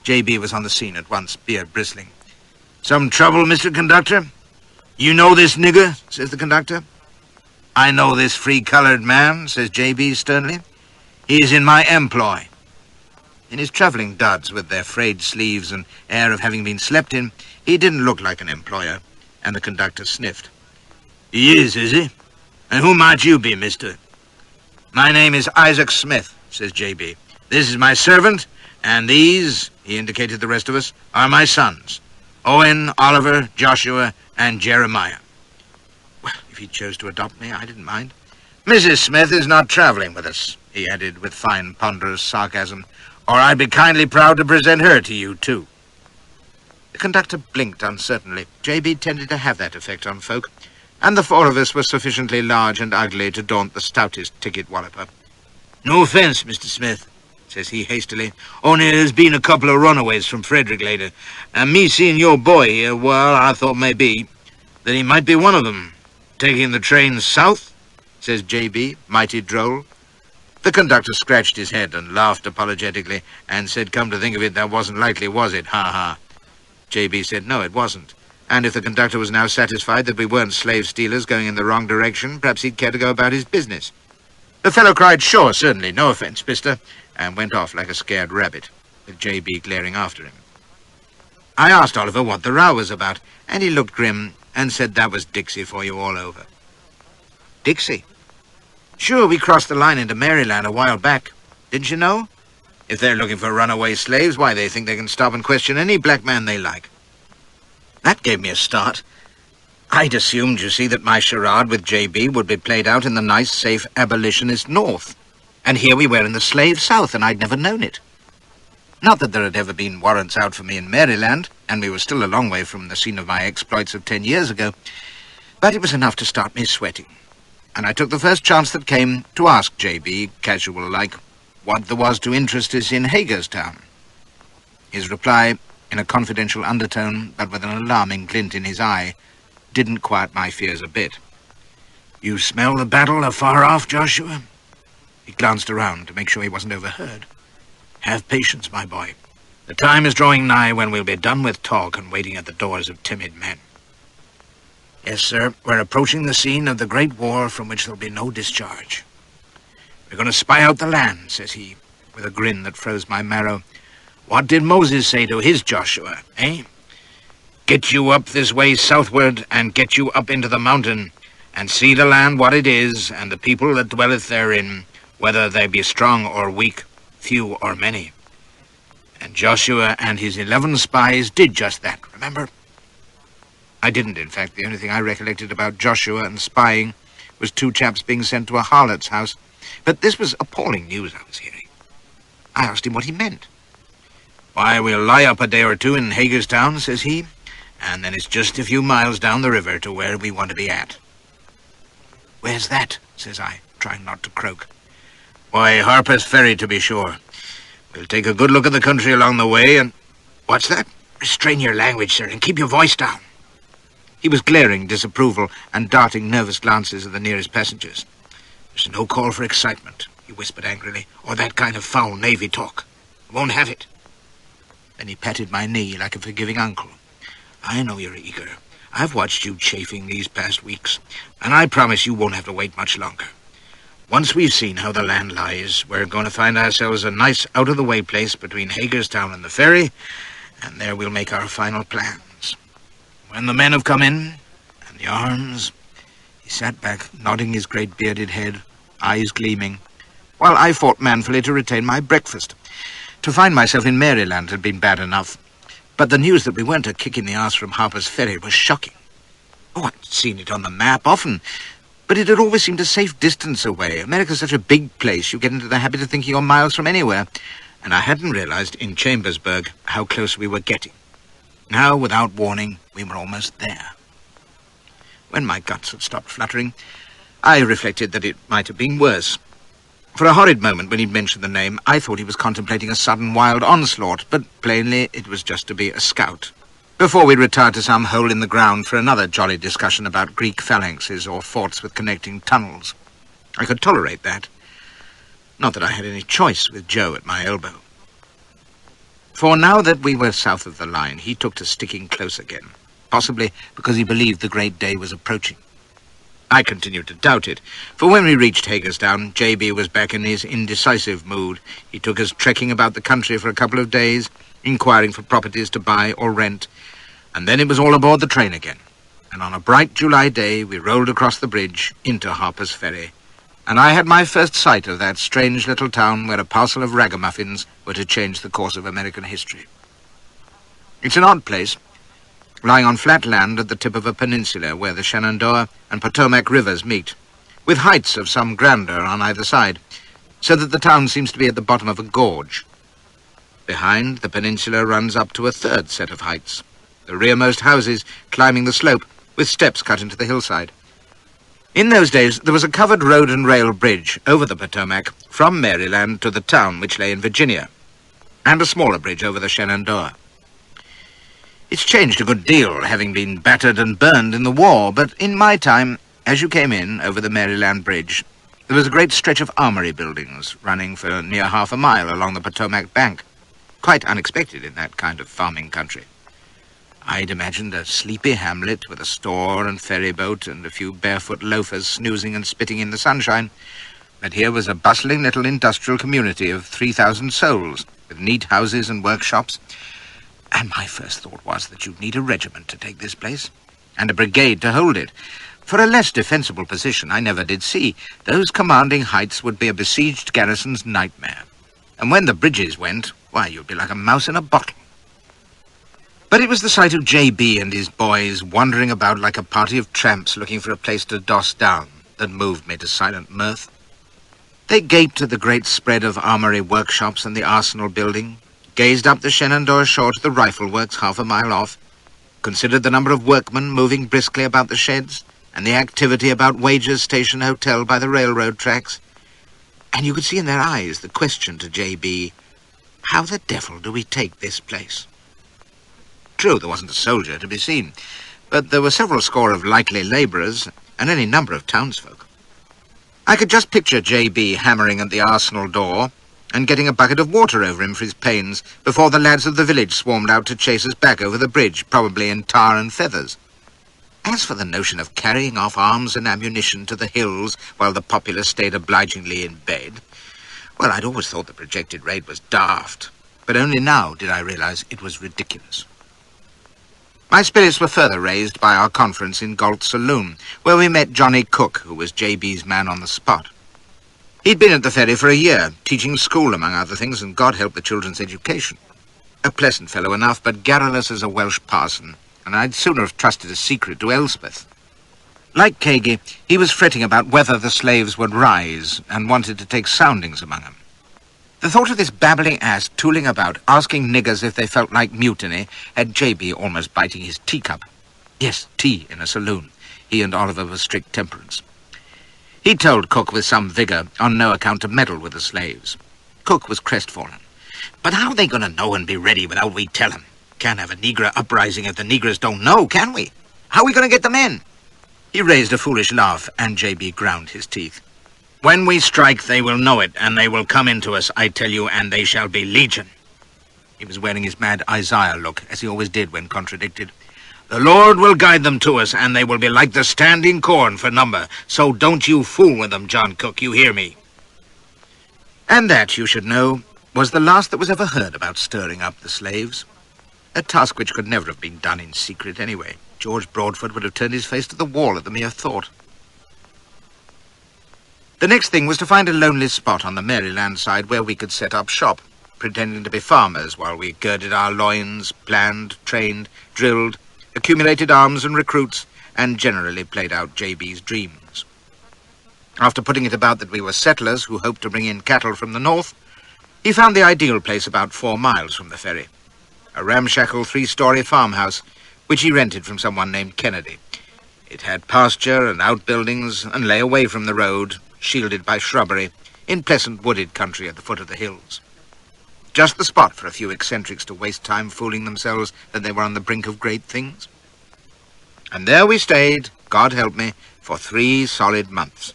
J.B. was on the scene at once, beard bristling. "Some trouble, Mr. Conductor?" "You know this nigger?" says the conductor. "I know this free-colored man," says J.B. sternly. "He is in my employ." In his travelling duds with their frayed sleeves and air of having been slept in, he didn't look like an employer, and the conductor sniffed. "He is he? And who might you be, mister?" "My name is Isaac Smith," says J.B. "This is my servant, and these," he indicated the rest of us, "are my sons, Owen, Oliver, Joshua, and Jeremiah." Well, if he chose to adopt me, I didn't mind. "Mrs. Smith is not travelling with us," he added with fine, ponderous sarcasm, "or I'd be kindly proud to present her to you, too." The conductor blinked uncertainly. JB tended to have that effect on folk, and the four of us were sufficiently large and ugly to daunt the stoutest ticket walloper. "No offence, Mr. Smith," says he hastily, "only there's been a couple of runaways from Frederick later, and me seeing your boy here, well, I thought maybe that he might be one of them. Taking the train south?" says JB, mighty droll. The conductor scratched his head and laughed apologetically and said, "Come to think of it, that wasn't likely, was it? Ha ha." JB said no, it wasn't, and if the conductor was now satisfied that we weren't slave stealers going in the wrong direction, perhaps he'd care to go about his business. The fellow cried, "Sure, certainly, no offence, mister," and went off like a scared rabbit, with JB glaring after him. I asked Oliver what the row was about, and he looked grim and said that was Dixie for you all over. Dixie? Sure, we crossed the line into Maryland a while back. Didn't you know? If they're looking for runaway slaves, why, they think they can stop and question any black man they like. That gave me a start. I'd assumed, you see, that my charade with JB would be played out in the nice, safe abolitionist North. And here we were in the slave South, and I'd never known it. Not that there had ever been warrants out for me in Maryland, and we were still a long way from the scene of my exploits of 10 years ago, but it was enough to start me sweating. And I took the first chance that came to ask JB, casual-like, what there was to interest us in Hagerstown. His reply, in a confidential undertone, but with an alarming glint in his eye, didn't quiet my fears a bit. "You smell the battle afar off, Joshua?" He glanced around to make sure he wasn't overheard. "Have patience, my boy. The time is drawing nigh when we'll be done with talk and waiting at the doors of timid men. Yes, sir, we're approaching the scene of the great war from which there'll be no discharge. We're going to spy out the land," says he, with a grin that froze my marrow. "What did Moses say to his Joshua, eh? Get you up this way southward, and get you up into the mountain, and see the land what it is, and the people that dwelleth therein, whether they be strong or weak, few or many." And Joshua and his 11 spies did just that, remember? I didn't, in fact. The only thing I recollected about Joshua and spying was 2 chaps being sent to a harlot's house. But this was appalling news I was hearing. I asked him what he meant. "Why, we'll lie up a day or two in Hagerstown," says he, "and then it's just a few miles down the river to where we want to be at." "Where's that?" says I, trying not to croak. "Why, Harper's Ferry, to be sure. We'll take a good look at the country along the way, and—" "What's that? Restrain your language, sir, and keep your voice down." He was glaring disapproval and darting nervous glances at the nearest passengers. "There's no call for excitement," he whispered angrily, "or that kind of foul Navy talk. I won't have it." Then he patted my knee like a forgiving uncle. "I know you're eager. I've watched you chafing these past weeks, and I promise you won't have to wait much longer. Once we've seen how the land lies, we're going to find ourselves a nice out-of-the-way place between Hagerstown and the ferry, and there we'll make our final plans. When the men have come in, and the arms—" He sat back, nodding his great bearded head, eyes gleaming, while I fought manfully to retain my breakfast. To find myself in Maryland had been bad enough, but the news that we weren't a kick in the arse from Harper's Ferry was shocking. Oh, I'd seen it on the map often, but it had always seemed a safe distance away. America's such a big place, you get into the habit of thinking you're miles from anywhere, and I hadn't realized in Chambersburg how close we were getting. Now, without warning, we were almost there. When my guts had stopped fluttering, I reflected that it might have been worse. For a horrid moment, when he'd mentioned the name, I thought he was contemplating a sudden wild onslaught, but plainly it was just to be a scout, before we retired to some hole in the ground for another jolly discussion about Greek phalanxes or forts with connecting tunnels. I could tolerate that. Not that I had any choice with Joe at my elbow. For now that we were south of the line, he took to sticking close again, possibly because he believed the great day was approaching. I continued to doubt it, for when we reached Hagerstown, JB was back in his indecisive mood. He took us trekking about the country for a couple of days, inquiring for properties to buy or rent, and then it was all aboard the train again. And on a bright July day, we rolled across the bridge into Harper's Ferry, and I had my first sight of that strange little town where a parcel of ragamuffins were to change the course of American history. It's an odd place, lying on flat land at the tip of a peninsula where the Shenandoah and Potomac rivers meet, with heights of some grandeur on either side, so that the town seems to be at the bottom of a gorge. Behind, the peninsula runs up to a third set of heights, the rearmost houses climbing the slope, with steps cut into the hillside. In those days, there was a covered road and rail bridge over the Potomac from Maryland to the town which lay in Virginia, and a smaller bridge over the Shenandoah. It's changed a good deal, having been battered and burned in the war, but in my time, as you came in over the Maryland Bridge, there was a great stretch of armory buildings running for near half a mile along the Potomac bank. Quite unexpected in that kind of farming country. I'd imagined a sleepy hamlet with a store and ferry boat and a few barefoot loafers snoozing and spitting in the sunshine, but here was a bustling little industrial community of 3,000 souls, with neat houses and workshops, and my first thought was that you'd need a regiment to take this place, and a brigade to hold it. For a less defensible position I never did see. Those commanding heights would be a besieged garrison's nightmare. And when the bridges went, why, you'd be like a mouse in a bottle. But it was the sight of J.B. and his boys wandering about like a party of tramps looking for a place to doss down that moved me to silent mirth. They gaped at the great spread of armory workshops and the arsenal building, gazed up the Shenandoah shore to the rifle works half a mile off, considered the number of workmen moving briskly about the sheds, and the activity about Wager's Station Hotel by the railroad tracks. And you could see in their eyes the question to J.B., how the devil do we take this place? True, there wasn't a soldier to be seen, but there were several score of likely labourers and any number of townsfolk. I could just picture J.B. hammering at the arsenal door and getting a bucket of water over him for his pains before the lads of the village swarmed out to chase us back over the bridge, probably in tar and feathers. As for the notion of carrying off arms and ammunition to the hills while the populace stayed obligingly in bed, well, I'd always thought the projected raid was daft, but only now did I realize it was ridiculous. My spirits were further raised by our conference in Galt's saloon, where we met Johnny Cook, who was J.B.'s man on the spot. He'd been at the ferry for a year, teaching school, among other things, and God help the children's education. A pleasant fellow enough, but garrulous as a Welsh parson, and I'd sooner have trusted a secret to Elspeth. Like Kagi, he was fretting about whether the slaves would rise, and wanted to take soundings among them. The thought of this babbling ass tooling about, asking niggers if they felt like mutiny, had J.B. almost biting his teacup. Yes, tea in a saloon. He and Oliver were strict temperance. He told Cook with some vigour on no account to meddle with the slaves. Cook was crestfallen. But how are they going to know and be ready without we tell them? Can't have a Negro uprising if the Negroes don't know, can we? How are we going to get them in? He raised a foolish laugh, and J.B. ground his teeth. When we strike, they will know it, and they will come into us, I tell you, and they shall be legion. He was wearing his mad Isaiah look, as he always did when contradicted. The Lord will guide them to us, and they will be like the standing corn for number. So don't you fool with them, John Cook, you hear me? And that, you should know, was the last that was ever heard about stirring up the slaves. A task which could never have been done in secret anyway. George Broadfoot would have turned his face to the wall at the mere thought. The next thing was to find a lonely spot on the Maryland side where we could set up shop, pretending to be farmers while we girded our loins, planned, trained, drilled, accumulated arms and recruits, and generally played out J.B.'s dreams. After putting it about that we were settlers who hoped to bring in cattle from the north, he found the ideal place about 4 miles from the ferry, a ramshackle 3-story farmhouse, which he rented from someone named Kennedy. It had pasture and outbuildings and lay away from the road, shielded by shrubbery, in pleasant wooded country at the foot of the hills. Just the spot for a few eccentrics to waste time fooling themselves that they were on the brink of great things. And there we stayed, God help me, for 3 solid months.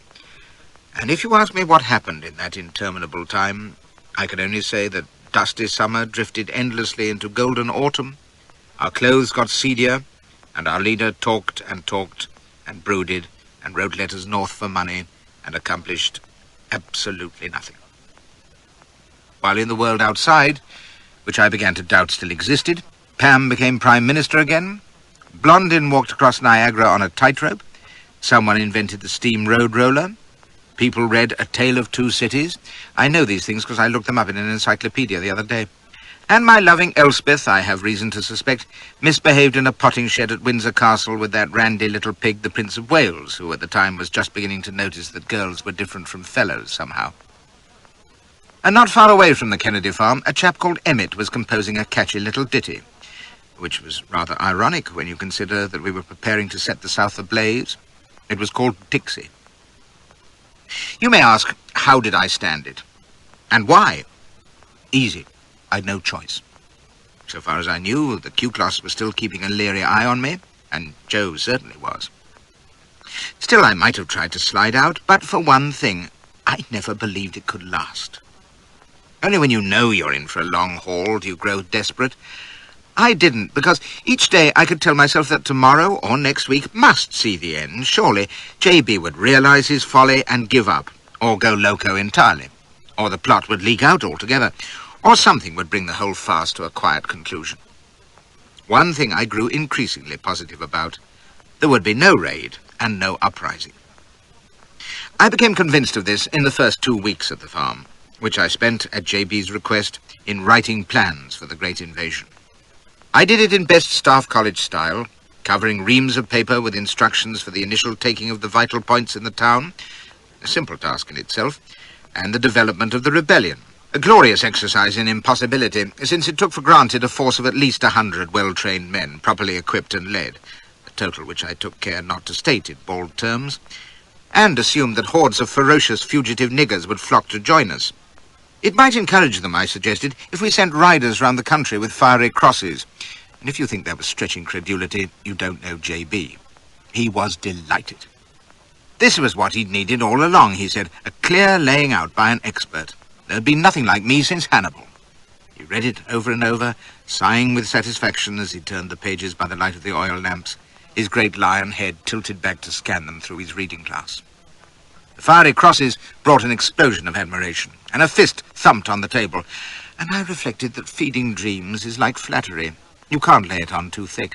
And if you ask me what happened in that interminable time, I can only say that dusty summer drifted endlessly into golden autumn, our clothes got seedier, and our leader talked and brooded and wrote letters north for money and accomplished absolutely nothing. While in the world outside, which I began to doubt still existed, Pam became Prime Minister again, Blondin walked across Niagara on a tightrope, someone invented the steam road roller, people read A Tale of Two Cities. I know these things because I looked them up in an encyclopedia the other day. And my loving Elspeth, I have reason to suspect, misbehaved in a potting shed at Windsor Castle with that randy little pig, the Prince of Wales, who at the time was just beginning to notice that girls were different from fellows somehow. And not far away from the Kennedy farm, a chap called Emmett was composing a catchy little ditty. which was rather ironic when you consider that we were preparing to set the South ablaze. It was called Dixie. You may ask, how did I stand it? And why? Easy. I'd no choice. So far as I knew, the Q-Class was still keeping a leery eye on me, and Joe certainly was. Still, I might have tried to slide out, but for one thing, I never believed it could last. Only when you know you're in for a long haul do you grow desperate. I didn't, because each day I could tell myself that tomorrow or next week must see the end. Surely J.B. would realize his folly and give up, or go loco entirely, or the plot would leak out altogether, or something would bring the whole farce to a quiet conclusion. One thing I grew increasingly positive about: there would be no raid and no uprising. I became convinced of this in the first 2 weeks at the farm, which I spent, at J.B.'s request, in writing plans for the great invasion. I did it in best staff college style, covering reams of paper with instructions for the initial taking of the vital points in the town, a simple task in itself, and the development of the rebellion, a glorious exercise in impossibility, since it took for granted a force of at least 100 well-trained men, properly equipped and led, a total which I took care not to state in bald terms, and assumed that hordes of ferocious fugitive niggers would flock to join us. It might encourage them, I suggested, if we sent riders round the country with fiery crosses. And if you think that was stretching credulity, you don't know J.B. He was delighted. This was what he'd needed all along, he said, a clear laying out by an expert. There'd been nothing like me since Hannibal. He read it over and over, sighing with satisfaction as he turned the pages by the light of the oil lamps, his great lion head tilted back to scan them through his reading glass. The fiery crosses brought an explosion of admiration, and a fist thumped on the table, and I reflected that feeding dreams is like flattery. You can't lay it on too thick.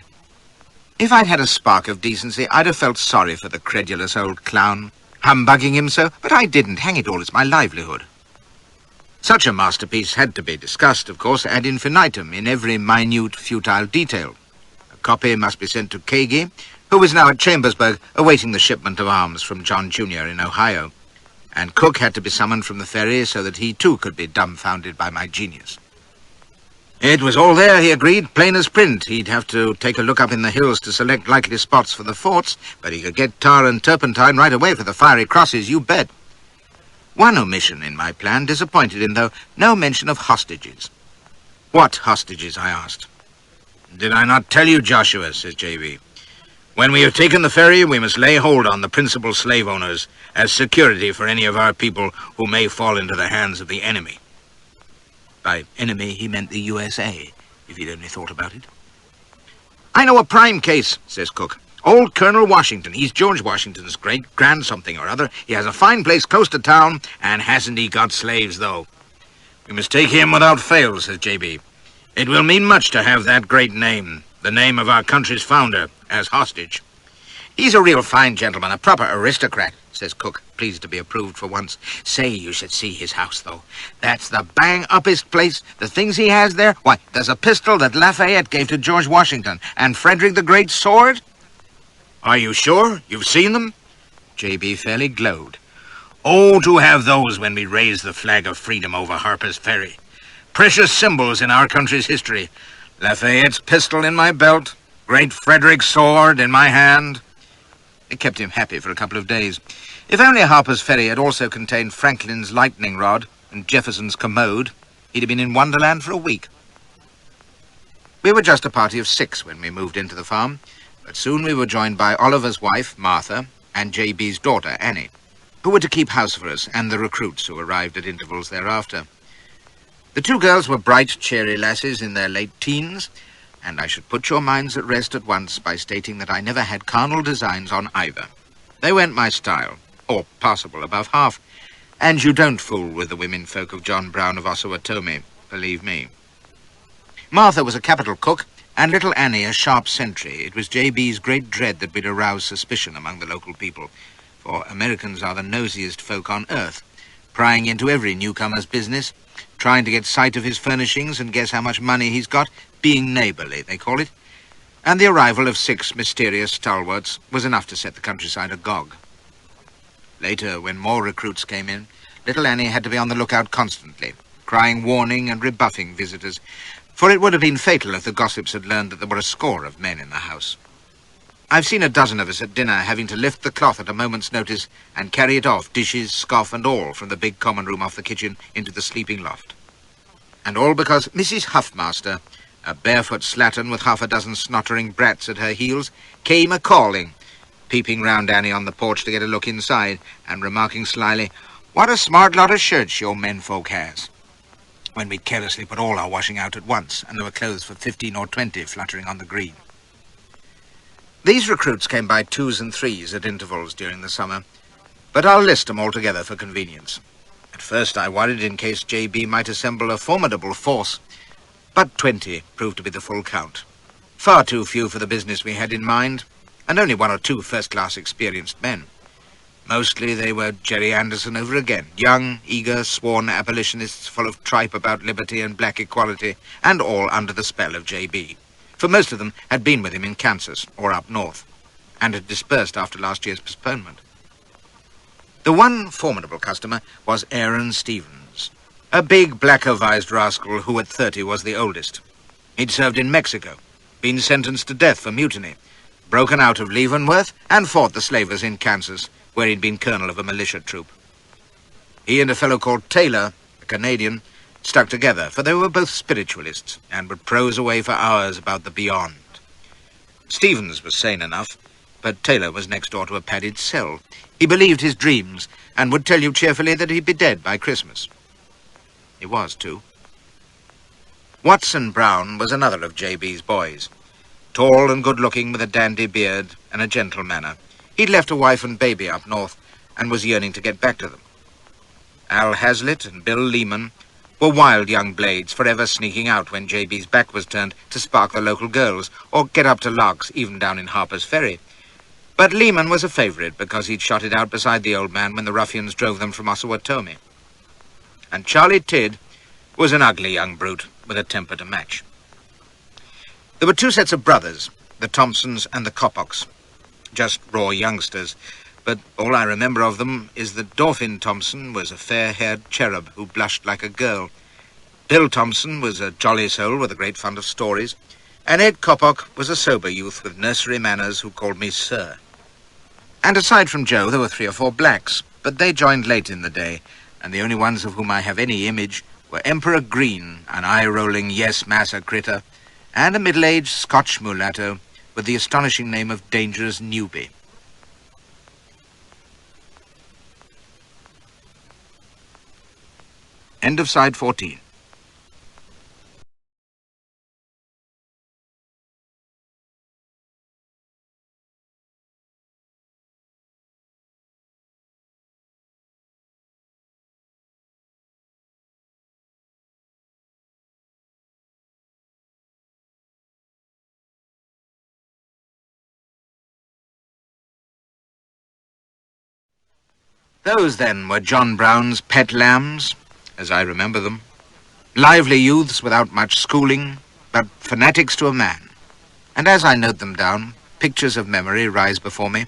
If I'd had a spark of decency, I'd have felt sorry for the credulous old clown, humbugging him so, but I didn't. Hang it all, it's my livelihood. Such a masterpiece had to be discussed, of course, ad infinitum, in every minute, futile detail. A copy must be sent to Kagi, who was now at Chambersburg awaiting the shipment of arms from John Jr. in Ohio, and Cook had to be summoned from the ferry so that he too could be dumbfounded by my genius. It was all there, he agreed, plain as print. He'd have to take a look up in the hills to select likely spots for the forts, but he could get tar and turpentine right away for the fiery crosses, you bet. One omission in my plan disappointed him, though: no mention of hostages. What hostages? I asked. Did I not tell you, Joshua, says J.B. When we have taken the ferry, we must lay hold on the principal slave owners as security for any of our people who may fall into the hands of the enemy. By enemy, he meant the USA, if he'd only thought about it. I know a prime case, says Cook. Old Colonel Washington. He's George Washington's great-grand-something or other. He has a fine place close to town, and hasn't he got slaves, though? We must take him without fail, says J.B. It will mean much to have that great name, the name of our country's founder, as hostage. He's a real fine gentleman, a proper aristocrat, says Cook, pleased to be approved for once. Say, you should see his house, though. That's the bang-uppest place. The things he has there, why, there's a pistol that Lafayette gave to George Washington, and Frederick the Great's sword. Are you sure? You've seen them? J.B. fairly glowed. Oh, to have those when we raise the flag of freedom over Harper's Ferry. Precious symbols in our country's history. Lafayette's pistol in my belt, great Frederick's sword in my hand. It kept him happy for a couple of days. If only Harper's Ferry had also contained Franklin's lightning rod and Jefferson's commode, he'd have been in Wonderland for a week. We were just a party of 6 when we moved into the farm, but soon we were joined by Oliver's wife, Martha, and J.B.'s daughter, Annie, who were to keep house for us, and the recruits who arrived at intervals thereafter. The 2 girls were bright, cheery lasses in their late teens, and I should put your minds at rest at once by stating that I never had carnal designs on either. They weren't my style, or passable above half, and you don't fool with the women folk of John Brown of Osawatomie, believe me. Martha was a capital cook, and little Annie a sharp sentry. It was J.B.'s great dread that we'd arouse suspicion among the local people, for Americans are the nosiest folk on earth, prying into every newcomer's business, trying to get sight of his furnishings and guess how much money he's got, being neighbourly, they call it. And the arrival of 6 mysterious stalwarts was enough to set the countryside agog. Later, when more recruits came in, little Annie had to be on the lookout constantly, crying warning and rebuffing visitors. for it would have been fatal if the gossips had learned that there were a score of men in the house. I've seen a dozen of us at dinner having to lift the cloth at a moment's notice and carry it off, dishes, scoff and all, from the big common room off the kitchen into the sleeping loft. And all because Mrs. Huffmaster, a barefoot slattern with half a dozen snottering brats at her heels, came a-calling, peeping round Annie on the porch to get a look inside, and remarking slyly, "What a smart lot of shirts your menfolk has," when we'd carelessly put all our washing out at once, and there were clothes for 15 or 20 fluttering on the green. These recruits came by twos and threes at intervals during the summer, but I'll list them all together for convenience. At first I worried in case J.B. might assemble a formidable force, but 20 proved to be the full count. Far too few for the business we had in mind, and only 1 or 2 first-class experienced men. Mostly they were Jerry Anderson over again, young, eager, sworn abolitionists full of tripe about liberty and black equality, and all under the spell of J.B., for most of them had been with him in Kansas or up north, and had dispersed after last year's postponement. The one formidable customer was Aaron Stevens, a big, black-avised rascal who at 30 was the oldest. He'd served in Mexico, been sentenced to death for mutiny, broken out of Leavenworth, and fought the slavers in Kansas, where he'd been colonel of a militia troop. He and a fellow called Taylor, a Canadian, stuck together, for they were both spiritualists, and would prose away for hours about the beyond. Stevens was sane enough, but Taylor was next door to a padded cell. He believed his dreams, and would tell you cheerfully that he'd be dead by Christmas. He was, too. Watson Brown was another of J.B.'s boys. Tall and good-looking, with a dandy beard and a gentle manner. He'd left a wife and baby up north, and was yearning to get back to them. Al Hazlitt and Bill Lehman were wild young blades, forever sneaking out when J.B.'s back was turned to spark the local girls, or get up to larks even down in Harper's Ferry. But Lehman was a favourite because he'd shot it out beside the old man when the ruffians drove them from Osawatomie. And Charlie Tidd was an ugly young brute with a temper to match. There were 2 sets of brothers, the Thompsons and the Coppocks, just raw youngsters, but all I remember of them is that Dauphin Thompson was a fair-haired cherub who blushed like a girl. Bill Thompson was a jolly soul with a great fund of stories, and Ed Coppock was a sober youth with nursery manners who called me sir. And aside from Joe, there were 3 or 4 blacks, but they joined late in the day, and the only ones of whom I have any image were Emperor Green, an eye-rolling yes-massa critter, and a middle-aged Scotch mulatto with the astonishing name of Dangerous Newby. End of side 14. Those, then, were John Brown's pet lambs, as I remember them. Lively youths without much schooling, but fanatics to a man. And as I note them down, pictures of memory rise before me.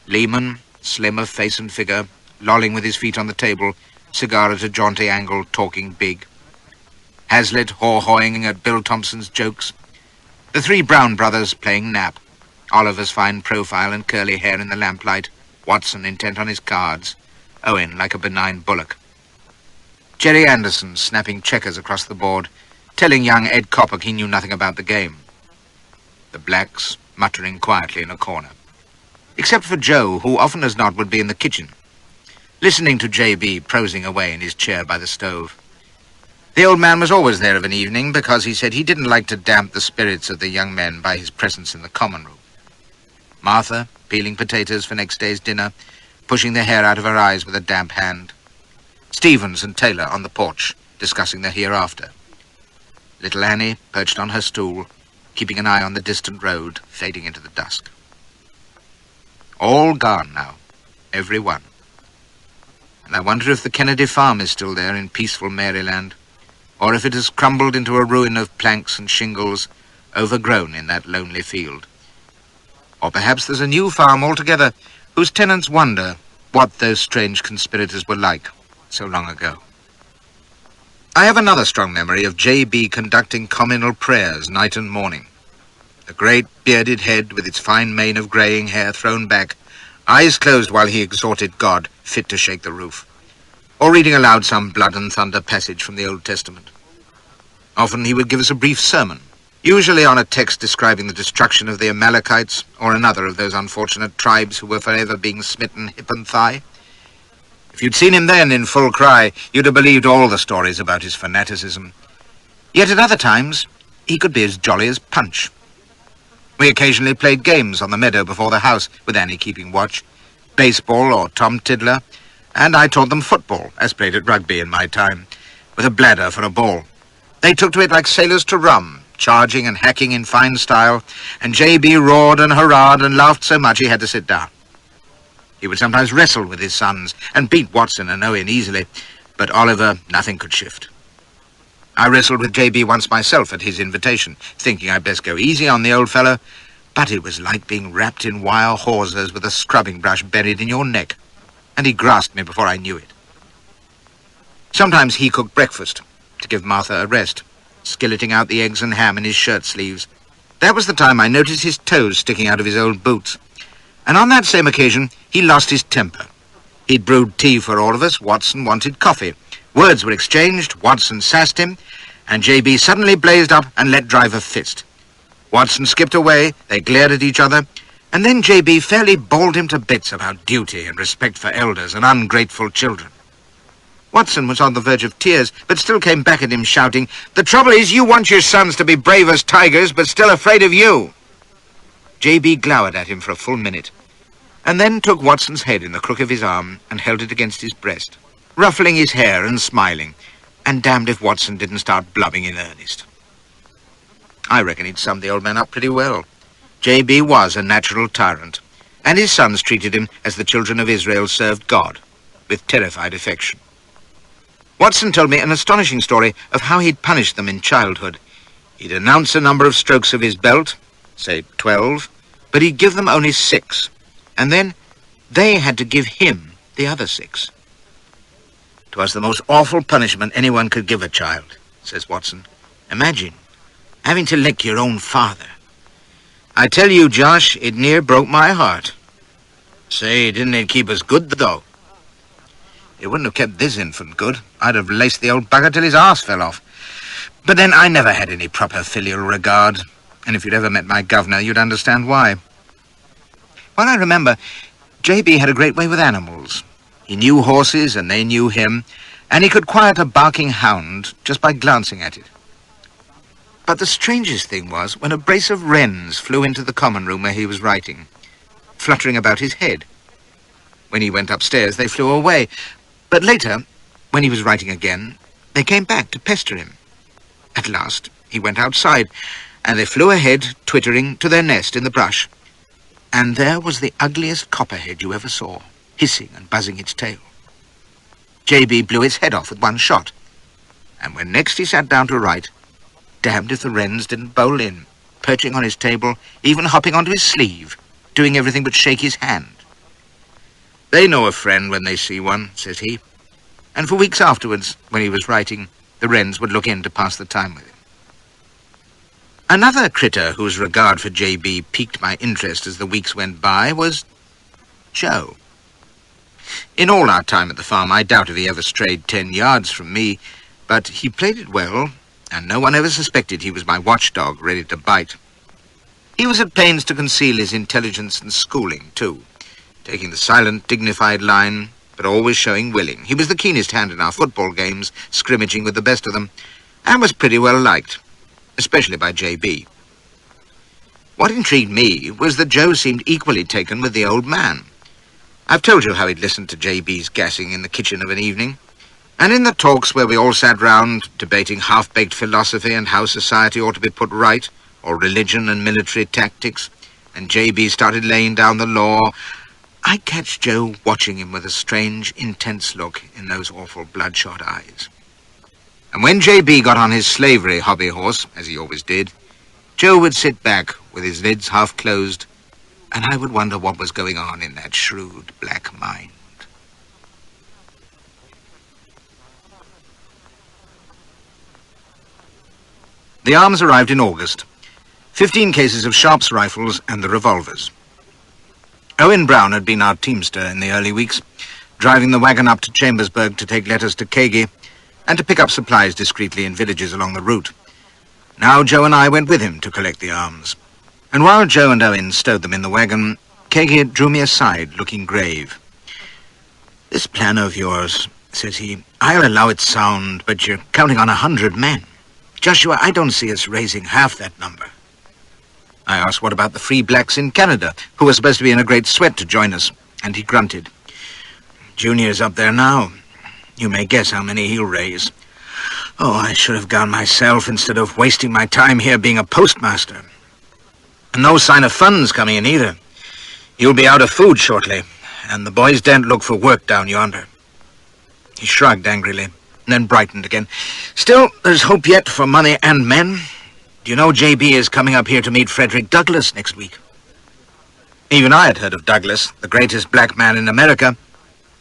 Lehman, slim of face and figure, lolling with his feet on the table, cigar at a jaunty angle, talking big. Hazlitt haw-hawing at Bill Thompson's jokes. The 3 Brown brothers playing nap. Oliver's fine profile and curly hair in the lamplight. Watson intent on his cards. Owen like a benign bullock. Jerry Anderson snapping checkers across the board, telling young Ed Coppock he knew nothing about the game. The blacks muttering quietly in a corner. Except for Joe, who often as not would be in the kitchen, listening to J.B. prosing away in his chair by the stove. The old man was always there of an evening because he said he didn't like to damp the spirits of the young men by his presence in the common room. Martha, peeling potatoes for next day's dinner, pushing the hair out of her eyes with a damp hand. Stevens and Taylor on the porch, discussing the hereafter. Little Annie, perched on her stool, keeping an eye on the distant road, fading into the dusk. All gone now, every one. And I wonder if the Kennedy farm is still there in peaceful Maryland, or if it has crumbled into a ruin of planks and shingles, overgrown in that lonely field. Or perhaps there's a new farm altogether, whose tenants wonder what those strange conspirators were like so long ago. I have another strong memory of J.B. conducting communal prayers night and morning. A great bearded head with its fine mane of greying hair thrown back, eyes closed while he exhorted God, fit to shake the roof, or reading aloud some blood and thunder passage from the Old Testament. Often he would give us a brief sermon, usually on a text describing the destruction of the Amalekites or another of those unfortunate tribes who were forever being smitten hip and thigh. If you'd seen him then in full cry, you'd have believed all the stories about his fanaticism. Yet at other times, he could be as jolly as Punch. We occasionally played games on the meadow before the house, with Annie keeping watch, baseball or Tom Tiddler, and I taught them football, as played at rugby in my time, with a bladder for a ball. They took to it like sailors to rum, charging and hacking in fine style, and J.B. roared and hurrahed and laughed so much he had to sit down. He would sometimes wrestle with his sons and beat Watson and Owen easily, but Oliver nothing could shift. I wrestled with J.B. once myself at his invitation, thinking I'd best go easy on the old fellow, but it was like being wrapped in wire hawsers with a scrubbing brush buried in your neck, and he grasped me before I knew it. Sometimes he cooked breakfast to give Martha a rest, skilleting out the eggs and ham in his shirt sleeves. That was the time I noticed his toes sticking out of his old boots, and on that same occasion he lost his temper. He'd brewed tea for all of us. Watson wanted coffee. Words were exchanged, Watson sassed him, and J.B. suddenly blazed up and let drive a fist. Watson skipped away, they glared at each other, and then J.B. fairly bawled him to bits about duty and respect for elders and ungrateful children. Watson was on the verge of tears, but still came back at him shouting, "The trouble is you want your sons to be brave as tigers, but still afraid of you." J.B. glowered at him for a full minute, and then took Watson's head in the crook of his arm and held it against his breast, ruffling his hair and smiling, and damned if Watson didn't start blubbing in earnest. I reckon he'd summed the old man up pretty well. J.B. was a natural tyrant, and his sons treated him as the children of Israel served God, with terrified affection. Watson told me an astonishing story of how he'd punished them in childhood. He'd announce a number of strokes of his belt, say 12, but he'd give them only 6, and then they had to give him the other 6. "'Twas the most awful punishment anyone could give a child," says Watson. "Imagine having to lick your own father. I tell you, Josh, it near broke my heart. Say, didn't it keep us good, though? It wouldn't have kept this infant good. I'd have laced the old bugger till his arse fell off. But then I never had any proper filial regard, and if you'd ever met my governor, you'd understand why. Well, I remember, J.B. had a great way with animals. He knew horses, and they knew him, and he could quiet a barking hound just by glancing at it. But the strangest thing was when a brace of wrens flew into the common room where he was writing, fluttering about his head. When he went upstairs, they flew away, but later, when he was writing again, they came back to pester him. At last, he went outside, and they flew ahead, twittering, to their nest in the brush. And there was the ugliest copperhead you ever saw, hissing and buzzing its tail. J.B. blew its head off with one shot, and when next he sat down to write, damned if the wrens didn't bowl in, perching on his table, even hopping onto his sleeve, doing everything but shake his hand. "They know a friend when they see one," says he, and for weeks afterwards, when he was writing, the wrens would look in to pass the time with him. Another critter whose regard for J.B. piqued my interest as the weeks went by was Joe. In all our time at the farm, I doubt if he ever strayed 10 yards from me, but he played it well, and no one ever suspected he was my watchdog ready to bite. He was at pains to conceal his intelligence and schooling, too, taking the silent, dignified line, but always showing willing. He was the keenest hand in our football games, scrimmaging with the best of them, and was pretty well liked, especially by J.B. What intrigued me was that Joe seemed equally taken with the old man. I've told you how he'd listened to J.B.'s gassing in the kitchen of an evening, and in the talks where we all sat round, debating half-baked philosophy and how society ought to be put right, or religion and military tactics, and J.B. started laying down the law, I'd catch Joe watching him with a strange, intense look in those awful bloodshot eyes. And when J.B. got on his slavery hobby horse, as he always did, Joe would sit back with his lids half closed, and I would wonder what was going on in that shrewd black mind. The arms arrived in August. 15 cases of Sharp's rifles and the revolvers. Owen Brown had been our teamster in the early weeks, driving the wagon up to Chambersburg to take letters to Kagi and to pick up supplies discreetly in villages along the route. Now Joe and I went with him to collect the arms. And while Joe and Owen stowed them in the wagon, Kagi drew me aside, looking grave. "This plan of yours," says he, "I'll allow it sound, but you're counting on 100 men. Joshua, I don't see us raising half that number." I asked what about the free blacks in Canada, who were supposed to be in a great sweat to join us, and he grunted. "Junior's up there now. You may guess how many he'll raise. Oh, I should have gone myself instead of wasting my time here being a postmaster. And no sign of funds coming in either. You'll be out of food shortly, and the boys daren't look for work down yonder." He shrugged angrily, and then brightened again. "Still, there's hope yet for money and men. Do you know J.B. is coming up here to meet Frederick Douglass next week?" Even I had heard of Douglass, the greatest black man in America,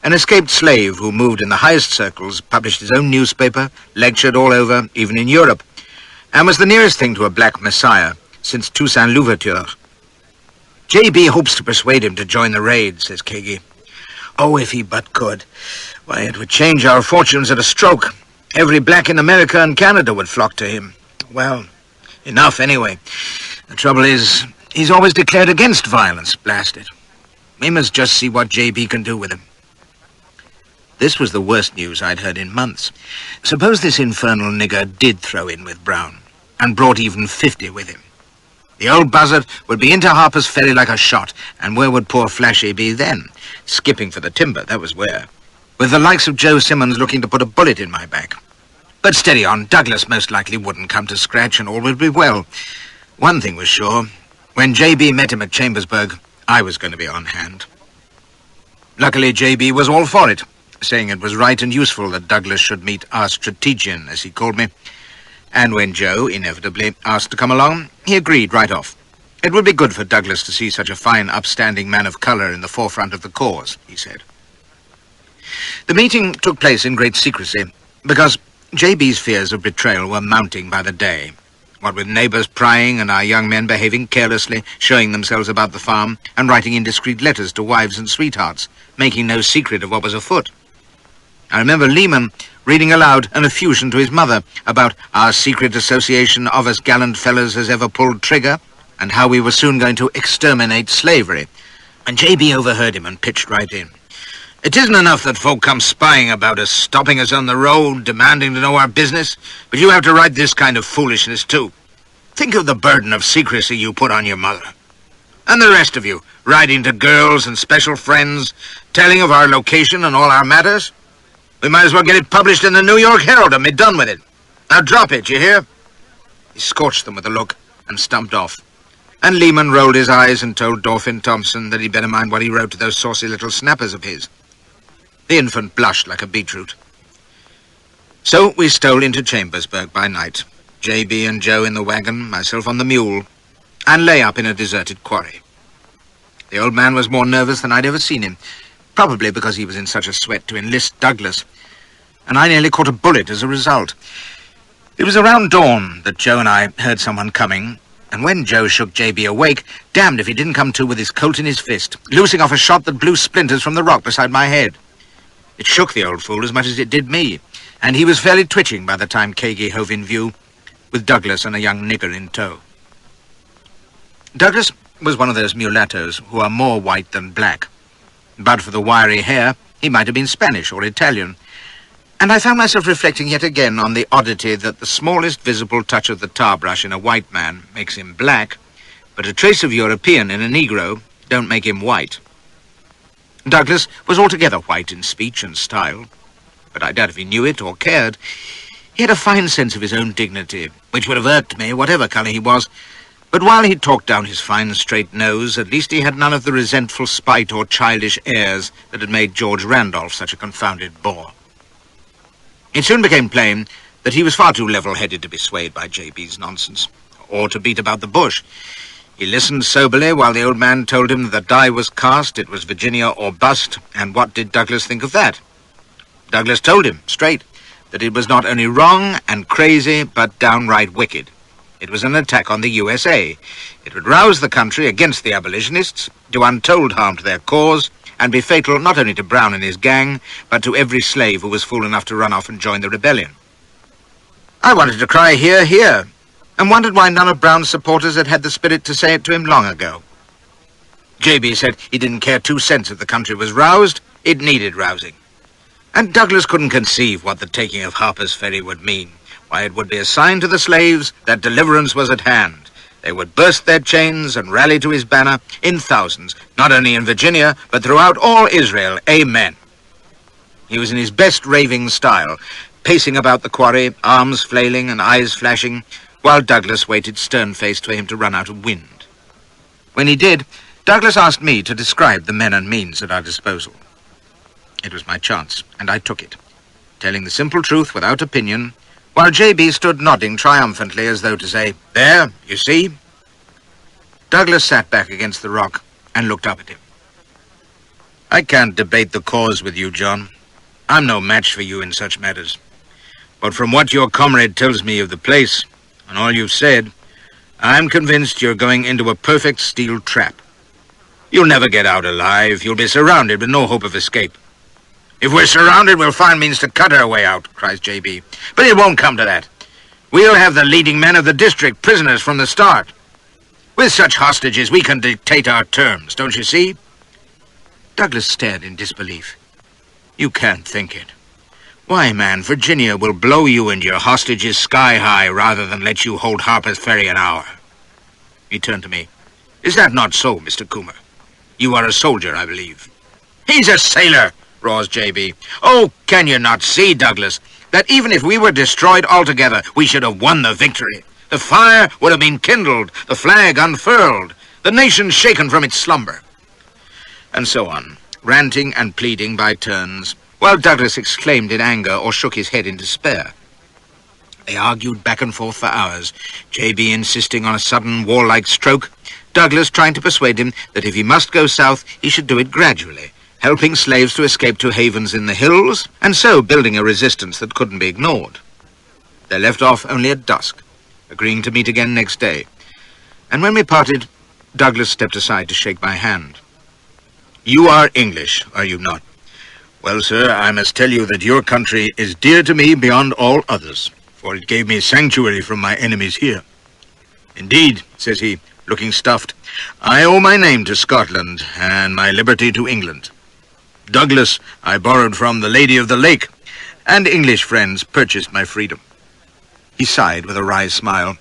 an escaped slave who moved in the highest circles, published his own newspaper, lectured all over, even in Europe, and was the nearest thing to a black messiah since Toussaint Louverture. "J.B. hopes to persuade him to join the raid," says Kagi. "Oh, if he but could. Why, it would change our fortunes at a stroke. Every black in America and Canada would flock to him. Well, enough anyway. The trouble is, he's always declared against violence, blast it. We must just see what J.B. can do with him." This was the worst news I'd heard in months. Suppose this infernal nigger did throw in with Brown, and brought even 50 with him. The old buzzard would be into Harper's Ferry like a shot, and where would poor Flashy be then? Skipping for the timber, that was where. With the likes of Joe Simmons looking to put a bullet in my back. But steady on, Douglas most likely wouldn't come to scratch, and all would be well. One thing was sure. When J.B. met him at Chambersburg, I was going to be on hand. Luckily, J.B. was all for it, saying it was right and useful that Douglas should meet our strategian, as he called me. And when Joe, inevitably, asked to come along, he agreed right off. It would be good for Douglas to see such a fine, upstanding man of colour in the forefront of the cause, he said. The meeting took place in great secrecy, because J.B.'s fears of betrayal were mounting by the day. What with neighbours prying and our young men behaving carelessly, showing themselves about the farm, and writing indiscreet letters to wives and sweethearts, making no secret of what was afoot. I remember Lehman reading aloud an effusion to his mother about our secret association of as gallant fellows as ever pulled trigger, and how we were soon going to exterminate slavery. And J.B. overheard him and pitched right in. "It isn't enough that folk come spying about us, stopping us on the road, demanding to know our business, but you have to write this kind of foolishness too. Think of the burden of secrecy you put on your mother. And the rest of you, writing to girls and special friends, telling of our location and all our matters. We might as well get it published in the New York Herald and be done with it. Now drop it, you hear?" He scorched them with a look and stumped off. And Lehman rolled his eyes and told Dauphin Thompson that he'd better mind what he wrote to those saucy little snappers of his. The infant blushed like a beetroot. So we stole into Chambersburg by night, J.B. and Joe in the wagon, myself on the mule, and lay up in a deserted quarry. The old man was more nervous than I'd ever seen him, probably because he was in such a sweat to enlist Douglas, and I nearly caught a bullet as a result. It was around dawn that Joe and I heard someone coming, and when Joe shook J.B. awake, damned if he didn't come to with his Colt in his fist, loosing off a shot that blew splinters from the rock beside my head. It shook the old fool as much as it did me, and he was fairly twitching by the time Kagi hove in view, with Douglas and a young nigger in tow. Douglas was one of those mulattoes who are more white than black. But for the wiry hair, he might have been Spanish or Italian. And I found myself reflecting yet again on the oddity that the smallest visible touch of the tar brush in a white man makes him black, but a trace of European in a Negro don't make him white. Douglas was altogether white in speech and style, but I doubt if he knew it or cared. He had a fine sense of his own dignity, which would have irked me, whatever colour he was. But while he talked down his fine straight nose, at least he had none of the resentful spite or childish airs that had made George Randolph such a confounded bore. It soon became plain that he was far too level-headed to be swayed by J.B.'s nonsense, or to beat about the bush. He listened soberly while the old man told him that the die was cast, it was Virginia or bust, and what did Douglas think of that? Douglas told him, straight, that it was not only wrong and crazy, but downright wicked. It was an attack on the USA. It would rouse the country against the abolitionists, do untold harm to their cause, and be fatal not only to Brown and his gang, but to every slave who was fool enough to run off and join the rebellion. I wanted to cry, "Hear, hear," and wondered why none of Brown's supporters had had the spirit to say it to him long ago. JB said he didn't care 2 cents if the country was roused. It needed rousing. And Douglas couldn't conceive what the taking of Harper's Ferry would mean. Why, it would be a sign to the slaves that deliverance was at hand. They would burst their chains and rally to his banner in thousands, not only in Virginia, but throughout all Israel. Amen. He was in his best raving style, pacing about the quarry, arms flailing and eyes flashing, while Douglas waited stern-faced for him to run out of wind. When he did, Douglas asked me to describe the men and means at our disposal. It was my chance, and I took it, telling the simple truth without opinion, while J.B. stood nodding triumphantly as though to say, "There, you see?" Douglas sat back against the rock and looked up at him. "I can't debate the cause with you, John. I'm no match for you in such matters. But from what your comrade tells me of the place, and all you've said, I'm convinced you're going into a perfect steel trap. You'll never get out alive. You'll be surrounded with no hope of escape." "If we're surrounded, we'll find means to cut our way out," cries J.B. "But it won't come to that. We'll have the leading men of the district prisoners from the start. With such hostages, we can dictate our terms, don't you see?" Douglas stared in disbelief. "You can't think it. Why, man, Virginia will blow you and your hostages sky high rather than let you hold Harper's Ferry an hour." He turned to me. "Is that not so, Mr. Coomer? You are a soldier, I believe." "He's a sailor," roars J.B. "Oh, can you not see, Douglas, that even if we were destroyed altogether, we should have won the victory? The fire would have been kindled, the flag unfurled, the nation shaken from its slumber." And so on, ranting and pleading by turns, while Douglas exclaimed in anger or shook his head in despair. They argued back and forth for hours, J.B. insisting on a sudden warlike stroke, Douglas trying to persuade him that if he must go south, he should do it gradually, helping slaves to escape to havens in the hills, and so building a resistance that couldn't be ignored. They left off only at dusk, agreeing to meet again next day. And when we parted, Douglas stepped aside to shake my hand. "You are English, are you not? Well, sir, I must tell you that your country is dear to me beyond all others, for it gave me sanctuary from my enemies here. Indeed," says he, looking stuffed, "I owe my name to Scotland and my liberty to England. Douglas I borrowed from the Lady of the Lake, and English friends purchased my freedom." He sighed with a wry smile.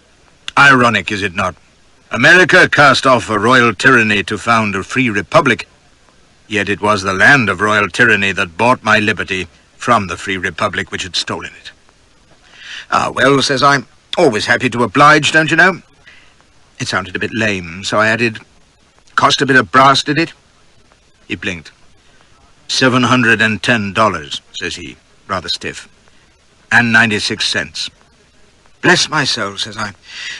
"Ironic, is it not? America cast off a royal tyranny to found a free republic, yet it was the land of royal tyranny that bought my liberty from the free republic which had stolen it." "Ah, well," says I, "always happy to oblige, don't you know?" It sounded a bit lame, so I added, "Cost a bit of brass, did it?" He blinked. $710, says he, rather stiff, and 96 cents. "Bless my soul," says I.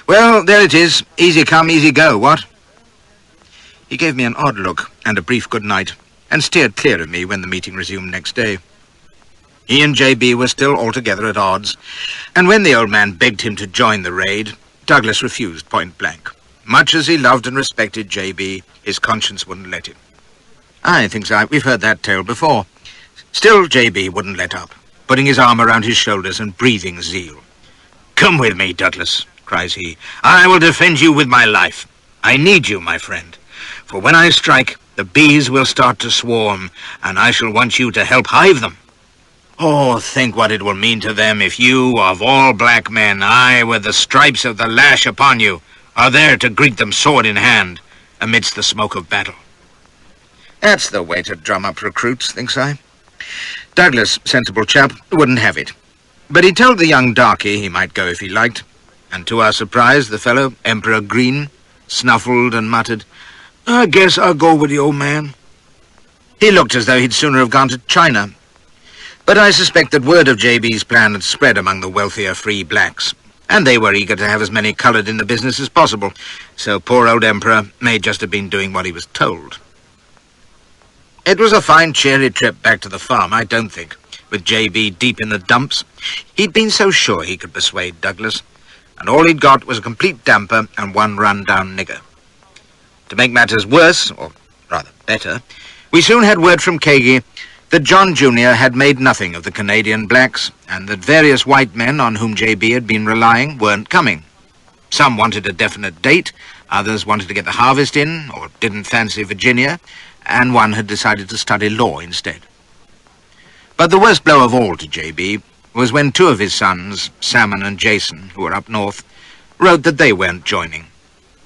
"Well, there it is. Easy come, easy go, what?" He gave me an odd look and a brief good night, and steered clear of me when the meeting resumed next day. He and J.B. were still altogether at odds, and when the old man begged him to join the raid, Douglas refused point blank. Much as he loved and respected J.B., his conscience wouldn't let him. I think so. We've heard that tale before. Still, J.B. wouldn't let up, putting his arm around his shoulders and breathing zeal. "Come with me, Douglas," cries he. "I will defend you with my life. I need you, my friend. For when I strike, the bees will start to swarm, and I shall want you to help hive them. Oh, think what it will mean to them if you, of all black men, I, with the stripes of the lash upon you, are there to greet them sword in hand, amidst the smoke of battle." That's the way to drum up recruits, thinks I. Douglas, sensible chap, wouldn't have it. But he told the young darky he might go if he liked, and to our surprise, the fellow, Emperor Green, snuffled and muttered, "I guess I'll go with the old man." He looked as though he'd sooner have gone to China. But I suspect that word of J.B.'s plan had spread among the wealthier free blacks, and they were eager to have as many coloured in the business as possible, so poor old Emperor may just have been doing what he was told. It was a fine, cheery trip back to the farm, I don't think, with J.B. deep in the dumps. He'd been so sure he could persuade Douglas. and all he'd got was a complete damper and one run-down nigger. To make matters worse, or rather better, we soon had word from Kagi that John Jr. had made nothing of the Canadian blacks, and that various white men on whom J.B. had been relying weren't coming. Some wanted a definite date, others wanted to get the harvest in, or didn't fancy Virginia, and one had decided to study law instead. But the worst blow of all to J.B. was when two of his sons, Salmon and Jason, who were up north, wrote that they weren't joining.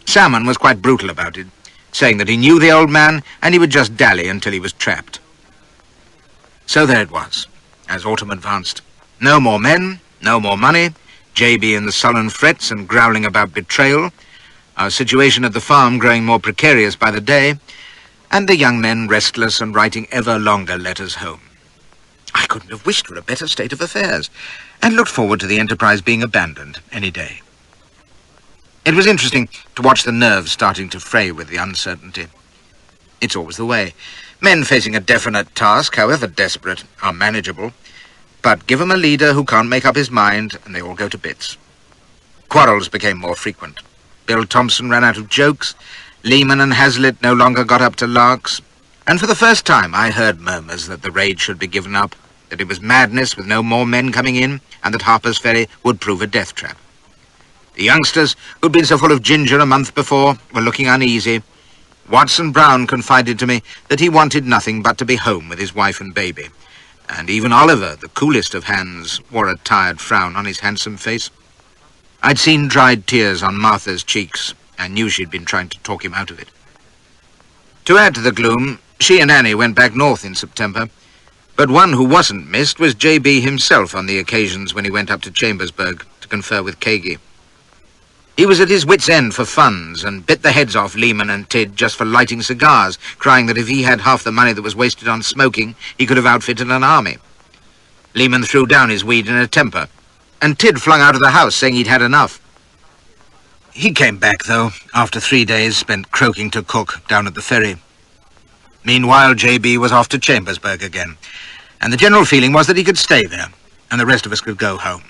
Salmon was quite brutal about it, saying that he knew the old man and he would just dally until he was trapped. So there it was, as autumn advanced. No more men, no more money, J.B. in the sullen frets and growling about betrayal, our situation at the farm growing more precarious by the day, and the young men restless and writing ever longer letters home. I couldn't have wished for a better state of affairs, and looked forward to the enterprise being abandoned any day. It was interesting to watch the nerves starting to fray with the uncertainty. It's always the way. Men facing a definite task, however desperate, are manageable, but give them a leader who can't make up his mind, and they all go to bits. Quarrels became more frequent. Bill Thompson ran out of jokes, Lehman and Hazlitt no longer got up to larks, and for the first time I heard murmurs that the raid should be given up, that it was madness with no more men coming in, and that Harper's Ferry would prove a death trap. The youngsters, who'd been so full of ginger a month before, were looking uneasy. Watson Brown confided to me that he wanted nothing but to be home with his wife and baby, and even Oliver, the coolest of hands, wore a tired frown on his handsome face. I'd seen dried tears on Martha's cheeks, and knew she'd been trying to talk him out of it. To add to the gloom, she and Annie went back north in September, but one who wasn't missed was J.B. himself on the occasions when he went up to Chambersburg to confer with Kagi. He was at his wits' end for funds and bit the heads off Lehman and Tidd just for lighting cigars, crying that if he had half the money that was wasted on smoking, he could have outfitted an army. Lehman threw down his weed in a temper, and Tidd flung out of the house saying he'd had enough. He came back, though, after 3 days spent croaking to Cook down at the ferry. Meanwhile, J.B. was off to Chambersburg again, and the general feeling was that he could stay there, and the rest of us could go home.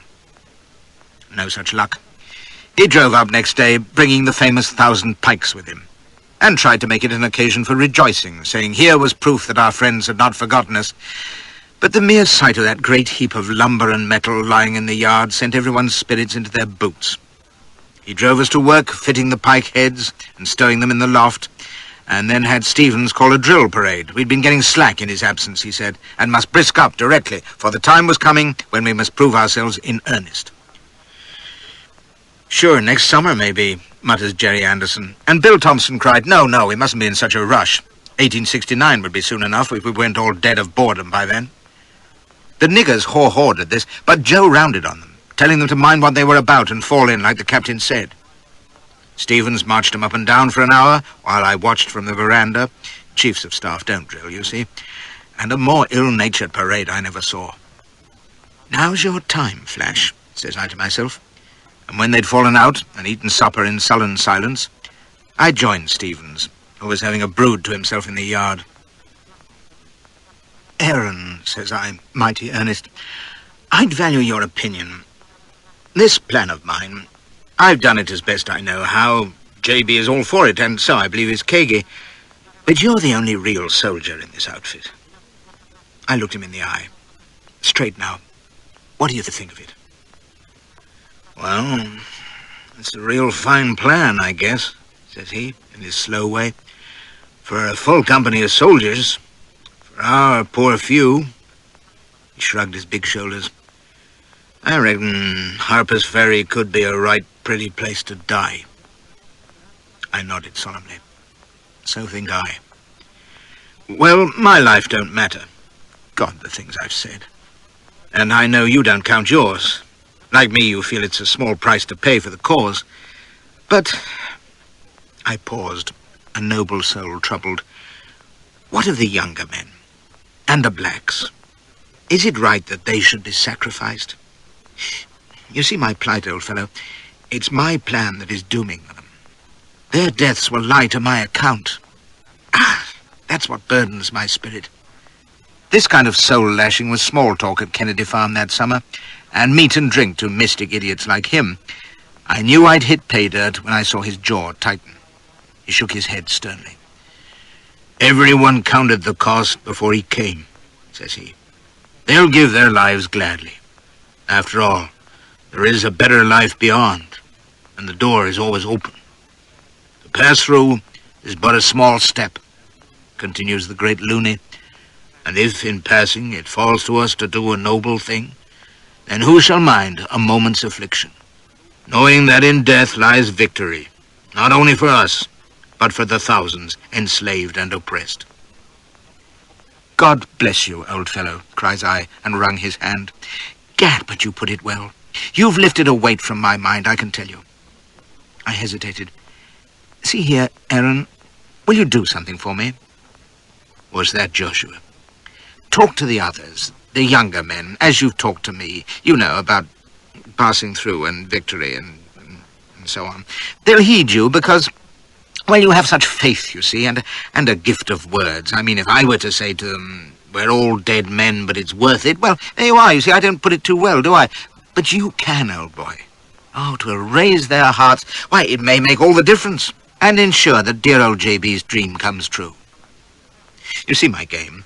No such luck. He drove up next day, bringing the famous 1,000 pikes with him, and tried to make it an occasion for rejoicing, saying here was proof that our friends had not forgotten us. But the mere sight of that great heap of lumber and metal lying in the yard sent everyone's spirits into their boots. He drove us to work, fitting the pike heads and stowing them in the loft, and then had Stevens call a drill parade. We'd been getting slack in his absence, he said, and must brisk up directly, for the time was coming when we must prove ourselves in earnest. Sure, next summer, maybe, mutters Jerry Anderson. And Bill Thompson cried, no, we mustn't be in such a rush. 1869 would be soon enough if we weren't all dead of boredom by then. The niggers haw-hawed at this, but Joe rounded on them, telling them to mind what they were about and fall in like the captain said. Stevens marched them up and down for an hour, while I watched from the veranda. Chiefs of staff don't drill, you see. And a more ill-natured parade I never saw. Now's your time, Flash, says I to myself. And when they'd fallen out and eaten supper in sullen silence, I joined Stevens, who was having a brood to himself in the yard. Aaron, says I, mighty earnest, I'd value your opinion. This plan of mine, I've done it as best I know how. J.B. is all for it, and so I believe is Kagi. But you're the only real soldier in this outfit. I looked him in the eye. Straight now. What do you think of it? Well, it's a real fine plan, I guess, says he, in his slow way. For a full company of soldiers, for our poor few. He shrugged his big shoulders. I reckon Harper's Ferry could be a right pretty place to die. I nodded solemnly. So think I. Well, my life don't matter. God, the things I've said. And I know you don't count yours. Like me, you feel it's a small price to pay for the cause. But I paused, a noble soul troubled. What of the younger men? And the blacks? Is it right that they should be sacrificed? You see my plight, old fellow. It's my plan that is dooming them. Their deaths will lie to my account. That's what burdens my spirit. This kind of soul-lashing was small talk at Kennedy Farm that summer, and meat and drink to mystic idiots like him. I knew I'd hit pay dirt when I saw his jaw tighten. He shook his head sternly. "Everyone counted the cost before he came," says he. "They'll give their lives gladly. After all, there is a better life beyond, and the door is always open. To pass through is but a small step," continues the great loony, "and if in passing it falls to us to do a noble thing, then who shall mind a moment's affliction, knowing that in death lies victory, not only for us, but for the thousands enslaved and oppressed." "God bless you, old fellow," cries I, and wrung his hand. "Gad, but you put it well. You've lifted a weight from my mind, I can tell you." I hesitated. "See here, Aaron, will you do something for me?" "What's that, Joshua?" "Talk to the others, the younger men, as you've talked to me. You know, about passing through and victory and so on. They'll heed you because, well, you have such faith, you see, and a gift of words. I mean, if I were to say to them, 'We're all dead men, but it's worth it,' well, there you are, you see, I don't put it too well, do I? But you can, old boy. Oh, to raise their hearts, why, it may make all the difference, and ensure that dear old JB's dream comes true. You see my game.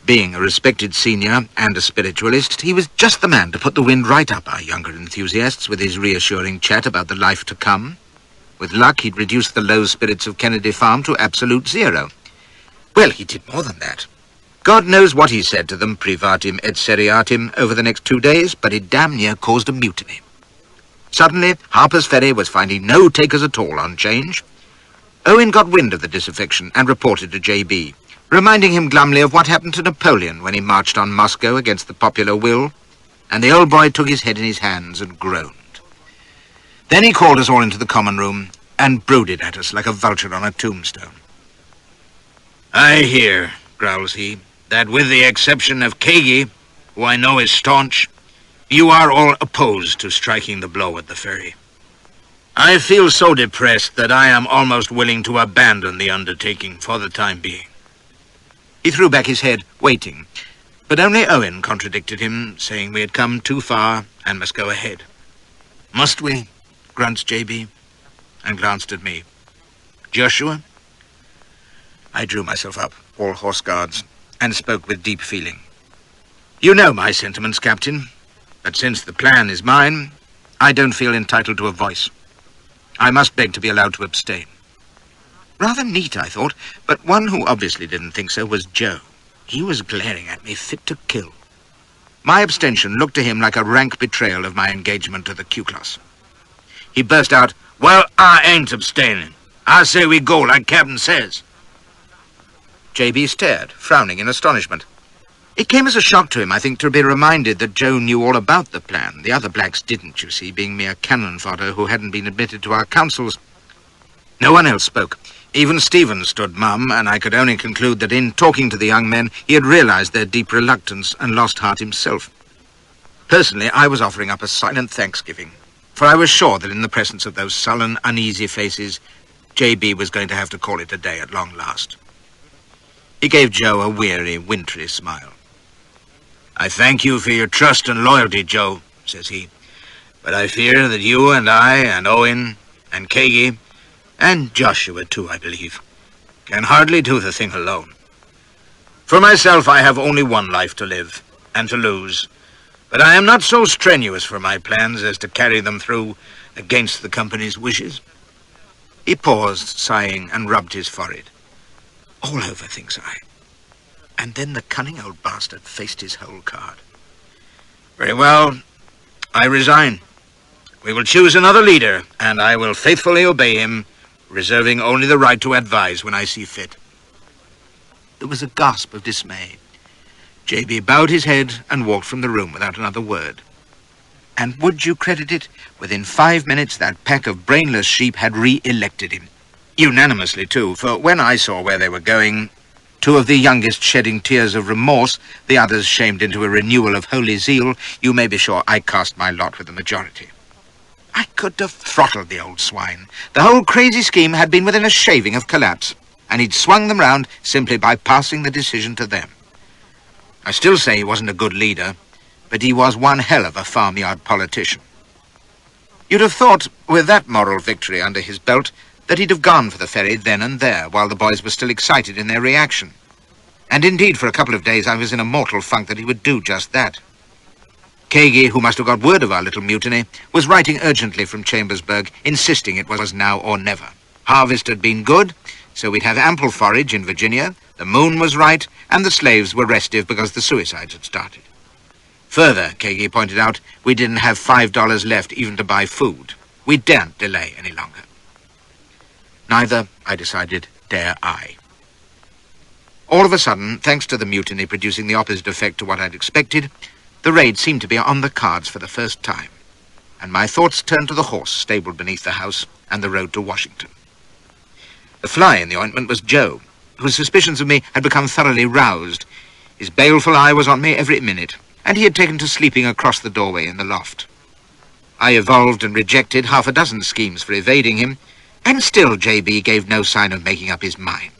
Being a respected senior and a spiritualist, he was just the man to put the wind right up our younger enthusiasts with his reassuring chat about the life to come. With luck, he'd reduce the low spirits of Kennedy Farm to absolute zero. Well, he did more than that. God knows what he said to them, privatim et seriatim, over the next 2 days, but it damn near caused a mutiny. Suddenly, Harper's Ferry was finding no takers at all on change. Owen got wind of the disaffection and reported to JB, reminding him glumly of what happened to Napoleon when he marched on Moscow against the popular will, and the old boy took his head in his hands and groaned. Then he called us all into the common room and brooded at us like a vulture on a tombstone. "I hear," growls he, "that with the exception of Kagi, who I know is staunch, you are all opposed to striking the blow at the ferry. I feel so depressed that I am almost willing to abandon the undertaking for the time being." He threw back his head, waiting, but only Owen contradicted him, saying we had come too far and must go ahead. "Must we?" grunts JB, and glanced at me. "Joshua?" I drew myself up, all horse guards, and spoke with deep feeling. "You know my sentiments, Captain, but since the plan is mine, I don't feel entitled to a voice. I must beg to be allowed to abstain." Rather neat, I thought, but one who obviously didn't think so was Joe. He was glaring at me, fit to kill. My abstention looked to him like a rank betrayal of my engagement to the Q-class. He burst out, "Well, I ain't abstaining. I say we go like Captain says." JB stared, frowning in astonishment. It came as a shock to him, I think, to be reminded that Joe knew all about the plan. The other blacks didn't, you see, being mere cannon fodder who hadn't been admitted to our councils. No one else spoke. Even Stephen stood mum, and I could only conclude that in talking to the young men, he had realized their deep reluctance and lost heart himself. Personally, I was offering up a silent thanksgiving, for I was sure that in the presence of those sullen, uneasy faces, JB was going to have to call it a day at long last. He gave Joe a weary, wintry smile. "I thank you for your trust and loyalty, Joe," says he, "but I fear that you and I and Owen and Kagi, and Joshua too, I believe, can hardly do the thing alone. For myself, I have only one life to live and to lose, but I am not so strenuous for my plans as to carry them through against the company's wishes." He paused, sighing, and rubbed his forehead. All over, thinks I. And then the cunning old bastard faced his whole card. "Very well, I resign. We will choose another leader, and I will faithfully obey him, reserving only the right to advise when I see fit." There was a gasp of dismay. JB bowed his head and walked from the room without another word. And would you credit it, within 5 minutes that pack of brainless sheep had re-elected him. Unanimously, too, for when I saw where they were going, 2 of the youngest shedding tears of remorse, the others shamed into a renewal of holy zeal, you may be sure I cast my lot with the majority. I could have throttled the old swine. The whole crazy scheme had been within a shaving of collapse, and he'd swung them round simply by passing the decision to them. I still say he wasn't a good leader, but he was one hell of a farmyard politician. You'd have thought, with that moral victory under his belt, that he'd have gone for the ferry then and there, while the boys were still excited in their reaction. And indeed, for a couple of days, I was in a mortal funk that he would do just that. Kagi, who must have got word of our little mutiny, was writing urgently from Chambersburg, insisting it was now or never. Harvest had been good, so we'd have ample forage in Virginia, the moon was right, and the slaves were restive because the suicides had started. Further, Kagi pointed out, we didn't have $5 left even to buy food. We daren't delay any longer. Neither, I decided, dare I. All of a sudden, thanks to the mutiny producing the opposite effect to what I'd expected, the raid seemed to be on the cards for the first time, and my thoughts turned to the horse stabled beneath the house and the road to Washington. The fly in the ointment was Joe, whose suspicions of me had become thoroughly roused. His baleful eye was on me every minute, and he had taken to sleeping across the doorway in the loft. I evolved and rejected half a dozen schemes for evading him, and still J.B. gave no sign of making up his mind.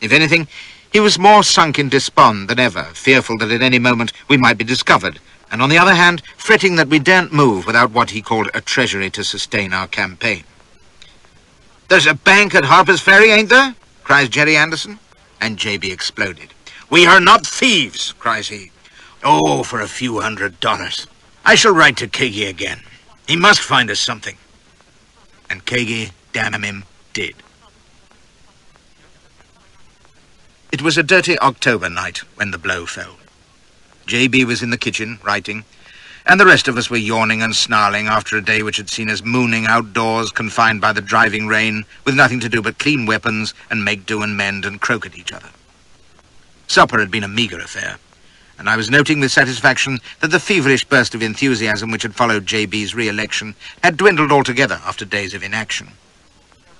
If anything, he was more sunk in despond than ever, fearful that at any moment we might be discovered, and on the other hand, fretting that we daren't move without what he called a treasury to sustain our campaign. "There's a bank at Harper's Ferry, ain't there?" cries Jerry Anderson, and J.B. exploded. "We are not thieves," cries he. "Oh, for a few $100. I shall write to Kagi again. He must find us something." And Kagi, damn him, did. It was a dirty October night when the blow fell. J.B. was in the kitchen, writing, and the rest of us were yawning and snarling after a day which had seen us mooning outdoors, confined by the driving rain, with nothing to do but clean weapons and make do and mend and croak at each other. Supper had been a meagre affair, and I was noting with satisfaction that the feverish burst of enthusiasm which had followed J.B.'s re-election had dwindled altogether after days of inaction.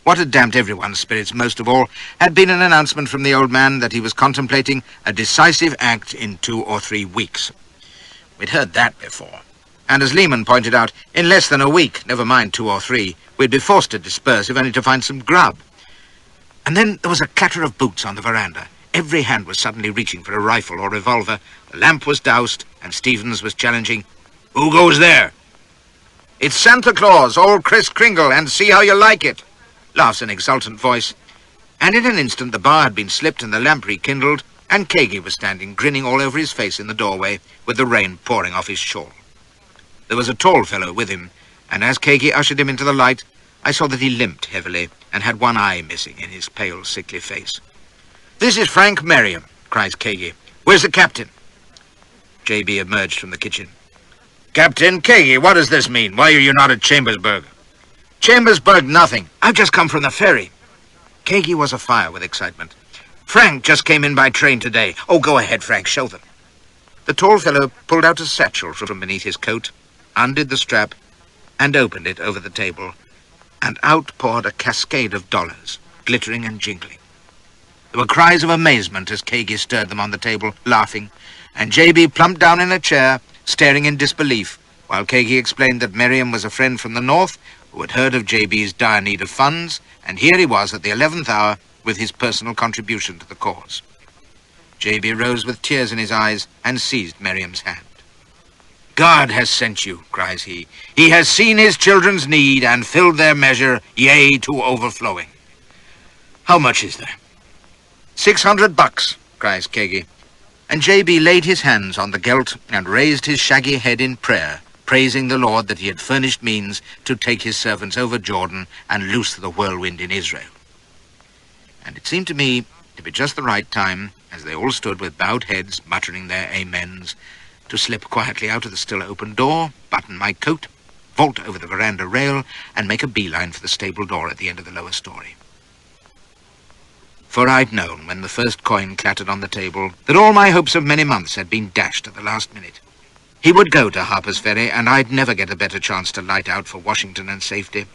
What had damped everyone's spirits most of all had been an announcement from the old man that he was contemplating a decisive act in 2 or 3 weeks. We'd heard that before, and as Lehman pointed out, in less than a week, never mind 2 or 3, we'd be forced to disperse if only to find some grub. And then there was a clatter of boots on the veranda. Every hand was suddenly reaching for a rifle or revolver, the lamp was doused, and Stevens was challenging, "Who goes there?" "It's Santa Claus, old Kris Kringle, and see how you like it," laughs an exultant voice, and in an instant the bar had been slipped and the lamp rekindled, and Kagi was standing grinning all over his face in the doorway, with the rain pouring off his shawl. There was a tall fellow with him, and as Kagi ushered him into the light, I saw that he limped heavily and had one eye missing in his pale, sickly face. "This is Frank Merriam," cries Kagi. "Where's the captain?" J.B. emerged from the kitchen. "Captain Kagi, what does this mean? Why are you not at Chambersburg?" "Chambersburg nothing. I've just come from the ferry." Kagi was afire with excitement. "Frank just came in by train today. Oh, go ahead, Frank, show them." The tall fellow pulled out a satchel from beneath his coat, undid the strap, and opened it over the table, and out poured a cascade of dollars, glittering and jingling. There were cries of amazement as Kagi stirred them on the table, laughing, and J.B. plumped down in a chair, staring in disbelief, while Kagi explained that Merriam was a friend from the north who had heard of J.B.'s dire need of funds, and here he was at the 11th hour with his personal contribution to the cause. J.B. rose with tears in his eyes and seized Merriam's hand. "God has sent you," cries he. "He has seen his children's need and filled their measure, yea, to overflowing. How much is there?" $600, cries Kagi, and J.B. laid his hands on the gelt and raised his shaggy head in prayer, praising the Lord that he had furnished means to take his servants over Jordan and loose the whirlwind in Israel. And it seemed to me to be just the right time, as they all stood with bowed heads, muttering their amens, to slip quietly out of the still open door, button my coat, vault over the veranda rail, and make a beeline for the stable door at the end of the lower story. For I'd known, when the first coin clattered on the table, that all my hopes of many months had been dashed at the last minute. He would go to Harper's Ferry, and I'd never get a better chance to light out for Washington and safety.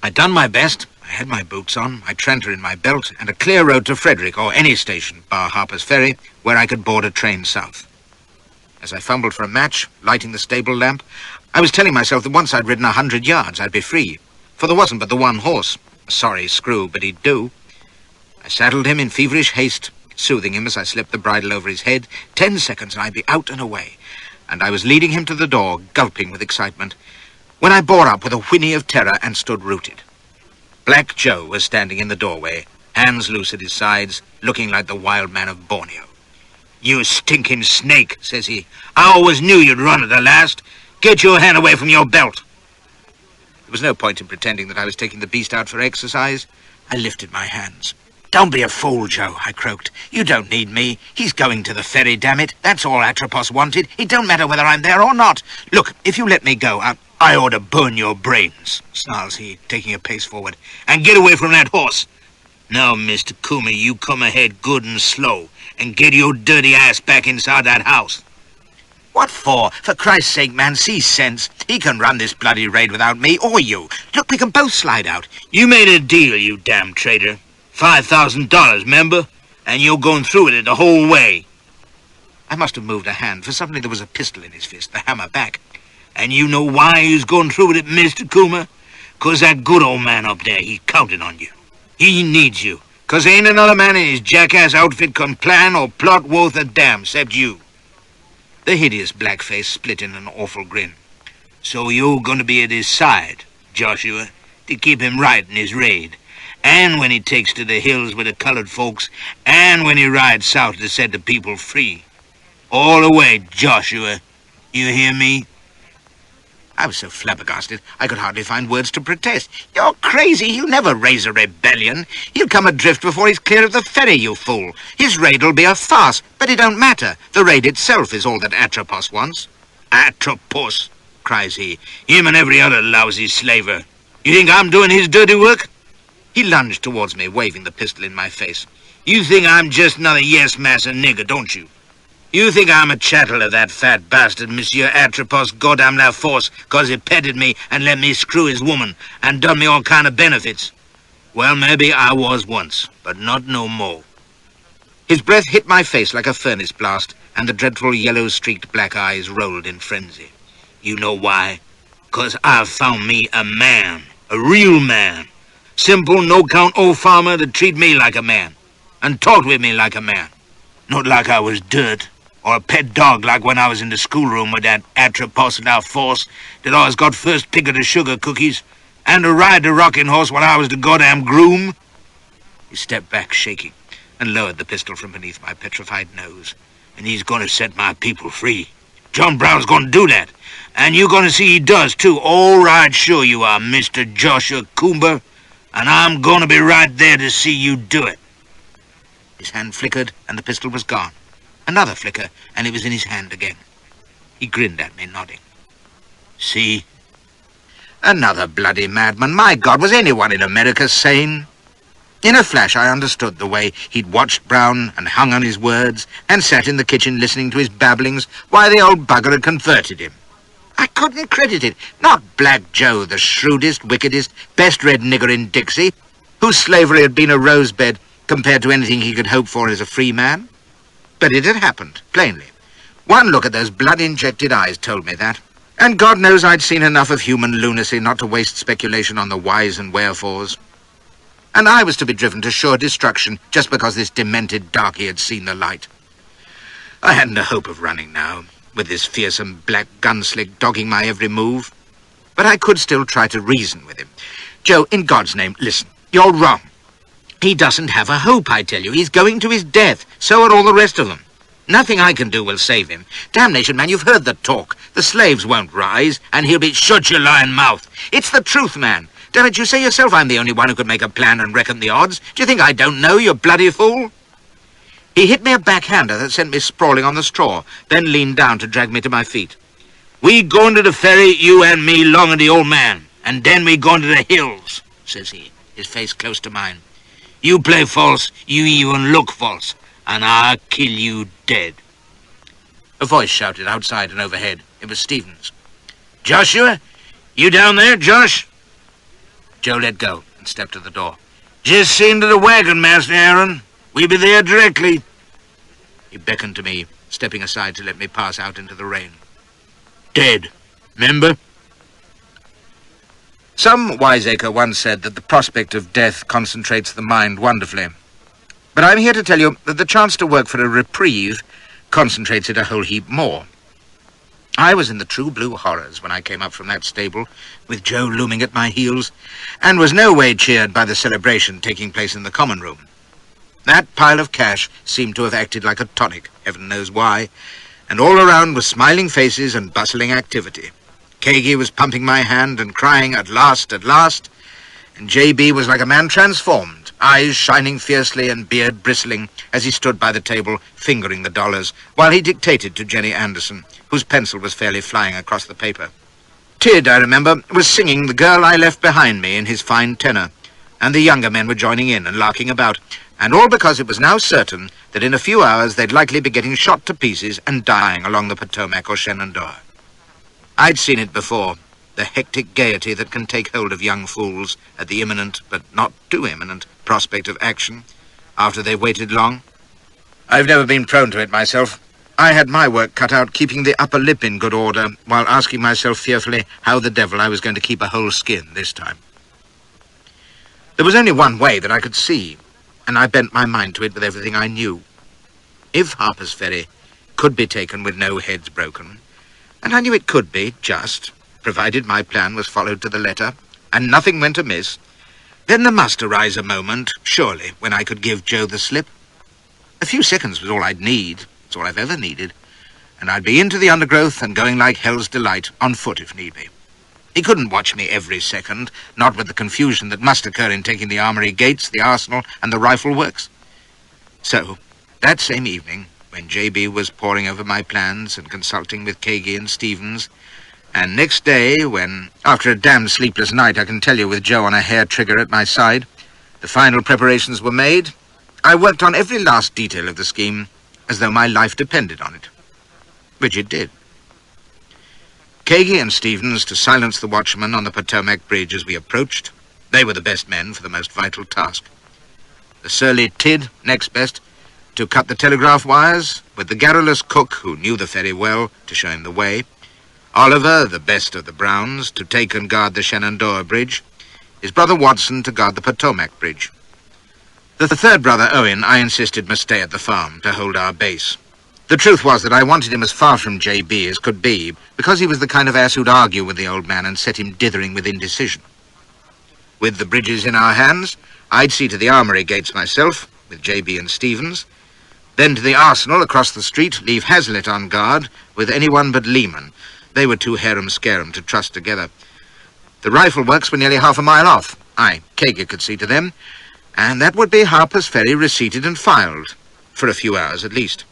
I'd done my best. I had my boots on, my tranter in my belt, and a clear road to Frederick, or any station, bar Harper's Ferry, where I could board a train south. As I fumbled for a match, lighting the stable lamp, I was telling myself that once I'd ridden 100 yards, I'd be free, for there wasn't but the one horse. A sorry screw, but he'd do. I saddled him in feverish haste, soothing him as I slipped the bridle over his head. 10 seconds and I'd be out and away, and I was leading him to the door, gulping with excitement, when I bore up with a whinny of terror and stood rooted. Black Joe was standing in the doorway, hands loose at his sides, looking like the wild man of Borneo. "You stinking snake," says he. "I always knew you'd run at the last. Get your hand away from your belt." There was no point in pretending that I was taking the beast out for exercise. I lifted my hands. "Don't be a fool, Joe," I croaked. "You don't need me. He's going to the ferry, damn it. That's all Atropos wanted. It don't matter whether I'm there or not. Look, if you let me go, I ought to burn your brains," snarls he, taking a pace forward. "And get away from that horse. Now, Mr. Coomer, you come ahead good and slow, and get your dirty ass back inside that house." "What for? For Christ's sake, man, see sense. He can run this bloody raid without me, or you. Look, we can both slide out." "You made a deal, you damn traitor. $5,000, remember? And you're going through with it the whole way." I must have moved a hand, for suddenly there was a pistol in his fist, the hammer back. "And you know why he's going through with it, Mr. Coomer? 'Cause that good old man up there, he's counting on you. He needs you, 'cause ain't another man in his jackass outfit can plan or plot worth a damn, except you." The hideous black face split in an awful grin. "So you're going to be at his side, Joshua, to keep him right in his raid, and when he takes to the hills with the colored folks, and when he rides south to set the people free. All the way, Joshua. You hear me?" I was so flabbergasted I could hardly find words to protest. "You're crazy. He'll never raise a rebellion. He'll come adrift before he's clear of the ferry, you fool. His raid'll be a farce, but it don't matter. The raid itself is all that Atropos wants." "Atropos," cries he. "Him and every other lousy slaver. You think I'm doing his dirty work?" He lunged towards me, waving the pistol in my face. "You think I'm just another yes-massa nigger, don't you? You think I'm a chattel of that fat bastard, Monsieur Atropos Goddam La Force, 'cause he petted me and let me screw his woman and done me all kind of benefits? Well, maybe I was once, but not no more." His breath hit my face like a furnace blast, and the dreadful yellow-streaked black eyes rolled in frenzy. "You know why? 'Cause I've found me a man, a real man. Simple, no-count old farmer that treat me like a man, and talked with me like a man. Not like I was dirt, or a pet dog like when I was in the schoolroom with that Atropos La Force that always got first pick of the sugar cookies, and to ride the rocking horse while I was the goddamn groom." He stepped back, shaking, and lowered the pistol from beneath my petrified nose. "And he's going to set my people free. John Brown's going to do that, and you're going to see he does, too. All right, sure you are, Mr. Joshua Coomber, and I'm going to be right there to see you do it." His hand flickered, and the pistol was gone. Another flicker, and it was in his hand again. He grinned at me, nodding. "See? Another bloody madman. My God, was anyone in America sane?" In a flash, I understood the way he'd watched Brown and hung on his words and sat in the kitchen listening to his babblings while the old bugger had converted him. I couldn't credit it. Not Black Joe, the shrewdest, wickedest, best-read nigger in Dixie, whose slavery had been a rosebed compared to anything he could hope for as a free man. But it had happened, plainly. One look at those blood-injected eyes told me that. And God knows I'd seen enough of human lunacy not to waste speculation on the whys and wherefores. And I was to be driven to sure destruction just because this demented darky had seen the light. I hadn't a hope of running now, with this fearsome black gunslick dogging my every move. But I could still try to reason with him. "Joe, in God's name, listen. You're wrong. He doesn't have a hope, I tell you. He's going to his death. So are all the rest of them. Nothing I can do will save him. Damnation, man, you've heard the talk. The slaves won't rise, and he'll be—" "Shut your lying mouth. It's the truth, man. Damn it, you say yourself I'm the only one who could make a plan and reckon the odds. Do you think I don't know, you bloody fool?" He hit me a backhander that sent me sprawling on the straw, then leaned down to drag me to my feet. "We going to the ferry, you and me, long and the old man, and then we going to the hills," says he, his face close to mine. "You play false, you even look false, and I'll kill you dead." A voice shouted outside and overhead. It was Stevens. "Joshua? You down there, Josh?" Joe let go and stepped to the door. "Just seen to the wagon, Master Aaron. We'll be there directly." He beckoned to me, stepping aside to let me pass out into the rain. "Dead, remember?" Some wiseacre once said that the prospect of death concentrates the mind wonderfully. But I'm here to tell you that the chance to work for a reprieve concentrates it a whole heap more. I was in the true blue horrors when I came up from that stable, with Joe looming at my heels, and was no way cheered by the celebration taking place in the common room. That pile of cash seemed to have acted like a tonic, heaven knows why, and all around were smiling faces and bustling activity. Kagi was pumping my hand and crying, "At last, at last," and JB was like a man transformed, eyes shining fiercely and beard bristling as he stood by the table fingering the dollars, while he dictated to Jenny Anderson, whose pencil was fairly flying across the paper. Tid, I remember, was singing "The Girl I Left Behind Me" in his fine tenor, and the younger men were joining in and larking about, and all because it was now certain that in a few hours they'd likely be getting shot to pieces and dying along the Potomac or Shenandoah. I'd seen it before, the hectic gaiety that can take hold of young fools at the imminent, but not too imminent, prospect of action, after they've waited long. I've never been prone to it myself. I had my work cut out keeping the upper lip in good order, while asking myself fearfully how the devil I was going to keep a whole skin this time. There was only one way that I could see, and I bent my mind to it with everything I knew. If Harper's Ferry could be taken with no heads broken, and I knew it could be, just, provided my plan was followed to the letter, and nothing went amiss, then there must arise a moment, surely, when I could give Joe the slip. A few seconds was all I'd need. It's all I've ever needed, and I'd be into the undergrowth and going like hell's delight, on foot if need be. He couldn't watch me every second, not with the confusion that must occur in taking the armory gates, the arsenal, and the rifle works. So, that same evening, when JB was poring over my plans and consulting with Kagi and Stevens, and next day when, after a damned sleepless night, I can tell you, with Joe on a hair trigger at my side, the final preparations were made, I worked on every last detail of the scheme, as though my life depended on it. Which it did. Kagi and Stevens to silence the watchman on the Potomac Bridge as we approached. They were the best men for the most vital task. The surly Tid, next best, to cut the telegraph wires, with the garrulous cook, who knew the ferry well, to show him the way. Oliver, the best of the Browns, to take and guard the Shenandoah Bridge. His brother Watson to guard the Potomac Bridge. The third brother, Owen, I insisted must stay at the farm to hold our base. The truth was that I wanted him as far from JB as could be, because he was the kind of ass who'd argue with the old man and set him dithering with indecision. With the bridges in our hands, I'd see to the armory gates myself, with JB and Stevens, then to the arsenal across the street, leave Hazlitt on guard, with anyone but Lehman. They were too harum-scarum to trust together. The rifle works were nearly half a mile off. Kagi could see to them, and that would be Harper's Ferry receipted and filed, for a few hours at least.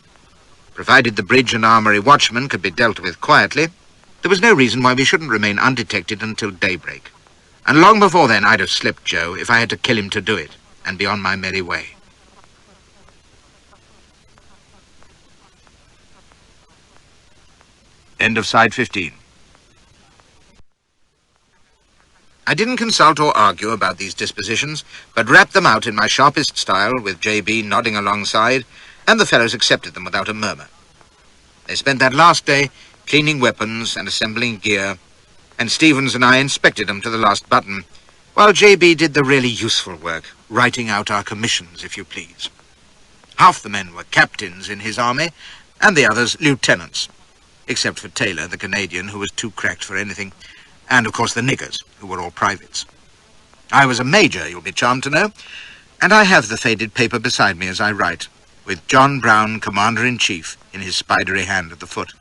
Provided the bridge and armory watchmen could be dealt with quietly, there was no reason why we shouldn't remain undetected until daybreak. And long before then I'd have slipped Joe if I had to kill him to do it, and be on my merry way. End of side 15. I didn't consult or argue about these dispositions, but rapped them out in my sharpest style, with JB nodding alongside, and the fellows accepted them without a murmur. They spent that last day cleaning weapons and assembling gear, and Stevens and I inspected them to the last button, while JB did the really useful work, writing out our commissions, if you please. Half the men were captains in his army, and the others lieutenants, except for Taylor, the Canadian, who was too cracked for anything, and, of course, the niggers, who were all privates. I was a major, you'll be charmed to know, and I have the faded paper beside me as I write, with John Brown, Commander-in-Chief, in his spidery hand at the foot.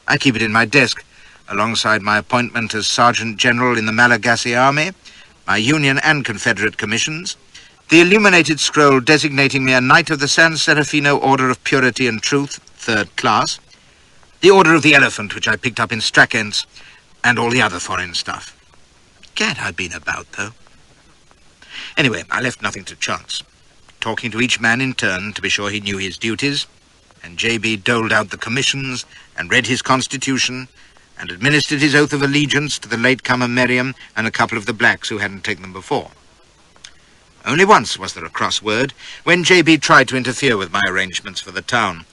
I keep it in my desk, alongside my appointment as Sergeant General in the Malagasy Army, my Union and Confederate commissions, the illuminated scroll designating me a Knight of the San Serafino Order of Purity and Truth, 3rd class, the Order of the Elephant, which I picked up in Strackent's, and all the other foreign stuff. Gad, I've been about, though. Anyway, I left nothing to chance, talking to each man in turn to be sure he knew his duties, and JB doled out the commissions and read his constitution and administered his oath of allegiance to the latecomer Merriam and a couple of the blacks who hadn't taken them before. Only once was there a cross word, when JB tried to interfere with my arrangements for the town.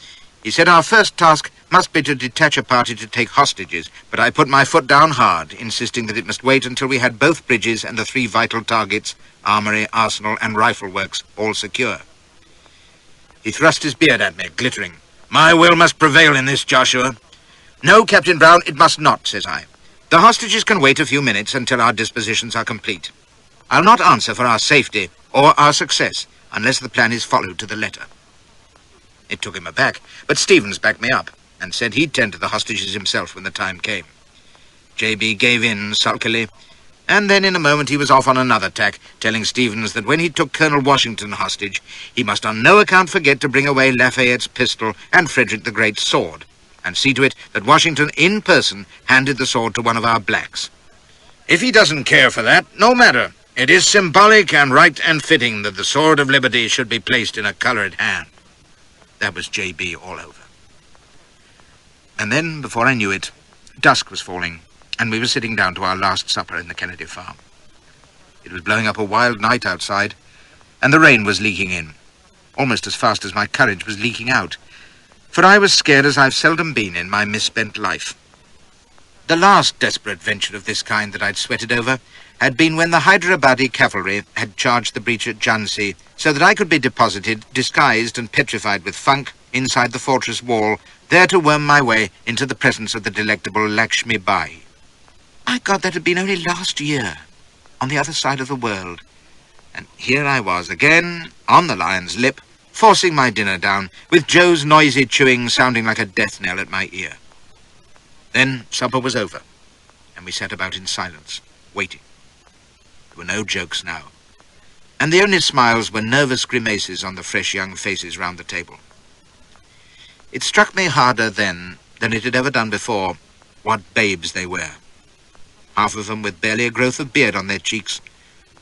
He said our first task must be to detach a party to take hostages, but I put my foot down hard, insisting that it must wait until we had both bridges and the 3 vital targets, armory, arsenal, and rifle works, all secure. He thrust his beard at me, glittering. My will must prevail in this, Joshua. "No, Captain Brown, it must not," says I. "The hostages can wait a few minutes until our dispositions are complete. I'll not answer for our safety or our success unless the plan is followed to the letter." It took him aback, but Stevens backed me up and said he'd tend to the hostages himself when the time came. J.B. gave in sulkily, and then in a moment he was off on another tack, telling Stevens that when he took Colonel Washington hostage, he must on no account forget to bring away Lafayette's pistol and Frederick the Great's sword, and see to it that Washington in person handed the sword to one of our blacks. "If he doesn't care for that, no matter. It is symbolic and right and fitting that the sword of liberty should be placed in a colored hand." That was J.B. all over. And then, before I knew it, dusk was falling, and we were sitting down to our last supper in the Kennedy farm. It was blowing up a wild night outside, and the rain was leaking in, almost as fast as my courage was leaking out, for I was scared as I've seldom been in my misspent life. The last desperate venture of this kind that I'd sweated over had been when the Hyderabadi cavalry had charged the breach at Jhansi, so that I could be deposited, disguised and petrified with funk, inside the fortress wall, there to worm my way into the presence of the delectable Lakshmi Bai. My God, that had been only last year, on the other side of the world. And here I was again, on the lion's lip, forcing my dinner down, with Joe's noisy chewing sounding like a death knell at my ear. Then supper was over, and we sat about in silence, waiting. There were no jokes now, and the only smiles were nervous grimaces on the fresh young faces round the table. It struck me harder then than it had ever done before what babes they were, half of them with barely a growth of beard on their cheeks,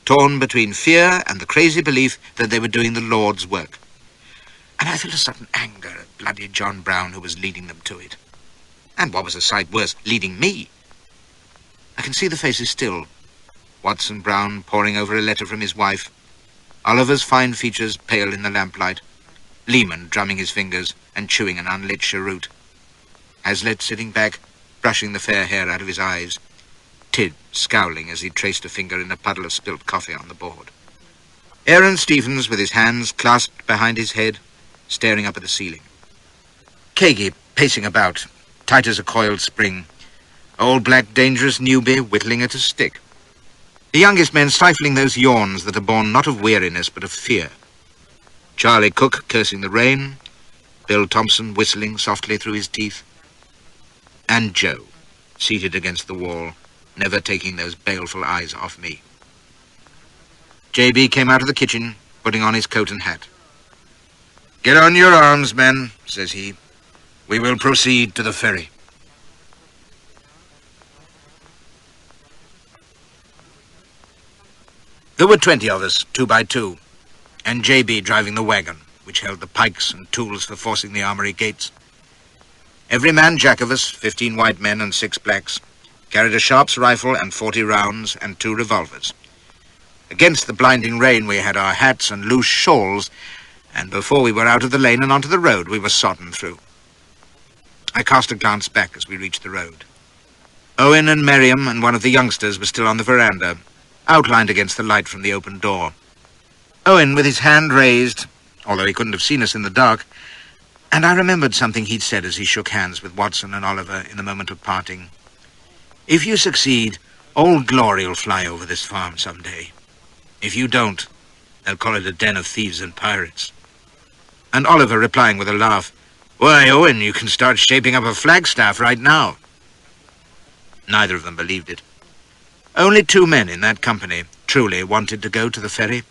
torn between fear and the crazy belief that they were doing the Lord's work. And I felt a sudden anger at bloody John Brown, who was leading them to it. And what was a sight worse, leading me. I can see the faces still. Watson Brown poring over a letter from his wife, Oliver's fine features pale in the lamplight, Lehman drumming his fingers and chewing an unlit cheroot, Hazlitt sitting back, brushing the fair hair out of his eyes, Tid scowling as he traced a finger in a puddle of spilt coffee on the board. Aaron Stevens, with his hands clasped behind his head, staring up at the ceiling. Kagi pacing about, tight as a coiled spring, old black dangerous newbie whittling at a stick. The youngest men stifling those yawns that are born not of weariness but of fear. Charlie Cook cursing the rain, Bill Thompson whistling softly through his teeth, and Joe, seated against the wall, never taking those baleful eyes off me. J.B. came out of the kitchen, putting on his coat and hat. "Get on your arms, men," says he. "We will proceed to the ferry." There were 20 of us, 2 by 2, and J.B. driving the wagon, which held the pikes and tools for forcing the armory gates. Every man jack of us, 15 white men and 6 blacks, carried a Sharp's rifle and 40 rounds and 2 revolvers. Against the blinding rain we had our hats and loose shawls, and before we were out of the lane and onto the road we were sodden through. I cast a glance back as we reached the road. Owen and Miriam and one of the youngsters were still on the veranda, outlined against the light from the open door. Owen with his hand raised, although he couldn't have seen us in the dark, and I remembered something he'd said as he shook hands with Watson and Oliver in the moment of parting. "If you succeed, Old Glory'll fly over this farm someday. If you don't, they'll call it a den of thieves and pirates." And Oliver replying with a laugh, "Why, Owen, you can start shaping up a flagstaff right now." Neither of them believed it. Only 2 men in that company truly wanted to go to the ferry,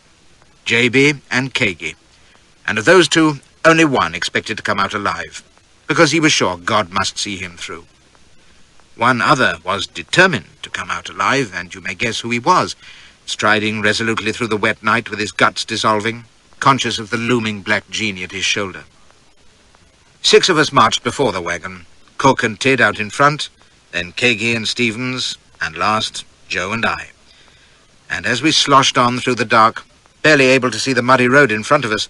J.B. and Kagi, and of those 2, only one expected to come out alive, because he was sure God must see him through. One other was determined to come out alive, and you may guess who he was, striding resolutely through the wet night with his guts dissolving, conscious of the looming black genie at his shoulder. 6 of us marched before the wagon, Cook and Tid out in front, then Kagi and Stevens, and last, Joe and I. And as we sloshed on through the dark, barely able to see the muddy road in front of us,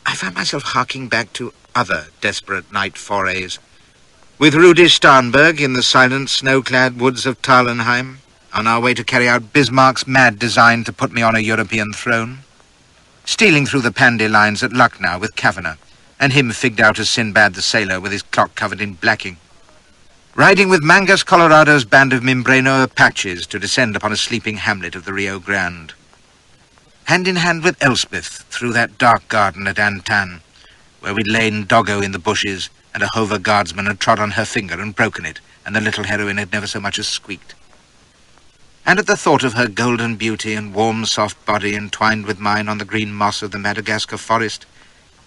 I found myself harking back to other desperate night forays, with Rudy Starnberg in the silent, snow-clad woods of Tarlenheim, on our way to carry out Bismarck's mad design to put me on a European throne, stealing through the Pandy lines at Lucknow with Kavanagh, and him figged out as Sinbad the sailor with his clock covered in blacking. riding with Mangus Colorado's band of Mimbreno Apaches to descend upon a sleeping hamlet of the Rio Grande. Hand in hand with Elspeth through that dark garden at Antan, where we'd lain doggo in the bushes and a Hover guardsman had trod on her finger and broken it, and the little heroine had never so much as squeaked. And at the thought of her golden beauty and warm, soft body entwined with mine on the green moss of the Madagascar forest,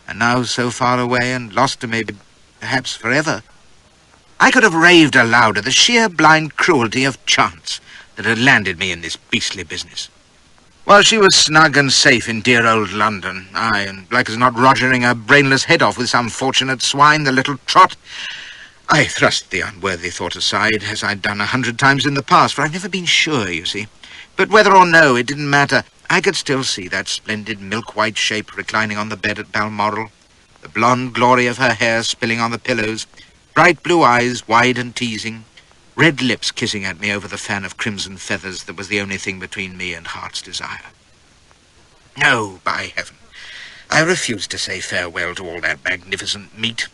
and now so far away and lost to me, perhaps forever, I could have raved aloud at the sheer blind cruelty of chance that had landed me in this beastly business. While she was snug and safe in dear old London, aye, and like as not rogering her brainless head off with some fortunate swine, the little trot, I thrust the unworthy thought aside, as I'd done 100 times in the past, for I've never been sure, you see. But whether or no, it didn't matter. I could still see that splendid milk-white shape reclining on the bed at Balmoral, the blonde glory of her hair spilling on the pillows, bright blue eyes wide and teasing, red lips kissing at me over the fan of crimson feathers that was the only thing between me and heart's desire. No, by heaven, I refused to say farewell to all that magnificent meat.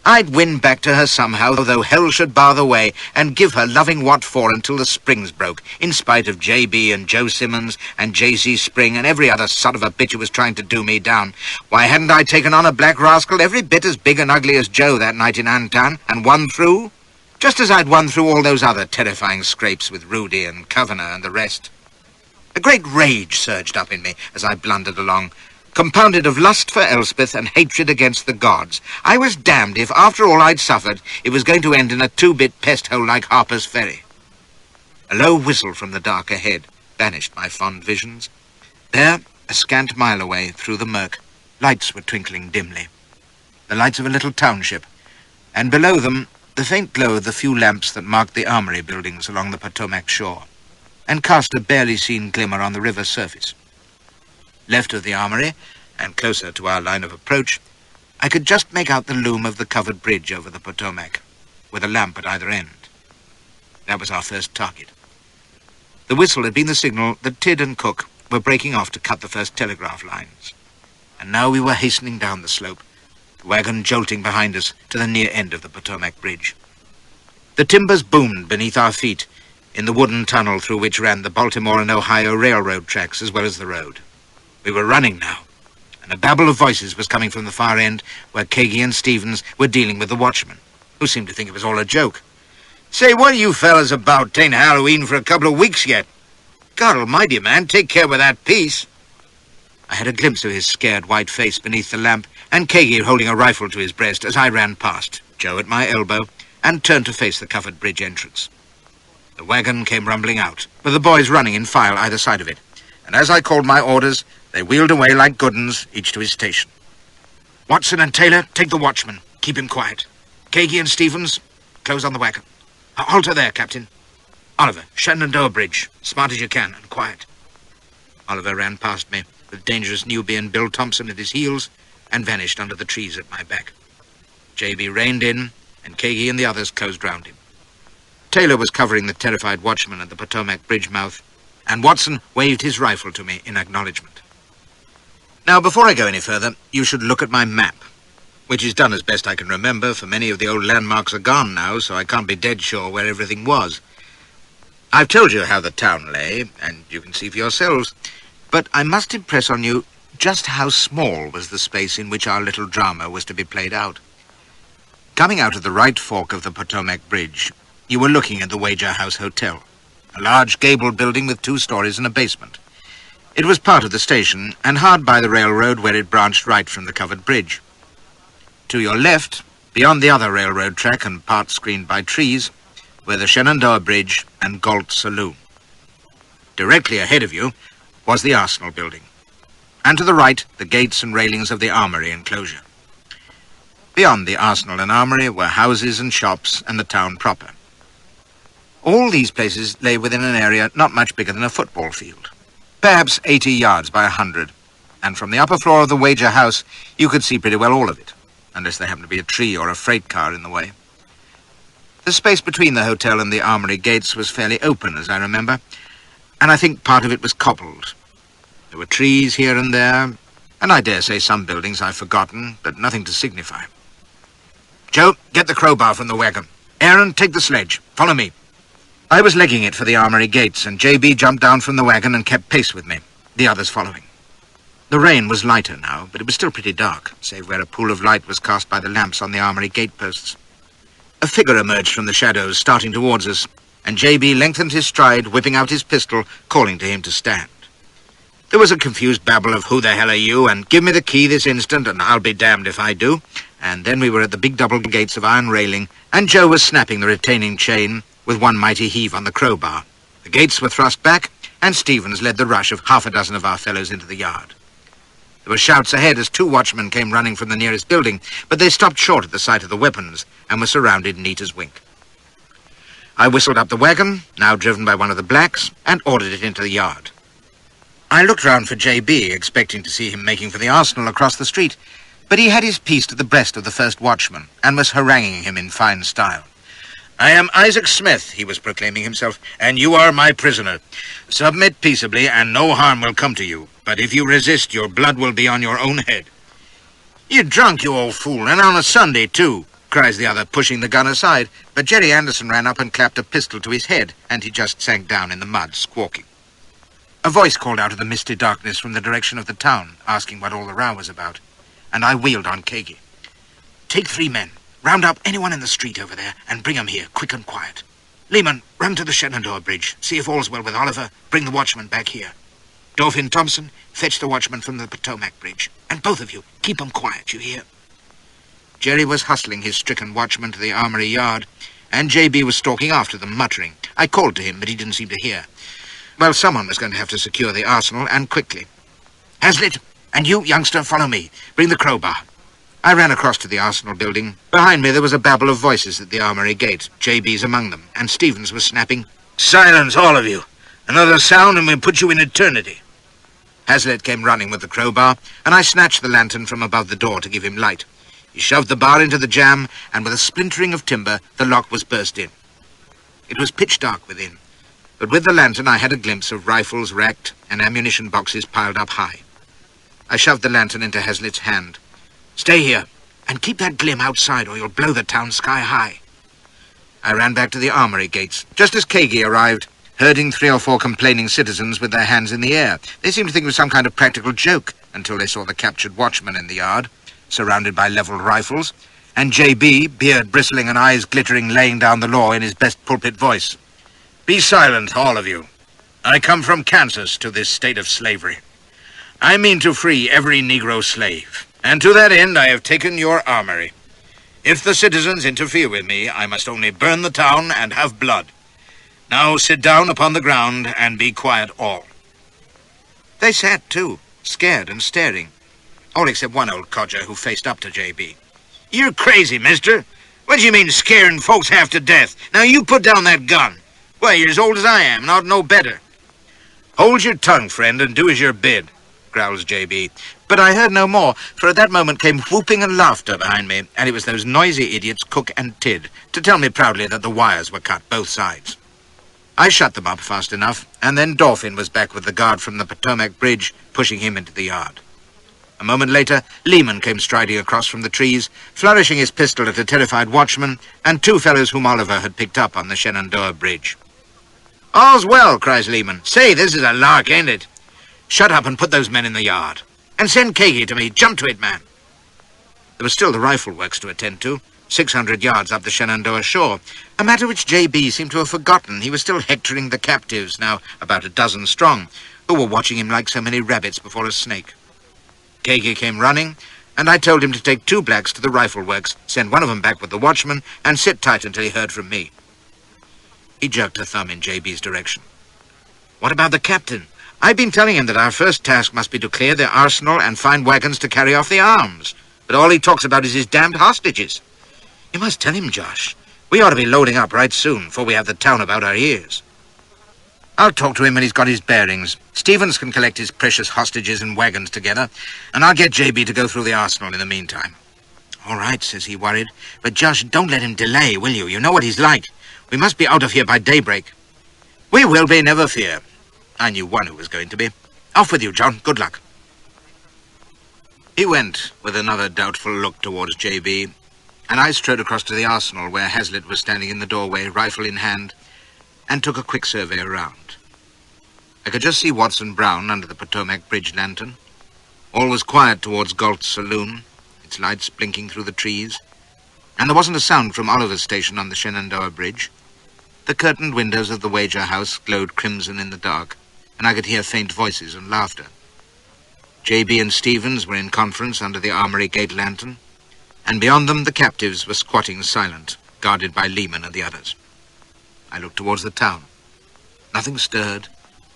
I'd win back to her somehow, though hell should bar the way, and give her loving what for until the springs broke, in spite of J.B. and Joe Simmons and J.C. Spring and every other son of a bitch who was trying to do me down. Why, hadn't I taken on a black rascal every bit as big and ugly as Joe that night in Antan, and won through? Just as I'd won through all those other terrifying scrapes with Rudy and Kavanagh and the rest. A great rage surged up in me as I blundered along, compounded of lust for Elspeth and hatred against the gods. I was damned if, after all I'd suffered, it was going to end in a two-bit pest hole like Harper's Ferry. A low whistle from the dark ahead banished my fond visions. There, a scant mile away, through the murk, lights were twinkling dimly. The lights of a little township, and below them, the faint glow of the few lamps that marked the armory buildings along the Potomac shore, and cast a barely seen glimmer on the river surface. Left of the armory, and closer to our line of approach, I could just make out the loom of the covered bridge over the Potomac, with a lamp at either end. That was our first target. The whistle had been the signal that Tidd and Cook were breaking off to cut the first telegraph lines. And now we were hastening down the slope, the wagon jolting behind us to the near end of the Potomac Bridge. The timbers boomed beneath our feet in the wooden tunnel through which ran the Baltimore and Ohio railroad tracks as well as the road. We were running now, and a babble of voices was coming from the far end where Kagi and Stevens were dealing with the watchman, who seemed to think it was all a joke. "Say, what are you fellas about? 'Tain't Halloween for a couple of weeks yet. God almighty, man, take care with that piece." I had a glimpse of his scared white face beneath the lamp, and Kagi holding a rifle to his breast as I ran past, Joe at my elbow, and turned to face the covered bridge entrance. The wagon came rumbling out, with the boys running in file either side of it, and as I called my orders, they wheeled away like good uns, each to his station. "Watson and Taylor, take the watchman. Keep him quiet. Kagi and Stevens, close on the wagon. Halter there, Captain. Oliver, Shenandoah Bridge, smart as you can, and quiet." Oliver ran past me, with dangerous Nubian Bill Thompson at his heels, and vanished under the trees at my back. J.B. reined in, and Kagi and the others closed round him. Taylor was covering the terrified watchman at the Potomac Bridge mouth, and Watson waved his rifle to me in acknowledgement. Now, before I go any further, you should look at my map, which is done as best I can remember, for many of the old landmarks are gone now, so I can't be dead sure where everything was. I've told you how the town lay, and you can see for yourselves, but I must impress on you just how small was the space in which our little drama was to be played out. Coming out of the right fork of the Potomac Bridge, you were looking at the Wager House Hotel, a large gabled building with 2 stories and a basement. It was part of the station, and hard by the railroad where it branched right from the covered bridge. To your left, beyond the other railroad track and part screened by trees, were the Shenandoah Bridge and Galt Saloon. Directly ahead of you was the Arsenal building, and to the right, the gates and railings of the armory enclosure. Beyond the Arsenal and armory were houses and shops and the town proper. All these places lay within an area not much bigger than a football field, perhaps 80 yards by 100, and from the upper floor of the Wager House you could see pretty well all of it, unless there happened to be a tree or a freight car in the way. The space between the hotel and the armory gates was fairly open, as I remember, and I think part of it was cobbled. There were trees here and there, and I dare say some buildings I've forgotten, but nothing to signify. "Joe, get the crowbar from the wagon. Aaron, take the sledge. Follow me. I was legging it for the armory gates, and J.B. jumped down from the wagon and kept pace with me, the others following. The rain was lighter now, but it was still pretty dark, save where a pool of light was cast by the lamps on the armory gateposts. A figure emerged from the shadows, starting towards us, and J.B. lengthened his stride, whipping out his pistol, calling to him to stand. There was a confused babble of "Who the hell are you?" and "Give me the key this instant, and I'll be damned if I do." And then we were at the big double gates of iron railing, and Joe was snapping the retaining chain with one mighty heave on the crowbar. The gates were thrust back, and Stevens led the rush of half a dozen of our fellows into the yard. There were shouts ahead as 2 watchmen came running from the nearest building, but they stopped short at the sight of the weapons and were surrounded neat as wink. I whistled up the wagon, now driven by one of the blacks, and ordered it into the yard. I looked round for J.B., expecting to see him making for the arsenal across the street, but he had his piece to the breast of the first watchman and was haranguing him in fine style. "I am Isaac Smith," he was proclaiming himself, "and you are my prisoner. Submit peaceably, and no harm will come to you. But if you resist, your blood will be on your own head." "You're drunk, you old fool, and on a Sunday, too," cries the other, pushing the gun aside. But Jerry Anderson ran up and clapped a pistol to his head, and he just sank down in the mud, squawking. A voice called out of the misty darkness from the direction of the town, asking what all the row was about, and I wheeled on Kagi. "Take 3 men. Round up anyone in the street over there and bring 'em here, quick and quiet. Lehman, run to the Shenandoah Bridge. See if all's well with Oliver. Bring the watchman back here. Dauphin Thompson, fetch the watchman from the Potomac Bridge. And both of you, keep 'em quiet, you hear?" Jerry was hustling his stricken watchman to the armory yard, and J.B. was stalking after them, muttering. I called to him, but he didn't seem to hear. Well, someone was going to have to secure the arsenal, and quickly. "Hazlitt, and you, youngster, follow me. Bring the crowbar." I ran across to the arsenal building. Behind me there was a babble of voices at the armory gate. J.B.'s among them, and Stevens was snapping, "Silence, all of you! Another sound and we'll put you in eternity." Hazlitt came running with the crowbar, and I snatched the lantern from above the door to give him light. He shoved the bar into the jamb, and with a splintering of timber, the lock was burst in. It was pitch dark within, but with the lantern I had a glimpse of rifles racked and ammunition boxes piled up high. I shoved the lantern into Hazlitt's hand. "Stay here, and keep that glim outside, or you'll blow the town sky high." I ran back to the armory gates, just as Kagi arrived, herding 3 or 4 complaining citizens with their hands in the air. They seemed to think it was some kind of practical joke, until they saw the captured watchman in the yard, surrounded by levelled rifles, and J.B., beard bristling and eyes glittering, laying down the law in his best pulpit voice. "Be silent, all of you. I come from Kansas to this state of slavery. I mean to free every Negro slave. And to that end I have taken your armory. If the citizens interfere with me, I must only burn the town and have blood. Now sit down upon the ground and be quiet all." They sat too, scared and staring, all except one old codger who faced up to J.B. "You're crazy, mister. What do you mean scaring folks half to death? Now you put down that gun. Why, you're as old as I am, and ought to know better." "Hold your tongue, friend, and do as you're bid," growls J.B. But I heard no more, for at that moment came whooping and laughter behind me, and it was those noisy idiots, Cook and Tidd, to tell me proudly that the wires were cut both sides. I shut them up fast enough, and then Dauphin was back with the guard from the Potomac Bridge, pushing him into the yard. A moment later, Lehman came striding across from the trees, flourishing his pistol at a terrified watchman, and 2 fellows whom Oliver had picked up on the Shenandoah Bridge. "All's well," cries Lehman. "Say, this is a lark, ain't it? Shut up and put those men in the yard. And send Kagi to me. Jump to it, man." There was still the rifle works to attend to, 600 yards up the Shenandoah shore, a matter which J.B. seemed to have forgotten. He was still hectoring the captives, now about a dozen strong, who were watching him like so many rabbits before a snake. Kagi came running, and I told him to take 2 blacks to the rifle works, send one of them back with the watchman, and sit tight until he heard from me. He jerked a thumb in J.B.'s direction. "What about the captain? I've been telling him that our first task must be to clear the arsenal and find wagons to carry off the arms. But all he talks about is his damned hostages. You must tell him, Josh. We ought to be loading up right soon, before we have the town about our ears." "I'll talk to him when he's got his bearings. Stevens can collect his precious hostages and wagons together, and I'll get J.B. to go through the arsenal in the meantime." "All right," says he, worried. "But, Josh, don't let him delay, will you? You know what he's like. We must be out of here by daybreak." "We will be, never fear." I knew one who was going to be. "Off with you, John. Good luck." He went with another doubtful look towards J.B., and I strode across to the arsenal where Hazlitt was standing in the doorway, rifle in hand, and took a quick survey around. I could just see Watson Brown under the Potomac Bridge lantern. All was quiet towards Galt's saloon, its lights blinking through the trees, and there wasn't a sound from Oliver's station on the Shenandoah Bridge. The curtained windows of the Wager House glowed crimson in the dark, and I could hear faint voices and laughter. J.B. and Stevens were in conference under the Armory Gate lantern, and beyond them the captives were squatting silent, guarded by Lehman and the others. I looked towards the town. Nothing stirred.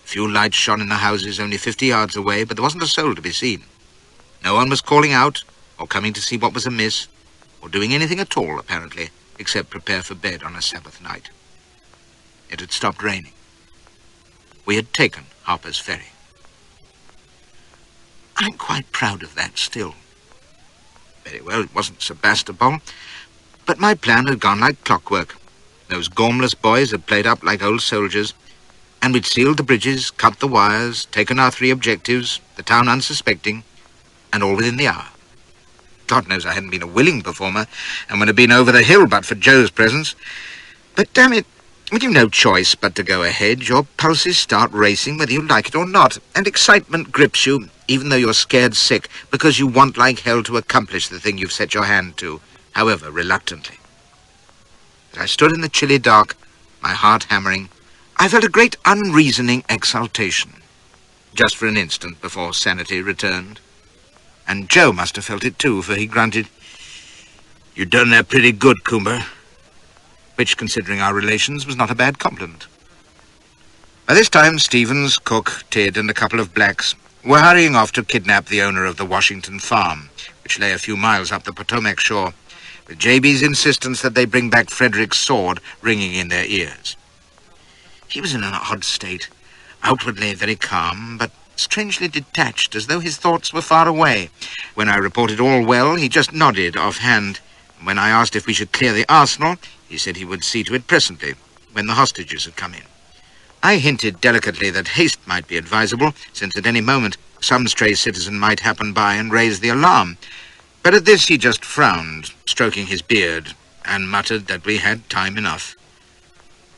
Few lights shone in the houses only 50 yards away, but there wasn't a soul to be seen. No one was calling out, or coming to see what was amiss, or doing anything at all, apparently, except prepare for bed on a Sabbath night. It had stopped raining. We had taken Harper's Ferry. I'm quite proud of that still. Very well, it wasn't Sebastopol, but my plan had gone like clockwork. Those gormless boys had played up like old soldiers, and we'd sealed the bridges, cut the wires, taken our 3 objectives, the town unsuspecting, and all within the hour. God knows I hadn't been a willing performer, and would have been over the hill but for Joe's presence. But damn it, with you no choice but to go ahead, your pulses start racing whether you like it or not, and excitement grips you, even though you're scared sick, because you want like hell to accomplish the thing you've set your hand to, however reluctantly. As I stood in the chilly dark, my heart hammering, I felt a great unreasoning exultation, just for an instant before sanity returned. And Joe must have felt it too, for he grunted, "You done that pretty good, Coomber," which, considering our relations, was not a bad compliment. By this time, Stevens, Cook, Tidd, and a couple of blacks were hurrying off to kidnap the owner of the Washington farm, which lay a few miles up the Potomac shore, with J.B.'s insistence that they bring back Frederick's sword ringing in their ears. He was in an odd state, outwardly very calm, but strangely detached, as though his thoughts were far away. When I reported all well, he just nodded offhand. And when I asked if we should clear the arsenal, he said he would see to it presently, when the hostages had come in. I hinted delicately that haste might be advisable, since at any moment some stray citizen might happen by and raise the alarm. But at this he just frowned, stroking his beard, and muttered that we had time enough.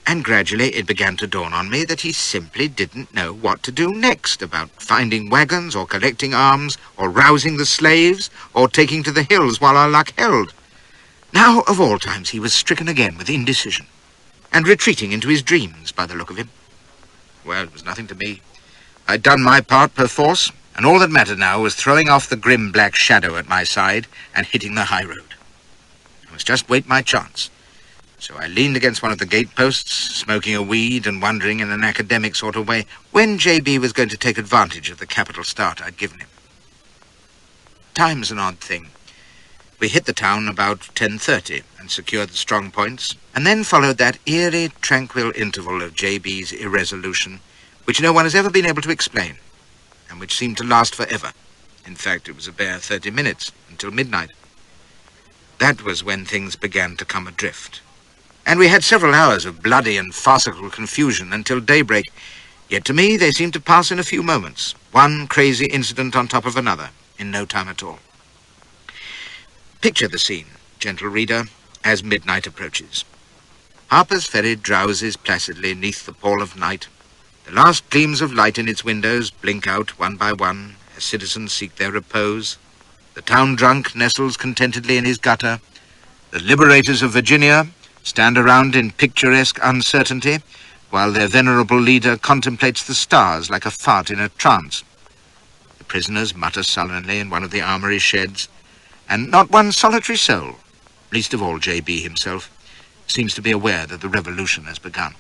And gradually it began to dawn on me that he simply didn't know what to do next about finding wagons or collecting arms or rousing the slaves or taking to the hills while our luck held. Now, of all times, he was stricken again with indecision and retreating into his dreams by the look of him. Well, it was nothing to me. I'd done my part perforce, and all that mattered now was throwing off the grim black shadow at my side and hitting the high road. I must just wait my chance. So I leaned against one of the gateposts, smoking a weed and wondering in an academic sort of way when J.B. was going to take advantage of the capital start I'd given him. Time's an odd thing. We hit the town about 10:30 and secured the strong points, and then followed that eerie, tranquil interval of J.B.'s irresolution, which no one has ever been able to explain, and which seemed to last forever. In fact, it was a bare 30 minutes, until midnight. That was when things began to come adrift. And we had several hours of bloody and farcical confusion until daybreak, yet to me they seemed to pass in a few moments, one crazy incident on top of another, in no time at all. Picture the scene, gentle reader, as midnight approaches. Harper's Ferry drowses placidly neath the pall of night. The last gleams of light in its windows blink out one by one as citizens seek their repose. The town drunk nestles contentedly in his gutter. The liberators of Virginia stand around in picturesque uncertainty, while their venerable leader contemplates the stars like a fart in a trance. The prisoners mutter sullenly in one of the armory sheds, and not one solitary soul, least of all J.B. himself, seems to be aware that the revolution has begun.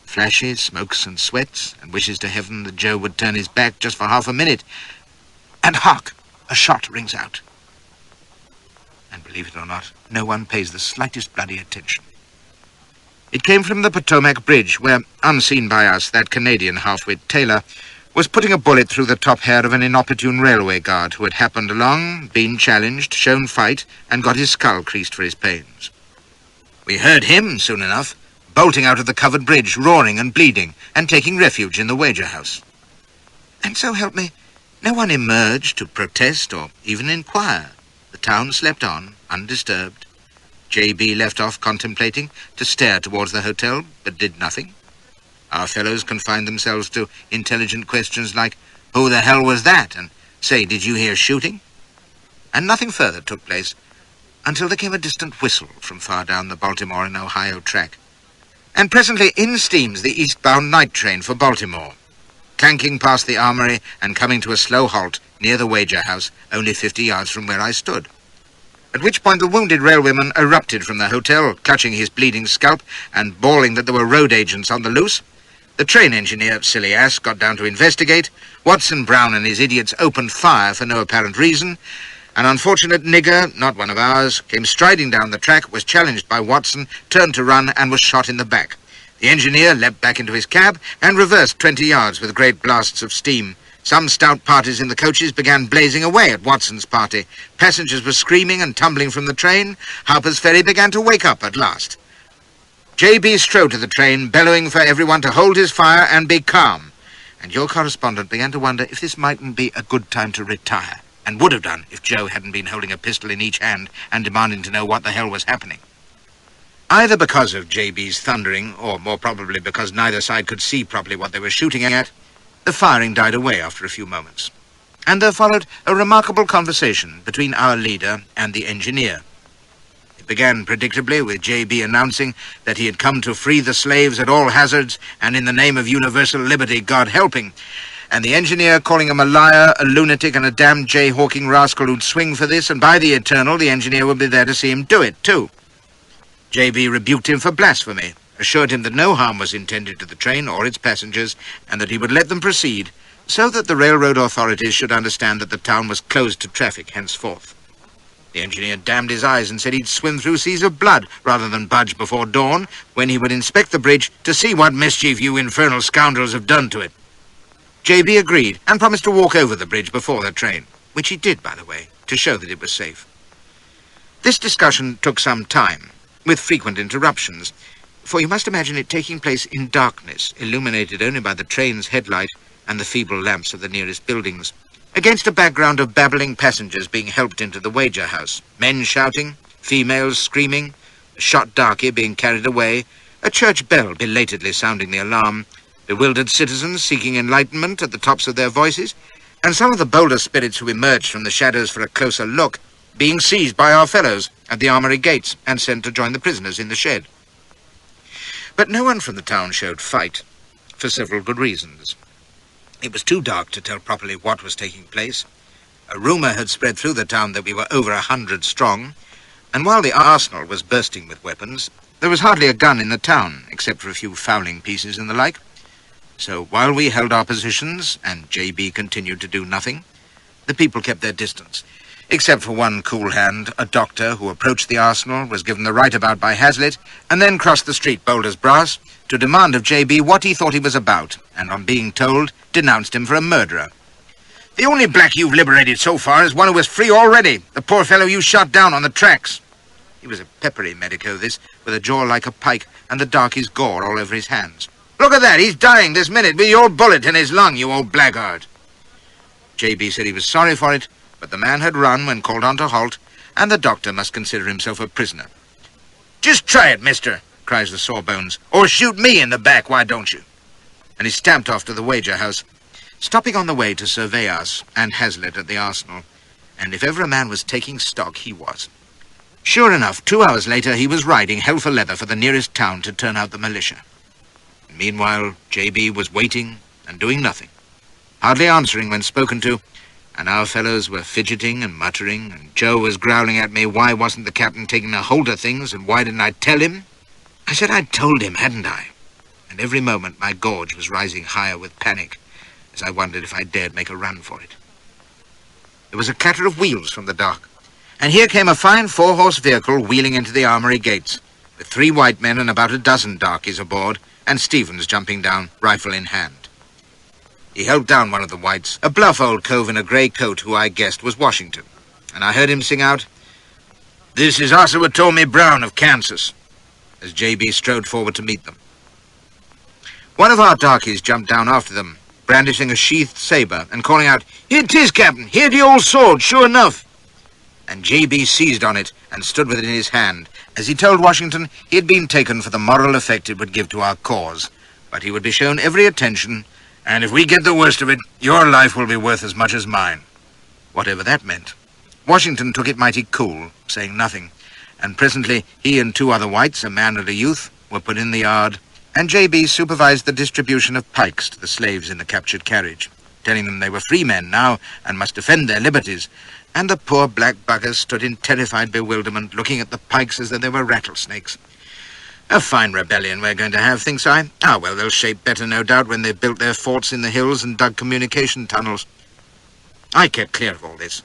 Flashes, smokes and sweats, and wishes to heaven that Joe would turn his back just for half a minute. And hark! A shot rings out. And believe it or not, no one pays the slightest bloody attention. It came from the Potomac Bridge, where, unseen by us, that Canadian half-wit Taylor was putting a bullet through the top hair of an inopportune railway guard who had happened along, been challenged, shown fight, and got his skull creased for his pains. We heard him, soon enough, bolting out of the covered bridge, roaring and bleeding, and taking refuge in the Wager House. And so help me, no one emerged to protest or even inquire. The town slept on, undisturbed. J.B. left off contemplating to stare towards the hotel, but did nothing. Our fellows confined themselves to intelligent questions like, "Who the hell was that?" and, "Say, did you hear shooting?" And nothing further took place until there came a distant whistle from far down the Baltimore and Ohio track. And presently in steams the eastbound night train for Baltimore, clanking past the armory and coming to a slow halt near the wager house, only 50 yards from where I stood. At which point the wounded railwayman erupted from the hotel, clutching his bleeding scalp and bawling that there were road agents on the loose. The train engineer, silly ass, got down to investigate. Watson Brown and his idiots opened fire for no apparent reason. An unfortunate nigger, not one of ours, came striding down the track, was challenged by Watson, turned to run, and was shot in the back. The engineer leapt back into his cab and reversed 20 yards with great blasts of steam. Some stout parties in the coaches began blazing away at Watson's party. Passengers were screaming and tumbling from the train. Harper's Ferry began to wake up at last. J.B. strode to the train, bellowing for everyone to hold his fire and be calm. And your correspondent began to wonder if this mightn't be a good time to retire, and would have done if Joe hadn't been holding a pistol in each hand and demanding to know what the hell was happening. Either because of J.B.'s thundering, or more probably because neither side could see properly what they were shooting at, the firing died away after a few moments, and there followed a remarkable conversation between our leader and the engineer. It began predictably with J.B. announcing that he had come to free the slaves at all hazards and in the name of universal liberty, God helping, and the engineer calling him a liar, a lunatic, and a damned jay-hawking rascal who'd swing for this, and by the eternal, the engineer would be there to see him do it, too. J.B. rebuked him for blasphemy, assured him that no harm was intended to the train or its passengers, and that he would let them proceed, so that the railroad authorities should understand that the town was closed to traffic henceforth. The engineer damned his eyes and said he'd swim through seas of blood rather than budge before dawn, when he would inspect the bridge to see what mischief you infernal scoundrels have done to it. J.B. agreed and promised to walk over the bridge before the train, which he did, by the way, to show that it was safe. This discussion took some time, with frequent interruptions, for you must imagine it taking place in darkness, illuminated only by the train's headlight and the feeble lamps of the nearest buildings, against a background of babbling passengers being helped into the wager house, men shouting, females screaming, a shot darky being carried away, a church bell belatedly sounding the alarm, bewildered citizens seeking enlightenment at the tops of their voices, and some of the bolder spirits who emerged from the shadows for a closer look being seized by our fellows at the armory gates and sent to join the prisoners in the shed. But no one from the town showed fight, for several good reasons. It was too dark to tell properly what was taking place. A rumour had spread through the town that we were over 100 strong, and while the arsenal was bursting with weapons, there was hardly a gun in the town, except for a few fowling pieces and the like. So while we held our positions, and J.B. continued to do nothing, the people kept their distance, except for one cool hand, a doctor who approached the arsenal, was given the right about by Hazlitt, and then crossed the street bold as brass to demand of J.B. what he thought he was about, and on being told, denounced him for a murderer. "The only black you've liberated so far is one who was free already, the poor fellow you shot down on the tracks." He was a peppery medico, this, with a jaw like a pike, and the darky's gore all over his hands. "Look at that, he's dying this minute with your bullet in his lung, you old blackguard." J.B. said he was sorry for it, but the man had run when called on to halt, and the doctor must consider himself a prisoner. "Just try it, mister," cries the sawbones, "or shoot me in the back, why don't you?" And he stamped off to the wager house, stopping on the way to survey us and Hazlitt at the arsenal, and if ever a man was taking stock, he was. Sure enough, 2 hours later he was riding hell for leather for the nearest town to turn out the militia. Meanwhile, J.B. was waiting and doing nothing, hardly answering when spoken to, and our fellows were fidgeting and muttering, and Joe was growling at me why wasn't the captain taking a hold of things, and why didn't I tell him? I said I'd told him, hadn't I? And every moment my gorge was rising higher with panic, as I wondered if I dared make a run for it. There was a clatter of wheels from the dock, and here came a fine 4-horse vehicle wheeling into the armory gates, with 3 white men and about a dozen darkies aboard, and Stevens jumping down, rifle in hand. He held down one of the whites, a bluff old cove in a grey coat who I guessed was Washington, and I heard him sing out, "This is Ossawa Tommy Brown of Kansas," as J.B. strode forward to meet them. One of our darkies jumped down after them, brandishing a sheathed sabre and calling out, "Here 'tis, Captain! Here the old sword, sure enough!" and J.B. seized on it and stood with it in his hand, as he told Washington he had been taken for the moral effect it would give to our cause, but he would be shown every attention, and if we get the worst of it, your life will be worth as much as mine. Whatever that meant. Washington took it mighty cool, saying nothing, and presently he and 2 other whites, a man and a youth, were put in the yard, and J.B. supervised the distribution of pikes to the slaves in the captured carriage, telling them they were free men now and must defend their liberties, and the poor black buggers stood in terrified bewilderment, looking at the pikes as though they were rattlesnakes. A fine rebellion we're going to have, thinks I. Ah, well, they'll shape better, no doubt, when they've built their forts in the hills and dug communication tunnels. I kept clear of all this,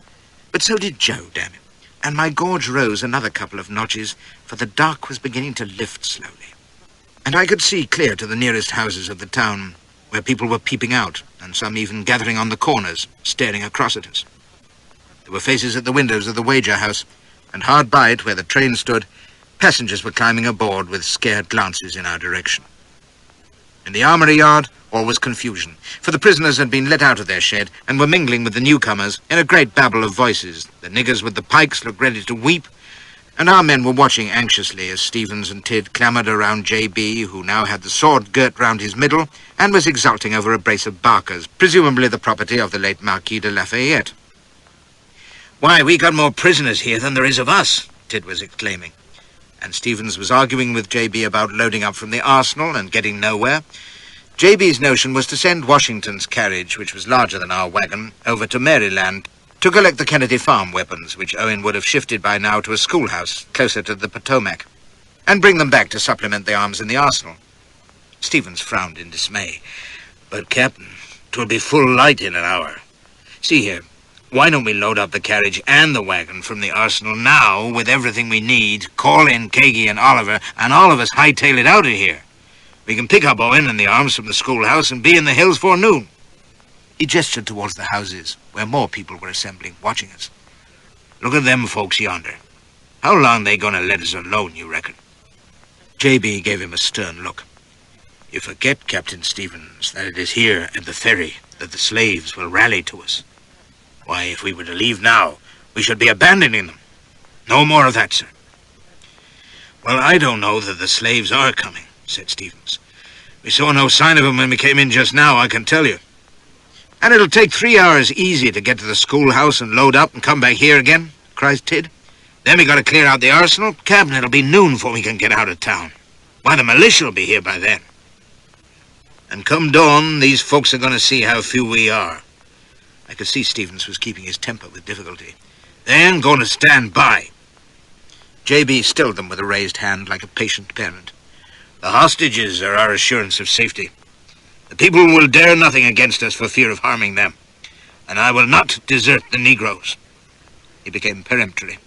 but so did Joe, damn it, and my gorge rose another couple of notches, for the dark was beginning to lift slowly, and I could see clear to the nearest houses of the town, where people were peeping out, and some even gathering on the corners, staring across at us. There were faces at the windows of the wager house, and hard by it, where the train stood, passengers were climbing aboard with scared glances in our direction. In the armory yard, all was confusion, for the prisoners had been let out of their shed and were mingling with the newcomers in a great babble of voices. The niggers with the pikes looked ready to weep, and our men were watching anxiously as Stevens and Tidd clamoured around J.B., who now had the sword girt round his middle and was exulting over a brace of barkers, presumably the property of the late Marquis de Lafayette. "Why, we got more prisoners here than there is of us," Tidd was exclaiming. And Stevens was arguing with J.B. about loading up from the arsenal and getting nowhere. J.B.'s notion was to send Washington's carriage, which was larger than our wagon, over to Maryland to collect the Kennedy Farm weapons, which Owen would have shifted by now to a schoolhouse closer to the Potomac, and bring them back to supplement the arms in the arsenal. Stevens frowned in dismay. "But, Captain, 'twill be full light in an hour. See here, why don't we load up the carriage and the wagon from the arsenal now with everything we need, call in Kagi and Oliver, and all of us hightail it out of here? We can pick up Owen and the arms from the schoolhouse and be in the hills for noon." He gestured towards the houses, where more people were assembling, watching us. "Look at them folks yonder. How long they gonna let us alone, you reckon?" J.B. gave him a stern look. "You forget, Captain Stevens, that it is here at the ferry that the slaves will rally to us. Why, if we were to leave now, we should be abandoning them. No more of that, sir." "Well, I don't know that the slaves are coming," said Stevens. "We saw no sign of them when we came in just now, I can tell you. And it'll take 3 hours easy to get to the schoolhouse and load up and come back here again," cries Tidd. "Then we got to clear out the arsenal. Captain, it'll be noon before we can get out of town. Why, the militia will be here by then. And come dawn, these folks are going to see how few we are." I could see Stevens was keeping his temper with difficulty. "They ain't going to stand by." J.B. stilled them with a raised hand like a patient parent. "The hostages are our assurance of safety. The people will dare nothing against us for fear of harming them, and I will not desert the Negroes." He became peremptory.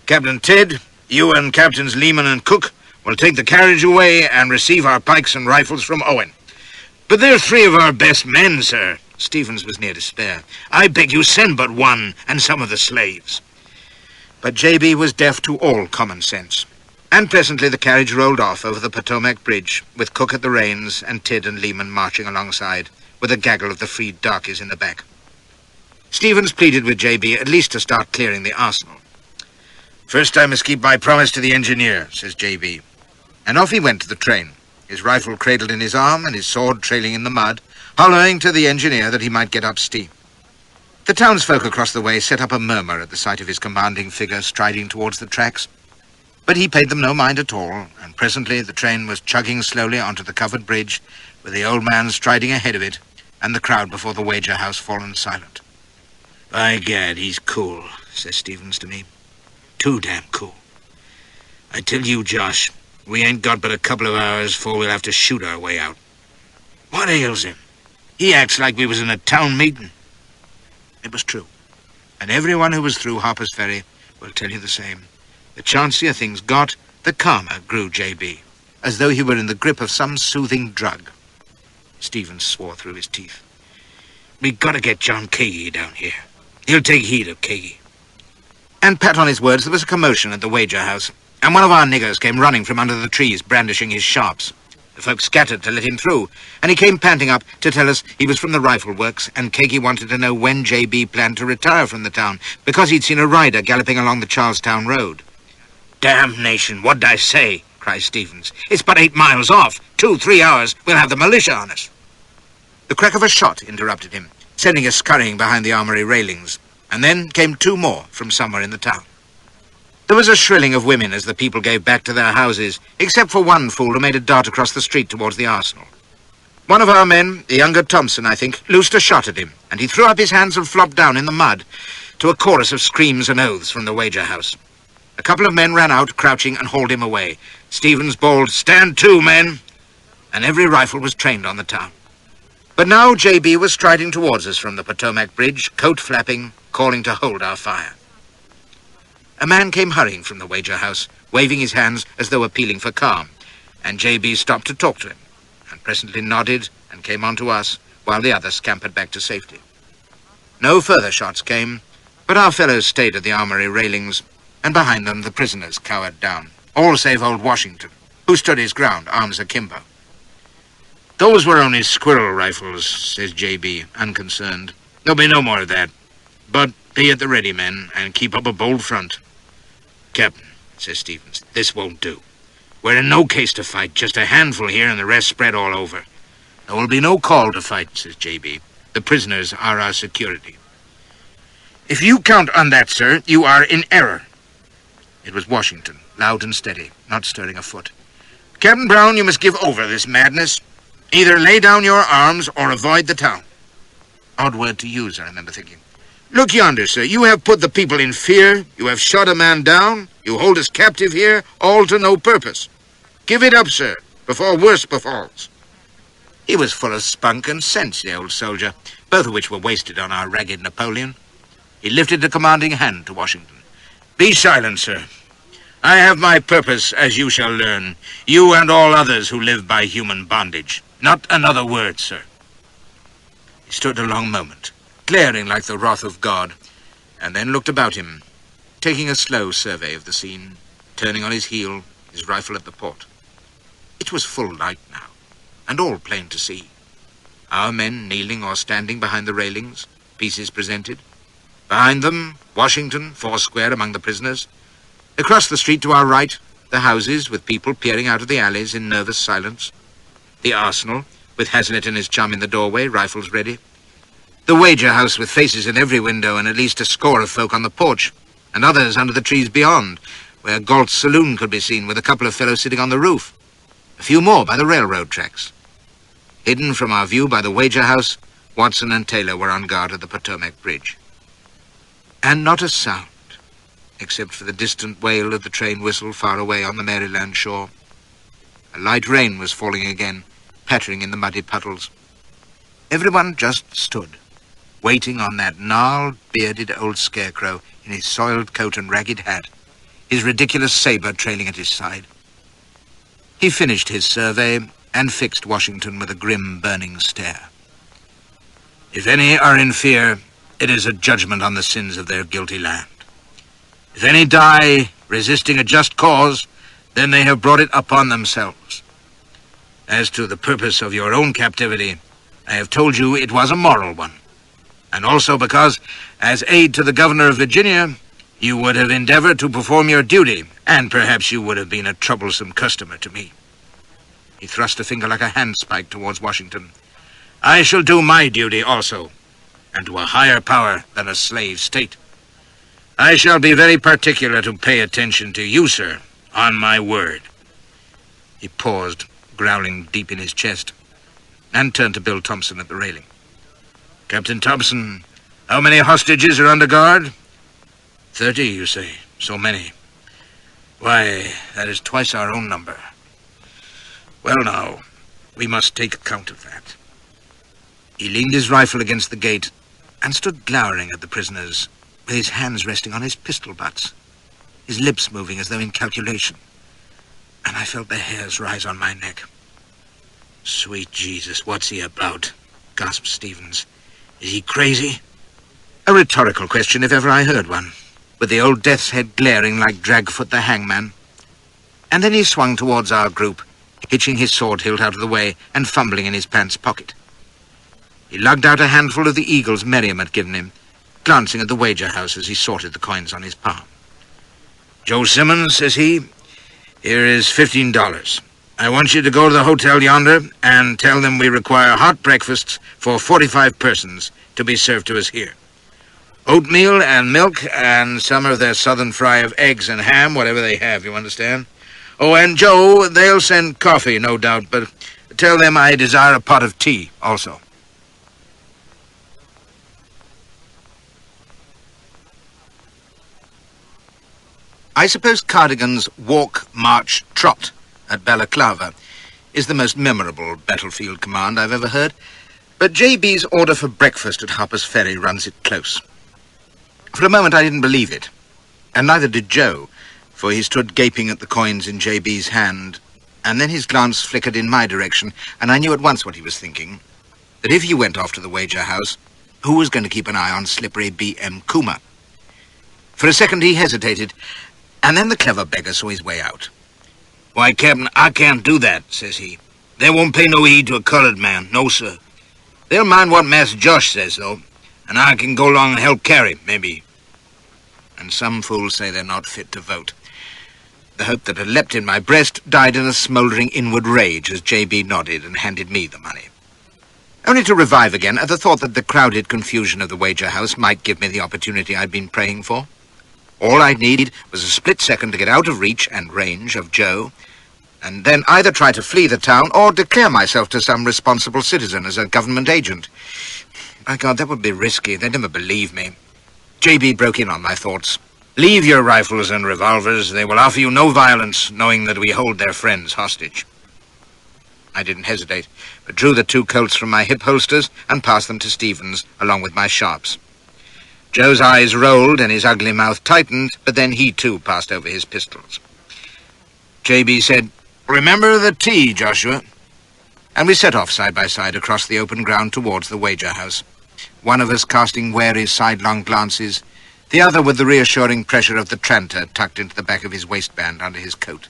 "Captain Tidd, you and Captains Lehman and Cook will take the carriage away and receive our pikes and rifles from Owen." "But they're 3 of our best men, sir." Stevens was near despair. "I beg you send but one and some of the slaves." But J.B. was deaf to all common sense, and presently the carriage rolled off over the Potomac Bridge, with Cook at the reins and Tidd and Lehman marching alongside, with a gaggle of the freed darkies in the back. Stevens pleaded with J.B. at least to start clearing the arsenal. "First I must keep my promise to the engineer," says J.B. And off he went to the train, his rifle cradled in his arm and his sword trailing in the mud, hollowing to the engineer that he might get up steam. The townsfolk across the way set up a murmur at the sight of his commanding figure striding towards the tracks, but he paid them no mind at all, and presently the train was chugging slowly onto the covered bridge, with the old man striding ahead of it, and the crowd before the wager house fallen silent. "By gad, he's cool," says Stevens to me. "Too damn cool. I tell you, Josh, we ain't got but a couple of hours before we'll have to shoot our way out. What ails him? He acts like we was in a town meeting." It was true, and everyone who was through Harper's Ferry will tell you the same. The chancier things got, the calmer grew J.B., as though he were in the grip of some soothing drug. Stevens swore through his teeth. "We got to get John Kagi down here. He'll take heed of Kagi." And pat on his words, there was a commotion at the wager house, and one of our niggers came running from under the trees, brandishing his sharps. The folk scattered to let him through, and he came panting up to tell us he was from the rifle works, and Cakey wanted to know when J.B. planned to retire from the town, because he'd seen a rider galloping along the Charlestown road. "Damnation, what'd I say?" cries Stevens. "It's but 8 miles off. 2-3 hours, we'll have the militia on us." The crack of a shot interrupted him, sending us scurrying behind the armory railings, and then came 2 more from somewhere in the town. There was a shrilling of women as the people gave back to their houses, except for one fool who made a dart across the street towards the arsenal. One of our men, the younger Thompson, I think, loosed a shot at him, and he threw up his hands and flopped down in the mud, to a chorus of screams and oaths from the wager house. A couple of men ran out, crouching, and hauled him away. Stevens bawled, "Stand to, men!" and every rifle was trained on the town. But now J.B. was striding towards us from the Potomac Bridge, coat flapping, calling to hold our fire. A man came hurrying from the wager house, waving his hands as though appealing for calm, and J.B. stopped to talk to him, and presently nodded and came on to us, while the others scampered back to safety. No further shots came, but our fellows stayed at the armory railings, and behind them the prisoners cowered down, all save old Washington, who stood his ground, arms akimbo. "Those were only squirrel rifles," says J.B., unconcerned. "There'll be no more of that. But be at the ready, men, and keep up a bold front." "Captain," says Stevens, "this won't do. We're in no case to fight, just a handful here and the rest spread all over." "There will be no call to fight," says J.B. "The prisoners are our security." "If you count on that, sir, you are in error." It was Washington, loud and steady, not stirring a foot. "Captain Brown, you must give over this madness. Either lay down your arms or avoid the town." Odd word to use, I remember thinking. "Look yonder, sir. You have put the people in fear. You have shot a man down. You hold us captive here, all to no purpose. Give it up, sir, before worse befalls." He was full of spunk and sense, the old soldier, both of which were wasted on our ragged Napoleon. He lifted a commanding hand to Washington. "Be silent, sir. I have my purpose, as you shall learn, you and all others who live by human bondage. Not another word, sir." He stood a long moment, glaring like the wrath of God, and then looked about him, taking a slow survey of the scene, turning on his heel, his rifle at the port. It was full light now, and all plain to see. Our men kneeling or standing behind the railings, pieces presented. Behind them, Washington, foursquare among the prisoners. Across the street to our right, the houses, with people peering out of the alleys in nervous silence. The arsenal, with Hazlitt and his chum in the doorway, rifles ready. The wager house with faces in every window and at least a score of folk on the porch, and others under the trees beyond, where Galt's saloon could be seen with a couple of fellows sitting on the roof. A few more by the railroad tracks. Hidden from our view by the wager house, Watson and Taylor were on guard at the Potomac Bridge. And not a sound, except for the distant wail of the train whistle far away on the Maryland shore. A light rain was falling again, pattering in the muddy puddles. Everyone just stood, waiting on that gnarled, bearded old scarecrow in his soiled coat and ragged hat, his ridiculous saber trailing at his side. He finished his survey and fixed Washington with a grim, burning stare. "If any are in fear, it is a judgment on the sins of their guilty land. If any die resisting a just cause, then they have brought it upon themselves. As to the purpose of your own captivity, I have told you it was a moral one, and also because, as aide to the governor of Virginia, you would have endeavored to perform your duty, and perhaps you would have been a troublesome customer to me." He thrust a finger like a handspike towards Washington. "I shall do my duty also, and to a higher power than a slave state. I shall be very particular to pay attention to you, sir, on my word." He paused, growling deep in his chest, and turned to Bill Thompson at the railing. "Captain Thompson, how many hostages are under guard?" 30, you say? So many. Why, that is twice our own number. Well, now, we must take account of that." He leaned his rifle against the gate and stood glowering at the prisoners, with his hands resting on his pistol butts, his lips moving as though in calculation, and I felt the hairs rise on my neck. "Sweet Jesus, what's he about?" gasped Stevens. "Is he crazy?" A rhetorical question, if ever I heard one, with the old death's head glaring like Dragfoot the hangman. And then he swung towards our group, hitching his sword hilt out of the way and fumbling in his pants pocket. He lugged out a handful of the eagles Merriam had given him, glancing at the wager house as he sorted the coins on his palm. "Joe Simmons," says he, "here is $15. I want you to go to the hotel yonder and tell them we require hot breakfasts for 45 persons to be served to us here. Oatmeal and milk and some of their southern fry of eggs and ham, whatever they have, you understand? Oh, and Joe, they'll send coffee, no doubt, but tell them I desire a pot of tea also." I suppose Cardigan's walk, march, trot at Balaclava is the most memorable battlefield command I've ever heard, but J.B.'s order for breakfast at Harper's Ferry runs it close. For a moment I didn't believe it, and neither did Joe, for he stood gaping at the coins in J.B.'s hand, and then his glance flickered in my direction, and I knew at once what he was thinking, that if he went off to the wager house, who was going to keep an eye on slippery B.M. Kuma? For a second he hesitated, and then the clever beggar saw his way out. "Why, Captain, I can't do that," says he. "They won't pay no heed to a colored man, no, sir. They'll mind what Master Josh says, though, and I can go along and help carry, maybe." And some fools say they're not fit to vote. The hope that had leapt in my breast died in a smouldering inward rage as J.B. nodded and handed me the money, only to revive again at the thought that the crowded confusion of the wager house might give me the opportunity I'd been praying for. All I'd need was a split second to get out of reach and range of Joe, and then either try to flee the town or declare myself to some responsible citizen as a government agent. My God, that would be risky. They'd never believe me. J.B. broke in on my thoughts. "Leave your rifles and revolvers. They will offer you no violence, knowing that we hold their friends hostage." I didn't hesitate, but drew the 2 Colts from my hip holsters and passed them to Stevens, along with my sharps. Joe's eyes rolled and his ugly mouth tightened, but then he too passed over his pistols. J.B. said, "Remember the tea, Joshua." And we set off side by side across the open ground towards the wager house, one of us casting wary sidelong glances, the other with the reassuring pressure of the tranter tucked into the back of his waistband under his coat.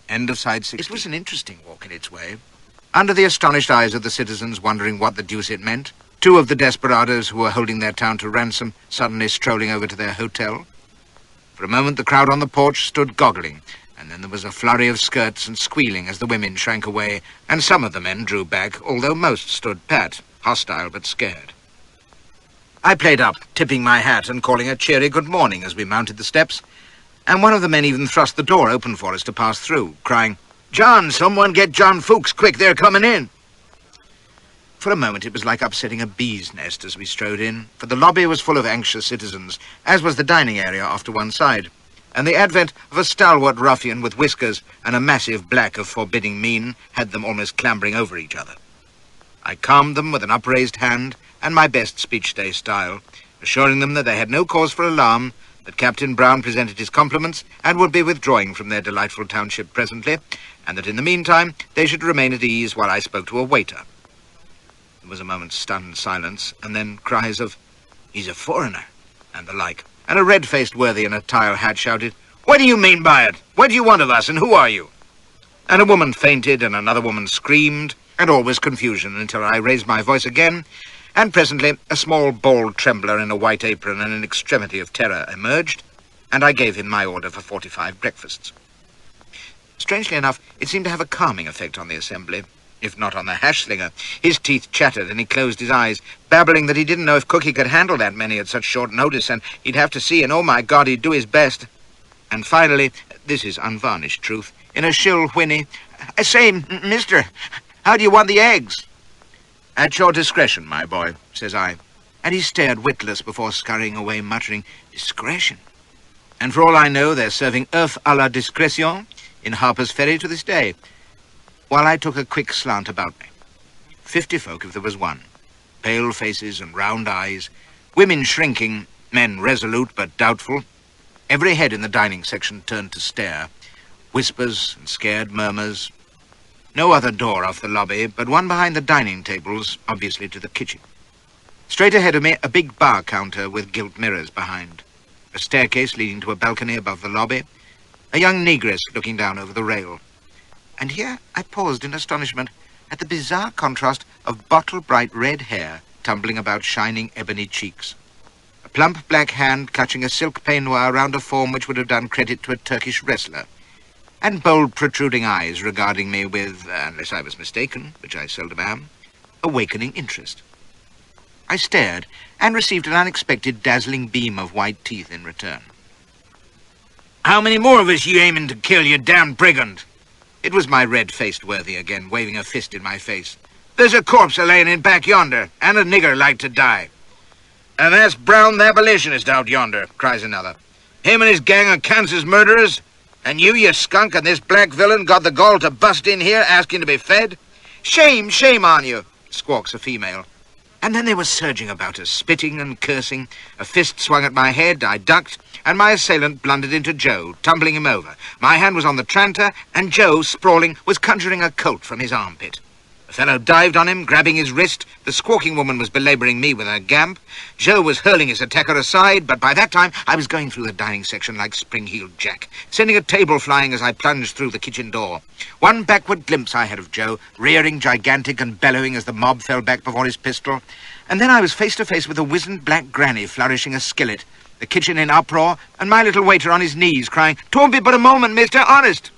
End of side 60. It was an interesting walk in its way. Under the astonished eyes of the citizens wondering what the deuce it meant, 2 of the desperadoes who were holding their town to ransom suddenly strolling over to their hotel. For a moment the crowd on the porch stood goggling, and then there was a flurry of skirts and squealing as the women shrank away, and some of the men drew back, although most stood pat, hostile but scared. I played up, tipping my hat and calling a cheery good morning as we mounted the steps, and one of the men even thrust the door open for us to pass through, crying, "John, someone get John Fuchs, quick, they're coming in." For a moment it was like upsetting a bee's nest as we strode in, for the lobby was full of anxious citizens, as was the dining area off to one side, and the advent of a stalwart ruffian with whiskers and a massive black of forbidding mien had them almost clambering over each other. I calmed them with an upraised hand and my best speech-day style, assuring them that they had no cause for alarm, that Captain Brown presented his compliments and would be withdrawing from their delightful township presently, and that in the meantime they should remain at ease while I spoke to a waiter. There was a moment's stunned silence, and then cries of, "He's a foreigner," and the like, and a red-faced worthy in a tile hat shouted, "What do you mean by it? What do you want of us, and who are you?" And a woman fainted, and another woman screamed, and all was confusion until I raised my voice again, and presently a small bald trembler in a white apron and an extremity of terror emerged, and I gave him my order for 45 breakfasts. Strangely enough, it seemed to have a calming effect on the assembly, if not on the hash-slinger. His teeth chattered and he closed his eyes, babbling that he didn't know if Cookie could handle that many at such short notice, and he'd have to see, and oh my God, he'd do his best. And finally, this is unvarnished truth, in a shrill whinny, "I say, mister, how do you want the eggs?" "At your discretion, my boy," says I, and he stared witless before scurrying away, muttering, "Discretion." And for all I know, they're serving œuf à la discrétion in Harper's Ferry to this day, while I took a quick slant about me. 50 folk if there was one, pale faces and round eyes, women shrinking, men resolute but doubtful. Every head in the dining section turned to stare, whispers and scared murmurs. No other door off the lobby, but one behind the dining tables, obviously to the kitchen. Straight ahead of me, a big bar counter with gilt mirrors behind. a staircase leading to a balcony above the lobby, a young negress looking down over the rail. And here I paused in astonishment at the bizarre contrast of bottle-bright red hair tumbling about shining ebony cheeks, a plump black hand clutching a silk peignoir round a form which would have done credit to a Turkish wrestler, and bold protruding eyes regarding me with, unless I was mistaken, which I seldom am, awakening interest. I stared and received an unexpected dazzling beam of white teeth in return. "How many more of us you aiming to kill, you damned brigand?" It was my red-faced worthy again, waving a fist in my face. "There's a corpse a-laying in back yonder, and a nigger like to die." "And that's Brown the abolitionist out yonder," cries another. "Him and his gang of Kansas murderers. And you skunk, and this black villain got the gall to bust in here asking to be fed? Shame, shame on you," squawks a female. And then they were surging about us, spitting and cursing. A fist swung at my head, I ducked, and my assailant blundered into Joe, tumbling him over. My hand was on the tranter, and Joe, sprawling, was conjuring a colt from his armpit. The fellow dived on him, grabbing his wrist. The squawking woman was belabouring me with her gamp. Joe was hurling his attacker aside, but by that time I was going through the dining section like spring-heeled Jack, sending a table flying as I plunged through the kitchen door. One backward glimpse I had of Joe, rearing gigantic and bellowing as the mob fell back before his pistol. And then I was face to face with a wizened black granny flourishing a skillet, the kitchen in uproar, and my little waiter on his knees crying, "'Twon't be but a moment, mister, honest."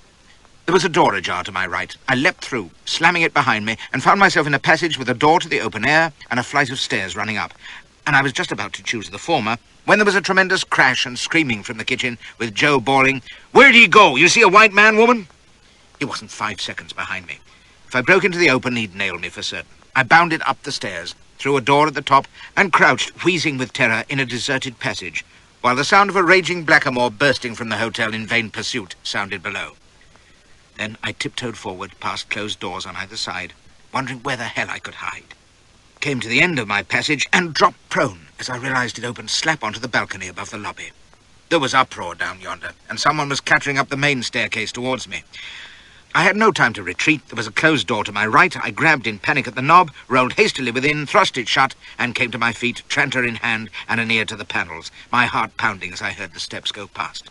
There was a door ajar to my right. I leapt through, slamming it behind me, and found myself in a passage with a door to the open air and a flight of stairs running up. And I was just about to choose the former when there was a tremendous crash and screaming from the kitchen, with Joe bawling, "Where'd he go? You see a white man, woman?" He wasn't 5 seconds behind me. If I broke into the open, he'd nail me for certain. I bounded up the stairs, through a door at the top, and crouched, wheezing with terror, in a deserted passage, while the sound of a raging blackamoor bursting from the hotel in vain pursuit sounded below. Then I tiptoed forward, past closed doors on either side, wondering where the hell I could hide. Came to the end of my passage and dropped prone as I realized it opened slap onto the balcony above the lobby. There was uproar down yonder, and someone was clattering up the main staircase towards me. I had no time to retreat. There was a closed door to my right. I grabbed in panic at the knob, rolled hastily within, thrust it shut, and came to my feet, tranter in hand and an ear to the panels, my heart pounding as I heard the steps go past.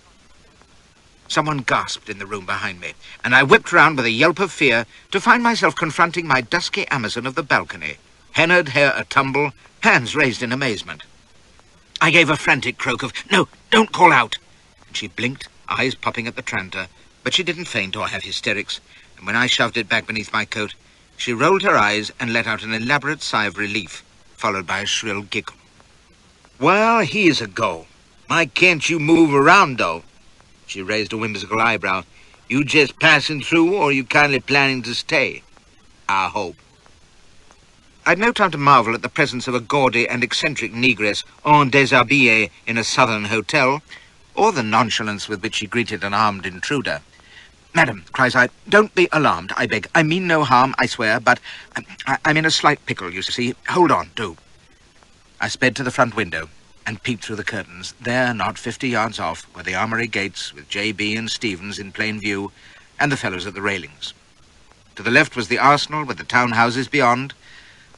Someone gasped in the room behind me, and I whipped round with a yelp of fear to find myself confronting my dusky Amazon of the balcony, hennaed hair a-tumble, hands raised in amazement. I gave a frantic croak of, "No, don't call out!" And she blinked, eyes popping at the tranter, but she didn't faint or have hysterics, and when I shoved it back beneath my coat, she rolled her eyes and let out an elaborate sigh of relief, followed by a shrill giggle. "Well, here's a go. Why can't you move around, though?" She raised a whimsical eyebrow. "You just passing through, or you kindly planning to stay? I hope." I'd no time to marvel at the presence of a gaudy and eccentric negress en déshabillé in a southern hotel, or the nonchalance with which she greeted an armed intruder. "Madam," cries I, "don't be alarmed, I beg. I mean no harm, I swear, but I'm in a slight pickle, you see. Hold on, do." I sped to the front window and peeped through the curtains. There, not 50 yards off, were the armory gates, with J.B. and Stevens in plain view, and the fellows at the railings. To the left was the arsenal, with the town houses beyond.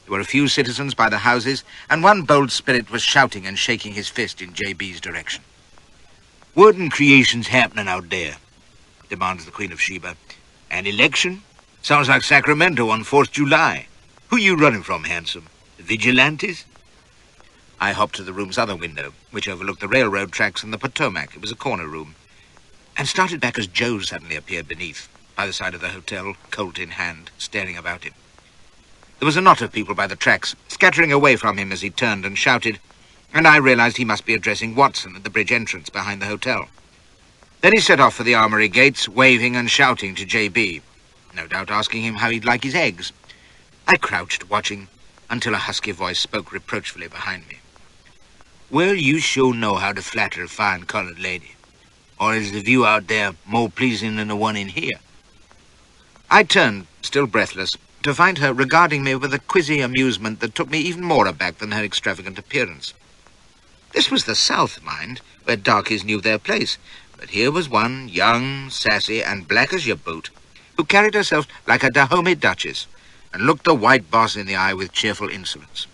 There were a few citizens by the houses, and one bold spirit was shouting and shaking his fist in J.B.'s direction. "What in creation's happening out there?" demands the Queen of Sheba. "An election? Sounds like Sacramento on 4th July. Who you running from, handsome? The vigilantes?" I hopped to the room's other window, which overlooked the railroad tracks and the Potomac. It was a corner room, and started back as Joe suddenly appeared beneath, by the side of the hotel, colt in hand, staring about him. There was a knot of people by the tracks, scattering away from him as he turned and shouted, and I realized he must be addressing Watson at the bridge entrance behind the hotel. Then he set off for the armory gates, waving and shouting to J.B., no doubt asking him how he'd like his eggs. I crouched, watching, until a husky voice spoke reproachfully behind me. "Well, you sure know how to flatter a fine colored lady. Or is the view out there more pleasing than the one in here?" I turned, still breathless, to find her regarding me with a quizzy amusement that took me even more aback than her extravagant appearance. This was the South, mind, where darkies knew their place, but here was one, young, sassy, and black as your boot, who carried herself like a Dahomey duchess, and looked the white boss in the eye with cheerful insolence.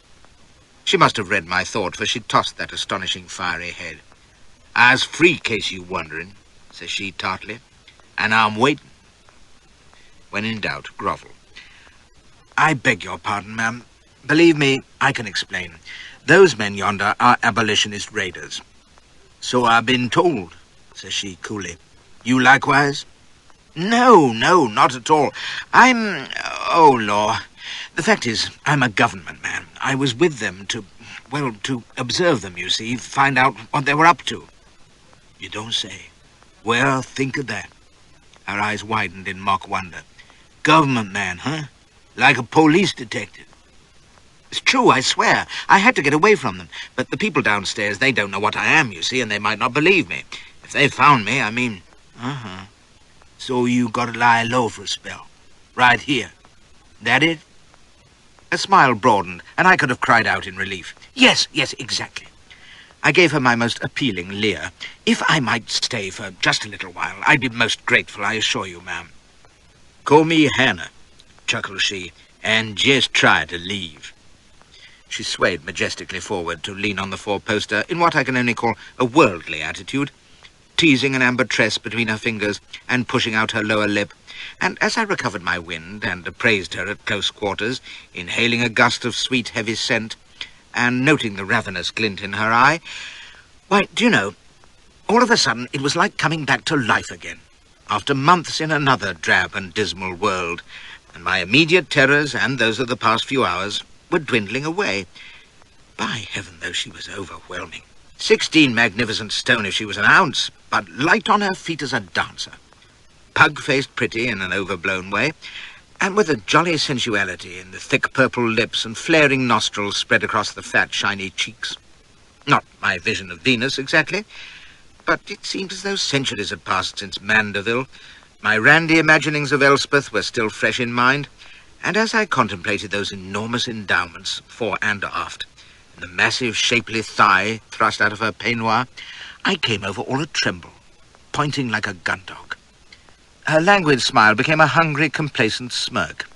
She must have read my thought, for she tossed that astonishing fiery head. "I's free, case you wondering," says she tartly, "and I'm waiting." When in doubt, grovel. "I beg your pardon, ma'am. Believe me, I can explain. Those men yonder are abolitionist raiders." "So I've been told," says she coolly. "You likewise?" No, not at all. Oh, law. The fact is, I'm a government man. I was with them to observe them, you see, find out what they were up to." "You don't say. Well, think of that." Her eyes widened in mock wonder. "Government man, huh? Like a police detective." "It's true, I swear. I had to get away from them. But the people downstairs, they don't know what I am, you see, and they might not believe me. If they found me, I mean... Uh-huh. So you gotta lie low for a spell. Right here. That it?" A smile broadened, and I could have cried out in relief. Yes, exactly. I gave her my most appealing leer. "If I might stay for just a little while, I'd be most grateful, I assure you, ma'am." "Call me Hannah," chuckled she, "and just try to leave." She swayed majestically forward to lean on the four-poster in what I can only call a worldly attitude, teasing an amber tress between her fingers and pushing out her lower lip, and as I recovered my wind and appraised her at close quarters, inhaling a gust of sweet, heavy scent, and noting the ravenous glint in her eye, why, do you know, all of a sudden it was like coming back to life again, after months in another drab and dismal world, and my immediate terrors, and those of the past few hours, were dwindling away. By heaven, though, she was overwhelming. 16 magnificent stone if she was an ounce, but light on her feet as a dancer. Pug-faced pretty in an overblown way, and with a jolly sensuality in the thick purple lips and flaring nostrils spread across the fat, shiny cheeks. Not my vision of Venus, exactly, but it seemed as though centuries had passed since Mandeville. My randy imaginings of Elspeth were still fresh in mind, and as I contemplated those enormous endowments, fore and aft, the massive, shapely thigh thrust out of her peignoir, I came over all a tremble, pointing like a gun dog. Her languid smile became a hungry, complacent smirk.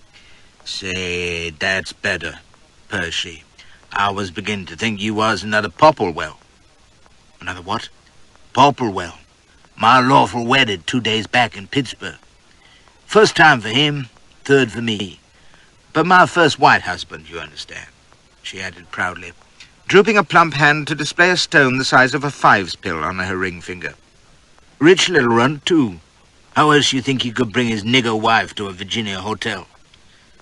"Say, that's better," purrs she. "I was beginning to think you was another Popplewell." "Another what?" "Popplewell. My lawful wedded 2 days back in Pittsburgh. First time for him, third for me. But my first white husband, you understand," she added proudly, drooping a plump hand to display a stone the size of a fives pill on her ring finger. "Rich little runt, too. How else you think he could bring his nigger wife to a Virginia hotel?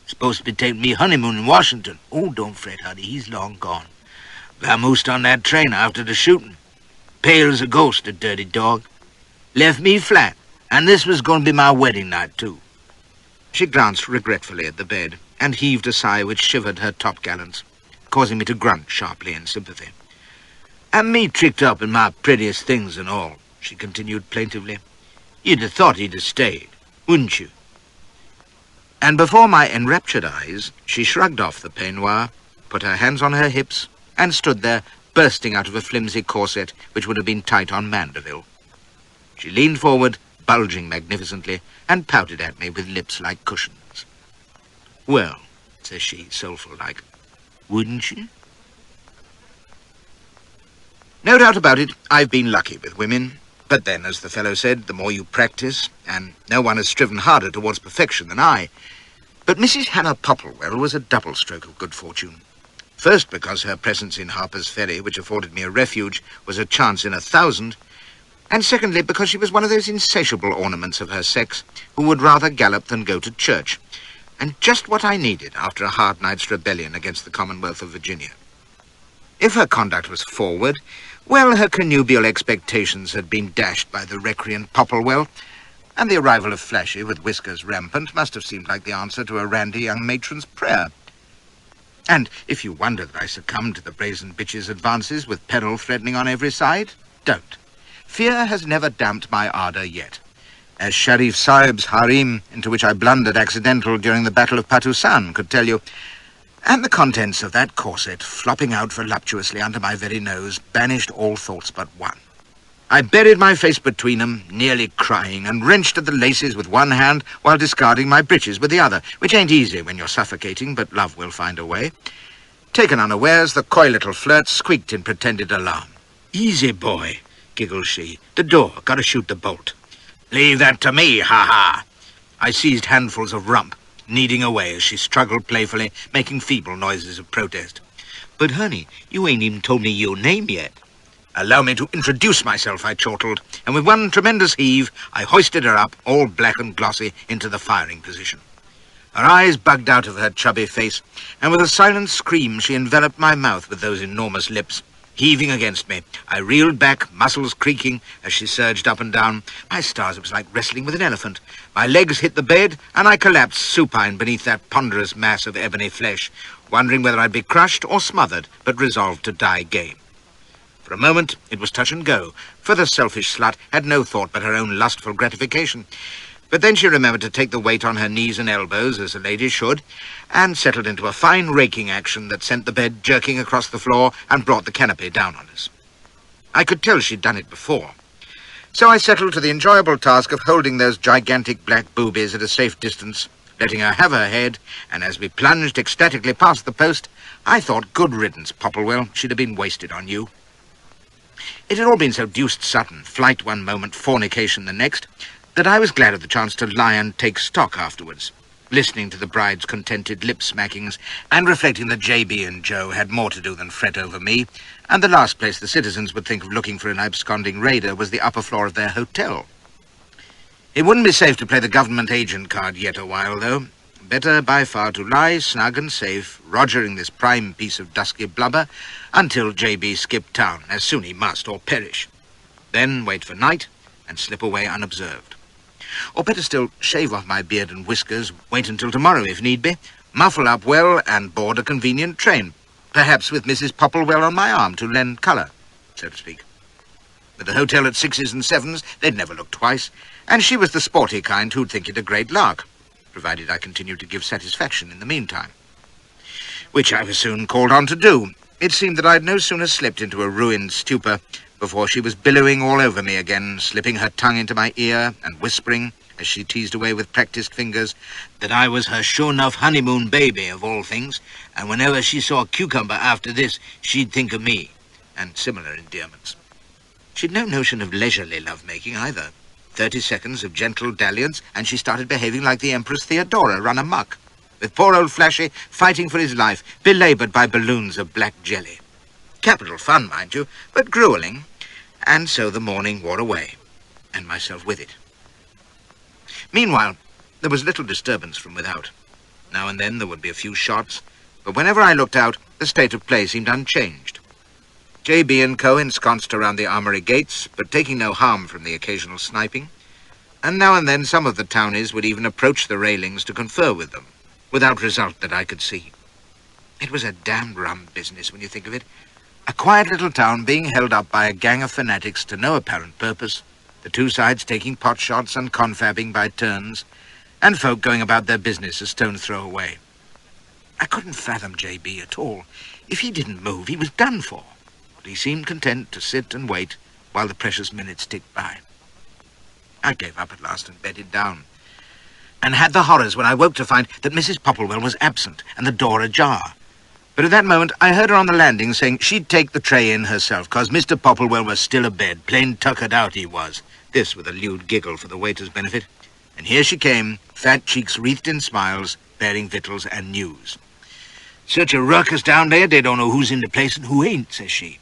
Supposed to be taking me honeymoon in Washington. Oh, don't fret, honey, he's long gone. Vamoosed on that train after the shooting. Pale as a ghost, the dirty dog. Left me flat, and this was going to be my wedding night, too." She glanced regretfully at the bed and heaved a sigh which shivered her topgallants, causing me to grunt sharply in sympathy. "And me tricked up in my prettiest things and all," she continued plaintively. "You'd have thought he'd have stayed, wouldn't you?" And before my enraptured eyes, she shrugged off the peignoir, put her hands on her hips, and stood there, bursting out of a flimsy corset which would have been tight on Mandeville. She leaned forward, bulging magnificently, and pouted at me with lips like cushions. "Well," says she, soulful-like, "wouldn't you?" No doubt about it, I've been lucky with women. But then, as the fellow said, the more you practice, and no one has striven harder towards perfection than I. But Mrs. Hannah Popplewell was a double stroke of good fortune. First, because her presence in Harper's Ferry, which afforded me a refuge, was a chance in 1,000, and secondly, because she was one of those insatiable ornaments of her sex who would rather gallop than go to church, and just what I needed after a hard night's rebellion against the Commonwealth of Virginia. If her conduct was forward, well, her connubial expectations had been dashed by the recreant Popplewell, and the arrival of Flashy with whiskers rampant must have seemed like the answer to a randy young matron's prayer. And if you wonder that I succumbed to the brazen bitch's advances with peril threatening on every side, don't. Fear has never damped my ardour yet. As Sharif Sahib's harem, into which I blundered accidental during the Battle of Patusan, could tell you, and the contents of that corset, flopping out voluptuously under my very nose, banished all thoughts but one. I buried my face between them, nearly crying, and wrenched at the laces with one hand while discarding my breeches with the other, which ain't easy when you're suffocating, but love will find a way. Taken unawares, the coy little flirt squeaked in pretended alarm. "Easy, boy. giggled she. "The door. Gotta shoot the bolt." "Leave that to me, ha-ha." I seized handfuls of rump, kneading away as she struggled playfully, making feeble noises of protest. "But, honey, you ain't even told me your name yet." "Allow me to introduce myself," I chortled, and with one tremendous heave, I hoisted her up, all black and glossy, into the firing position. Her eyes bugged out of her chubby face, and with a silent scream she enveloped my mouth with those enormous lips. Heaving against me, I reeled back, muscles creaking, as she surged up and down. My stars, it was like wrestling with an elephant. My legs hit the bed, and I collapsed supine beneath that ponderous mass of ebony flesh, wondering whether I'd be crushed or smothered, but resolved to die game. For a moment, it was touch and go, for the selfish slut had no thought but her own lustful gratification. But then she remembered to take the weight on her knees and elbows, as a lady should, and settled into a fine raking action that sent the bed jerking across the floor and brought the canopy down on us. I could tell she'd done it before. So I settled to the enjoyable task of holding those gigantic black boobies at a safe distance, letting her have her head, and as we plunged ecstatically past the post, I thought, good riddance, Popplewell, she'd have been wasted on you. It had all been so deuced sudden, flight one moment, fornication the next, that I was glad of the chance to lie and take stock afterwards, listening to the bride's contented lip-smackings and reflecting that J.B. and Joe had more to do than fret over me, and the last place the citizens would think of looking for an absconding raider was the upper floor of their hotel. It wouldn't be safe to play the government agent card yet a while, though. Better by far to lie snug and safe, rogering this prime piece of dusky blubber, until J.B. skipped town, as soon he must, or perish. Then wait for night, and slip away unobserved. Or better still, shave off my beard and whiskers, wait until tomorrow if need be, muffle up well and board a convenient train, perhaps with Mrs. Popplewell on my arm to lend colour, so to speak. At the hotel at 6s and 7s, they'd never look twice, and she was the sporty kind who'd think it a great lark, provided I continued to give satisfaction in the meantime. Which I was soon called on to do. It seemed that I'd no sooner slipped into a ruined stupor before she was billowing all over me again, slipping her tongue into my ear and whispering, as she teased away with practised fingers, that I was her sure-enough honeymoon baby of all things, and whenever she saw a cucumber after this, she'd think of me, and similar endearments. She'd no notion of leisurely love-making either. 30 seconds of gentle dalliance, and she started behaving like the Empress Theodora run amok, with poor old Flashy fighting for his life, belaboured by balloons of black jelly. Capital fun, mind you, but gruelling. And so the morning wore away, and myself with it. Meanwhile, there was little disturbance from without. Now and then there would be a few shots, but whenever I looked out, the state of play seemed unchanged. J.B. and Co. ensconced around the armory gates, but taking no harm from the occasional sniping, and now and then some of the townies would even approach the railings to confer with them, without result that I could see. It was a damned rum business when you think of it. A quiet little town being held up by a gang of fanatics to no apparent purpose, the two sides taking pot shots and confabbing by turns, and folk going about their business a stone's throw away. I couldn't fathom J.B. at all. If he didn't move, he was done for. But he seemed content to sit and wait while the precious minutes ticked by. I gave up at last and bedded down, and had the horrors when I woke to find that Mrs. Popplewell was absent and the door ajar. But at that moment, I heard her on the landing saying she'd take the tray in herself, 'cause Mr. Popplewell was still abed, plain tuckered out he was. This with a lewd giggle for the waiter's benefit. And here she came, fat cheeks wreathed in smiles, bearing victuals and news. "Such a ruckus down there, they don't know who's in the place and who ain't," says she.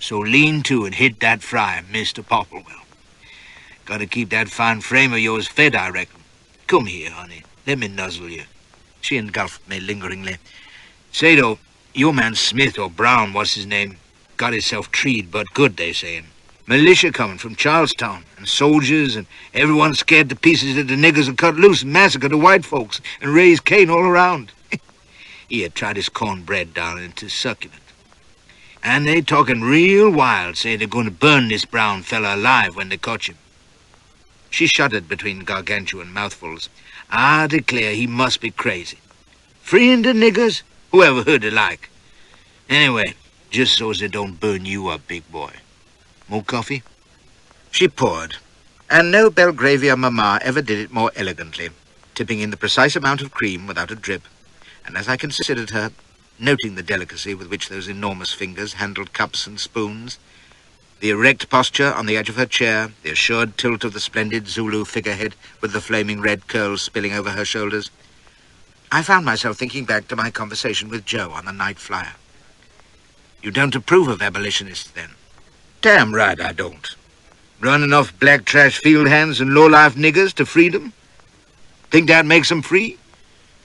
"So lean to and hit that fry, Mr. Popplewell. Gotta keep that fine frame of yours fed, I reckon. Come here, honey, let me nuzzle you." She engulfed me lingeringly. "Say, though, your man Smith or Brown, what's his name, got himself treed but good, they sayin'. Militia coming from Charlestown, and soldiers, and everyone scared to pieces that the niggers would cut loose and massacre the white folks and raise Cain all around. He had tried his cornbread down into succulent. And they talking real wild, say they're going to burn this Brown fella alive when they catch him." She shuddered between gargantuan mouthfuls. "I declare he must be crazy. Freeing the niggers? Whoever heard the like? Anyway, just so as they don't burn you up, big boy. More coffee?" She poured, and no Belgravia mamma ever did it more elegantly, tipping in the precise amount of cream without a drip, and as I considered her, noting the delicacy with which those enormous fingers handled cups and spoons, The erect posture on the edge of her chair, the assured tilt of the splendid Zulu figurehead with the flaming red curls spilling over her shoulders. I found myself thinking back to my conversation with Joe on the night flyer. You don't approve of abolitionists, then? Damn right I don't. Running off black trash field hands and low-life niggers to freedom? Think that makes them free?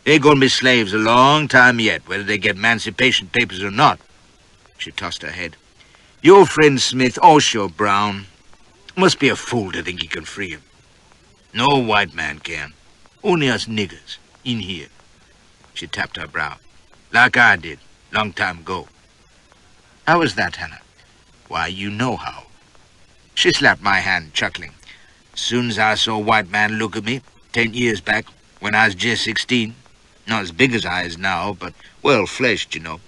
They're going to be slaves a long time yet, whether they get emancipation papers or not. She tossed her head. Your friend Smith, also Brown, must be a fool to think he can free him. No white man can. Only us niggers, in here. She tapped her brow. Like I did, long time ago. How was that, Hannah? Why, you know how. She slapped my hand, chuckling. Soon as I saw a white man look at me, 10 years back, when I was just 16, not as big as I is now, but well-fleshed, you know.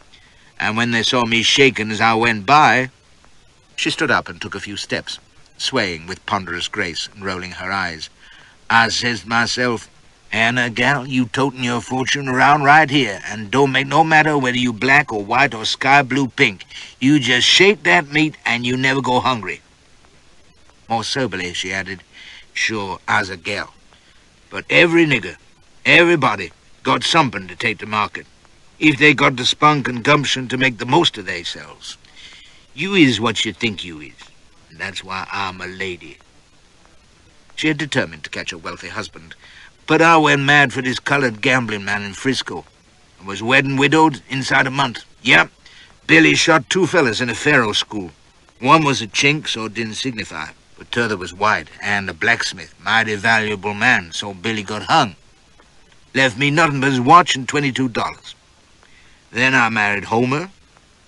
And when they saw me shaking as I went by... She stood up and took a few steps, swaying with ponderous grace and rolling her eyes. I says to myself, Hannah, gal, you totin' your fortune around right here, and don't make no matter whether you black or white or sky blue pink. You just shake that meat and you never go hungry. More soberly, she added, sure, I's a gal. But every nigger, everybody, got something to take to market, if they got the spunk and gumption to make the most of theyselves. You is what you think you is, and that's why I'm a lady. She had determined to catch a wealthy husband, but I went mad for this colored gambling man in Frisco, and was wed and widowed inside a month. Yep, Billy shot 2 fellas in a Pharaoh school. One was a chink, so it didn't signify, but t'other was white, and a blacksmith, mighty valuable man, so Billy got hung. Left me nothing but his watch and $22. Then I married Homer,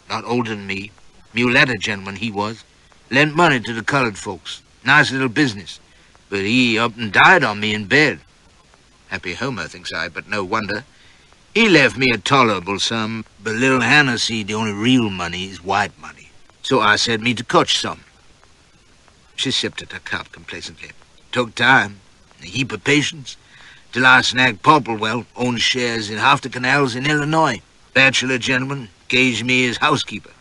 not older than me, Muletta gentleman he was, lent money to the colored folks, nice little business, but he up and died on me in bed. Happy Homer, thinks I, but no wonder. He left me a tolerable sum, but little Hannah see the only real money is white money, so I said me to coach some. She sipped at her cup complacently. Took time, a heap of patience, till I snagged Popplewell, owned shares in half the canals in Illinois. Bachelor gentleman, engaged me as housekeeper.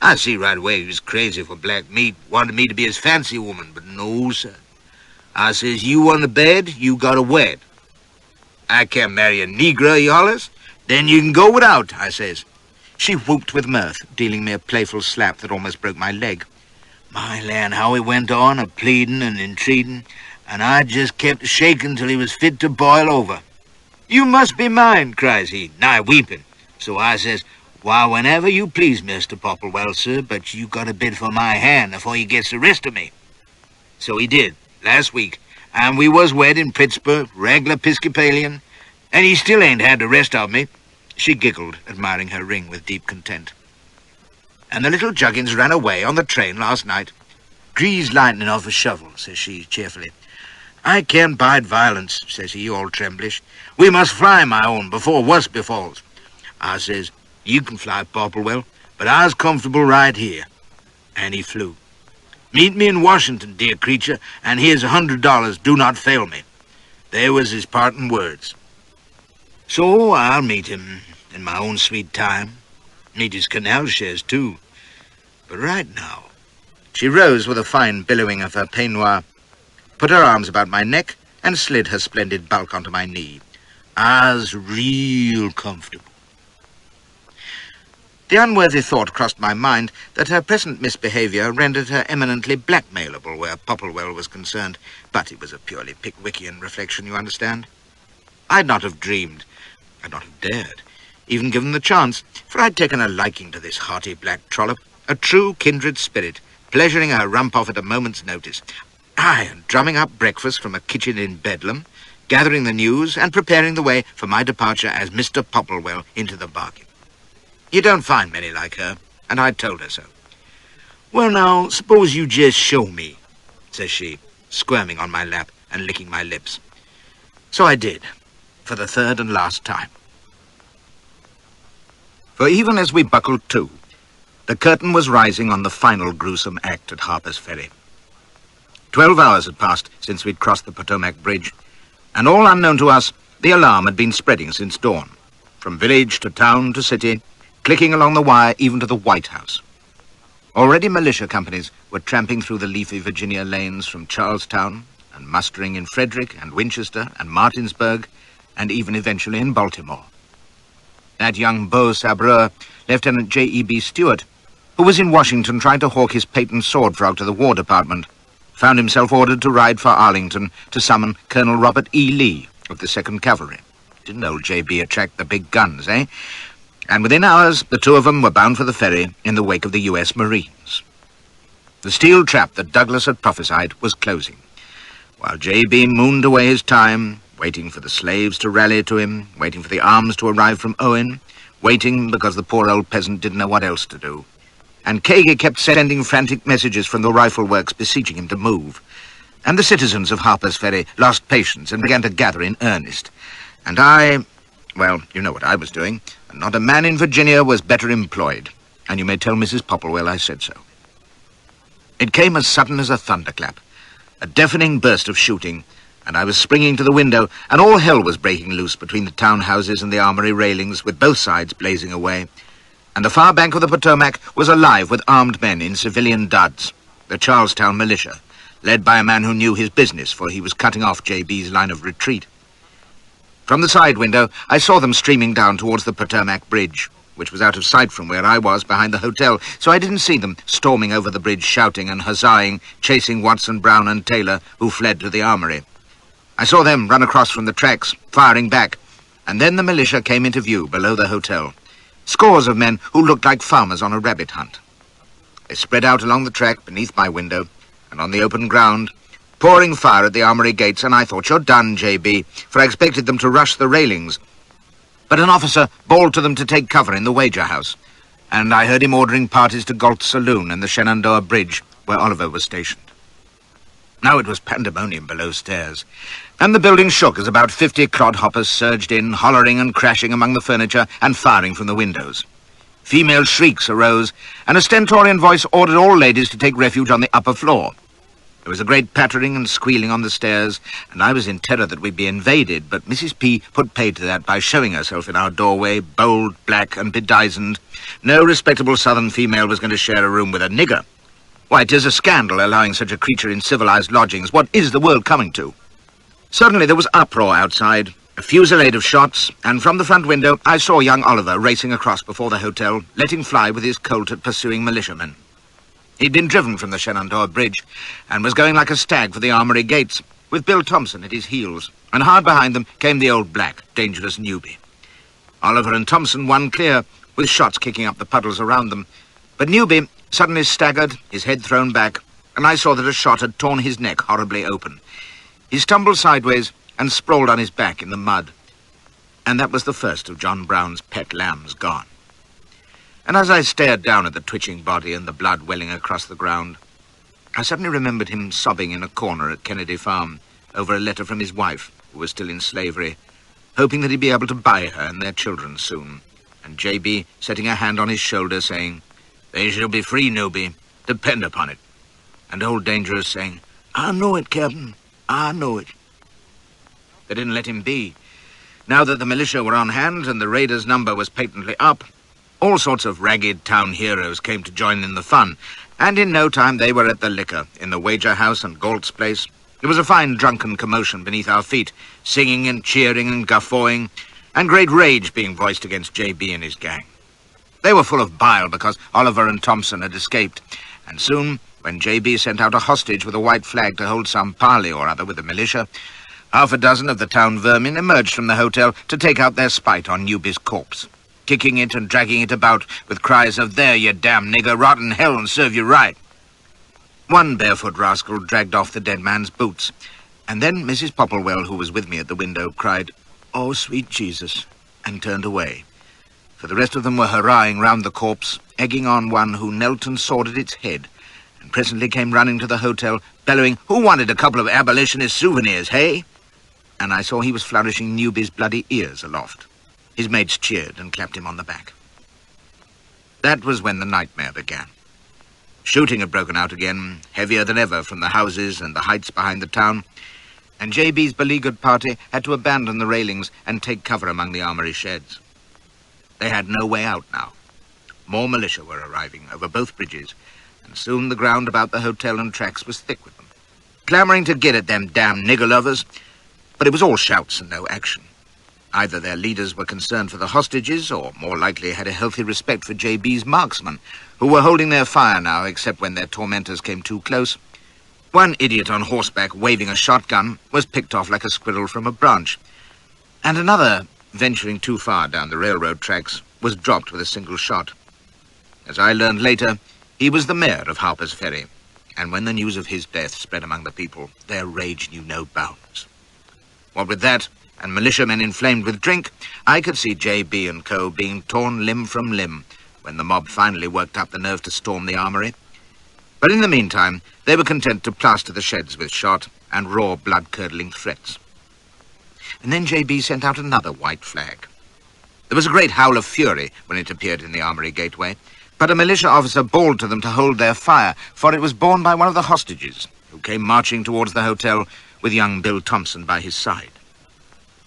I see right away he was crazy for black meat, wanted me to be his fancy woman, but no, sir. I says, you want a bed, you gotta wed. I can't marry a Negro, he hollers. Then you can go without, I says. She whooped with mirth, dealing me a playful slap that almost broke my leg. My land, how he went on, a-pleading and entreating, and I just kept shaking till he was fit to boil over. You must be mine, cries he, nigh weeping. So I says, why, whenever you please, Mr. Popplewell, sir, but you got to bid for my hand afore you gets the rest of me. So he did, last week, and we was wed in Pittsburgh, regular Episcopalian, and he still ain't had the rest of me. She giggled, admiring her ring with deep content. And the little juggins ran away on the train last night. Grease lightning off a shovel, says she cheerfully. I can't bide violence, says he, all tremblish. We must fly, my own, before worse befalls. I says, you can fly, Popplewell, but I's comfortable right here. And he flew. Meet me in Washington, dear creature, and here's $100, do not fail me. There was his parting words. So I'll meet him in my own sweet time. Meet his canal shares, too. But right now... She rose with a fine billowing of her peignoir, put her arms about my neck, and slid her splendid bulk onto my knee. I's real comfortable. The unworthy thought crossed my mind that her present misbehaviour rendered her eminently blackmailable where Popplewell was concerned, but it was a purely Pickwickian reflection, you understand. I'd not have dreamed, I'd not have dared, even given the chance, for I'd taken a liking to this hearty black trollop, a true kindred spirit, pleasuring her rump off at a moment's notice. Aye, and drumming up breakfast from a kitchen in Bedlam, gathering the news and preparing the way for my departure as Mr. Popplewell into the bargain. You don't find many like her, and I told her so. Well, now, suppose you just show me, says she, squirming on my lap and licking my lips. So I did, for the third and last time. For even as we buckled to, the curtain was rising on the final gruesome act at Harper's Ferry. 12 hours had passed since we'd crossed the Potomac Bridge, and all unknown to us, the alarm had been spreading since dawn, from village to town to city, clicking along the wire even to the White House. Already militia companies were tramping through the leafy Virginia lanes from Charlestown and mustering in Frederick and Winchester and Martinsburg and even eventually in Baltimore. That young beau sabreur, Lieutenant J.E.B. Stewart, who was in Washington trying to hawk his patent sword frog to the War Department, found himself ordered to ride for Arlington to summon Colonel Robert E. Lee of the 2nd Cavalry. Didn't old J.B. attract the big guns, eh? And within hours, the two of them were bound for the ferry in the wake of the U.S. Marines. The steel trap that Douglas had prophesied was closing, while J.B. mooned away his time, waiting for the slaves to rally to him, waiting for the arms to arrive from Owen, waiting because the poor old peasant didn't know what else to do. And Kagi kept sending frantic messages from the rifle works beseeching him to move. And the citizens of Harper's Ferry lost patience and began to gather in earnest. And well, you know what I was doing. And not a man in Virginia was better employed. And you may tell Mrs. Popplewell I said so. It came as sudden as a thunderclap. A deafening burst of shooting, and I was springing to the window, and all hell was breaking loose between the townhouses and the armory railings, with both sides blazing away. And the far bank of the Potomac was alive with armed men in civilian duds, the Charlestown militia, led by a man who knew his business, for he was cutting off J.B.'s line of retreat. From the side window, I saw them streaming down towards the Potomac Bridge, which was out of sight from where I was behind the hotel, so I didn't see them storming over the bridge, shouting and huzzahing, chasing Watson, Brown, and Taylor, who fled to the armory. I saw them run across from the tracks, firing back, and then the militia came into view below the hotel. Scores of men who looked like farmers on a rabbit hunt. They spread out along the track beneath my window and on the open ground, pouring fire at the armory gates, and I thought, "You're done, J.B.," for I expected them to rush the railings. But an officer bawled to them to take cover in the wager house, and I heard him ordering parties to Galt's saloon and the Shenandoah Bridge, where Oliver was stationed. Now it was pandemonium below stairs, and the building shook as about 50 clodhoppers surged in, hollering and crashing among the furniture and firing from the windows. Female shrieks arose, and a stentorian voice ordered all ladies to take refuge on the upper floor. There was a great pattering and squealing on the stairs, and I was in terror that we'd be invaded, but Mrs. P. put paid to that by showing herself in our doorway, bold, black, and bedizened. No respectable southern female was going to share a room with a nigger. Why, 'tis a scandal allowing such a creature in civilized lodgings. What is the world coming to? Suddenly there was uproar outside, a fusillade of shots, and from the front window I saw young Oliver racing across before the hotel, letting fly with his Colt at pursuing militiamen. He'd been driven from the Shenandoah Bridge and was going like a stag for the armory gates, with Bill Thompson at his heels, and hard behind them came the old black, dangerous newbie. Oliver and Thompson won clear, with shots kicking up the puddles around them, but newbie suddenly staggered, his head thrown back, and I saw that a shot had torn his neck horribly open. He stumbled sideways and sprawled on his back in the mud, and that was the first of John Brown's pet lambs gone. And as I stared down at the twitching body and the blood welling across the ground, I suddenly remembered him sobbing in a corner at Kennedy Farm over a letter from his wife, who was still in slavery, hoping that he'd be able to buy her and their children soon, and J.B. setting a hand on his shoulder saying, "They shall be free, newbie, depend upon it," and old Dangerous saying, "I know it, Captain, I know it." They didn't let him be. Now that the militia were on hand and the raiders' number was patently up, all sorts of ragged town heroes came to join in the fun, and in no time they were at the liquor, in the wager house and Galt's place. There was a fine drunken commotion beneath our feet, singing and cheering and guffawing, and great rage being voiced against J.B. and his gang. They were full of bile because Oliver and Thompson had escaped, and soon, when J.B. sent out a hostage with a white flag to hold some parley or other with the militia, half a dozen of the town vermin emerged from the hotel to take out their spite on Newby's corpse, kicking it and dragging it about with cries of, "There, you damn nigger, rot in hell and serve you right." One barefoot rascal dragged off the dead man's boots, and then Mrs. Popplewell, who was with me at the window, cried, "Oh, sweet Jesus," and turned away. For the rest of them were hurrahing round the corpse, egging on one who knelt and sawed at its head, and presently came running to the hotel, bellowing, "Who wanted a couple of abolitionist souvenirs, hey?" And I saw he was flourishing Newby's bloody ears aloft. His mates cheered and clapped him on the back. That was when the nightmare began. Shooting had broken out again, heavier than ever from the houses and the heights behind the town, and J.B.'s beleaguered party had to abandon the railings and take cover among the armory sheds. They had no way out now. More militia were arriving over both bridges, and soon the ground about the hotel and tracks was thick with them, clamouring to get at them damn nigger lovers, but it was all shouts and no action. Either their leaders were concerned for the hostages, or more likely had a healthy respect for JB's marksmen, who were holding their fire now, except when their tormentors came too close. One idiot on horseback waving a shotgun was picked off like a squirrel from a branch, and another, venturing too far down the railroad tracks, was dropped with a single shot. As I learned later, he was the mayor of Harper's Ferry, and when the news of his death spread among the people, their rage knew no bounds. What with that, and militiamen inflamed with drink, I could see J.B. and co. being torn limb from limb when the mob finally worked up the nerve to storm the armory. But in the meantime, they were content to plaster the sheds with shot and raw, blood-curdling threats. And then J.B. sent out another white flag. There was a great howl of fury when it appeared in the armory gateway, but a militia officer bawled to them to hold their fire, for it was borne by one of the hostages, who came marching towards the hotel with young Bill Thompson by his side.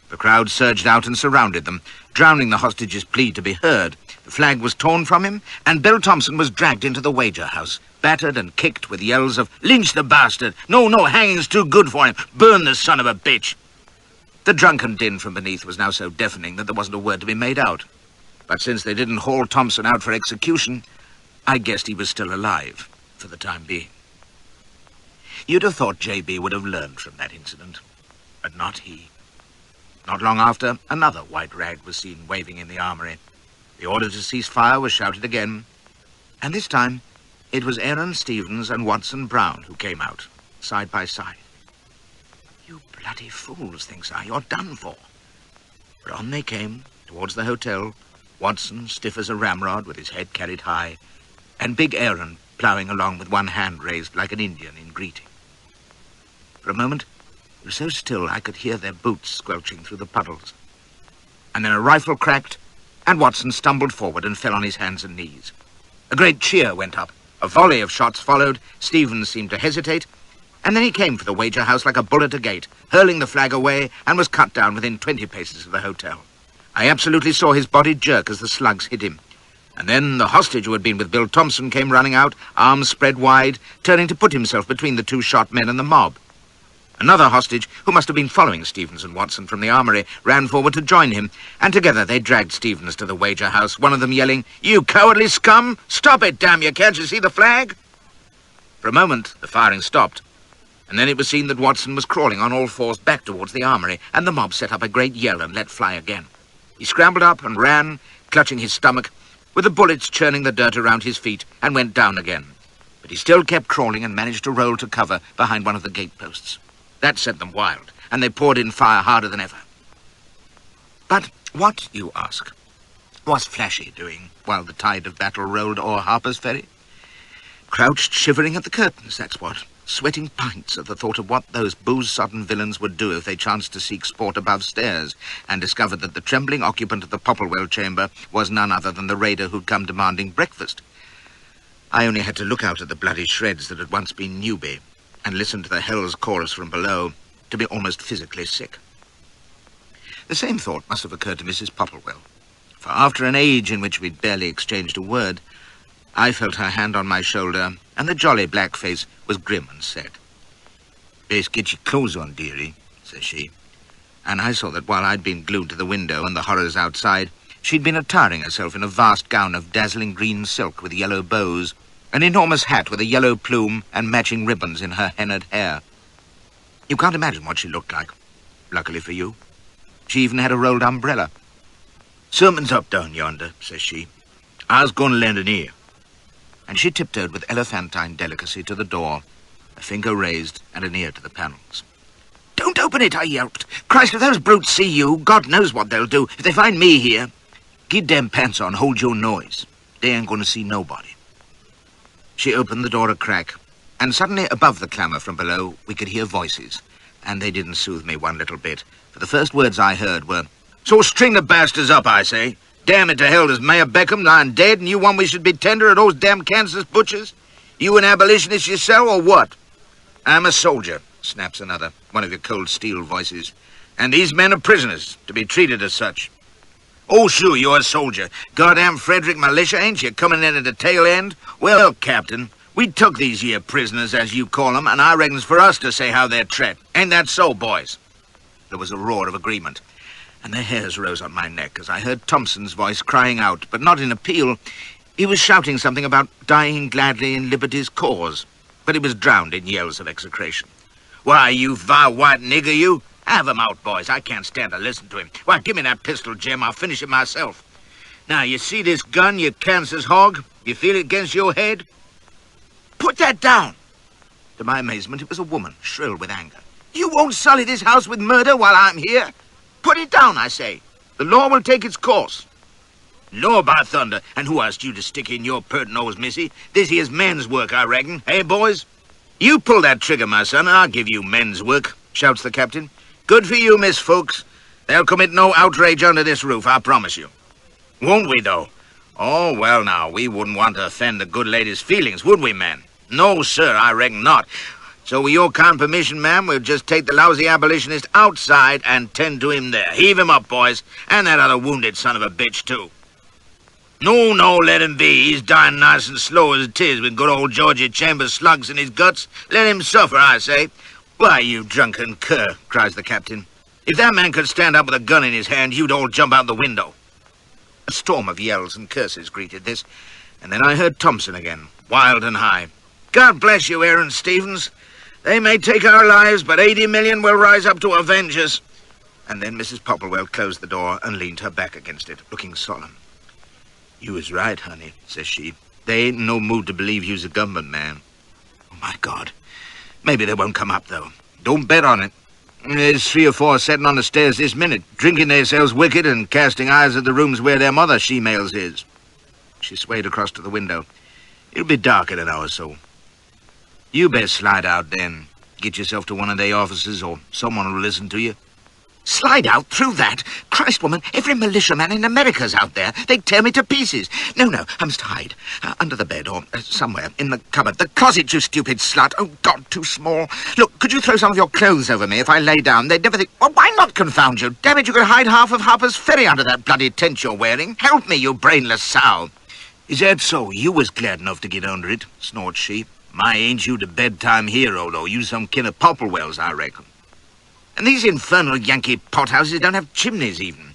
The crowd surged out and surrounded them, drowning the hostage's plea to be heard. The flag was torn from him, and Bill Thompson was dragged into the wager house, battered and kicked with yells of, "Lynch the bastard! No, hanging's too good for him! Burn the son of a bitch!" The drunken din from beneath was now so deafening that there wasn't a word to be made out. But since they didn't haul Thompson out for execution, I guessed he was still alive, for the time being. You'd have thought J.B. would have learned from that incident, but not he. Not long after, another white rag was seen waving in the armory. The order to cease fire was shouted again, and this time it was Aaron Stevens and Watson Brown who came out, side by side. "You bloody fools," thinks I, "you're done for." But on they came, towards the hotel, Watson stiff as a ramrod with his head carried high, and big Aaron ploughing along with one hand raised like an Indian in greeting. For a moment, it was so still I could hear their boots squelching through the puddles. And then a rifle cracked, and Watson stumbled forward and fell on his hands and knees. A great cheer went up. A volley of shots followed. Stevens seemed to hesitate, and then he came for the wager house like a bull at a gate, hurling the flag away, and was cut down within 20 paces of the hotel. I absolutely saw his body jerk as the slugs hit him. And then the hostage who had been with Bill Thompson came running out, arms spread wide, turning to put himself between the two shot men and the mob. Another hostage, who must have been following Stevens and Watson from the armory, ran forward to join him, and together they dragged Stevens to the wager house, one of them yelling, "You cowardly scum! Stop it, damn you! Can't you see the flag?" For a moment, the firing stopped, and then it was seen that Watson was crawling on all fours back towards the armory, and the mob set up a great yell and let fly again. He scrambled up and ran, clutching his stomach, with the bullets churning the dirt around his feet, and went down again. But he still kept crawling and managed to roll to cover behind one of the gateposts. That set them wild, and they poured in fire harder than ever. But what, you ask, was Flashy doing while the tide of battle rolled o'er Harper's Ferry? Crouched shivering at the curtains, that's what, sweating pints at the thought of what those booze-sodden villains would do if they chanced to seek sport above stairs and discovered that the trembling occupant of the Popplewell chamber was none other than the raider who'd come demanding breakfast. I only had to look out at the bloody shreds that had once been Newby and listen to the hell's chorus from below to be almost physically sick. The same thought must have occurred to Mrs. Popplewell, for after an age in which we'd barely exchanged a word, I felt her hand on my shoulder, and the jolly black face was grim and set. "Best get your clothes on, dearie," says she, and I saw that while I'd been glued to the window and the horrors outside, she'd been attiring herself in a vast gown of dazzling green silk with yellow bows, an enormous hat with a yellow plume and matching ribbons in her hennaed hair. You can't imagine what she looked like, luckily for you. She even had a rolled umbrella. "Something's up down yonder," says she. "I was going to lend an ear." And she tiptoed with elephantine delicacy to the door, a finger raised and an ear to the panels. "Don't open it," I yelped. "Christ, if those brutes see you, God knows what they'll do if they find me here. Get them pants on, hold your noise. They ain't going to see nobody." She opened the door a crack, and suddenly above the clamour from below we could hear voices, and they didn't soothe me one little bit, for the first words I heard were, "So string the bastards up, I say. Damn it to hell, does Mayor Beckham lying dead, and you want we should be tender at those damn Kansas butchers? You an abolitionist yourself, or what?" "I'm a soldier," snaps another, one of your cold steel voices, "and these men are prisoners, to be treated as such." "Oh, sure, you're a soldier. Goddamn Frederick Militia, ain't you, coming in at the tail end? Well, Captain, We took these here prisoners, as you call 'em, and I reckon it's for us to say how they're treated. Ain't that so, boys?" There was a roar of agreement, and the hairs rose on my neck as I heard Thompson's voice crying out, but not in appeal. He was shouting something about dying gladly in liberty's cause, but it was drowned in yells of execration. "Why, you vile white nigger, you! Have him out, boys. I can't stand to listen to him. Why, give me that pistol, Jim. I'll finish it myself. Now, you see this gun, you Kansas hog? You feel it against your head? Put that down!" To my amazement, it was a woman, shrill with anger. "You won't sully this house with murder while I'm here. Put it down, I say. The law will take its course." "Law, by thunder! And who asked you to stick in your pert nose, missy? This here's men's work, I reckon. Hey, boys? You pull that trigger, my son, and I'll give you men's work," shouts the captain. "Good for you, Miss Folks. They'll commit no outrage under this roof, I promise you." "Won't we, though? Oh, well, now, we wouldn't want to offend the good lady's feelings, would we, man? No, sir, I reckon not. So with your kind permission, ma'am, we'll just take the lousy abolitionist outside and tend to him there. Heave him up, boys, and that other wounded son of a bitch, too." No, let him be. He's dying nice and slow as it is, with good old Georgie Chambers slugs in his guts. Let him suffer, I say. "Why, you drunken cur," cries the captain. "If that man could stand up with a gun in his hand, you'd all jump out the window." A storm of yells and curses greeted this, and then I heard Thompson again, wild and high. "God bless you, Aaron Stevens. They may take our lives, but 80 million will rise up to avenge us." And then Mrs. Popplewell closed the door and leaned her back against it, looking solemn. "You was right, honey," says she. "They ain't in no mood to believe you's a government man. Oh, my God. Maybe they won't come up, though. Don't bet on it. There's 3 or 4 sitting on the stairs this minute, drinking themselves wicked and casting eyes at the rooms where their mother she-males is." She swayed across to the window. "It'll be dark in an hour or so. You best slide out then. Get yourself to one of they offices, or someone will listen to you." "Slide out through that? Christ, woman, every militiaman in America's out there. They'd tear me to pieces. No, I must hide. Under the bed, or somewhere, in the cupboard. The closet, you stupid slut. Oh, God, too small. Look, could you throw some of your clothes over me if I lay down? They'd never think... Well, why not, confound you? Damn it, you could hide half of Harper's Ferry under that bloody tent you're wearing. Help me, you brainless sow." "Is that so? You was glad enough to get under it," snorts she. "My, ain't you the bedtime hero, though? You some kin of Popplewells, I reckon. And these infernal Yankee pothouses don't have chimneys, even."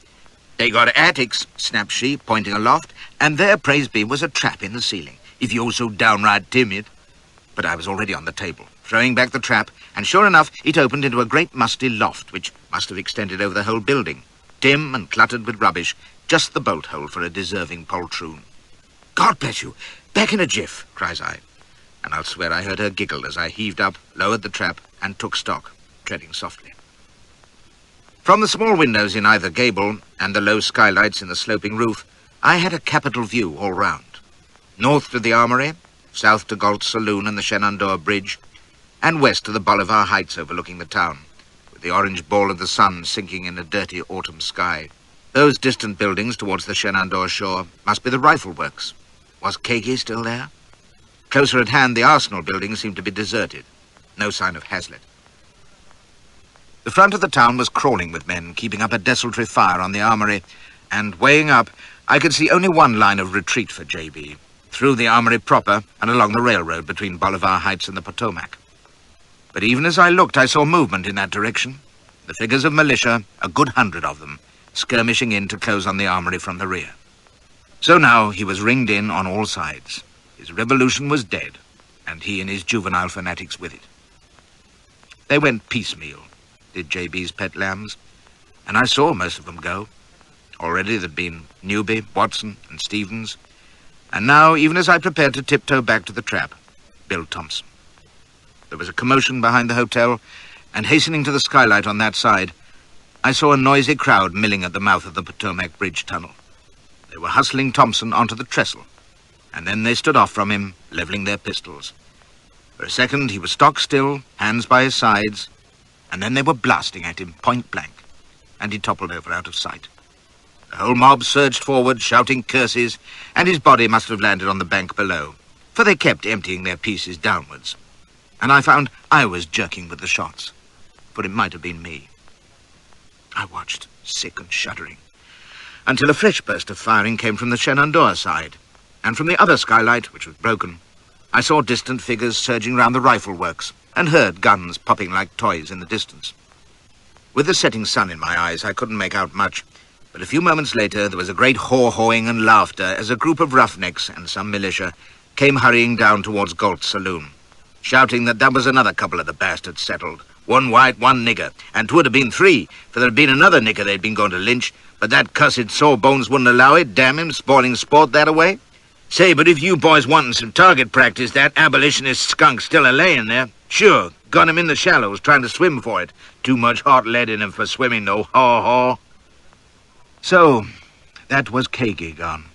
"They got attics," snapped she, pointing aloft, and there, praise be, was a trap in the ceiling, if you're so downright timid. But I was already on the table, throwing back the trap, and sure enough, it opened into a great musty loft, which must have extended over the whole building, dim and cluttered with rubbish, just the bolt hole for a deserving poltroon. "God bless you! Back in a jiff," cries I, and I'll swear I heard her giggle as I heaved up, lowered the trap, and took stock, treading softly. From the small windows in either gable and the low skylights in the sloping roof, I had a capital view all round. North to the Armory, south to Galt's Saloon and the Shenandoah Bridge, and west to the Bolivar Heights overlooking the town, with the orange ball of the sun sinking in a dirty autumn sky. Those distant buildings towards the Shenandoah shore must be the rifle works. Was Kagi still there? Closer at hand, the Arsenal building seemed to be deserted. No sign of Hazlitt. The front of the town was crawling with men, keeping up a desultory fire on the Armory, and weighing up, I could see only one line of retreat for J.B., through the Armory proper and along the railroad between Bolivar Heights and the Potomac. But even as I looked, I saw movement in that direction. The figures of militia, a good 100 of them, skirmishing in to close on the Armory from the rear. So now he was ringed in on all sides. His revolution was dead, and he and his juvenile fanatics with it. They went piecemeal, did J.B.'s pet lambs, and I saw most of them go. Already there'd been Newby, Watson, and Stevens, and now, even as I prepared to tiptoe back to the trap, Bill Thompson. There was a commotion behind the hotel, and hastening to the skylight on that side, I saw a noisy crowd milling at the mouth of the Potomac Bridge tunnel. They were hustling Thompson onto the trestle, and then they stood off from him, leveling their pistols. For a second, he was stock still, hands by his sides, and then they were blasting at him point blank, and he toppled over out of sight. The whole mob surged forward, shouting curses, and his body must have landed on the bank below, for they kept emptying their pieces downwards. And I found I was jerking with the shots, for it might have been me. I watched, sick and shuddering, until a fresh burst of firing came from the Shenandoah side, and from the other skylight, which was broken, I saw distant figures surging round the rifle works and heard guns popping like toys in the distance. With the setting sun in my eyes, I couldn't make out much, but a few moments later there was a great haw-hawing and laughter as a group of roughnecks and some militia came hurrying down towards Galt's saloon, shouting that was another couple of the bastards settled. One white, one nigger, and 'twould have been three, for there'd been another nigger they'd been going to lynch, but that cussed Sawbones wouldn't allow it, damn him, spoiling sport that away. Say, but if you boys wantin' some target practice, that abolitionist skunk's still a-layin' there. Sure, got him in the shallows, trying to swim for it. Too much hot lead in him for swimming, though, haw-haw. So, that was Kagi gone.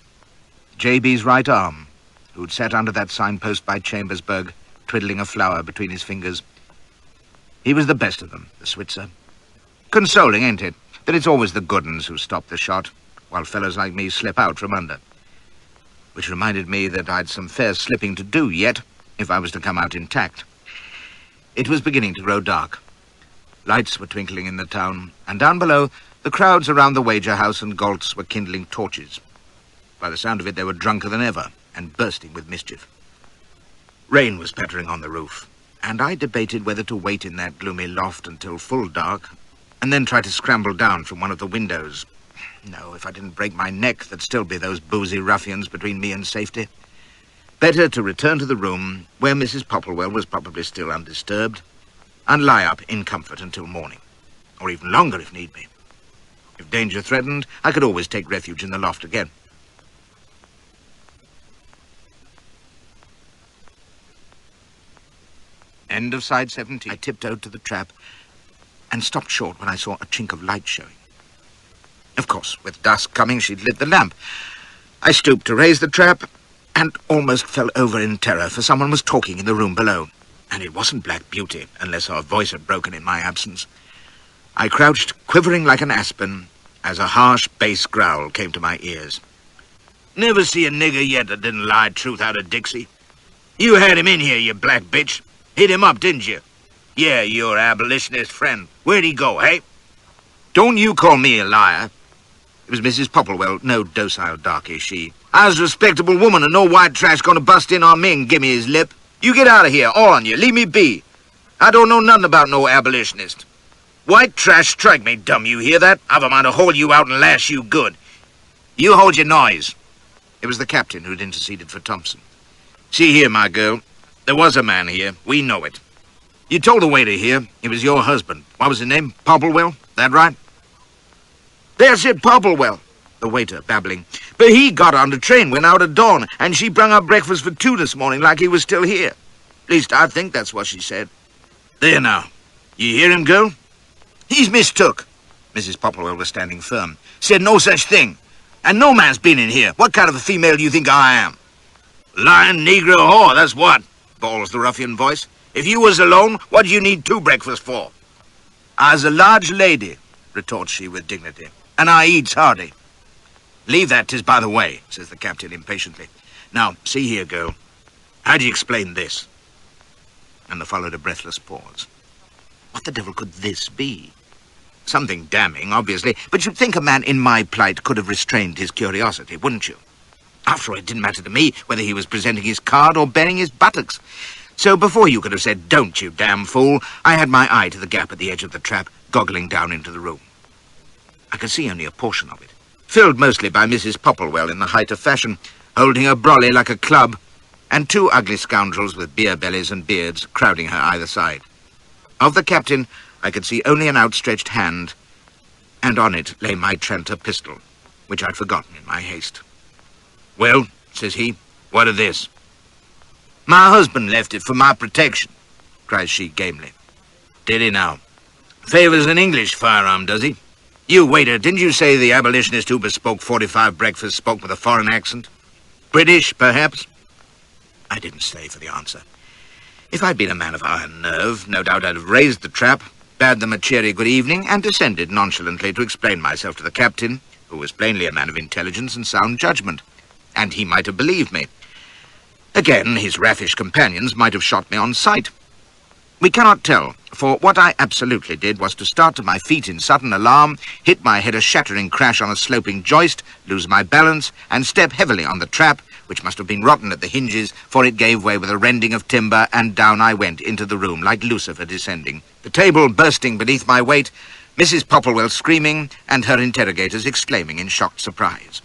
JB's right arm, who'd sat under that signpost by Chambersburg, twiddling a flower between his fingers. He was the best of them, the Switzer. Consoling, ain't it, that it's always the good uns who stop the shot, while fellows like me slip out from under. Which reminded me that I'd some fair slipping to do yet, if I was to come out intact. It was beginning to grow dark. Lights were twinkling in the town, and down below, the crowds around the wager house and Galt's were kindling torches. By the sound of it, they were drunker than ever, and bursting with mischief. Rain was pattering on the roof, and I debated whether to wait in that gloomy loft until full dark, and then try to scramble down from one of the windows. No, if I didn't break my neck, there'd still be those boozy ruffians between me and safety. Better to return to the room, where Mrs. Popplewell was probably still undisturbed, and lie up in comfort until morning, or even longer if need be. If danger threatened, I could always take refuge in the loft again. End of side 17. I tiptoed to the trap and stopped short when I saw a chink of light showing. Of course, with dusk coming, she'd lit the lamp. I stooped to raise the trap and almost fell over in terror, for someone was talking in the room below. And it wasn't Black Beauty, unless her voice had broken in my absence. I crouched, quivering like an aspen, as a harsh bass growl came to my ears. Never see a nigger yet that didn't lie truth out of Dixie. You had him in here, you black bitch. Hit him up, didn't you? Yeah, your abolitionist friend. Where'd he go, hey? Don't you call me a liar. It was Mrs. Popplewell, no docile darky, she. I was a respectable woman and no white trash gonna bust in on me and give me his lip. You get out of here, all on you, leave me be. I don't know nothing about no abolitionist. White trash, strike me dumb, you hear that? I've a mind to haul you out and lash you good. You hold your noise. It was the captain who'd interceded for Thompson. See here, my girl, there was a man here, we know it. You told the waiter here he was your husband. What was his name? Popplewell? That right? That's it, Popplewell, the waiter babbling. But he got on the train, went out at dawn, and she brung up breakfast for 2 this morning like he was still here. At least I think that's what she said. There now. You hear him, girl? He's mistook. Mrs. Popplewell was standing firm. Said no such thing. And no man's been in here. What kind of a female do you think I am? Lying negro whore, that's what, bawls the ruffian voice. If you was alone, what do you need 2 breakfasts for? I's a large lady, retorts she with dignity, and I eats hearty. Leave that, 'tis by the way, says the captain impatiently. Now, see here, girl. How do you explain this? And there followed a breathless pause. What the devil could this be? Something damning, obviously, but you'd think a man in my plight could have restrained his curiosity, wouldn't you? After all, it didn't matter to me whether he was presenting his card or baring his buttocks. So before you could have said, "Don't, you damn fool," I had my eye to the gap at the edge of the trap, goggling down into the room. I could see only a portion of it, filled mostly by Mrs. Popplewell in the height of fashion, holding her brolly like a club, and 2 ugly scoundrels with beer bellies and beards crowding her either side. Of the captain, I could see only an outstretched hand, and on it lay my Tranter pistol, which I'd forgotten in my haste. Well, says he, what of this? My husband left it for my protection, cries she gamely. Did he now? Favours an English firearm, does he? You, waiter, didn't you say the abolitionist who bespoke 45 breakfasts spoke with a foreign accent? British, perhaps? I didn't stay for the answer. If I'd been a man of iron nerve, no doubt I'd have raised the trap, bade them a cheery good evening, and descended nonchalantly to explain myself to the captain, who was plainly a man of intelligence and sound judgment, and he might have believed me. Again, his raffish companions might have shot me on sight. We cannot tell, for what I absolutely did was to start to my feet in sudden alarm, hit my head a shattering crash on a sloping joist, lose my balance, and step heavily on the trap, which must have been rotten at the hinges, for it gave way with a rending of timber, and down I went into the room, like Lucifer descending. The table bursting beneath my weight, Mrs. Popplewell screaming, and her interrogators exclaiming in shocked surprise.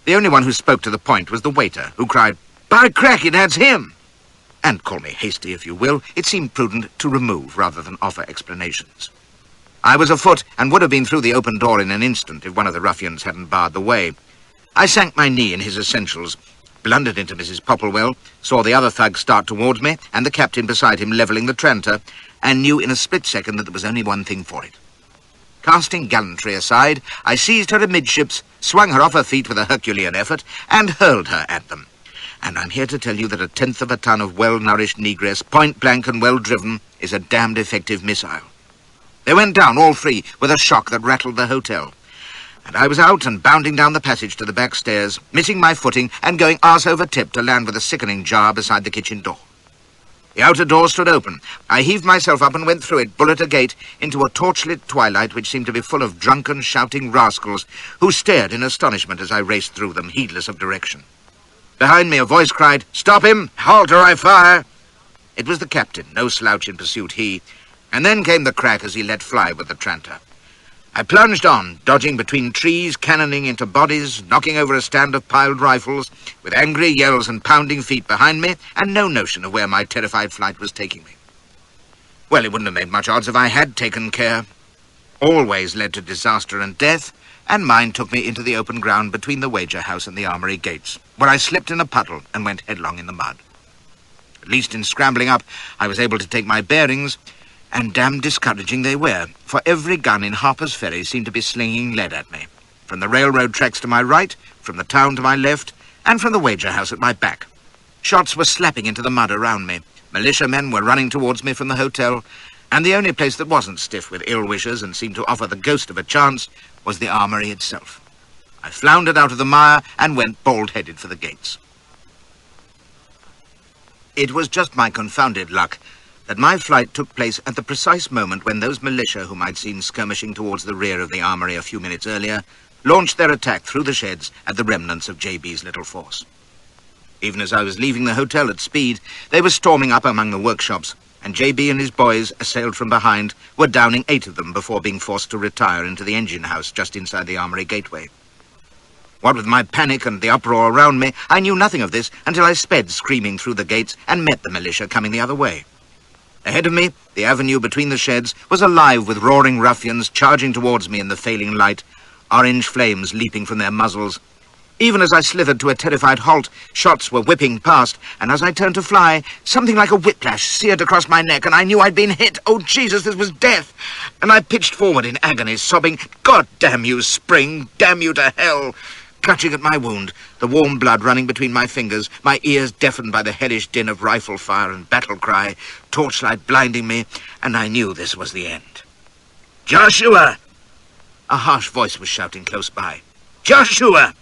The only one who spoke to the point was the waiter, who cried, "By cracky, that's him!" And call me hasty if you will, it seemed prudent to remove rather than offer explanations. I was afoot and would have been through the open door in an instant if one of the ruffians hadn't barred the way. I sank my knee in his essentials, blundered into Mrs. Popplewell, saw the other thug start towards me, and the captain beside him levelling the tranter, and knew in a split second that there was only one thing for it. Casting gallantry aside, I seized her amidships, swung her off her feet with a Herculean effort, and hurled her at them. And I'm here to tell you that 1/10 of a ton of well-nourished negress, point-blank and well-driven, is a damned effective missile. They went down, all three, with a shock that rattled the hotel. And I was out and bounding down the passage to the back stairs, missing my footing and going arse over tip to land with a sickening jar beside the kitchen door. The outer door stood open. I heaved myself up and went through it, bullet agate, into a torchlit twilight which seemed to be full of drunken, shouting rascals who stared in astonishment as I raced through them, heedless of direction. Behind me a voice cried, "Stop him! Halt or I fire!" It was the captain, no slouch in pursuit he, and then came the crack as he let fly with the tranter. I plunged on, dodging between trees, cannoning into bodies, knocking over a stand of piled rifles, with angry yells and pounding feet behind me, and no notion of where my terrified flight was taking me. Well, it wouldn't have made much odds if I had taken care. Always led to disaster and death, and mine took me into the open ground between the wager house and the armory gates, where I slipped in a puddle and went headlong in the mud. At least in scrambling up, I was able to take my bearings, and damned discouraging they were, for every gun in Harper's Ferry seemed to be slinging lead at me, from the railroad tracks to my right, from the town to my left, and from the wager house at my back. Shots were slapping into the mud around me. Militiamen were running towards me from the hotel, and the only place that wasn't stiff with ill-wishers and seemed to offer the ghost of a chance was the armory itself. I floundered out of the mire and went bald-headed for the gates. It was just my confounded luck that my flight took place at the precise moment when those militia whom I'd seen skirmishing towards the rear of the armory a few minutes earlier launched their attack through the sheds at the remnants of J.B.'s little force. Even as I was leaving the hotel at speed, they were storming up among the workshops, and J.B. and his boys, assailed from behind, were downing 8 of them before being forced to retire into the engine house just inside the armory gateway. What with my panic and the uproar around me, I knew nothing of this until I sped screaming through the gates and met the militia coming the other way. Ahead of me, the avenue between the sheds was alive with roaring ruffians charging towards me in the failing light, orange flames leaping from their muzzles. Even as I slithered to a terrified halt, shots were whipping past, and as I turned to fly, something like a whiplash seared across my neck, and I knew I'd been hit. Oh, Jesus, this was death! And I pitched forward in agony, sobbing, "God damn you, Spring! Damn you to hell!" Clutching at my wound, the warm blood running between my fingers, my ears deafened by the hellish din of rifle fire and battle cry, torchlight blinding me, and I knew this was the end. "Joshua!" A harsh voice was shouting close by. "Joshua!"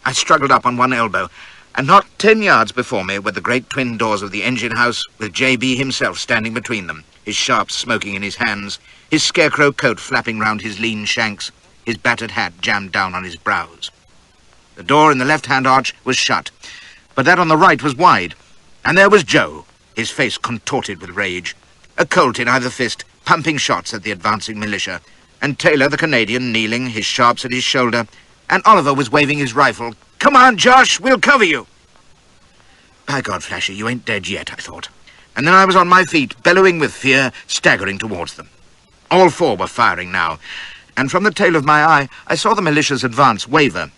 I struggled up on one elbow, and not 10 yards before me were the great twin doors of the engine house, with J.B. himself standing between them, his sharps smoking in his hands, his scarecrow coat flapping round his lean shanks, his battered hat jammed down on his brows. The door in the left-hand arch was shut, but that on the right was wide, and there was Joe, his face contorted with rage, a Colt in either fist, pumping shots at the advancing militia, and Taylor, the Canadian, kneeling, his sharps at his shoulder, and Oliver was waving his rifle. "Come on, Josh, we'll cover you." By God, Flashy, you ain't dead yet, I thought. And then I was on my feet, bellowing with fear, staggering towards them. All 4 were firing now, and from the tail of my eye, I saw the militia's advance waver.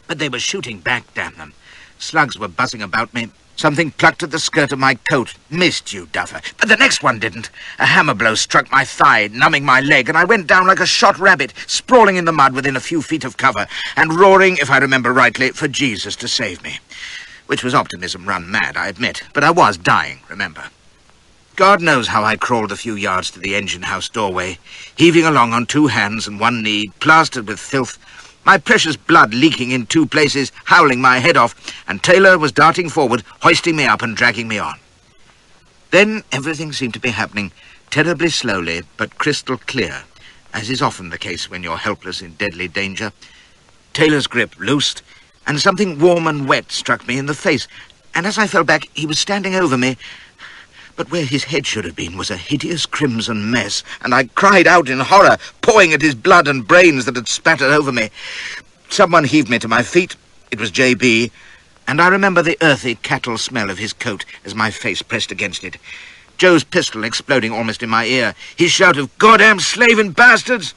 But they were shooting back, damn them. Slugs were buzzing about me. Something plucked at the skirt of my coat. Missed, you duffer. But the next one didn't. A hammer blow struck my thigh, numbing my leg, and I went down like a shot rabbit, sprawling in the mud within a few feet of cover, and roaring, if I remember rightly, for Jesus to save me. Which was optimism run mad, I admit, but I was dying, remember. God knows how I crawled a few yards to the engine house doorway, heaving along on 2 hands and 1 knee, plastered with filth, my precious blood leaking in 2 places, howling my head off, and Taylor was darting forward, hoisting me up and dragging me on. Then everything seemed to be happening terribly slowly, but crystal clear, as is often the case when you're helpless in deadly danger. Taylor's grip loosed, and something warm and wet struck me in the face, and as I fell back, he was standing over me. But where his head should have been was a hideous crimson mess, and I cried out in horror, pawing at his blood and brains that had spattered over me. Someone heaved me to my feet. It was J.B., and I remember the earthy cattle smell of his coat as my face pressed against it. Joe's pistol exploding almost in my ear, his shout of "Goddamn slaving bastards!"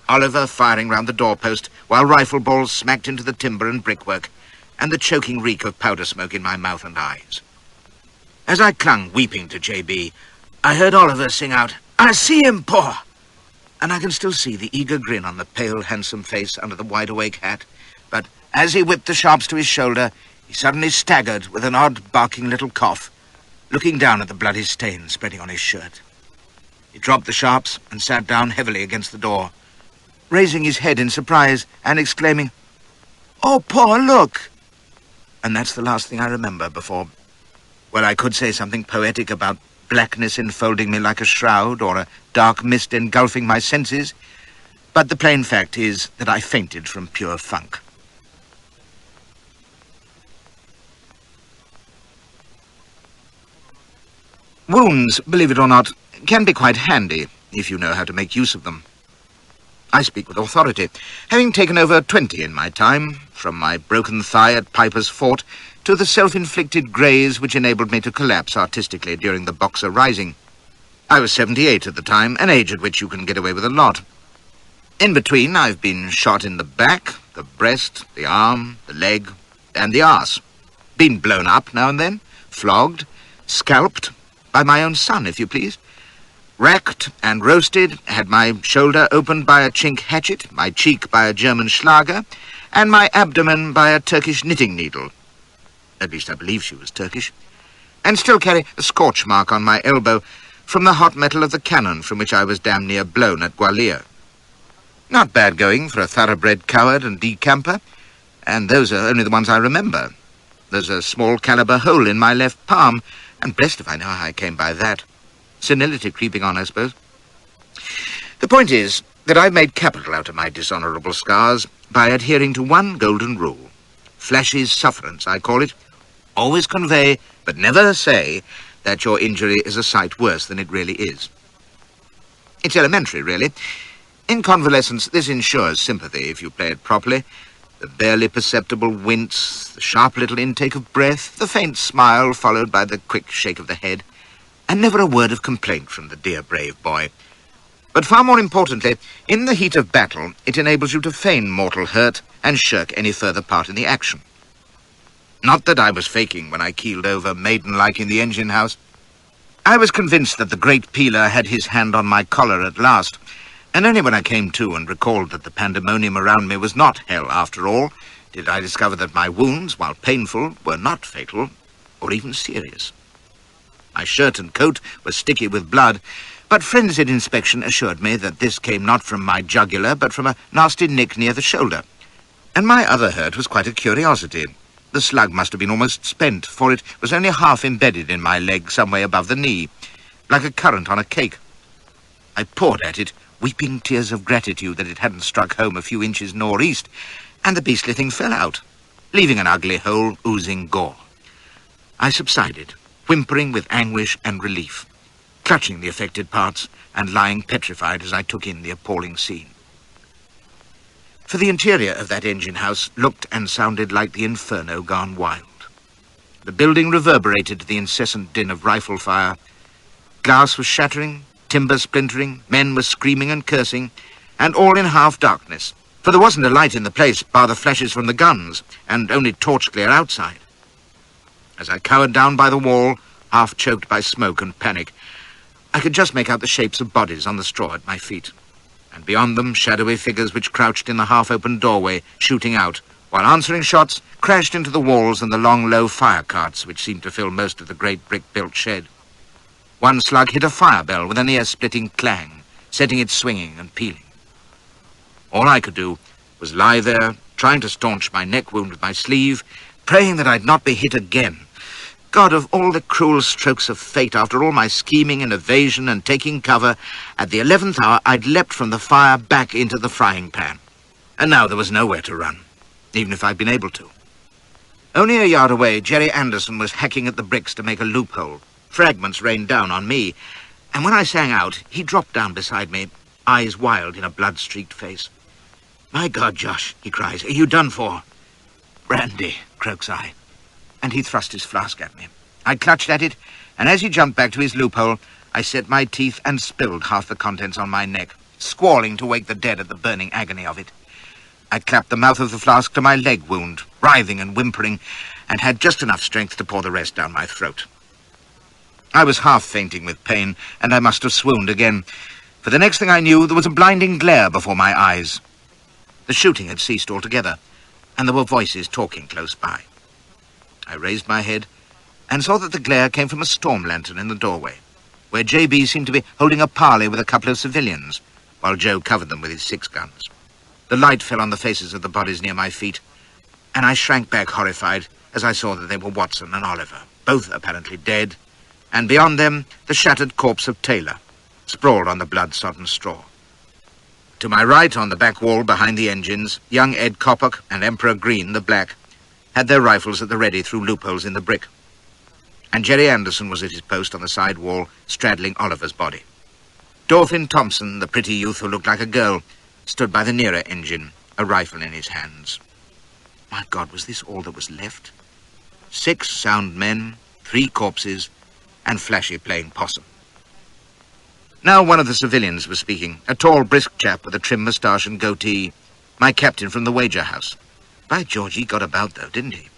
Oliver firing round the doorpost, while rifle balls smacked into the timber and brickwork, and the choking reek of powder smoke in my mouth and eyes. As I clung, weeping, to J.B., I heard Oliver sing out, "I see him, Pa!" And I can still see the eager grin on the pale, handsome face under the wide-awake hat. But as he whipped the sharps to his shoulder, he suddenly staggered with an odd, barking little cough, looking down at the bloody stain spreading on his shirt. He dropped the sharps and sat down heavily against the door, raising his head in surprise and exclaiming, "Oh, Pa, look!" And that's the last thing I remember before... Well, I could say something poetic about blackness enfolding me like a shroud, or a dark mist engulfing my senses, but the plain fact is that I fainted from pure funk. Wounds, believe it or not, can be quite handy if you know how to make use of them. I speak with authority, having taken over 20 in my time, from my broken thigh at Piper's Fort to the self-inflicted graze which enabled me to collapse artistically during the Boxer Rising. I was 78 at the time, an age at which you can get away with a lot. In between, I've been shot in the back, the breast, the arm, the leg, and the arse. Been blown up now and then, flogged, scalped, by my own son, if you please. Racked and roasted, had my shoulder opened by a chink hatchet, my cheek by a German Schlager, and my abdomen by a Turkish knitting needle. At least I believe she was Turkish. And still carry a scorch mark on my elbow from the hot metal of the cannon from which I was damn near blown at Gwalior. Not bad going for a thoroughbred coward and decamper, and those are only the ones I remember. There's a small caliber hole in my left palm, and blessed if I know how I came by that. Senility creeping on, I suppose. The point is that I've made capital out of my dishonourable scars by adhering to one golden rule. Flash's sufferance, I call it. Always convey, but never say, that your injury is a sight worse than it really is. It's elementary, really. In convalescence, this ensures sympathy if you play it properly. The barely perceptible wince, the sharp little intake of breath, the faint smile followed by the quick shake of the head, and never a word of complaint from the dear brave boy. But far more importantly, in the heat of battle, it enables you to feign mortal hurt and shirk any further part in the action. Not that I was faking when I keeled over, maiden-like, in the engine-house. I was convinced that the great peeler had his hand on my collar at last, and only when I came to and recalled that the pandemonium around me was not hell after all, did I discover that my wounds, while painful, were not fatal, or even serious. My shirt and coat were sticky with blood, but friends at inspection assured me that this came not from my jugular, but from a nasty nick near the shoulder. And my other hurt was quite a curiosity. The slug must have been almost spent, for it was only half embedded in my leg some way above the knee, like a currant on a cake. I pawed at it, weeping tears of gratitude that it hadn't struck home a few inches northeast, and the beastly thing fell out, leaving an ugly hole oozing gore. I subsided, whimpering with anguish and relief, clutching the affected parts and lying petrified as I took in the appalling scene. For the interior of that engine-house looked and sounded like the inferno gone wild. The building reverberated to the incessant din of rifle fire. Glass was shattering, timber splintering, men were screaming and cursing, and all in half-darkness, for there wasn't a light in the place bar the flashes from the guns, and only torch-glare outside. As I cowered down by the wall, half-choked by smoke and panic, I could just make out the shapes of bodies on the straw at my feet, and beyond them shadowy figures which crouched in the half-open doorway, shooting out, while answering shots crashed into the walls and the long, low fire carts which seemed to fill most of the great brick-built shed. One slug hit a fire bell with an ear-splitting clang, setting it swinging and pealing. All I could do was lie there, trying to staunch my neck wound with my sleeve, praying that I'd not be hit again. God, of all the cruel strokes of fate, after all my scheming and evasion and taking cover, at the 11th hour I'd leapt from the fire back into the frying pan. And now there was nowhere to run, even if I'd been able to. Only a yard away, Jerry Anderson was hacking at the bricks to make a loophole. Fragments rained down on me, and when I sang out, he dropped down beside me, eyes wild in a blood-streaked face. "My God, Josh," he cries, "are you done for?" "Brandy," croaks I, and he thrust his flask at me. I clutched at it, and as he jumped back to his loophole, I set my teeth and spilled half the contents on my neck, squalling to wake the dead at the burning agony of it. I clapped the mouth of the flask to my leg wound, writhing and whimpering, and had just enough strength to pour the rest down my throat. I was half fainting with pain, and I must have swooned again, for the next thing I knew, there was a blinding glare before my eyes. The shooting had ceased altogether, and there were voices talking close by. I raised my head and saw that the glare came from a storm lantern in the doorway, where J.B. seemed to be holding a parley with a couple of civilians, while Joe covered them with his 6 guns. The light fell on the faces of the bodies near my feet, and I shrank back horrified as I saw that they were Watson and Oliver, both apparently dead, and beyond them the shattered corpse of Taylor, sprawled on the blood-sodden straw. To my right, on the back wall behind the engines, young Ed Coppock and Emperor Green, the black, had their rifles at the ready through loopholes in the brick. And Jerry Anderson was at his post on the side wall, straddling Oliver's body. Dorfin Thompson, the pretty youth who looked like a girl, stood by the nearer engine, a rifle in his hands. My God, was this all that was left? 6 sound men, 3 corpses, and Flashy playing possum. Now one of the civilians was speaking, a tall, brisk chap with a trim moustache and goatee, my captain from the wager house. By George, he got about, though, didn't he?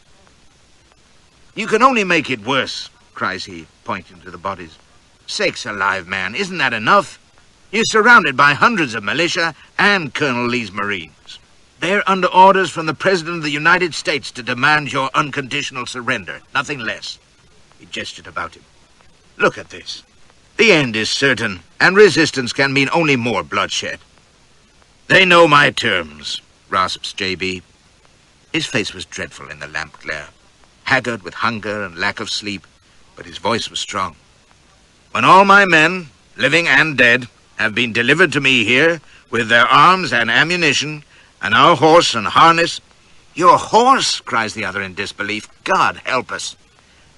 "You can only make it worse," cries he, pointing to the bodies. "Sakes alive, man, isn't that enough? You're surrounded by hundreds of militia and Colonel Lee's Marines. They're under orders from the President of the United States to demand your unconditional surrender, nothing less." He gestured about him. "Look at this. The end is certain, and resistance can mean only more bloodshed." "They know my terms," rasps J.B. His face was dreadful in the lamp glare, haggard with hunger and lack of sleep, but his voice was strong. "When all my men, living and dead, have been delivered to me here, with their arms and ammunition, and our horse and harness—" "Your horse?" cries the other in disbelief. "God help us."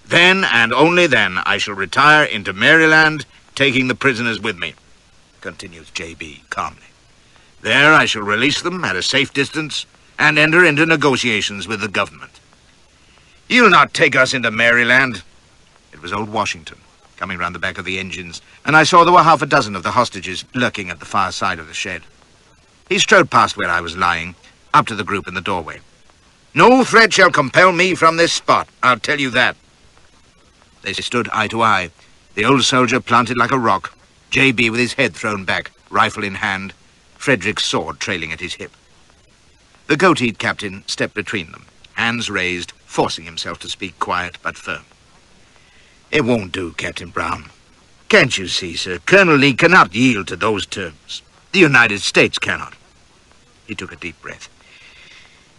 "Then, and only then, I shall retire into Maryland, taking the prisoners with me," continues J.B. calmly. "There I shall release them at a safe distance and enter into negotiations with the government." "You'll not take us into Maryland." It was old Washington, coming round the back of the engines, and I saw there were half a dozen of the hostages lurking at the far side of the shed. He strode past where I was lying, up to the group in the doorway. "No threat shall compel me from this spot, I'll tell you that." They stood eye to eye, the old soldier planted like a rock, J.B. with his head thrown back, rifle in hand, Frederick's sword trailing at his hip. The goateed captain stepped between them, hands raised, forcing himself to speak quiet but firm. "It won't do, Captain Brown. Can't you see, sir, Colonel Lee cannot yield to those terms. The United States cannot." He took a deep breath.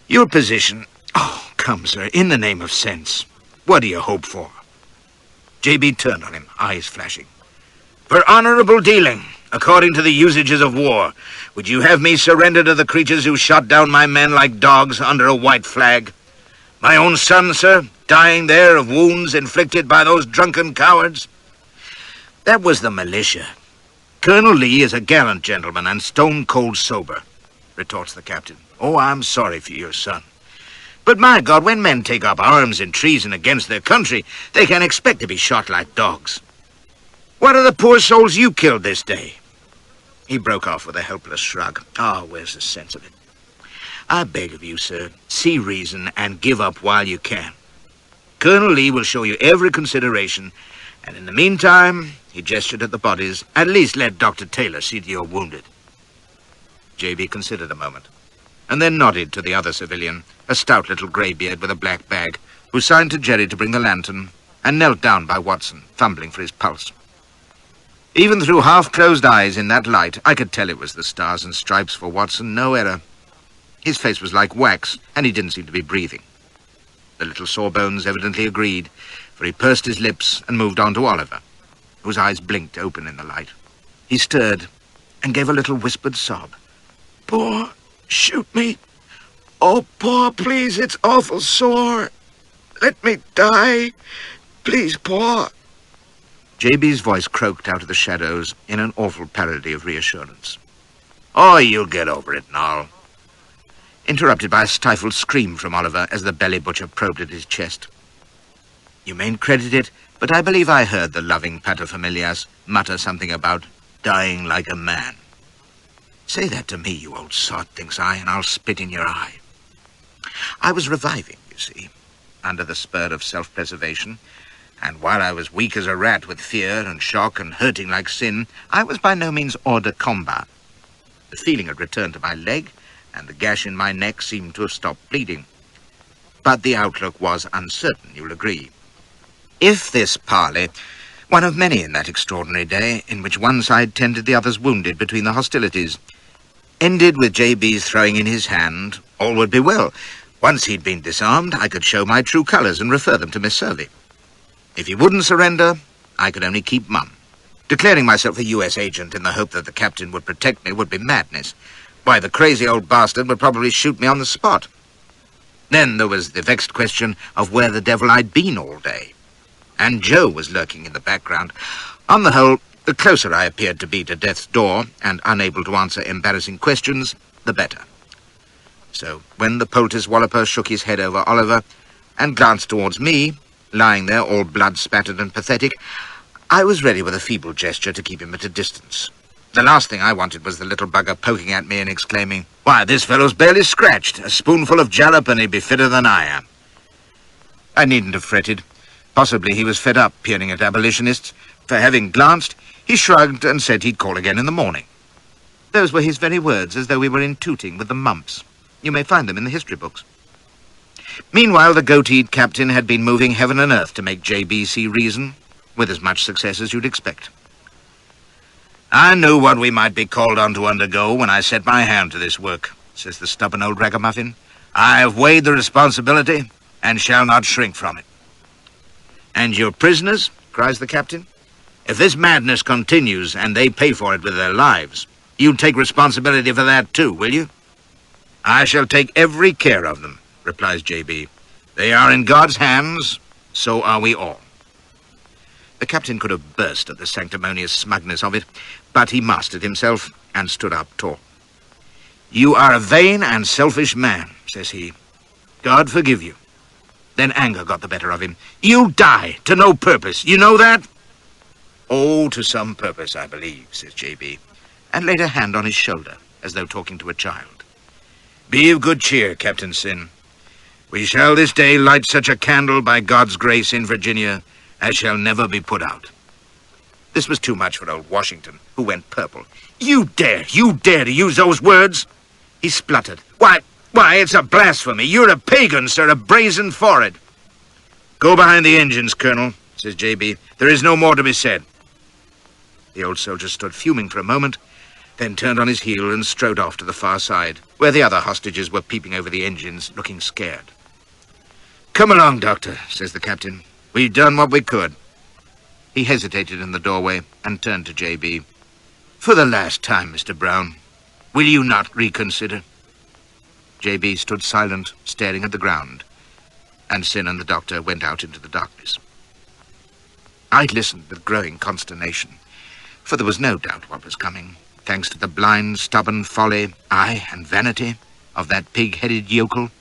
"Your position—" "Oh, come, sir, in the name of sense. What do you hope for?" J.B. turned on him, eyes flashing. "For honorable dealing, according to the usages of war, would you have me surrender to the creatures who shot down my men like dogs under a white flag? My own son, sir, dying there of wounds inflicted by those drunken cowards?" "That was the militia. Colonel Lee is a gallant gentleman and stone-cold sober," retorts the captain. "Oh, I'm sorry for your son. But, my God, when men take up arms in treason against their country, they can expect to be shot like dogs. What are the poor souls you killed this day?" He broke off with a helpless shrug. "Ah, where's the sense of it? I beg of you, sir, see reason and give up while you can. Colonel Lee will show you every consideration, and in the meantime," he gestured at the bodies, "at least let Dr. Taylor see that you're wounded." J.B. considered a moment, and then nodded to the other civilian, a stout little greybeard with a black bag, who signed to Jerry to bring the lantern, and knelt down by Watson, fumbling for his pulse. Even through half-closed eyes in that light, I could tell it was the Stars and Stripes for Watson, no error. His face was like wax, and he didn't seem to be breathing. The little sawbones evidently agreed, for he pursed his lips and moved on to Oliver, whose eyes blinked open in the light. He stirred and gave a little whispered sob. "Paw, shoot me. Oh, Paw, please, it's awful sore." Let me die. Please, Paul. JB's voice croaked out of the shadows in an awful parody of reassurance. Oh, you'll get over it, Noel. Interrupted by a stifled scream from Oliver as the belly butcher probed at his chest. You mayn't credit it, but I believe I heard the loving paterfamilias mutter something about dying like a man. Say that to me, you old sot, thinks I, and I'll spit in your eye. I was reviving, you see, under the spur of self-preservation, and while I was weak as a rat with fear and shock and hurting like sin, I was by no means hors de combat. The feeling had returned to my leg, and the gash in my neck seemed to have stopped bleeding. But the outlook was uncertain, you'll agree. If this parley, one of many in that extraordinary day, in which one side tended the other's wounded between the hostilities, ended with JB's throwing in his hand, all would be well. Once he'd been disarmed, I could show my true colours and refer them to Miss Survey. If he wouldn't surrender, I could only keep mum. Declaring myself a U.S. agent in the hope that the captain would protect me would be madness. Why, the crazy old bastard would probably shoot me on the spot. Then there was the vexed question of where the devil I'd been all day. And Joe was lurking in the background. On the whole, the closer I appeared to be to death's door and unable to answer embarrassing questions, the better. So when the poultice walloper shook his head over Oliver and glanced towards me, lying there all blood-spattered and pathetic, I was ready with a feeble gesture to keep him at a distance. The last thing I wanted was the little bugger poking at me and exclaiming, "Why, this fellow's barely scratched. A spoonful of jalap and he'd be fitter than I am." I needn't have fretted. Possibly he was fed up peering at abolitionists, for having glanced, he shrugged and said he'd call again in the morning. Those were his very words, as though we were in Tooting with the mumps. You may find them in the history books. Meanwhile, the goateed captain had been moving heaven and earth to make JB see reason, with as much success as you'd expect. "I knew what we might be called on to undergo when I set my hand to this work," says the stubborn old ragamuffin. "I have weighed the responsibility and shall not shrink from it." "And your prisoners?" cries the captain. "If this madness continues and they pay for it with their lives, you'll take responsibility for that too, will you?" "I shall take every care of them," replies JB. "They are in God's hands, so are we all." The captain could have burst at the sanctimonious smugness of it, but he mastered himself and stood up tall. "You are a vain and selfish man," says he. "God forgive you." Then anger got the better of him. "You die to no purpose, you know that?" "Oh, to some purpose, I believe," says JB, and laid a hand on his shoulder, as though talking to a child. "Be of good cheer, Captain Sin. We shall this day light such a candle by God's grace in Virginia as shall never be put out." This was too much for old Washington, who went purple. You dare to use those words?" He spluttered. Why, it's a blasphemy. You're a pagan, sir, a brazen forehead." "Go behind the engines, Colonel," says JB. "There is no more to be said." The old soldier stood fuming for a moment, then turned on his heel and strode off to the far side, where the other hostages were peeping over the engines, looking scared. "Come along, Doctor," says the captain. "We've done what we could." He hesitated in the doorway and turned to JB. "For the last time, Mr. Brown, will you not reconsider?" JB stood silent, staring at the ground, and Sin and the doctor went out into the darkness. I listened with growing consternation, for there was no doubt what was coming, thanks to the blind, stubborn folly, aye, and vanity of that pig-headed yokel.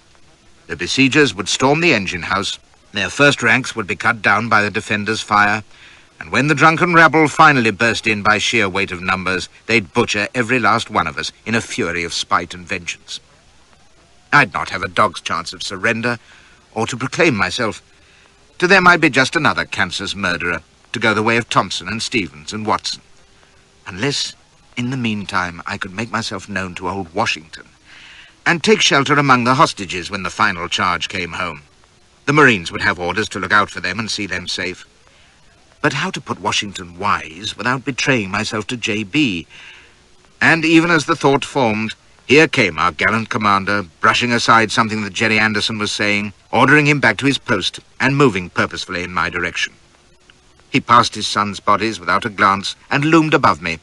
The besiegers would storm the engine-house, their first ranks would be cut down by the defenders' fire, and when the drunken rabble finally burst in by sheer weight of numbers, they'd butcher every last one of us in a fury of spite and vengeance. I'd not have a dog's chance of surrender, or to proclaim myself. To them I'd be just another Kansas murderer, to go the way of Thompson and Stevens and Watson. Unless, in the meantime, I could make myself known to old Washington, and take shelter among the hostages when the final charge came home. The Marines would have orders to look out for them and see them safe. But how to put Washington wise without betraying myself to JB? And even as the thought formed, here came our gallant commander, brushing aside something that Jerry Anderson was saying, ordering him back to his post, and moving purposefully in my direction. He passed his sons' bodies without a glance and loomed above me,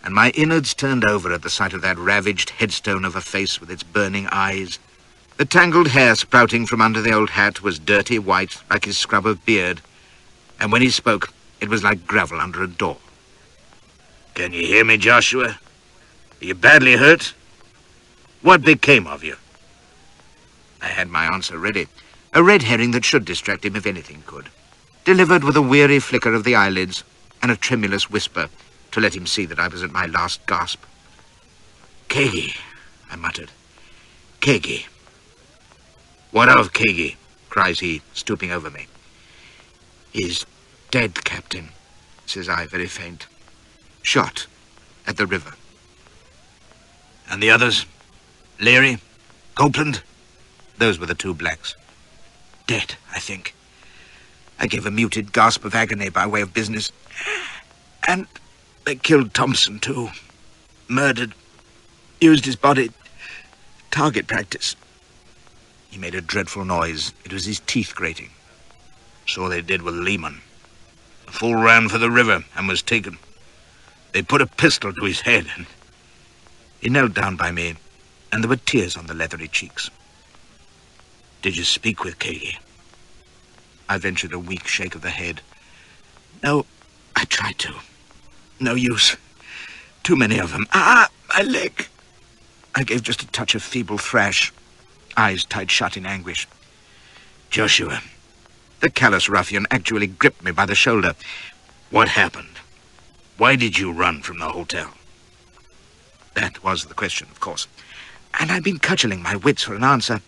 and my innards turned over at the sight of that ravaged headstone of a face with its burning eyes, The tangled hair sprouting from under the old hat was dirty white, like his scrub of beard, and when he spoke, it was like gravel under a door. "Can you hear me, Joshua? Are you badly hurt? What became of you?" I had my answer ready, a red herring that should distract him if anything could, delivered with a weary flicker of the eyelids and a tremulous whisper to let him see that I was at my last gasp. "Kagi," I muttered. "Kagi." "What of Kagi?" cries he, stooping over me. "He's dead, Captain," says I, very faint. "Shot at the river." "And the others? Leary? Copeland?" Those were the two blacks. "Dead, I think." I gave a muted gasp of agony by way of business. "And they killed Thompson, too. Murdered. Used his body. Target practice." He made a dreadful noise. It was his teeth grating. "So they did with Lehman. The fool ran for the river and was taken. They put a pistol to his head and..." He knelt down by me, and there were tears on the leathery cheeks. "Did you speak with Kagi?" I ventured a weak shake of the head. "No, I tried to. No use. Too many of them. Ah, my leg!" I gave just a touch of feeble thrash, eyes tight shut in anguish. "Joshua," the callous ruffian actually gripped me by the shoulder. "What happened? Why did you run from the hotel?" That was the question, of course. And I'd been cudgelling my wits for an answer,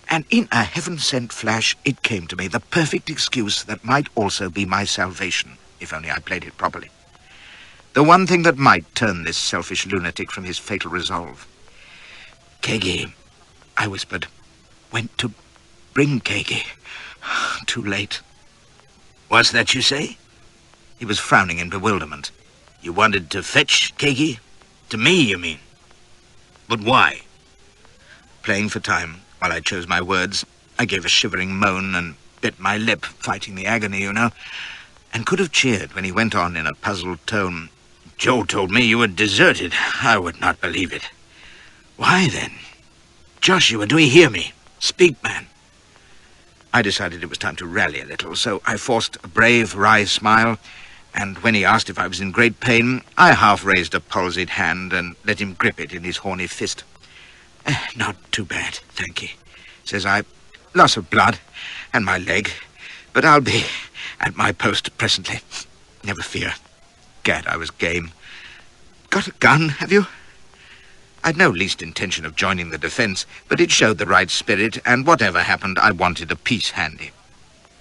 and in a heaven-sent flash it came to me, the perfect excuse that might also be my salvation, if only I played it properly. The one thing that might turn this selfish lunatic from his fatal resolve. "Kagi," I whispered. "Went to bring Kagi. Too late." "What's that you say?" He was frowning in bewilderment. "You wanted to fetch Kagi? To me, you mean? But why?" Playing for time, while I chose my words, I gave a shivering moan and bit my lip, fighting the agony, you know, and could have cheered when he went on in a puzzled tone. "Joe told me you were deserted. I would not believe it." "Why, then? Joshua, do you hear me? Speak, man." I decided it was time to rally a little, so I forced a brave, wry smile, and when he asked if I was in great pain, I half raised a palsied hand and let him grip it in his horny fist. "Not too bad, thank ye," says I. "Loss of blood, and my leg, but I'll be at my post presently. Never fear." Gad, I was game. "Got a gun, have you?" I'd no least intention of joining the defence, but it showed the right spirit, and whatever happened, I wanted a piece handy.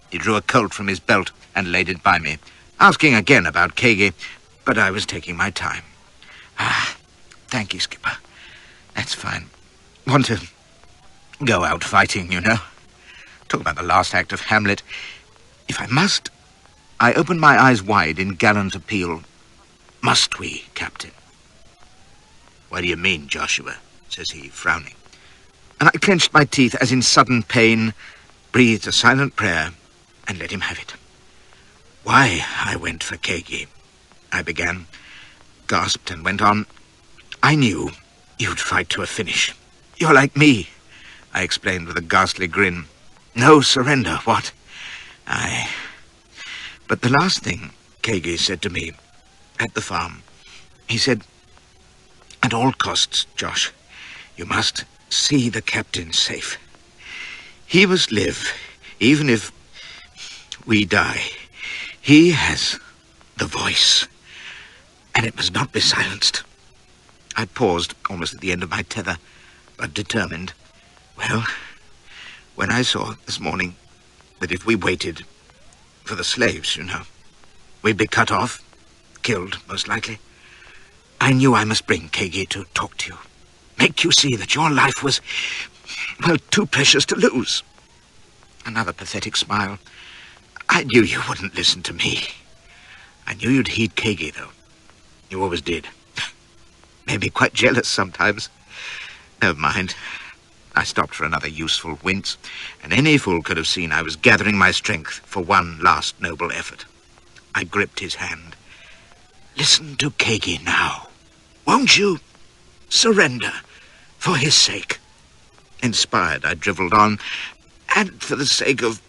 He drew a Colt from his belt and laid it by me, asking again about Kagi, but I was taking my time. "Ah, thank you, Skipper. That's fine. Want to go out fighting, you know. Talk about the last act of Hamlet. If I must..." I opened my eyes wide in gallant appeal. "Must we, Captain?" "What do you mean, Joshua?" says he, frowning. And I clenched my teeth as in sudden pain, breathed a silent prayer, and let him have it. "Why I went for Kagi," I began, gasped and went on. "I knew you'd fight to a finish. You're like me," I explained with a ghastly grin. "No surrender, what? Aye. But the last thing Kagi said to me at the farm, he said, 'At all costs, Josh, you must see the captain safe. He must live, even if we die. He has the voice, and it must not be silenced.'" I paused, almost at the end of my tether, but determined. Well, when I saw this morning that if we waited for the slaves, you know, we'd be cut off, killed, most likely, I knew I must bring Kagi to talk to you. Make you see that your life was, well, too precious to lose. Another pathetic smile. "I knew you wouldn't listen to me. I knew you'd heed Kagi, though. You always did. Made me quite jealous sometimes. Never mind." I stopped for another useful wince, and any fool could have seen I was gathering my strength for one last noble effort. I gripped his hand. "Listen to Kagi now. Won't you? Surrender, for his sake." Inspired, I drivelled on, and for the sake of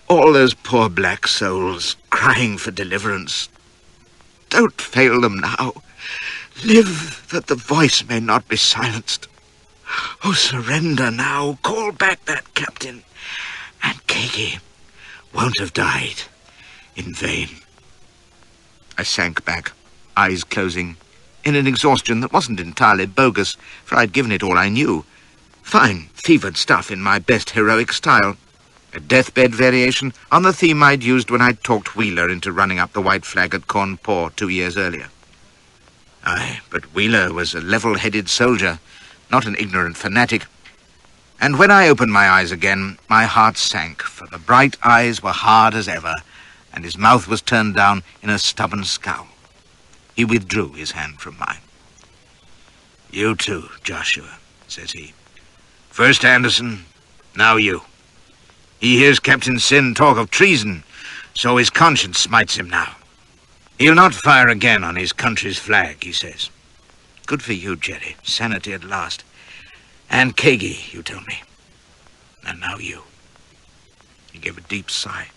all those poor black souls crying for deliverance, don't fail them now. Live that the voice may not be silenced. Oh, surrender now. Call back that captain, and Kegi won't have died in vain. I sank back, eyes closing, in an exhaustion that wasn't entirely bogus, for I'd given it all I knew. Fine, fevered stuff in my best heroic style. A deathbed variation on the theme I'd used when I'd talked Wheeler into running up the white flag at Cawnpore 2 years earlier. Aye, but Wheeler was a level-headed soldier, not an ignorant fanatic. And when I opened my eyes again, my heart sank, for the bright eyes were hard as ever, and his mouth was turned down in a stubborn scowl. He withdrew his hand from mine. "You too, Joshua," says he. "First Anderson, now you. He hears Captain Sin talk of treason, so his conscience smites him now. He'll not fire again on his country's flag," he says. Good for you, Jerry. Sanity at last. And Kegi, you tell me. And now you. He gave a deep sigh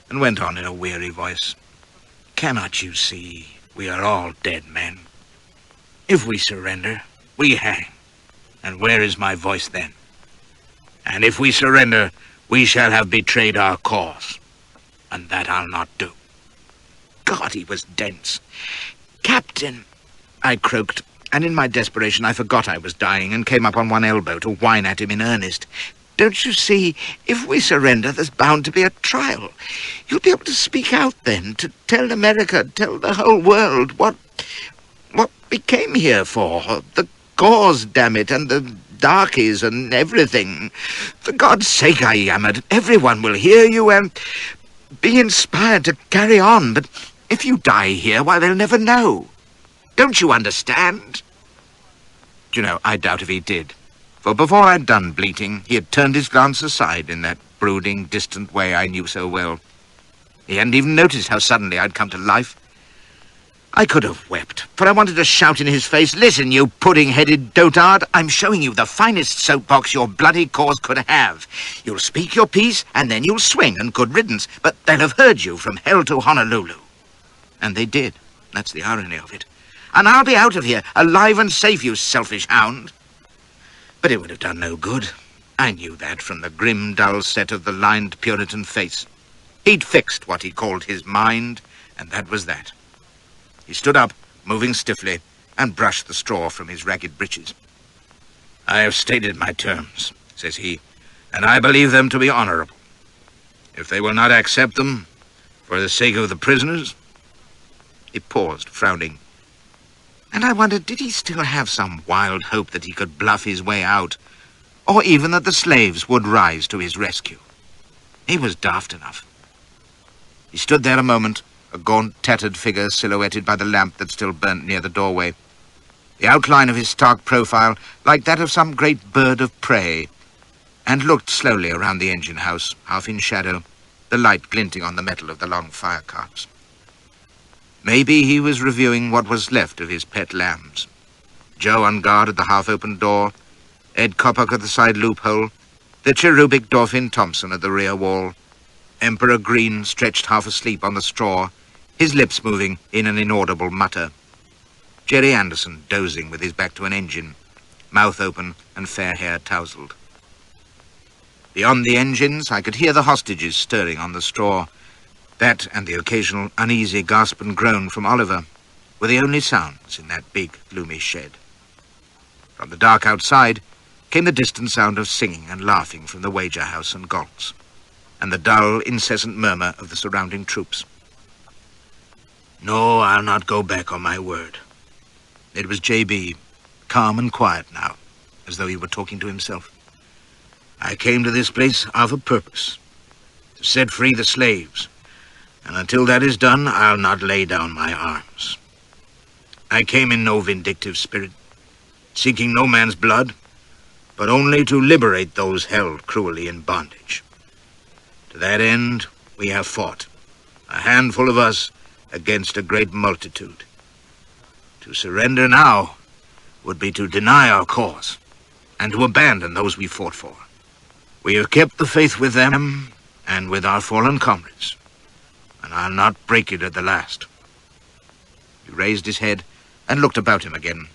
and went on in a weary voice. "Cannot you see we are all dead men? If we surrender, we hang. And where is my voice then? And if we surrender, we shall have betrayed our cause. And that I'll not do." God, he was dense. "Captain," I croaked, and in my desperation I forgot I was dying and came up on one elbow to whine at him in earnest. "Don't you see, if we surrender, there's bound to be a trial. You'll be able to speak out then, to tell America, tell the whole world what we came here for. The cause, damn it, and the darkies and everything. For God's sake," I yammered, "everyone will hear you and be inspired to carry on. But if you die here, why, they'll never know. Don't you understand?" Do you know, I doubt if he did. For before I'd done bleating, he had turned his glance aside in that brooding, distant way I knew so well. He hadn't even noticed how suddenly I'd come to life. I could have wept, for I wanted to shout in his face, "Listen, you pudding-headed dotard, I'm showing you the finest soapbox your bloody cause could have. You'll speak your piece, and then you'll swing, and good riddance, but they'll have heard you from hell to Honolulu." And they did. That's the irony of it. And I'll be out of here, alive and safe, you selfish hound. But it would have done no good. I knew that from the grim, dull set of the lined Puritan face. He'd fixed what he called his mind, and that was that. He stood up, moving stiffly, and brushed the straw from his ragged breeches. "I have stated my terms," says he, "and I believe them to be honorable. If they will not accept them, for the sake of the prisoners—" He paused, frowning. And I wondered, did he still have some wild hope that he could bluff his way out, or even that the slaves would rise to his rescue? He was daft enough. He stood there a moment, a gaunt, tattered figure silhouetted by the lamp that still burnt near the doorway. The outline of his stark profile like that of some great bird of prey, and looked slowly around the engine house, half in shadow, the light glinting on the metal of the long fire carts. Maybe he was reviewing what was left of his pet lambs. Joe on guard at the half-opened door, Ed Coppock at the side loophole, the cherubic Dauphin Thompson at the rear wall, Emperor Green stretched half asleep on the straw, his lips moving in an inaudible mutter. Jerry Anderson dozing with his back to an engine, mouth open and fair hair tousled. Beyond the engines, I could hear the hostages stirring on the straw. That and the occasional uneasy gasp and groan from Oliver were the only sounds in that big, gloomy shed. From the dark outside came the distant sound of singing and laughing from the wager house and golfs, and the dull, incessant murmur of the surrounding troops. "No, I'll not go back on my word." It was J.B., calm and quiet now, as though he were talking to himself. "I came to this place of a purpose, to set free the slaves, and until that is done, I'll not lay down my arms. I came in no vindictive spirit, seeking no man's blood, but only to liberate those held cruelly in bondage. To that end, we have fought, a handful of us against a great multitude. To surrender now would be to deny our cause, and to abandon those we fought for. We have kept the faith with them and with our fallen comrades, and I'll not break it at the last." He raised his head and looked about him again,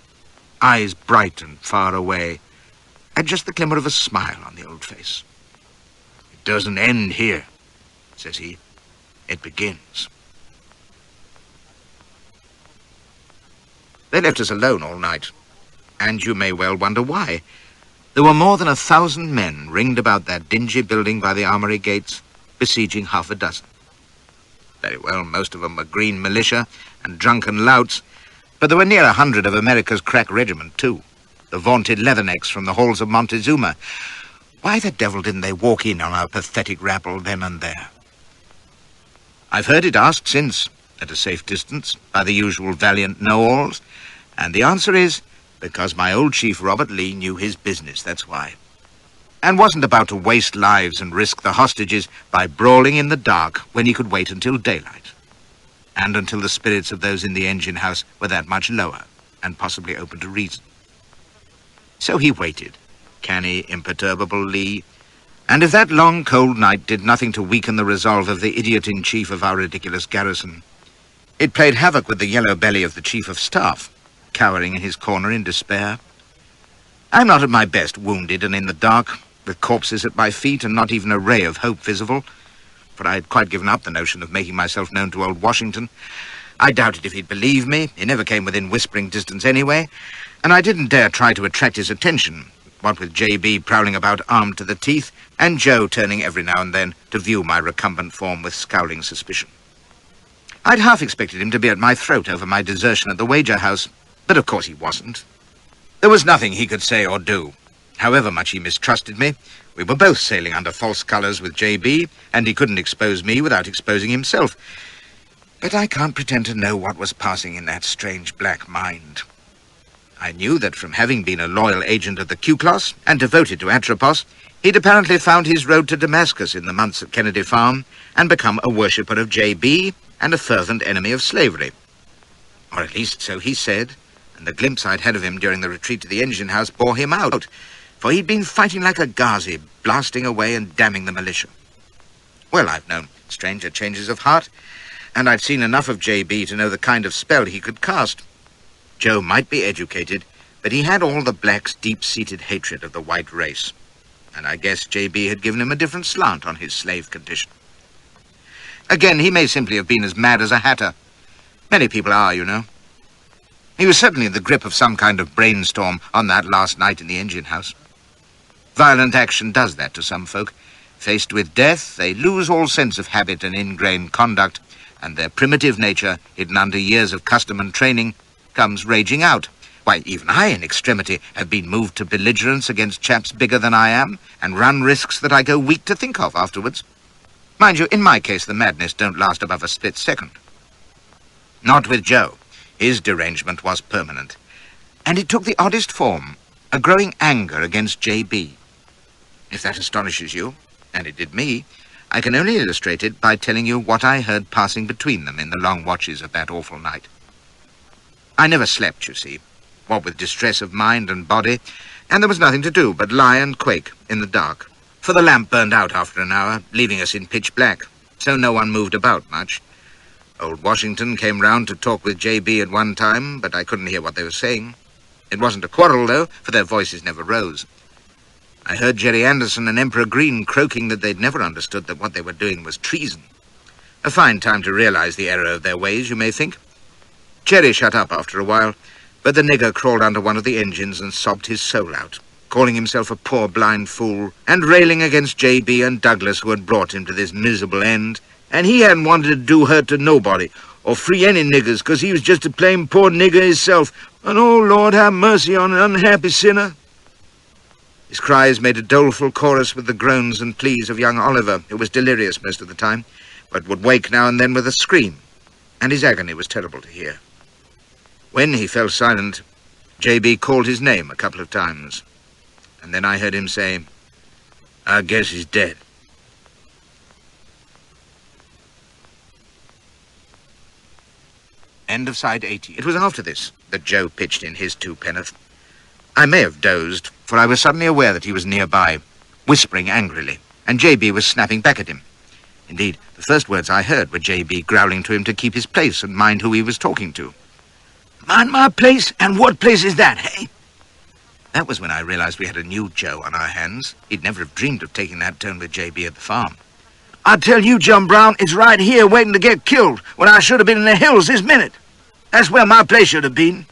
eyes bright and far away, and just the glimmer of a smile on the old face. "It doesn't end here," says he. "It begins." They left us alone all night, and you may well wonder why. There were more than 1,000 men ringed about that dingy building by the armory gates, besieging half a dozen. Very well, most of them were green militia and drunken louts, but there were near 100 of America's crack regiment, too, the vaunted leathernecks from the halls of Montezuma. Why the devil didn't they walk in on our pathetic rabble then and there? I've heard it asked since, at a safe distance, by the usual valiant know-alls, and the answer is, because my old chief Robert Lee knew his business, that's why, and wasn't about to waste lives and risk the hostages by brawling in the dark when he could wait until daylight, and until the spirits of those in the engine house were that much lower and possibly open to reason. So he waited, canny, imperturbable Lee, and if that long, cold night did nothing to weaken the resolve of the idiot-in-chief of our ridiculous garrison, it played havoc with the yellow belly of the chief of staff, cowering in his corner in despair. I'm not at my best, wounded and in the dark, with corpses at my feet and not even a ray of hope visible, for I had quite given up the notion of making myself known to old Washington. I doubted if he'd believe me. He never came within whispering distance anyway, and I didn't dare try to attract his attention, what with J.B. prowling about armed to the teeth, and Joe turning every now and then to view my recumbent form with scowling suspicion. I'd half expected him to be at my throat over my desertion at the wager house, but of course he wasn't. There was nothing he could say or do. However much he mistrusted me, we were both sailing under false colours with J.B., and he couldn't expose me without exposing himself. But I can't pretend to know what was passing in that strange black mind. I knew that from having been a loyal agent of the Q-Class and devoted to Atropos, he'd apparently found his road to Damascus in the months at Kennedy Farm and become a worshipper of J.B. and a fervent enemy of slavery. Or at least so he said, and the glimpse I'd had of him during the retreat to the engine house bore him out, for he'd been fighting like a Ghazi, blasting away and damning the militia. Well, I've known stranger changes of heart, and I'd seen enough of J.B. to know the kind of spell he could cast. Joe might be educated, but he had all the blacks' deep-seated hatred of the white race, and I guess J.B. had given him a different slant on his slave condition. Again, he may simply have been as mad as a hatter. Many people are, you know. He was certainly in the grip of some kind of brainstorm on that last night in the engine house. Violent action does that to some folk. Faced with death, they lose all sense of habit and ingrained conduct, and their primitive nature, hidden under years of custom and training, comes raging out. Why, even I, in extremity, have been moved to belligerence against chaps bigger than I am, and run risks that I go weak to think of afterwards. Mind you, in my case, the madness don't last above a split second. Not with Joe. His derangement was permanent. And it took the oddest form, a growing anger against J.B. If that astonishes you, and it did me, I can only illustrate it by telling you what I heard passing between them in the long watches of that awful night. I never slept, you see, what with distress of mind and body, and there was nothing to do but lie and quake in the dark, for the lamp burned out after an hour, leaving us in pitch black, so no one moved about much. Old Washington came round to talk with J.B. at one time, but I couldn't hear what they were saying. It wasn't a quarrel, though, for their voices never rose. I heard Jerry Anderson and Emperor Green croaking that they'd never understood that what they were doing was treason. A fine time to realize the error of their ways, you may think. Jerry shut up after a while, but the nigger crawled under one of the engines and sobbed his soul out, calling himself a poor blind fool, and railing against J.B. and Douglas, who had brought him to this miserable end, and he hadn't wanted to do hurt to nobody, or free any niggers, 'cause he was just a plain poor nigger himself, and oh, Lord, have mercy on an unhappy sinner. His cries made a doleful chorus with the groans and pleas of young Oliver, who was delirious most of the time, but would wake now and then with a scream, and his agony was terrible to hear. When he fell silent, J.B. called his name a couple of times, and then I heard him say, "I guess he's dead." End of side 80. It was after this that Joe pitched in his 2 penn'orth. I may have dozed, for I was suddenly aware that he was nearby, whispering angrily, and J.B. was snapping back at him. Indeed, the first words I heard were J.B. growling to him to keep his place and mind who he was talking to. Mind my place? And what place is that, hey? That was when I realized we had a new Joe on our hands. He'd never have dreamed of taking that tone with J.B. at the farm. I tell you, John Brown, it's right here waiting to get killed when I should have been in the hills this minute. That's where my place should have been.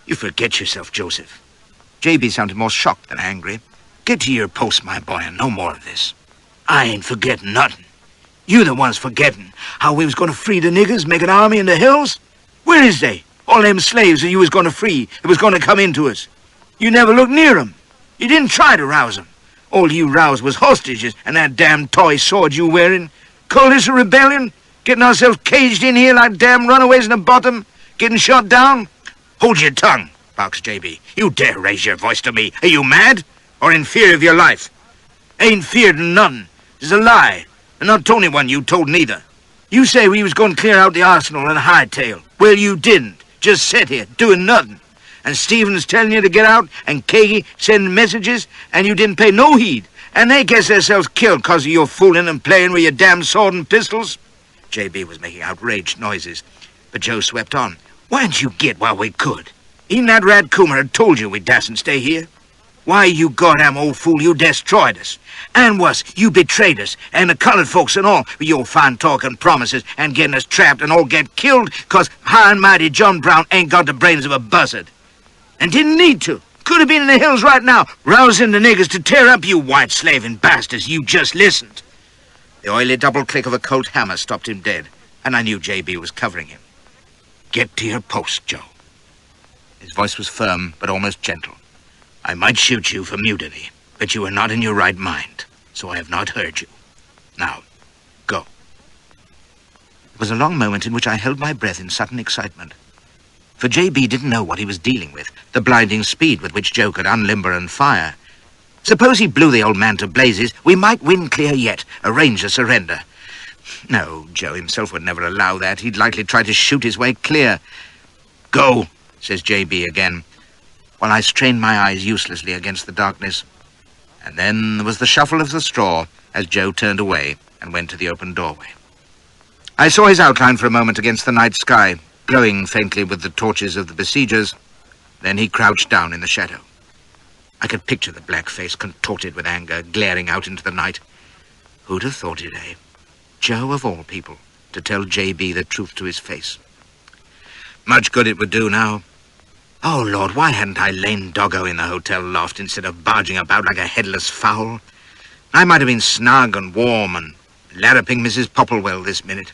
You forget yourself, Joseph. J.B. sounded more shocked than angry. Get to your post, my boy, and no more of this. I ain't forgetting nothing. You the ones forgetting how we was going to free the niggers, make an army in the hills. Where is they? All them slaves that you was going to free, that was going to come into us. You never looked near 'em. You didn't try to rouse 'em. All you roused was hostages and that damn toy sword you wearing. Call this a rebellion? Getting ourselves caged in here like damn runaways in the bottom? Getting shot down? Hold your tongue, barks J.B. You dare raise your voice to me. Are you mad? Or in fear of your life? Ain't feared nothing. It's a lie. And not only one you told neither. You say we was going to clear out the arsenal and hightail. Well, you didn't. Just sit here, doing nothing. And Stevens telling you to get out, and Kagi sending messages, and you didn't pay no heed. And they guess themselves killed 'cause of your fooling and playing with your damn sword and pistols. J.B. was making outraged noises, but Joe swept on. Why didn't you get while we could? Even that rat Coomer had told you we dasn't stay here. Why, you goddamn old fool, you destroyed us. And worse, you betrayed us, and the colored folks and all, with your fine talk and promises, and getting us trapped and all get killed 'cause high and mighty John Brown ain't got the brains of a buzzard. And didn't need to. Could have been in the hills right now, rousing the niggers to tear up you white slaving bastards. You just listened. The oily double click of a Colt hammer stopped him dead, and I knew J.B. was covering him. Get to your post, Joe. His voice was firm, but almost gentle. I might shoot you for mutiny, but you are not in your right mind, so I have not heard you. Now, go. It was a long moment in which I held my breath in sudden excitement. For J.B. didn't know what he was dealing with, the blinding speed with which Joe could unlimber and fire. Suppose he blew the old man to blazes, we might win clear yet, arrange a surrender. No, Joe himself would never allow that. He'd likely try to shoot his way clear. Go, says J.B. again, while I strained my eyes uselessly against the darkness. And then there was the shuffle of the straw as Joe turned away and went to the open doorway. I saw his outline for a moment against the night sky, glowing faintly with the torches of the besiegers. Then he crouched down in the shadow. I could picture the black face contorted with anger, glaring out into the night. Who'd have thought it, eh? Joe, of all people, to tell J.B. the truth to his face. Much good it would do now. Oh, Lord, why hadn't I lain doggo in the hotel loft instead of barging about like a headless fowl? I might have been snug and warm and larruping Mrs. Popplewell this minute.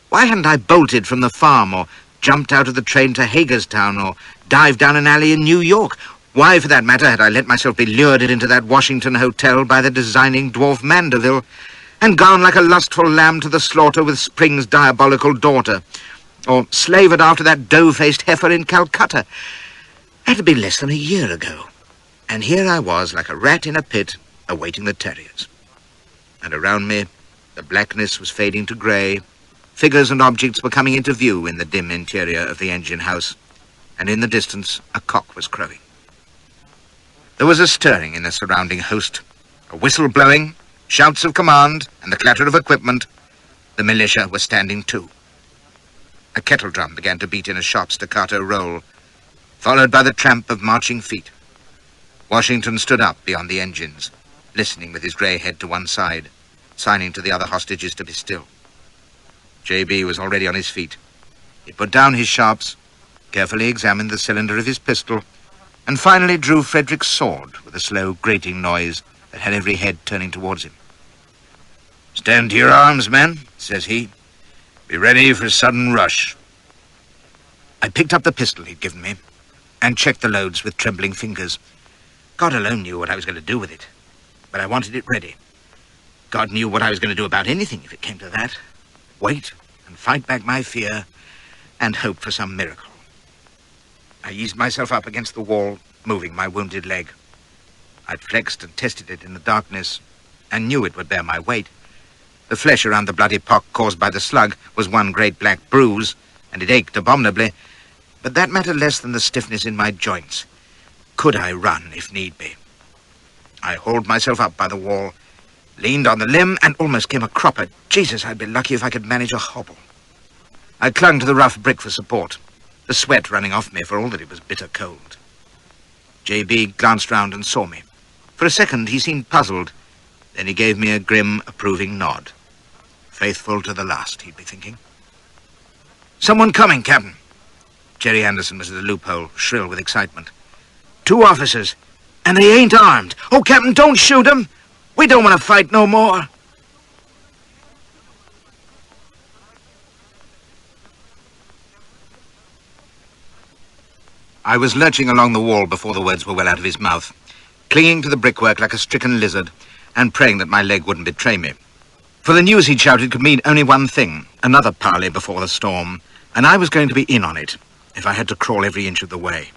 Why hadn't I bolted from the farm or jumped out of the train to Hagerstown or dived down an alley in New York? Why, for that matter, had I let myself be lured into that Washington hotel by the designing dwarf Mandeville and gone like a lustful lamb to the slaughter with Spring's diabolical daughter, or slavered after that dough-faced heifer in Calcutta? That had been less than a year ago, and here I was like a rat in a pit awaiting the terriers. And around me, the blackness was fading to grey. Figures and objects were coming into view in the dim interior of the engine house, and in the distance a cock was crowing. There was a stirring in the surrounding host, a whistle blowing, shouts of command, and the clatter of equipment. The militia were standing too. A kettle drum began to beat in a sharp staccato roll, followed by the tramp of marching feet. Washington stood up beyond the engines, listening with his grey head to one side, signing to the other hostages to be still. J.B. was already on his feet. He put down his sharps, carefully examined the cylinder of his pistol, and finally drew Frederick's sword with a slow, grating noise that had every head turning towards him. "Stand to your arms, men," says he. "Be ready for a sudden rush." I picked up the pistol he'd given me and checked the loads with trembling fingers. God alone knew what I was going to do with it, but I wanted it ready. God knew what I was going to do about anything if it came to that. Wait and fight back my fear and hope for some miracle. I eased myself up against the wall, moving my wounded leg. I'd flexed and tested it in the darkness and knew it would bear my weight. The flesh around the bloody pock caused by the slug was one great black bruise, and it ached abominably, but that mattered less than the stiffness in my joints. could I run if need be. I hauled myself up by the wall, leaned on the limb, and almost came a cropper. Jesus, I'd be lucky if I could manage a hobble. I clung to the rough brick for support, the sweat running off me for all that it was bitter cold. J.B. glanced round and saw me. For a second he seemed puzzled. Then he gave me a grim, approving nod. Faithful to the last, he'd be thinking. "Someone coming, Captain." Jerry Anderson was at the loophole, shrill with excitement. "2 officers, and they ain't armed. Oh, Captain, don't shoot 'em. We don't want to fight no more." I was lurching along the wall before the words were well out of his mouth, clinging to the brickwork like a stricken lizard, and praying that my leg wouldn't betray me. For the news he'd shouted could mean only one thing, another parley before the storm, and I was going to be in on it, if I had to crawl every inch of the way.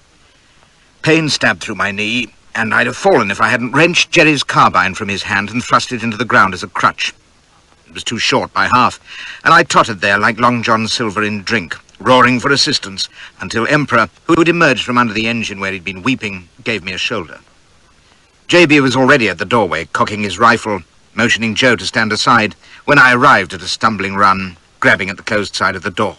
Pain stabbed through my knee, and I'd have fallen if I hadn't wrenched Jerry's carbine from his hand and thrust it into the ground as a crutch. It was too short by half, and I tottered there like Long John Silver in drink, roaring for assistance, until Emperor, who had emerged from under the engine where he'd been weeping, gave me a shoulder. J.B. was already at the doorway, cocking his rifle, motioning Joe to stand aside, when I arrived at a stumbling run, grabbing at the closed side of the door.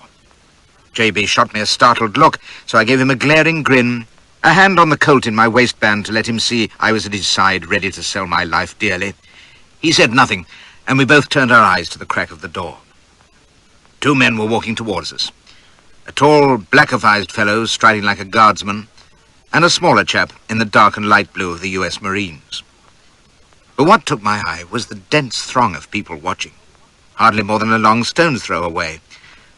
J.B. shot me a startled look, so I gave him a glaring grin, a hand on the colt in my waistband to let him see I was at his side, ready to sell my life dearly. He said nothing, and we both turned our eyes to the crack of the door. 2 men were walking towards us. A tall, black-avised fellow striding like a guardsman, and a smaller chap in the dark and light blue of the U.S. Marines. But what took my eye was the dense throng of people watching, hardly more than a long stone's throw away.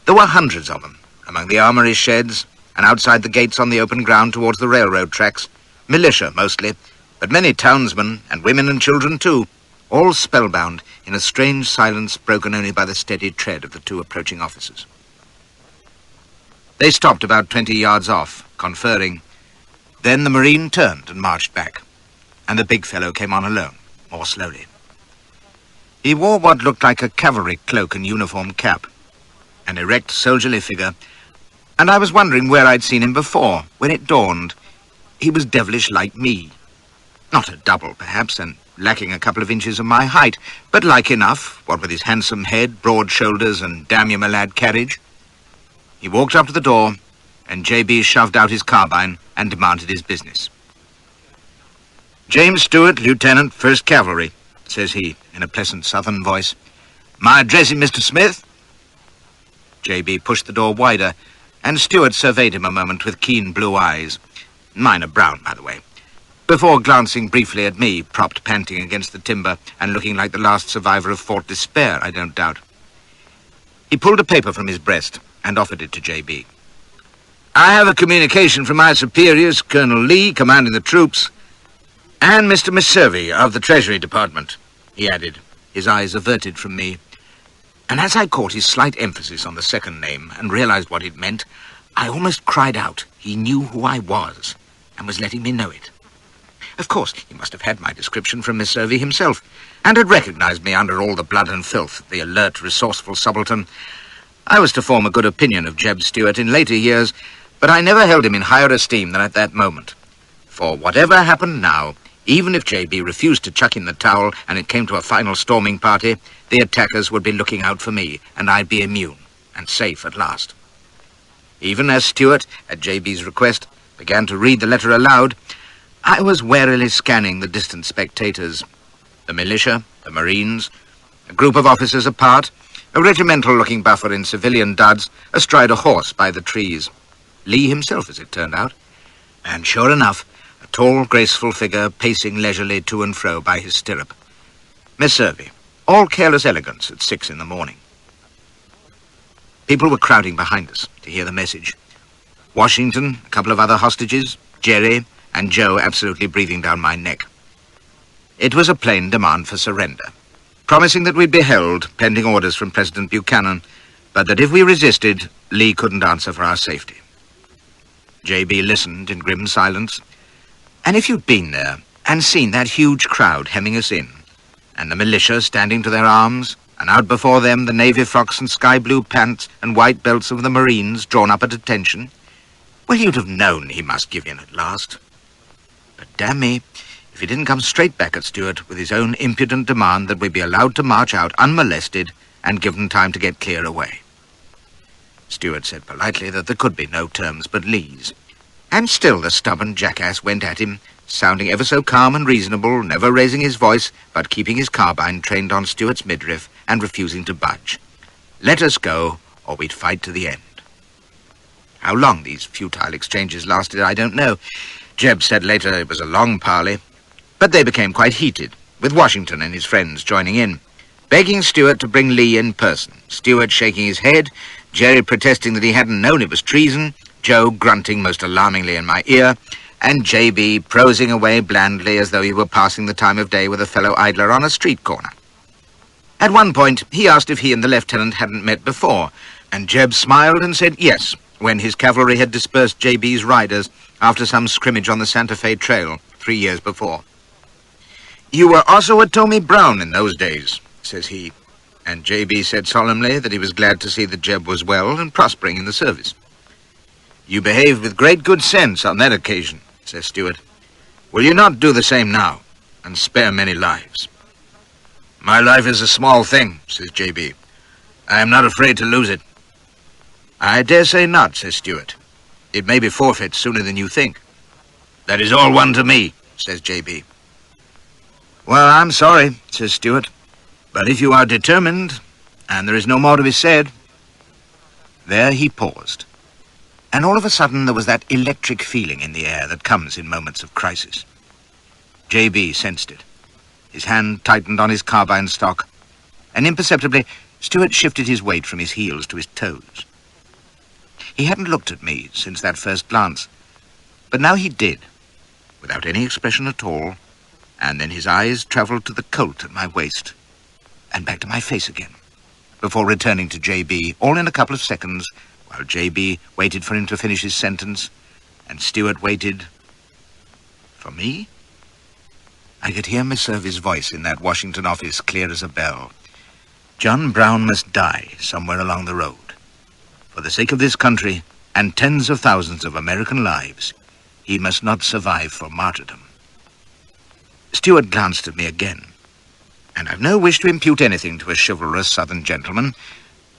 There were hundreds of them, among the armory sheds, and outside the gates on the open ground towards the railroad tracks, militia mostly, but many townsmen, and women and children too, all spellbound in a strange silence broken only by the steady tread of the 2 approaching officers. They stopped about 20 yards off, conferring. Then the Marine turned and marched back, and the big fellow came on alone, more slowly. He wore what looked like a cavalry cloak and uniform cap, an erect, soldierly figure, and I was wondering where I'd seen him before, when it dawned. He was devilish like me. Not a double, perhaps, and lacking a couple of inches of my height, but like enough, what with his handsome head, broad shoulders, and damn-you-my-lad carriage. He walked up to the door, and J.B. shoved out his carbine and demanded his business. "James Stewart, Lieutenant, 1st Cavalry," says he, in a pleasant southern voice. "My address is Mr. Smith?" J.B. pushed the door wider, and Stewart surveyed him a moment with keen blue eyes. Mine are brown, by the way. Before glancing briefly at me, propped panting against the timber and looking like the last survivor of Fort Despair, I don't doubt. He pulled a paper from his breast and offered it to J.B. "I have a communication from my superiors, Colonel Lee, commanding the troops, and Mr. Messervy of the Treasury Department," he added, his eyes averted from me. And as I caught his slight emphasis on the second name and realized what it meant, I almost cried out. He knew who I was and was letting me know it. Of course, he must have had my description from Miss Servey himself, and had recognized me under all the blood and filth, the alert, resourceful subaltern. I was to form a good opinion of Jeb Stewart in later years, but I never held him in higher esteem than at that moment. For whatever happened now, even if J.B. refused to chuck in the towel and it came to a final storming party, the attackers would be looking out for me, and I'd be immune, and safe at last. Even as Stewart, at J.B.'s request, began to read the letter aloud, I was warily scanning the distant spectators. The militia, the Marines, a group of officers apart, a regimental-looking buffer in civilian duds, astride a horse by the trees. Lee himself, as it turned out. And sure enough, a tall, graceful figure pacing leisurely to and fro by his stirrup. Miss Servey, all careless elegance at 6 in the morning. People were crowding behind us to hear the message. Washington, a couple of other hostages, Jerry, and Joe absolutely breathing down my neck. It was a plain demand for surrender, promising that we'd be held, pending orders from President Buchanan, but that if we resisted, Lee couldn't answer for our safety. J.B. listened in grim silence, and if you'd been there and seen that huge crowd hemming us in, and the militia standing to their arms, and out before them the navy frocks and sky blue pants and white belts of the Marines drawn up at attention, well, you'd have known he must give in at last. damn me, if he didn't come straight back at Stuart with his own impudent demand that we be allowed to march out unmolested and given time to get clear away. Stuart said politely that there could be no terms but Lee's. And still the stubborn jackass went at him, sounding ever so calm and reasonable, never raising his voice, but keeping his carbine trained on Stuart's midriff and refusing to budge. Let us go, or we'd fight to the end. How long these futile exchanges lasted, I don't know. Jeb said later it was a long parley, but they became quite heated, with Washington and his friends joining in, begging Stuart to bring Lee in person, Stuart shaking his head, Jerry protesting that he hadn't known it was treason, Joe grunting most alarmingly in my ear, and J.B. prosing away blandly as though he were passing the time of day with a fellow idler on a street corner. At one point, he asked if he and the lieutenant hadn't met before, and Jeb smiled and said yes, when his cavalry had dispersed J.B.'s riders after some scrimmage on the Santa Fe Trail 3 years before. "You were also at Tommy Brown in those days," says he, and J.B. said solemnly that he was glad to see that Jeb was well and prospering in the service. "You behaved with great good sense on that occasion," says Stuart. "Will you not do the same now, and spare many lives?" "My life is a small thing," says J.B. "I am not afraid to lose it." "I dare say not," says Stuart. "It may be forfeit sooner than you think." "That is all one to me," says J.B. "Well, I'm sorry," says Stuart, "but if you are determined, and there is no more to be said—" There he paused, and all of a sudden there was that electric feeling in the air that comes in moments of crisis. J.B. sensed it. His hand tightened on his carbine stock, and imperceptibly Stuart shifted his weight from his heels to his toes. He hadn't looked at me since that first glance, but now he did, without any expression at all, and then his eyes travelled to the colt at my waist, and back to my face again, before returning to J.B., all in a couple of seconds, while J.B. waited for him to finish his sentence, and Stuart waited for me. I could hear Miss Irvy's voice in that Washington office clear as a bell. John Brown must die somewhere along the road. For the sake of this country and tens of thousands of American lives, he must not survive for martyrdom. Stuart glanced at me again, and I've no wish to impute anything to a chivalrous southern gentleman,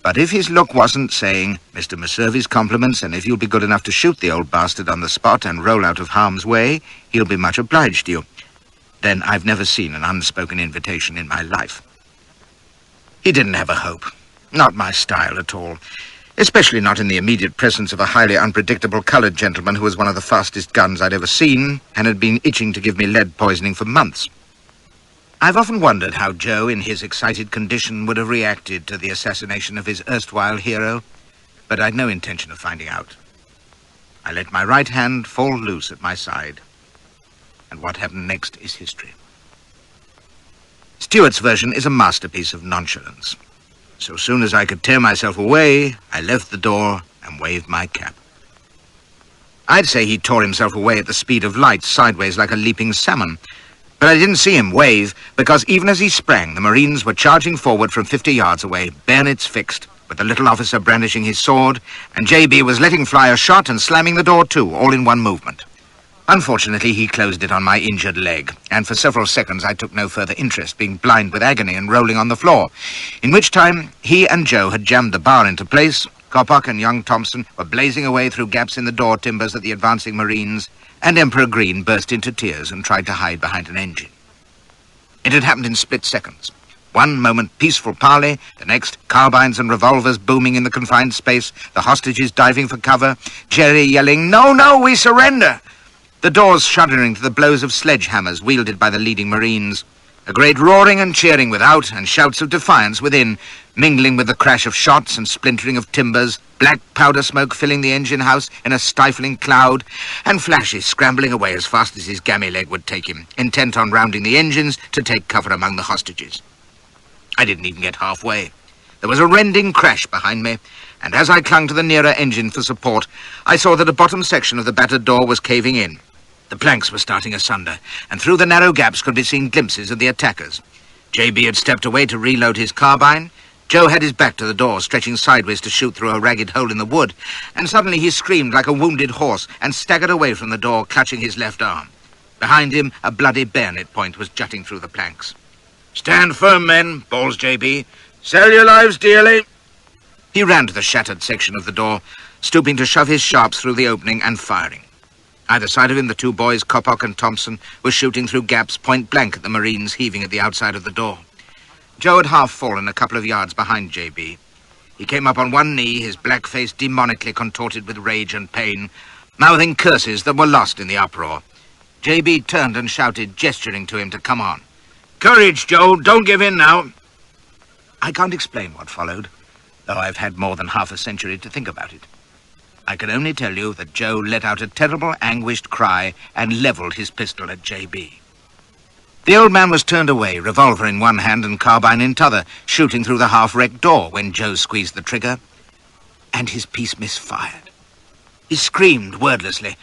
but if his look wasn't saying, "Mr. Messervy's compliments, and if you'll be good enough to shoot the old bastard on the spot and roll out of harm's way, he'll be much obliged to you," then I've never seen an unspoken invitation in my life. He didn't have a hope. Not my style at all. Especially not in the immediate presence of a highly unpredictable coloured gentleman who was one of the fastest guns I'd ever seen and had been itching to give me lead poisoning for months. I've often wondered how Joe, in his excited condition, would have reacted to the assassination of his erstwhile hero, but I'd no intention of finding out. I let my right hand fall loose at my side, and what happened next is history. Stuart's version is a masterpiece of nonchalance. So soon as I could tear myself away, I left the door and waved my cap. I'd say he tore himself away at the speed of light, sideways like a leaping salmon. But I didn't see him wave, because even as he sprang, the Marines were charging forward from 50 yards away, bayonets fixed, with the little officer brandishing his sword, and J.B. was letting fly a shot and slamming the door too, all in one movement. Unfortunately, he closed it on my injured leg, and for several seconds I took no further interest, being blind with agony and rolling on the floor, in which time he and Joe had jammed the bar into place. Coppock and young Thompson were blazing away through gaps in the door timbers at the advancing Marines, and Emperor Green burst into tears and tried to hide behind an engine. It had happened in split seconds. One moment peaceful parley, the next carbines and revolvers booming in the confined space, the hostages diving for cover, Jerry yelling, "No, no, we surrender!" The doors shuddering to the blows of sledgehammers wielded by the leading Marines. A great roaring and cheering without, and shouts of defiance within, mingling with the crash of shots and splintering of timbers, black powder smoke filling the engine house in a stifling cloud, and Flashy scrambling away as fast as his gammy leg would take him, intent on rounding the engines to take cover among the hostages. I didn't even get halfway. There was a rending crash behind me, and as I clung to the nearer engine for support, I saw that a bottom section of the battered door was caving in. The planks were starting asunder, and through the narrow gaps could be seen glimpses of the attackers. J.B. had stepped away to reload his carbine. Joe had his back to the door, stretching sideways to shoot through a ragged hole in the wood, and suddenly he screamed like a wounded horse and staggered away from the door, clutching his left arm. Behind him, a bloody bayonet point was jutting through the planks. "Stand firm, men," bawls J.B. "Sell your lives dearly." He ran to the shattered section of the door, stooping to shove his sharps through the opening and firing. Either side of him, the two boys, Coppock and Thompson, were shooting through gaps point blank at the Marines heaving at the outside of the door. Joe had half fallen a couple of yards behind J.B. He came up on one knee, his black face demonically contorted with rage and pain, mouthing curses that were lost in the uproar. J.B. turned and shouted, gesturing to him to come on. "Courage, Joe. Don't give in now." I can't explain what followed, though I've had more than half a century to think about it. I can only tell you that Joe let out a terrible, anguished cry and levelled his pistol at J.B. The old man was turned away, revolver in one hand and carbine in t'other, shooting through the half-wrecked door when Joe squeezed the trigger, and his piece misfired. He screamed wordlessly,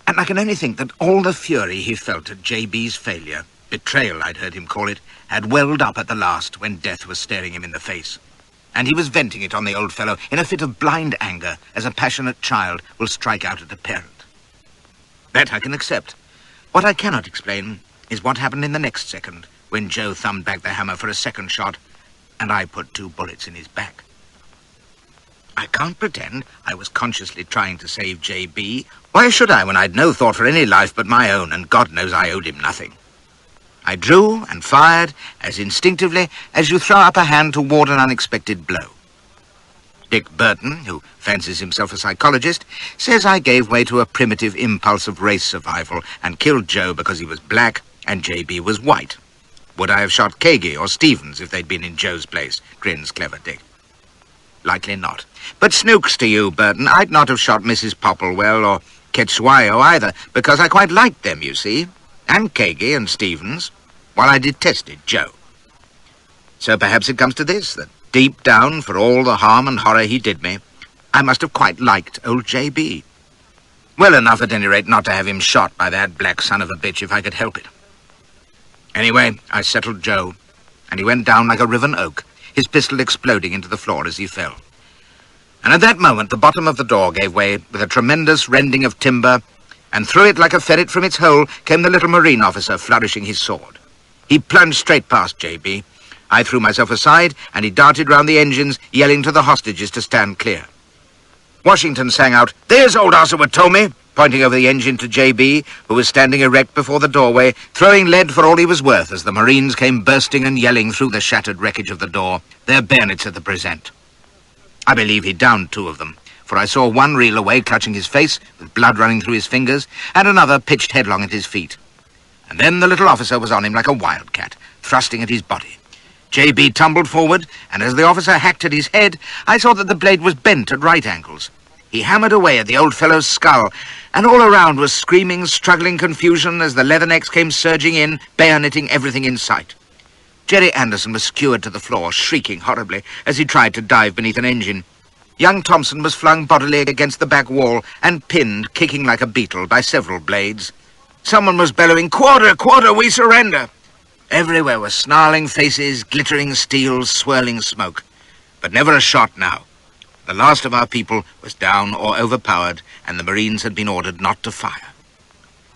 and I can only think that all the fury he felt at J.B.'s failure, betrayal I'd heard him call it, had welled up at the last when death was staring him in the face. And he was venting it on the old fellow in a fit of blind anger, as a passionate child will strike out at a parent. That I can accept. What I cannot explain is what happened in the next second, when Joe thumbed back the hammer for a second shot, and I put 2 bullets in his back. I can't pretend I was consciously trying to save J.B. Why should I, when I'd no thought for any life but my own, and God knows I owed him nothing? I drew and fired as instinctively as you throw up a hand to ward an unexpected blow. Dick Burton, who fancies himself a psychologist, says I gave way to a primitive impulse of race survival and killed Joe because he was black and J.B. was white. Would I have shot Kagi or Stevens if they'd been in Joe's place? Grins clever Dick. Likely not. But snooks to you, Burton. I'd not have shot Mrs. Popplewell or Quetzalcoatl either, because I quite liked them, you see, and Kagi and Stevens, while I detested Joe. So perhaps it comes to this, that deep down, for all the harm and horror he did me, I must have quite liked old J.B. Well enough, at any rate, not to have him shot by that black son of a bitch if I could help it. Anyway, I settled Joe, and he went down like a riven oak, his pistol exploding into the floor as he fell. And at that moment, the bottom of the door gave way with a tremendous rending of timber, and through it, like a ferret from its hole, came the little Marine officer flourishing his sword. He plunged straight past J.B. I threw myself aside, and he darted round the engines, yelling to the hostages to stand clear. Washington sang out, "There's old Ossawa Tommy," pointing over the engine to J.B., who was standing erect before the doorway, throwing lead for all he was worth as the Marines came bursting and yelling through the shattered wreckage of the door, their bayonets at the present. I believe he downed 2 of them, for I saw one reel away clutching his face, with blood running through his fingers, and another pitched headlong at his feet. And then the little officer was on him like a wildcat, thrusting at his body. J.B. tumbled forward, and as the officer hacked at his head, I saw that the blade was bent at right angles. He hammered away at the old fellow's skull, and all around was screaming, struggling confusion as the leathernecks came surging in, bayoneting everything in sight. Jerry Anderson was skewered to the floor, shrieking horribly as he tried to dive beneath an engine. Young Thompson was flung bodily against the back wall and pinned, kicking like a beetle, by several blades. Someone was bellowing, "Quarter, quarter, we surrender!" Everywhere were snarling faces, glittering steel, swirling smoke. But never a shot now. The last of our people was down or overpowered, and the Marines had been ordered not to fire.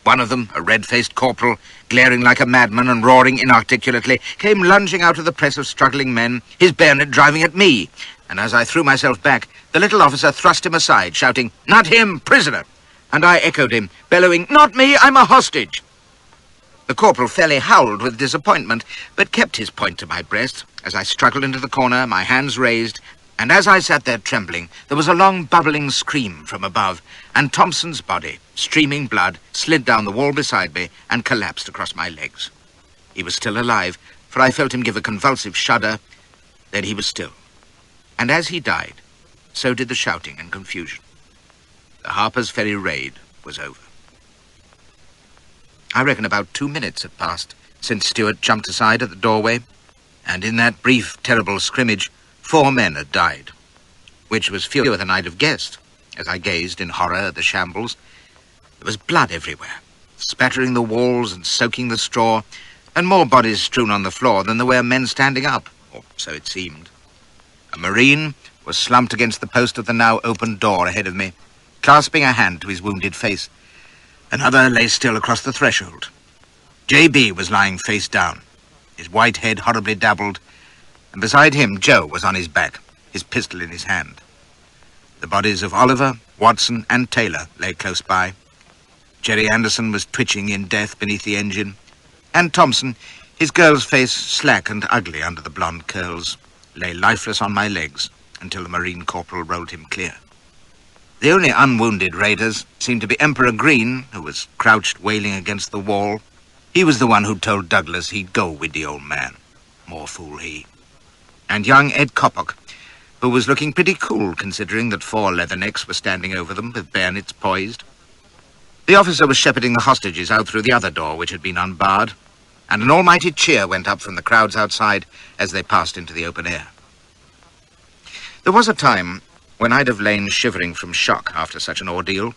One of them, a red-faced corporal, glaring like a madman and roaring inarticulately, came lunging out of the press of struggling men, his bayonet driving at me, and as I threw myself back, the little officer thrust him aside, shouting, "Not him, prisoner!" And I echoed him, bellowing, "Not me, I'm a hostage!" The corporal fairly howled with disappointment, but kept his point to my breast as I struggled into the corner, my hands raised, and as I sat there trembling, there was a long bubbling scream from above, and Thompson's body, streaming blood, slid down the wall beside me and collapsed across my legs. He was still alive, for I felt him give a convulsive shudder. Then he was still. And as he died, so did the shouting and confusion. The Harper's Ferry raid was over. I reckon about 2 minutes had passed since Stewart jumped aside at the doorway, and in that brief, terrible scrimmage, 4 men had died, which was fewer than I'd have guessed, as I gazed in horror at the shambles. There was blood everywhere, spattering the walls and soaking the straw, and more bodies strewn on the floor than there were men standing up, or so it seemed. A Marine was slumped against the post of the now open door ahead of me, clasping a hand to his wounded face. Another lay still across the threshold, J.B. was lying face down, his white head horribly dabbled, and beside him Joe was on his back, his pistol in his hand. The bodies of Oliver, Watson, and Taylor lay close by. Jerry Anderson was twitching in death beneath the engine, and Thompson, his girl's face slack and ugly under the blonde curls, lay lifeless on my legs until the Marine corporal rolled him clear. The only unwounded raiders seemed to be Emperor Green, who was crouched wailing against the wall. He was the one who told Douglas he'd go with the old man. More fool he. And young Ed Coppock, who was looking pretty cool considering that 4 leathernecks were standing over them with bayonets poised. The officer was shepherding the hostages out through the other door, which had been unbarred, and an almighty cheer went up from the crowds outside as they passed into the open air. There was a time when I'd have lain shivering from shock after such an ordeal.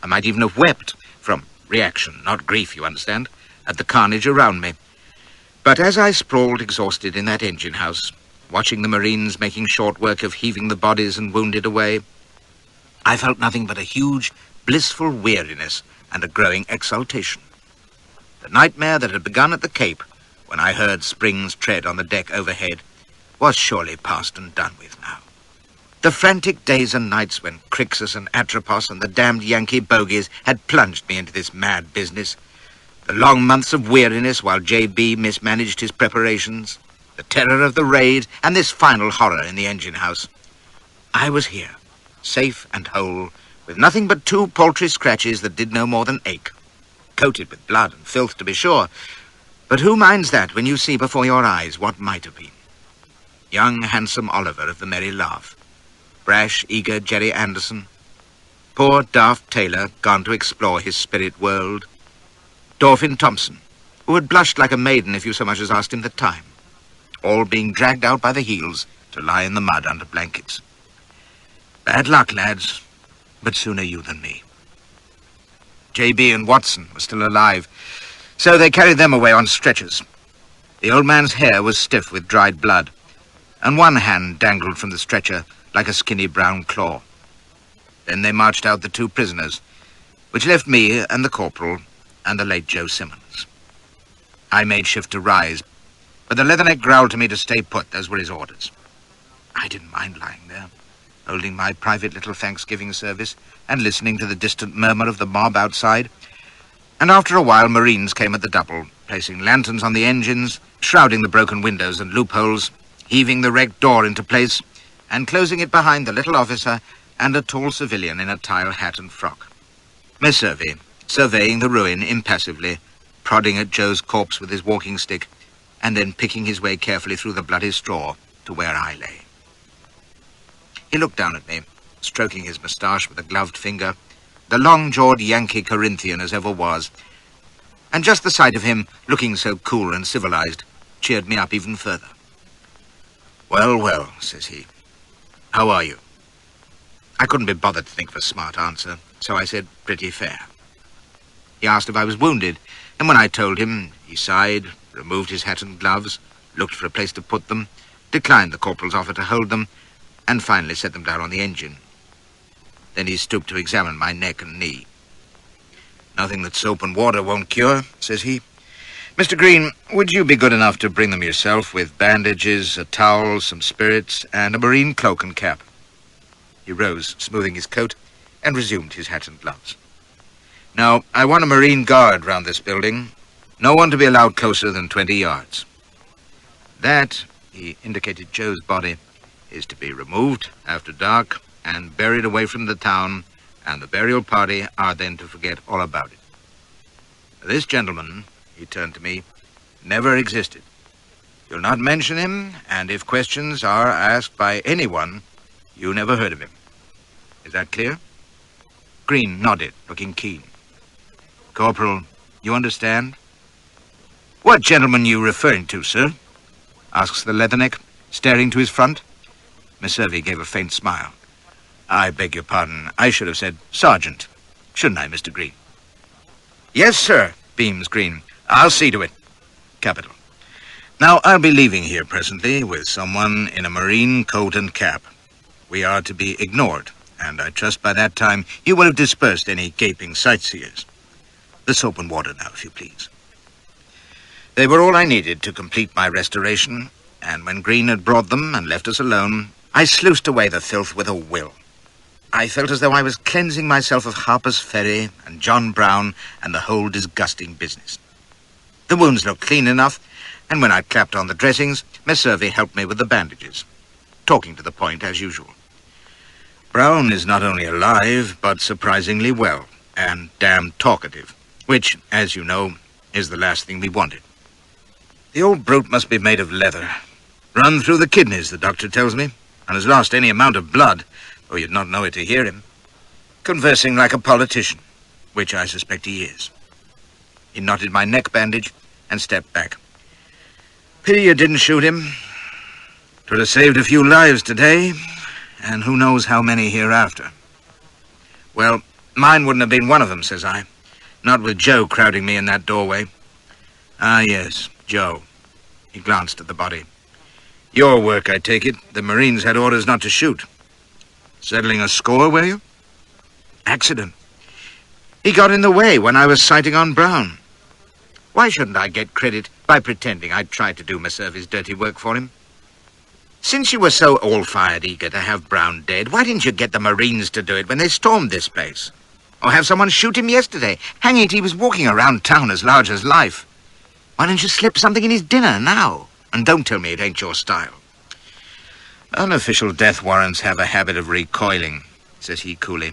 I might even have wept from reaction, not grief, you understand, at the carnage around me. But as I sprawled exhausted in that engine house, watching the Marines making short work of heaving the bodies and wounded away, I felt nothing but a huge, blissful weariness and a growing exultation. The nightmare that had begun at the Cape, when I heard Springs tread on the deck overhead, was surely past and done with now. The frantic days and nights when Crixus and Atropos and the damned Yankee bogies had plunged me into this mad business, the long months of weariness while J.B. mismanaged his preparations, the terror of the raid, and this final horror in the engine house. I was here, safe and whole, with nothing but 2 paltry scratches that did no more than ache, coated with blood and filth to be sure, but who minds that when you see before your eyes what might have been? Young, handsome Oliver of the Merry Laugh, brash, eager Jerry Anderson, poor daft Taylor gone to explore his spirit world, Dorfin Thompson, who had blushed like a maiden if you so much as asked him the time, all being dragged out by the heels to lie in the mud under blankets. Bad luck, lads, but sooner you than me. J.B. and Watson were still alive, so they carried them away on stretchers. The old man's hair was stiff with dried blood, and one hand dangled from the stretcher like a skinny brown claw. Then they marched out the 2 prisoners, which left me and the corporal and the late Joe Simmons. I made shift to rise, but the leatherneck growled to me to stay put. Those were his orders. I didn't mind lying there, holding my private little Thanksgiving service and listening to the distant murmur of the mob outside. And after a while, Marines came at the double, placing lanterns on the engines, shrouding the broken windows and loopholes, heaving the wrecked door into place, and closing it behind the little officer and a tall civilian in a tile hat and frock. Messervy, surveying the ruin impassively, prodding at Joe's corpse with his walking stick, and then picking his way carefully through the bloody straw to where I lay. He looked down at me, stroking his moustache with a gloved finger, the long-jawed Yankee Corinthian as ever was, and just the sight of him, looking so cool and civilized, cheered me up even further. "Well, well," says he. "How are you?" I couldn't be bothered to think of a smart answer, so I said, "Pretty fair." He asked if I was wounded, and when I told him, he sighed, removed his hat and gloves, looked for a place to put them, declined the corporal's offer to hold them, and finally set them down on the engine. Then he stooped to examine my neck and knee. "Nothing that soap and water won't cure," says he. "Mr. Green, would you be good enough to bring them yourself with bandages, a towel, some spirits, and a marine cloak and cap?" He rose, smoothing his coat, and resumed his hat and gloves. "Now, I want a marine guard round this building. No one to be allowed closer than 20 yards. That," he indicated Joe's body, "is to be removed after dark and buried away from the town, and the burial party are then to forget all about it. This gentleman," he turned to me, "never existed. You'll not mention him, and if questions are asked by anyone, you never heard of him. Is that clear?" Green nodded, looking keen. "Corporal, you understand?" "What gentleman you referring to, sir?" asks the leatherneck, staring to his front. Messervy gave a faint smile. "I beg your pardon. I should have said sergeant. Shouldn't I, Mr. Green?" "Yes, sir," beams Green. "I'll see to it." "Capital. Now, I'll be leaving here presently with someone in a marine coat and cap. We are to be ignored, and I trust by that time you will have dispersed any gaping sightseers. The soap and water now, if you please." They were all I needed to complete my restoration, and when Green had brought them and left us alone, I sluiced away the filth with a will. I felt as though I was cleansing myself of Harper's Ferry and John Brown and the whole disgusting business. The wounds looked clean enough, and when I'd clapped on the dressings, Miss Hervey helped me with the bandages, talking to the point as usual. Brown is not only alive, but surprisingly well, and damn talkative, which, as you know, is the last thing we wanted. The old brute must be made of leather. Run through the kidneys, the doctor tells me, and has lost any amount of blood, though you'd not know it to hear him. Conversing like a politician, which I suspect he is. He knotted my neck bandage and stepped back. Pity you didn't shoot him. 'Twould have saved a few lives today, and who knows how many hereafter. Well, mine wouldn't have been one of them, says I. Not with Joe crowding me in that doorway. Ah, yes, Joe. He glanced at the body. Your work, I take it. The Marines had orders not to shoot. Settling a score, were you? Accident. He got in the way when I was sighting on Brown. Why shouldn't I get credit by pretending I'd tried to do Miss Hervey's dirty work for him? Since you were so all-fired eager to have Brown dead, why didn't you get the Marines to do it when they stormed this place? Or have someone shoot him yesterday? Hang it, he was walking around town as large as life. Why don't you slip something in his dinner now? And don't tell me it ain't your style. Unofficial death warrants have a habit of recoiling, says he coolly.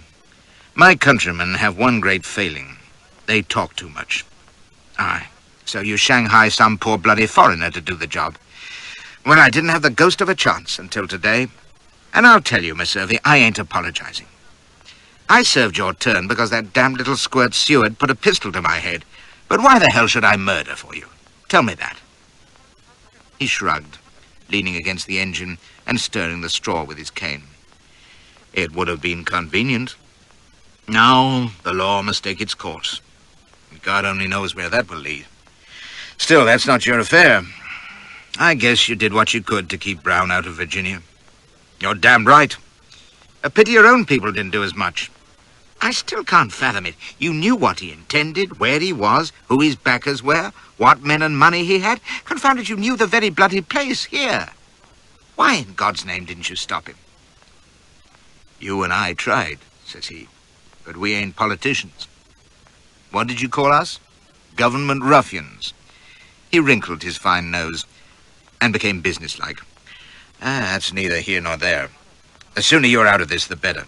My countrymen have one great failing. They talk too much. Aye, so you Shanghai some poor bloody foreigner to do the job. Well, I didn't have the ghost of a chance until today. And I'll tell you, Miss Hervey, I ain't apologizing. I served your turn because that damned little squirt Seward put a pistol to my head. But why the hell should I murder for you? Tell me that. He shrugged, leaning against the engine and stirring the straw with his cane. It would have been convenient. Now the law must take its course. God only knows where that will lead. Still, that's not your affair. I guess you did what you could to keep Brown out of Virginia. You're damned right. A pity your own people didn't do as much. I still can't fathom it. You knew what he intended, where he was, who his backers were, what men and money he had. Confound it, you knew the very bloody place here. Why in God's name didn't you stop him? You and I tried, says he, but we ain't politicians. What did you call us? Government ruffians. He wrinkled his fine nose and became businesslike. That's neither here nor there. The sooner you're out of this, the better.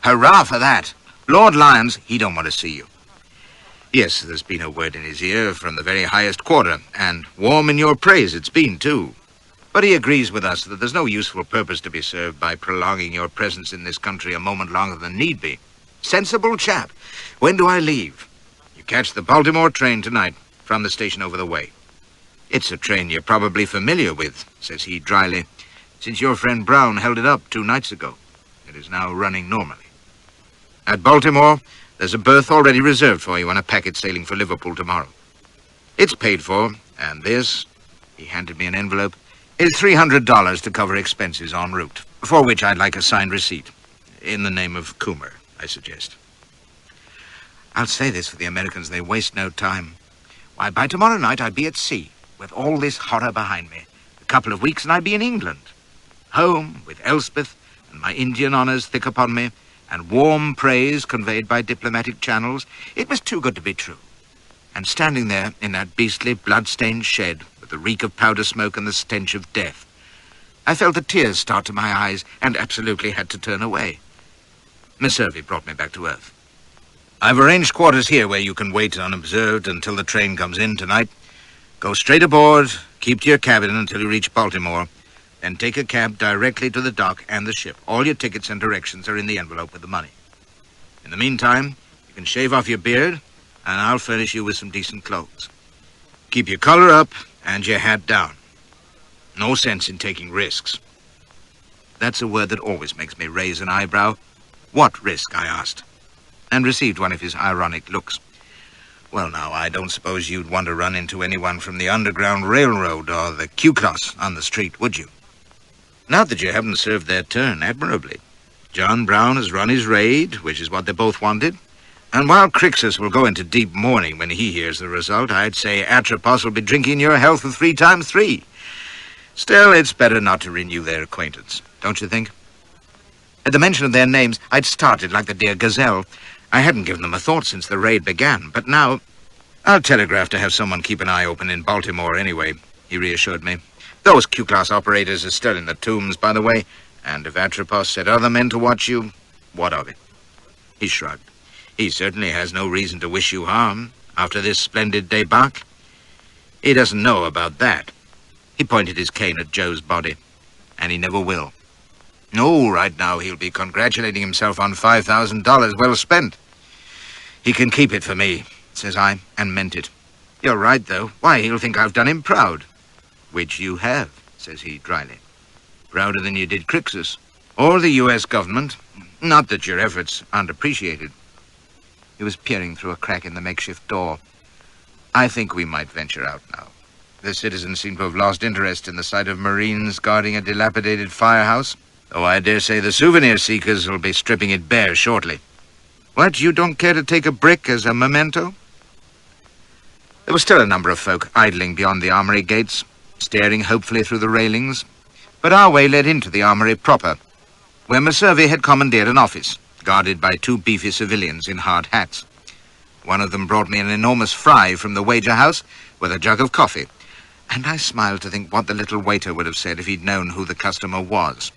Hurrah for that. Lord Lyons, he don't want to see you. Yes, there's been a word in his ear from the very highest quarter, and warm in your praise it's been, too. But he agrees with us that there's no useful purpose to be served by prolonging your presence in this country a moment longer than need be. Sensible chap. When do I leave? You catch the Baltimore train tonight, from the station over the way. It's a train you're probably familiar with, says he dryly, since your friend Brown held it up 2 nights ago. It is now running normally. At Baltimore, there's a berth already reserved for you on a packet sailing for Liverpool tomorrow. It's paid for, and this, he handed me an envelope, is $300 to cover expenses en route, for which I'd like a signed receipt. In the name of Coomer, I suggest. I'll say this for the Americans, they waste no time. Why, by tomorrow night I'd be at sea, with all this horror behind me. A couple of weeks and I'd be in England. Home, with Elspeth, and my Indian honors thick upon me, and warm praise conveyed by diplomatic channels. It was too good to be true. And standing there in that beastly blood-stained shed, with the reek of powder smoke and the stench of death, I felt the tears start to my eyes and absolutely had to turn away. Miss Hervey brought me back to earth. I've arranged quarters here where you can wait unobserved until the train comes in tonight. Go straight aboard, keep to your cabin until you reach Baltimore, then take a cab directly to the dock and the ship. All your tickets and directions are in the envelope with the money. In the meantime, you can shave off your beard, and I'll furnish you with some decent clothes. Keep your collar up and your hat down. No sense in taking risks. That's a word that always makes me raise an eyebrow. What risk, I asked, and received one of his ironic looks. Well, now, I don't suppose you'd want to run into anyone from the Underground Railroad or the Q-Cross on the street, would you? Not that you haven't served their turn admirably. John Brown has run his raid, which is what they both wanted, And while Crixus will go into deep mourning when he hears the result, I'd say Atropos will be drinking your health with 3 times 3. Still, it's better not to renew their acquaintance, don't you think? At the mention of their names, I'd started like the dear gazelle. I hadn't given them a thought since the raid began, but now... I'll telegraph to have someone keep an eye open in Baltimore anyway, he reassured me. Those Q-class operators are still in the tombs, by the way, and if Atropos set other men to watch you, what of it? He shrugged. He certainly has no reason to wish you harm after this splendid debauch. He doesn't know about that. He pointed his cane at Joe's body, and he never will. No, right now he'll be congratulating himself on $5,000 well spent. He can keep it for me, says I, and meant it. You're right, though. Why, he'll think I've done him proud. Which you have, says he dryly. Prouder than you did Crixus, or the U.S. government. Not that your efforts aren't appreciated. He was peering through a crack in the makeshift door. I think we might venture out now. The citizens seem to have lost interest in the sight of Marines guarding a dilapidated firehouse, though I dare say the souvenir seekers will be stripping it bare shortly. What, you don't care to take a brick as a memento? There was still a number of folk idling beyond the armory gates, staring hopefully through the railings, but our way led into the armory proper, where Messervy had commandeered an office, guarded by 2 beefy civilians in hard hats. One of them brought me an enormous fry from the wager house with a jug of coffee, and I smiled to think what the little waiter would have said if he'd known who the customer was.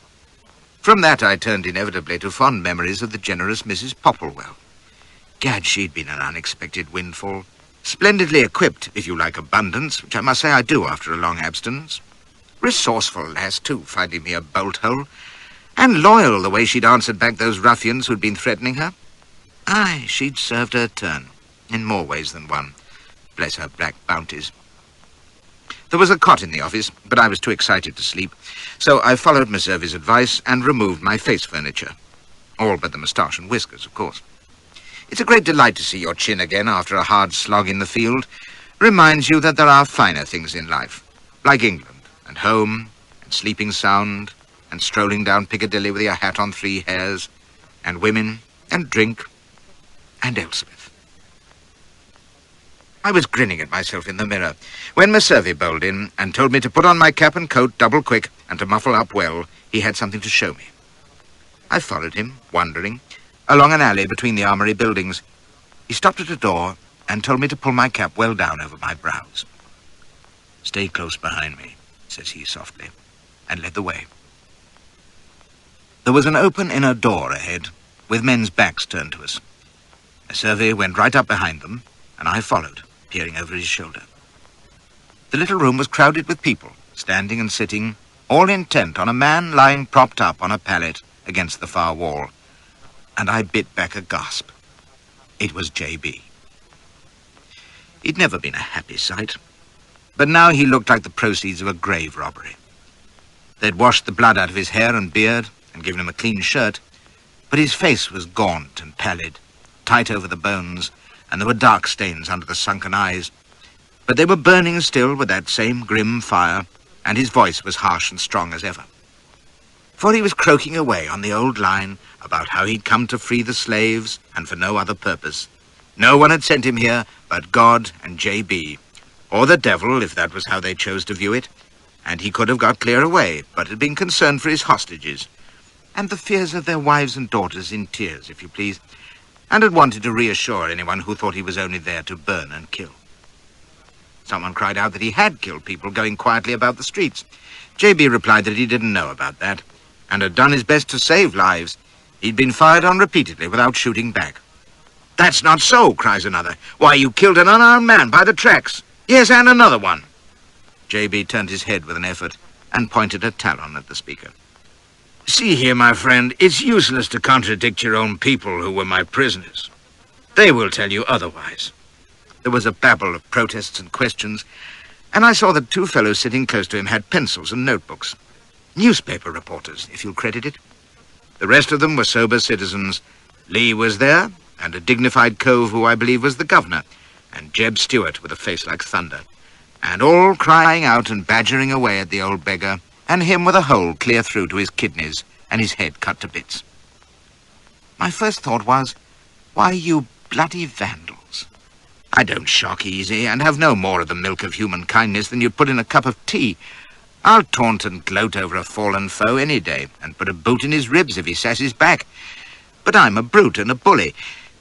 From that I turned inevitably to fond memories of the generous Mrs. Popplewell. Gad, she'd been an unexpected windfall. Splendidly equipped, if you like abundance, which I must say I do after a long abstinence. Resourceful lass, too, finding me a bolt hole. And loyal, the way she'd answered back those ruffians who'd been threatening her. Aye, she'd served her turn, in more ways than one. Bless her black bounties. There was a cot in the office, but I was too excited to sleep, so I followed Messervy's advice and removed my face furniture. All but the moustache and whiskers, of course. It's a great delight to see your chin again after a hard slog in the field. Reminds you that there are finer things in life, like England, and home, and sleeping sound, and strolling down Piccadilly with your hat on 3 hairs, and women, and drink, and Elspeth. I was grinning at myself in the mirror when Messervy bowled in and told me to put on my cap and coat double quick and to muffle up well. He had something to show me. I followed him, wondering, along an alley between the armory buildings. He stopped at a door and told me to pull my cap well down over my brows. "Stay close behind me," says he softly, and led the way. There was an open inner door ahead, with men's backs turned to us. Messervy went right up behind them, and I followed, peering over his shoulder. The little room was crowded with people, standing and sitting, all intent on a man lying propped up on a pallet against the far wall, and I bit back a gasp. It was J.B. He'd never been a happy sight, but now he looked like the proceeds of a grave robbery. They'd washed the blood out of his hair and beard and given him a clean shirt, but his face was gaunt and pallid, tight over the bones, and there were dark stains under the sunken eyes. But they were burning still with that same grim fire, and his voice was harsh and strong as ever. For he was croaking away on the old line about how he'd come to free the slaves, and for no other purpose. No one had sent him here but God and J.B., or the devil, if that was how they chose to view it, and he could have got clear away, but had been concerned for his hostages, and the fears of their wives and daughters in tears, if you please, and had wanted to reassure anyone who thought he was only there to burn and kill. Someone cried out that he had killed people going quietly about the streets. J.B. replied that he didn't know about that, and had done his best to save lives. He'd been fired on repeatedly without shooting back. "That's not so," cries another. "Why, you killed an unarmed man by the tracks. Yes, and another one." J.B. turned his head with an effort and pointed a talon at the speaker. "See here, my friend, it's useless to contradict your own people who were my prisoners. They will tell you otherwise." There was a babble of protests and questions, and I saw that 2 fellows sitting close to him had pencils and notebooks. Newspaper reporters, if you'll credit it. The rest of them were sober citizens. Lee was there, and a dignified cove who I believe was the governor, and Jeb Stewart with a face like thunder, and all crying out and badgering away at the old beggar, and him with a hole clear through to his kidneys and his head cut to bits. My first thought was, why, you bloody vandals. I don't shock easy, and have no more of the milk of human kindness than you'd put in a cup of tea. I'll taunt and gloat over a fallen foe any day, and put a boot in his ribs if he sat his back. But I'm a brute and a bully.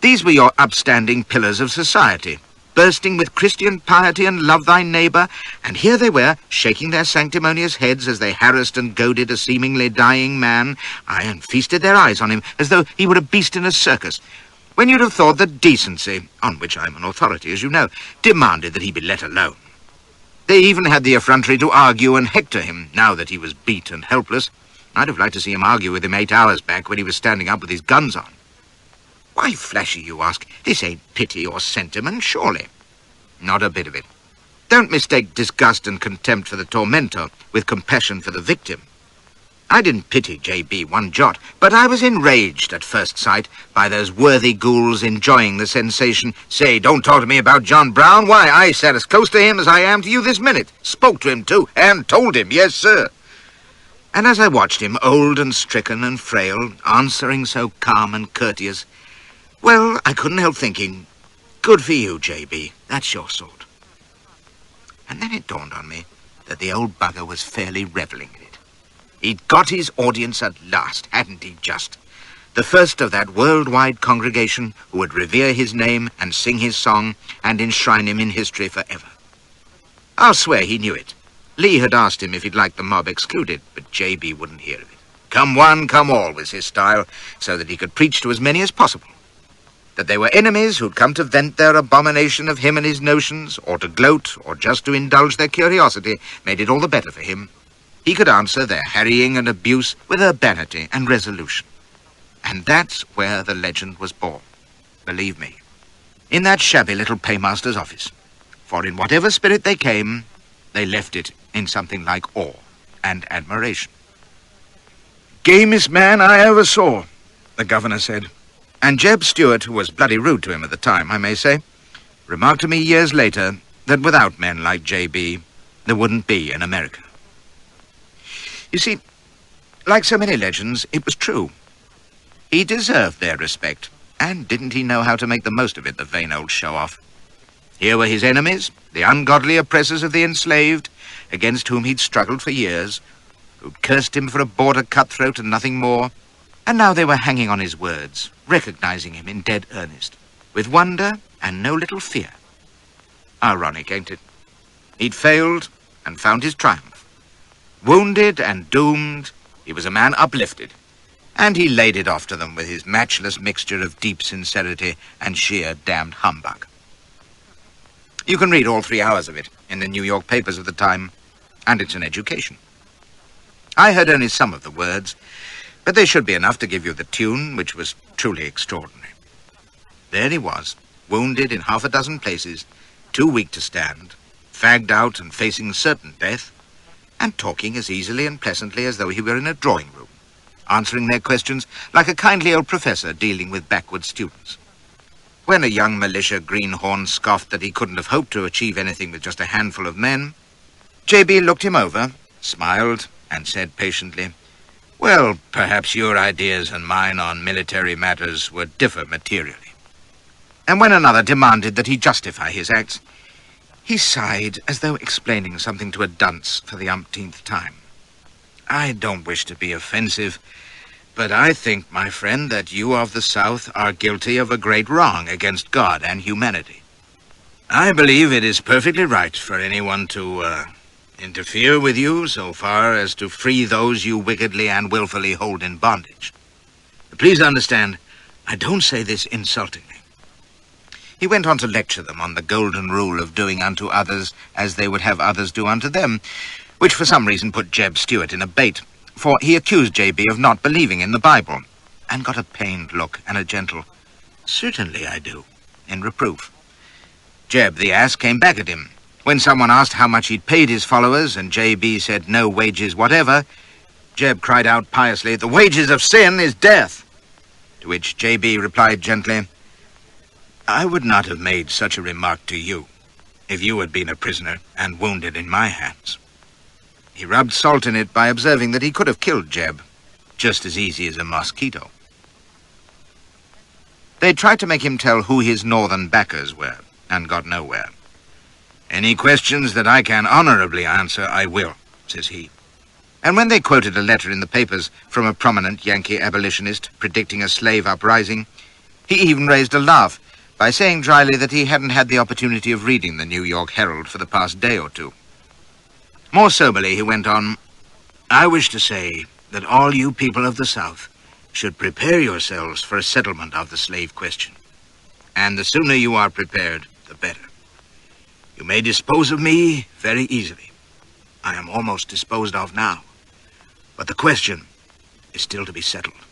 These were your upstanding pillars of society, bursting with Christian piety and love thy neighbour, and here they were, shaking their sanctimonious heads as they harassed and goaded a seemingly dying man, aye, and feasted their eyes on him as though he were a beast in a circus, when you'd have thought that decency, on which I'm an authority, as you know, demanded that he be let alone. They even had the effrontery to argue and hector him, now that he was beat and helpless. I'd have liked to see him argue with him 8 hours back when he was standing up with his guns on. Why, Flashy, you ask? This ain't pity or sentiment, surely. Not a bit of it. Don't mistake disgust and contempt for the tormentor with compassion for the victim. I didn't pity J.B. one jot, but I was enraged at first sight by those worthy ghouls enjoying the sensation. Say, don't talk to me about John Brown. Why, I sat as close to him as I am to you this minute. Spoke to him, too, and told him, yes, sir. And as I watched him, old and stricken and frail, answering so calm and courteous, well, I couldn't help thinking, good for you, J.B., that's your sort. And then it dawned on me that the old bugger was fairly revelling in it. He'd got his audience at last, hadn't he just? The first of that worldwide congregation who would revere his name and sing his song and enshrine him in history forever. I'll swear he knew it. Lee had asked him if he'd like the mob excluded, but J.B. wouldn't hear of it. Come one, come all was his style, so that he could preach to as many as possible. That they were enemies who'd come to vent their abomination of him and his notions, or to gloat, or just to indulge their curiosity, made it all the better for him. He could answer their harrying and abuse with urbanity and resolution. And that's where the legend was born, believe me, in that shabby little paymaster's office. For in whatever spirit they came, they left it in something like awe and admiration. "Gamest man I ever saw," the governor said. And Jeb Stewart, who was bloody rude to him at the time, I may say, remarked to me years later that without men like J.B., there wouldn't be an America. You see, like so many legends, it was true. He deserved their respect, and didn't he know how to make the most of it, the vain old show-off? Here were his enemies, the ungodly oppressors of the enslaved, against whom he'd struggled for years, who'd cursed him for a border cutthroat and nothing more, and now they were hanging on his words, recognizing him in dead earnest, with wonder and no little fear. Ironic, ain't it? He'd failed and found his triumph. Wounded and doomed, he was a man uplifted, and he laid it off to them with his matchless mixture of deep sincerity and sheer damned humbug. You can read all 3 hours of it in the New York papers of the time, and it's an education. I heard only some of the words, but they should be enough to give you the tune, which was truly extraordinary. There he was, wounded in 6 places, too weak to stand, fagged out and facing certain death, and talking as easily and pleasantly as though he were in a drawing room, answering their questions like a kindly old professor dealing with backward students. When a young militia greenhorn scoffed that he couldn't have hoped to achieve anything with just a handful of men, J.B. looked him over, smiled, and said patiently, "Well, perhaps your ideas and mine on military matters would differ materially." And when another demanded that he justify his acts, he sighed as though explaining something to a dunce for the umpteenth time. "I don't wish to be offensive, but I think, my friend, that you of the South are guilty of a great wrong against God and humanity. I believe it is perfectly right for anyone to interfere with you so far as to free those you wickedly and willfully hold in bondage. Please understand, I don't say this insultingly." He went on to lecture them on the golden rule of doing unto others as they would have others do unto them, which for some reason put Jeb Stewart in a bait, for he accused J.B. of not believing in the Bible, and got a pained look and a gentle, "Certainly I do," in reproof. Jeb the ass came back at him. When someone asked how much he'd paid his followers, and J.B. said no wages whatever, Jeb cried out piously, "The wages of sin is death," to which J.B. replied gently, "I would not have made such a remark to you if you had been a prisoner and wounded in my hands." He rubbed salt in it by observing that he could have killed Jeb just as easy as a mosquito. They tried to make him tell who his northern backers were, and got nowhere. "Any questions that I can honorably answer, I will," says he. And when they quoted a letter in the papers from a prominent Yankee abolitionist predicting a slave uprising, he even raised a laugh by saying dryly that he hadn't had the opportunity of reading the New York Herald for the past day or two. More soberly, he went on, "I wish to say that all you people of the South should prepare yourselves for a settlement of the slave question. And the sooner you are prepared, the better. You may dispose of me very easily. I am almost disposed of now. But the question is still to be settled."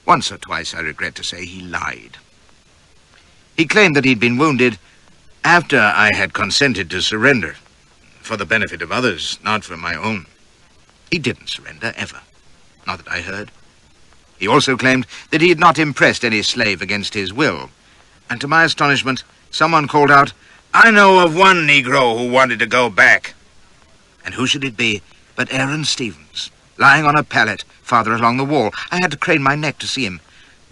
Once or twice, I regret to say, he lied. He claimed that he'd been wounded after I had consented to surrender, for the benefit of others, not for my own. He didn't surrender, ever. Not that I heard. He also claimed that he had not impressed any slave against his will. And to my astonishment, someone called out, "I know of one Negro who wanted to go back." And who should it be but Aaron Stevens, lying on a pallet farther along the wall. I had to crane my neck to see him,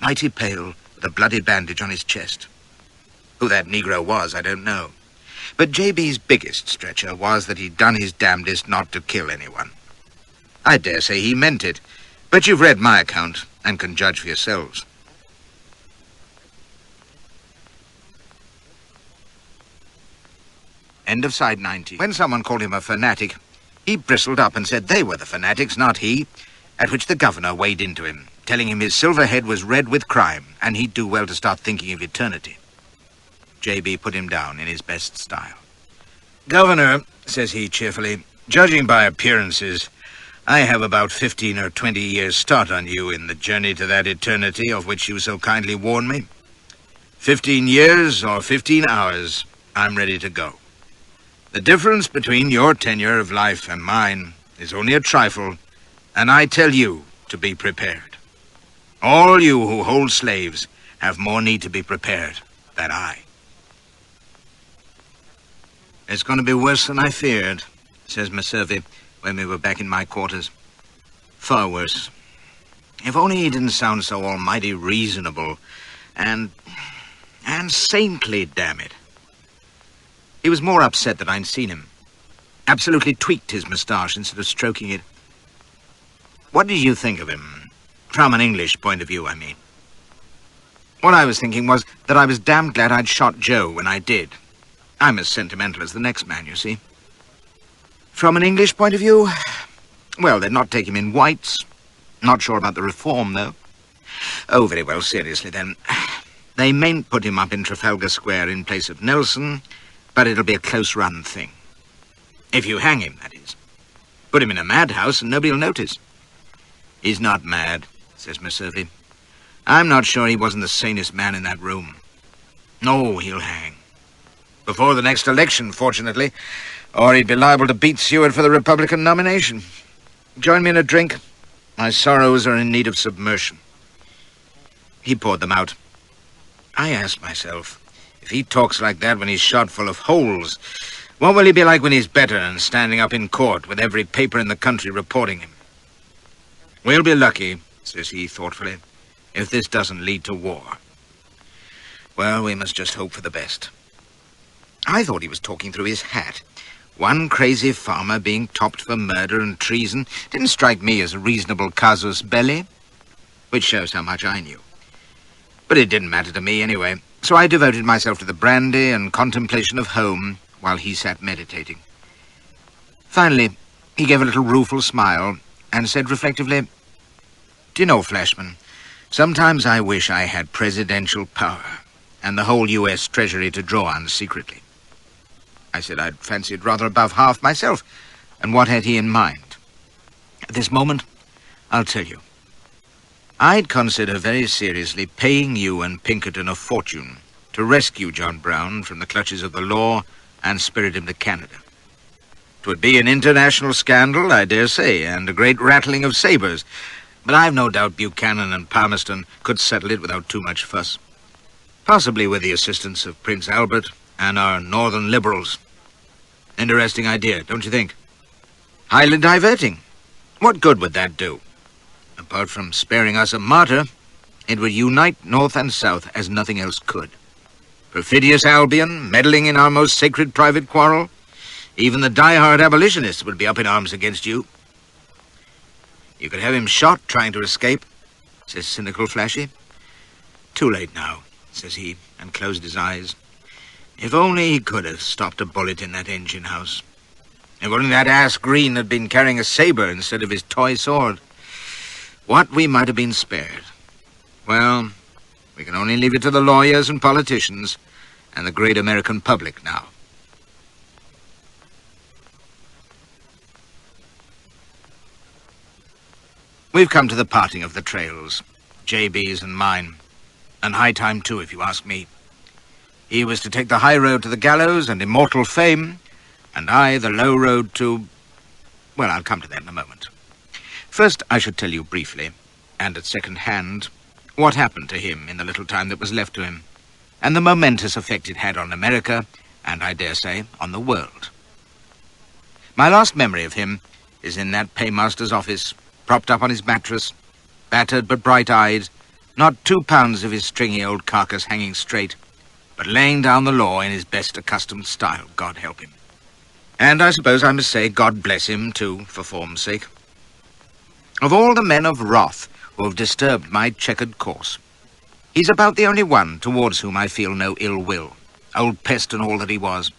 mighty pale, with a bloody bandage on his chest. Who that Negro was, I don't know. But J.B.'s biggest stretcher was that he'd done his damnedest not to kill anyone. I dare say he meant it, but you've read my account and can judge for yourselves. End of side 90. When someone called him a fanatic, he bristled up and said they were the fanatics, not he, at which the governor weighed into him, telling him his silver head was red with crime, and he'd do well to start thinking of eternity. J.B. put him down in his best style. "Governor," says he cheerfully, "judging by appearances, I have about 15 or 20 years' start on you in the journey to that eternity of which you so kindly warned me. 15 years or 15 hours, I'm ready to go. The difference between your tenure of life and mine is only a trifle, and I tell you to be prepared. All you who hold slaves have more need to be prepared than I." "It's going to be worse than I feared," says Messervy, when we were back in my quarters. "Far worse. If only he didn't sound so almighty reasonable and saintly, damn it." He was more upset that I'd seen him. Absolutely tweaked his moustache instead of stroking it. "What did you think of him? From an English point of view, I mean." What I was thinking was that I was damned glad I'd shot Joe when I did. I'm as sentimental as the next man, you see. From an English point of view, well, they'd not take him in whites. Not sure about the reform, though. Oh, very well, seriously, then. They mayn't put him up in Trafalgar Square in place of Nelson, but it'll be a close-run thing. If you hang him, that is. Put him in a madhouse and nobody'll notice. "He's not mad," says Messervy. "I'm not sure he wasn't the sanest man in that room. No, he'll hang. Before the next election, fortunately, or he'd be liable to beat Seward for the Republican nomination. Join me in a drink? My sorrows are in need of submersion." He poured them out. I asked myself, if he talks like that when he's shot full of holes, what will he be like when he's better and standing up in court with every paper in the country reporting him? "We'll be lucky," says he thoughtfully, "if this doesn't lead to war. Well, we must just hope for the best." I thought he was talking through his hat. One crazy farmer being topped for murder and treason didn't strike me as a reasonable casus belli, which shows how much I knew. But it didn't matter to me anyway, so I devoted myself to the brandy and contemplation of home while he sat meditating. Finally, he gave a little rueful smile and said reflectively, "Do you know, Flashman, sometimes I wish I had presidential power and the whole U.S. Treasury to draw on secretly." I said I'd fancied rather above half myself, and what had he in mind? At this moment, I'll tell you. I'd consider very seriously paying you and Pinkerton a fortune to rescue John Brown from the clutches of the law and spirit him to Canada. 'Twould be an international scandal, I dare say, and a great rattling of sabers, but I've no doubt Buchanan and Palmerston could settle it without too much fuss. Possibly with the assistance of Prince Albert and our northern liberals. Interesting idea, don't you think? Highly diverting. What good would that do? Apart from sparing us a martyr, It would unite North and South as nothing else could. Perfidious Albion, meddling in our most sacred private quarrel. Even the die-hard abolitionists would be up in arms against you. You could have him shot trying to escape, says cynical Flashy. Too late now, says he, and closed his eyes. If only he could have stopped a bullet in that engine house. If only that ass Green had been carrying a saber instead of his toy sword. What we might have been spared. Well, we can only leave it to the lawyers and politicians and the great American public now. We've come to the parting of the trails, JB's and mine. And high time, too, if you ask me. He was to take the high road to the gallows and immortal fame, and I the low road to... Well, I'll come to that in a moment. First, I should tell you briefly, and at second hand, what happened to him in the little time that was left to him, and the momentous effect it had on America, and I dare say, on the world. My last memory of him is in that paymaster's office, propped up on his mattress, battered but bright-eyed, not 2 pounds of his stringy old carcass hanging straight, but laying down the law in his best accustomed style, God help him. And I suppose I must say God bless him, too, for form's sake. Of all the men of wrath who have disturbed my checkered course, he's about the only one towards whom I feel no ill will, old pest and all that he was.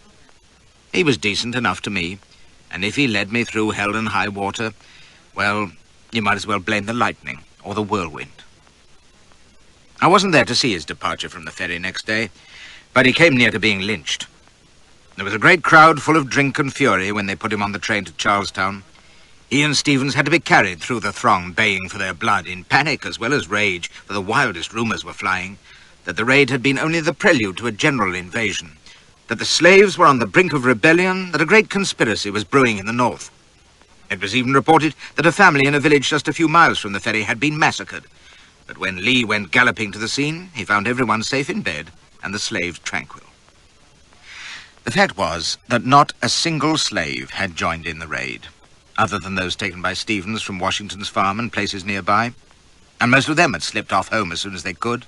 He was decent enough to me, and if he led me through hell and high water, well, you might as well blame the lightning or the whirlwind. I wasn't there to see his departure from the ferry next day, but he came near to being lynched. There was a great crowd full of drink and fury when they put him on the train to Charlestown. He and Stevens had to be carried through the throng, baying for their blood, in panic as well as rage, for the wildest rumors were flying, that the raid had been only the prelude to a general invasion, that the slaves were on the brink of rebellion, that a great conspiracy was brewing in the north. It was even reported that a family in a village just a few miles from the ferry had been massacred. But when Lee went galloping to the scene, he found everyone safe in bed and the slaves tranquil. The fact was that not a single slave had joined in the raid, other than those taken by Stevens from Washington's farm and places nearby, and most of them had slipped off home as soon as they could,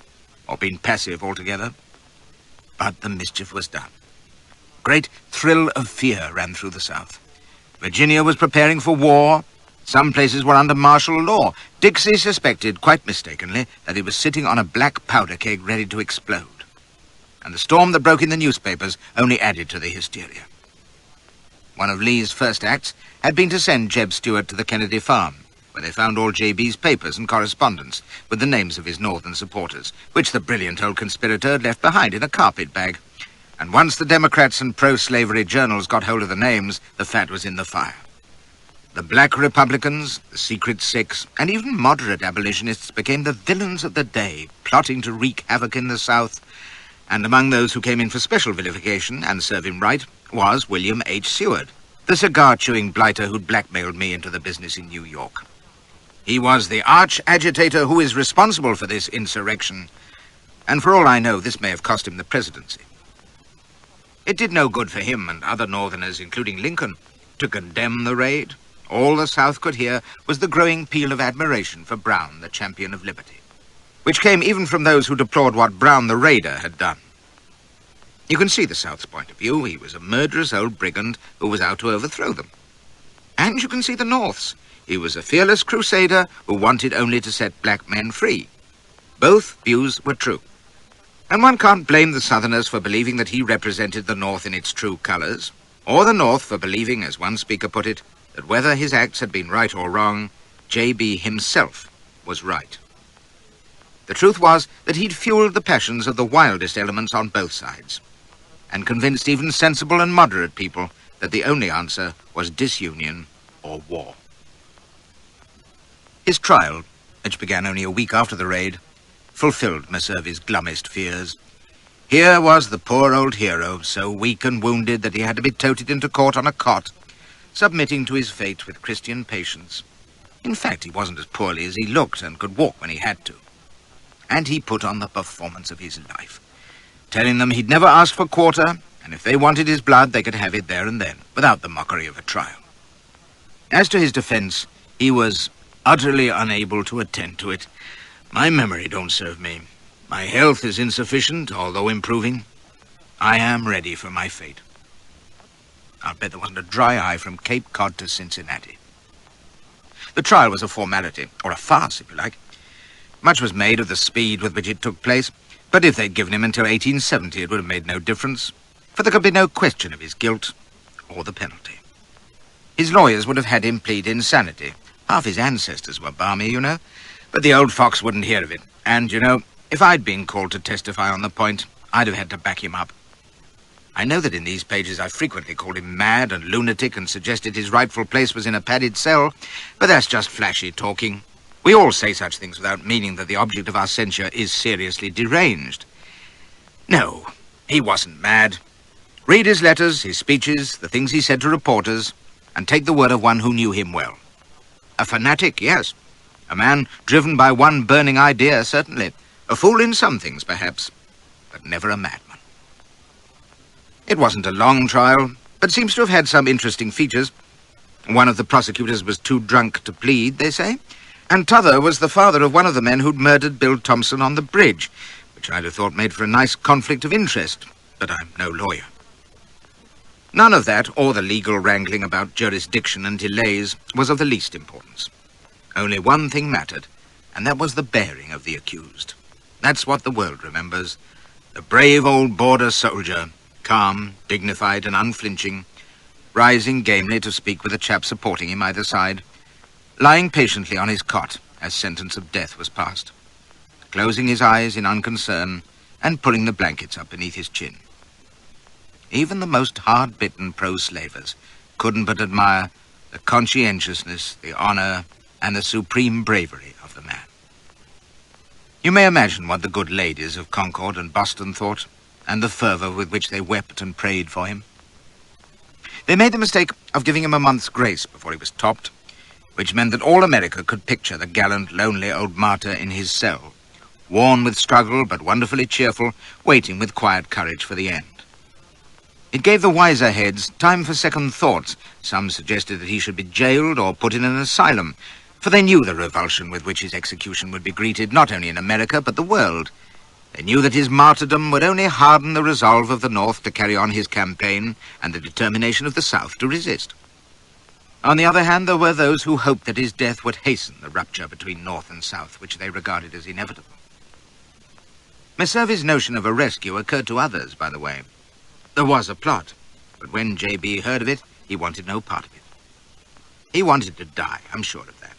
or been passive altogether. But the mischief was done. Great thrill of fear ran through the South. Virginia was preparing for war. Some places were under martial law. Dixie suspected, quite mistakenly, that he was sitting on a black powder keg ready to explode. And the storm that broke in the newspapers only added to the hysteria. One of Lee's first acts had been to send Jeb Stuart to the Kennedy farm, where they found all JB's papers and correspondence with the names of his northern supporters, which the brilliant old conspirator had left behind in a carpet bag. And once the Democrats and pro-slavery journals got hold of the names, the fat was in the fire. The black Republicans, the Secret Six, and even moderate abolitionists became the villains of the day, plotting to wreak havoc in the South. And among those who came in for special vilification and serve him right was William H. Seward, the cigar-chewing blighter who'd blackmailed me into the business in New York. He was the arch-agitator who is responsible for this insurrection, and for all I know, this may have cost him the presidency. It did no good for him and other Northerners, including Lincoln, to condemn the raid. All the South could hear was the growing peal of admiration for Brown, the champion of liberty, which came even from those who deplored what Brown the raider had done. You can see the South's point of view. He was a murderous old brigand who was out to overthrow them. And you can see the North's. He was a fearless crusader who wanted only to set black men free. Both views were true. And one can't blame the Southerners for believing that he represented the North in its true colors, or the North for believing, as one speaker put it, that whether his acts had been right or wrong, J.B. himself was right. The truth was that he'd fueled the passions of the wildest elements on both sides, and convinced even sensible and moderate people that the only answer was disunion or war. His trial, which began only a week after the raid, fulfilled Messervy's glummest fears. Here was the poor old hero, so weak and wounded that he had to be toted into court on a cot, submitting to his fate with Christian patience. In fact, he wasn't as poorly as he looked and could walk when he had to. And he put on the performance of his life, telling them he'd never asked for quarter, and if they wanted his blood, they could have it there and then, without the mockery of a trial. As to his defense, he was utterly unable to attend to it. My memory don't serve me. My health is insufficient, although improving. I am ready for my fate. I'll bet there wasn't a dry eye from Cape Cod to Cincinnati. The trial was a formality, or a farce, if you like. Much was made of the speed with which it took place, but if they'd given him until 1870, it would have made no difference, for there could be no question of his guilt or the penalty. His lawyers would have had him plead insanity. Half his ancestors were balmy, you know, but the old fox wouldn't hear of it. And, you know, if I'd been called to testify on the point, I'd have had to back him up. I know that in these pages I frequently called him mad and lunatic and suggested his rightful place was in a padded cell, but that's just flashy talking. We all say such things without meaning that the object of our censure is seriously deranged. No, he wasn't mad. Read his letters, his speeches, the things he said to reporters, and take the word of one who knew him well. A fanatic, yes. A man driven by one burning idea, certainly. A fool in some things, perhaps, but never a madman. It wasn't a long trial, but seems to have had some interesting features. One of the prosecutors was too drunk to plead, they say, and t'other was the father of one of the men who'd murdered Bill Thompson on the bridge, which I'd have thought made for a nice conflict of interest, but I'm no lawyer. None of that, or the legal wrangling about jurisdiction and delays, was of the least importance. Only one thing mattered, and that was the bearing of the accused. That's what the world remembers. The brave old border soldier, calm, dignified and unflinching, rising gamely to speak with a chap supporting him either side, lying patiently on his cot as sentence of death was passed, closing his eyes in unconcern and pulling the blankets up beneath his chin. Even the most hard-bitten pro-slavers couldn't but admire the conscientiousness, the honor, and the supreme bravery of the man. You may imagine what the good ladies of Concord and Boston thought, and the fervor with which they wept and prayed for him. They made the mistake of giving him a month's grace before he was topped, which meant that all America could picture the gallant, lonely old martyr in his cell, worn with struggle but wonderfully cheerful, waiting with quiet courage for the end. It gave the wiser heads time for second thoughts. Some suggested that he should be jailed or put in an asylum, for they knew the revulsion with which his execution would be greeted not only in America but the world. They knew that his martyrdom would only harden the resolve of the North to carry on his campaign and the determination of the South to resist. On the other hand, there were those who hoped that his death would hasten the rupture between North and South, which they regarded as inevitable. Miss Hervey's notion of a rescue occurred to others, by the way. There was a plot, but when J.B. heard of it, he wanted no part of it. He wanted to die, I'm sure of that,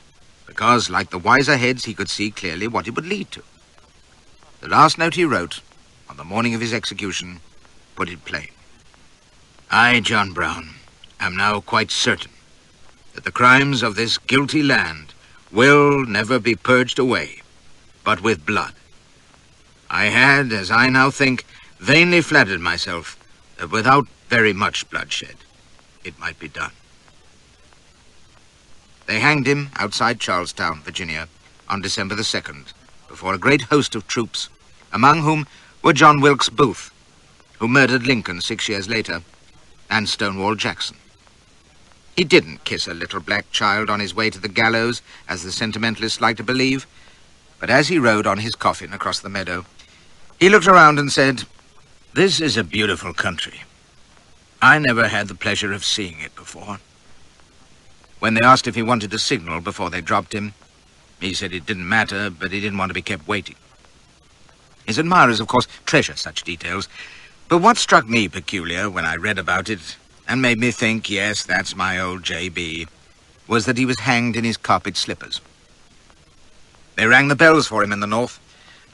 because, like the wiser heads, he could see clearly what it would lead to. The last note he wrote, on the morning of his execution, put it plain. I, John Brown, am now quite certain that the crimes of this guilty land will never be purged away, but with blood. I had, as I now think, vainly flattered myself that without very much bloodshed, it might be done. They hanged him outside Charlestown, Virginia, on December the 2nd, before a great host of troops, among whom were John Wilkes Booth, who murdered Lincoln 6 years later, and Stonewall Jackson. He didn't kiss a little black child on his way to the gallows, as the sentimentalists like to believe, but as he rode on his coffin across the meadow, he looked around and said, "This is a beautiful country. I never had the pleasure of seeing it before." When they asked if he wanted to signal before they dropped him, he said it didn't matter, but he didn't want to be kept waiting. His admirers, of course, treasure such details, but what struck me peculiar when I read about it, and made me think, yes, that's my old J.B., was that he was hanged in his carpet slippers. They rang the bells for him in the North,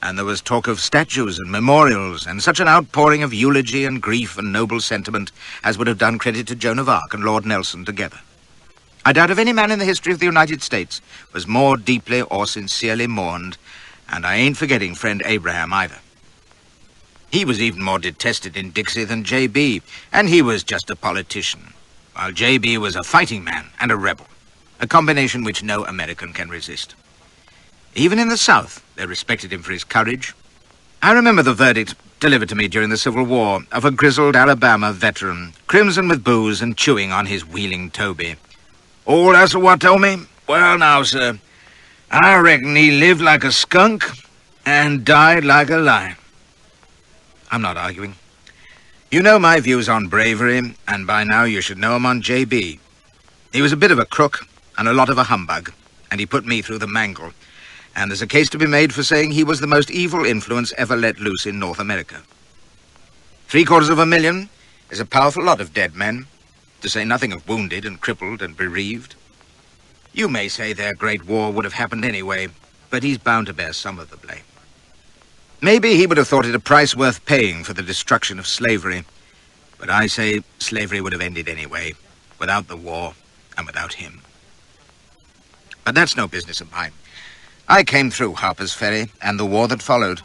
and there was talk of statues and memorials, and such an outpouring of eulogy and grief and noble sentiment as would have done credit to Joan of Arc and Lord Nelson together. I doubt if any man in the history of the United States was more deeply or sincerely mourned, and I ain't forgetting friend Abraham either. He was even more detested in Dixie than J.B., and he was just a politician, while J.B. was a fighting man and a rebel, a combination which no American can resist. Even in the South, they respected him for his courage. I remember the verdict delivered to me during the Civil War of a grizzled Alabama veteran, crimson with booze and chewing on his wheeling Toby. "All that's what told me? Well, now, sir, I reckon he lived like a skunk and died like a lion. I'm not arguing. You know my views on bravery, and by now you should know 'em on J.B. He was a bit of a crook and a lot of a humbug, and he put me through the mangle. And there's a case to be made for saying he was the most evil influence ever let loose in North America. 750,000 is a powerful lot of dead men, to say nothing of wounded and crippled and bereaved. You may say their great war would have happened anyway, but he's bound to bear some of the blame. Maybe he would have thought it a price worth paying for the destruction of slavery, but I say slavery would have ended anyway, without the war and without him. But that's no business of mine. I came through Harper's Ferry and the war that followed,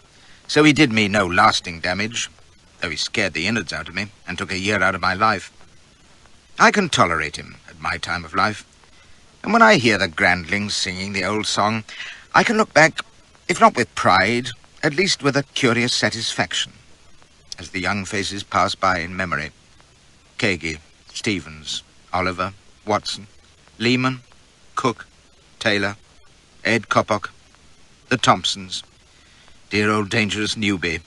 so he did me no lasting damage, though he scared the innards out of me and took a year out of my life. I can tolerate him at my time of life, and when I hear the Grandlings singing the old song, I can look back, if not with pride, at least with a curious satisfaction, as the young faces pass by in memory. Kagi, Stevens, Oliver, Watson, Lehman, Cook, Taylor, Ed Coppock, the Thompsons, dear old dangerous Newby,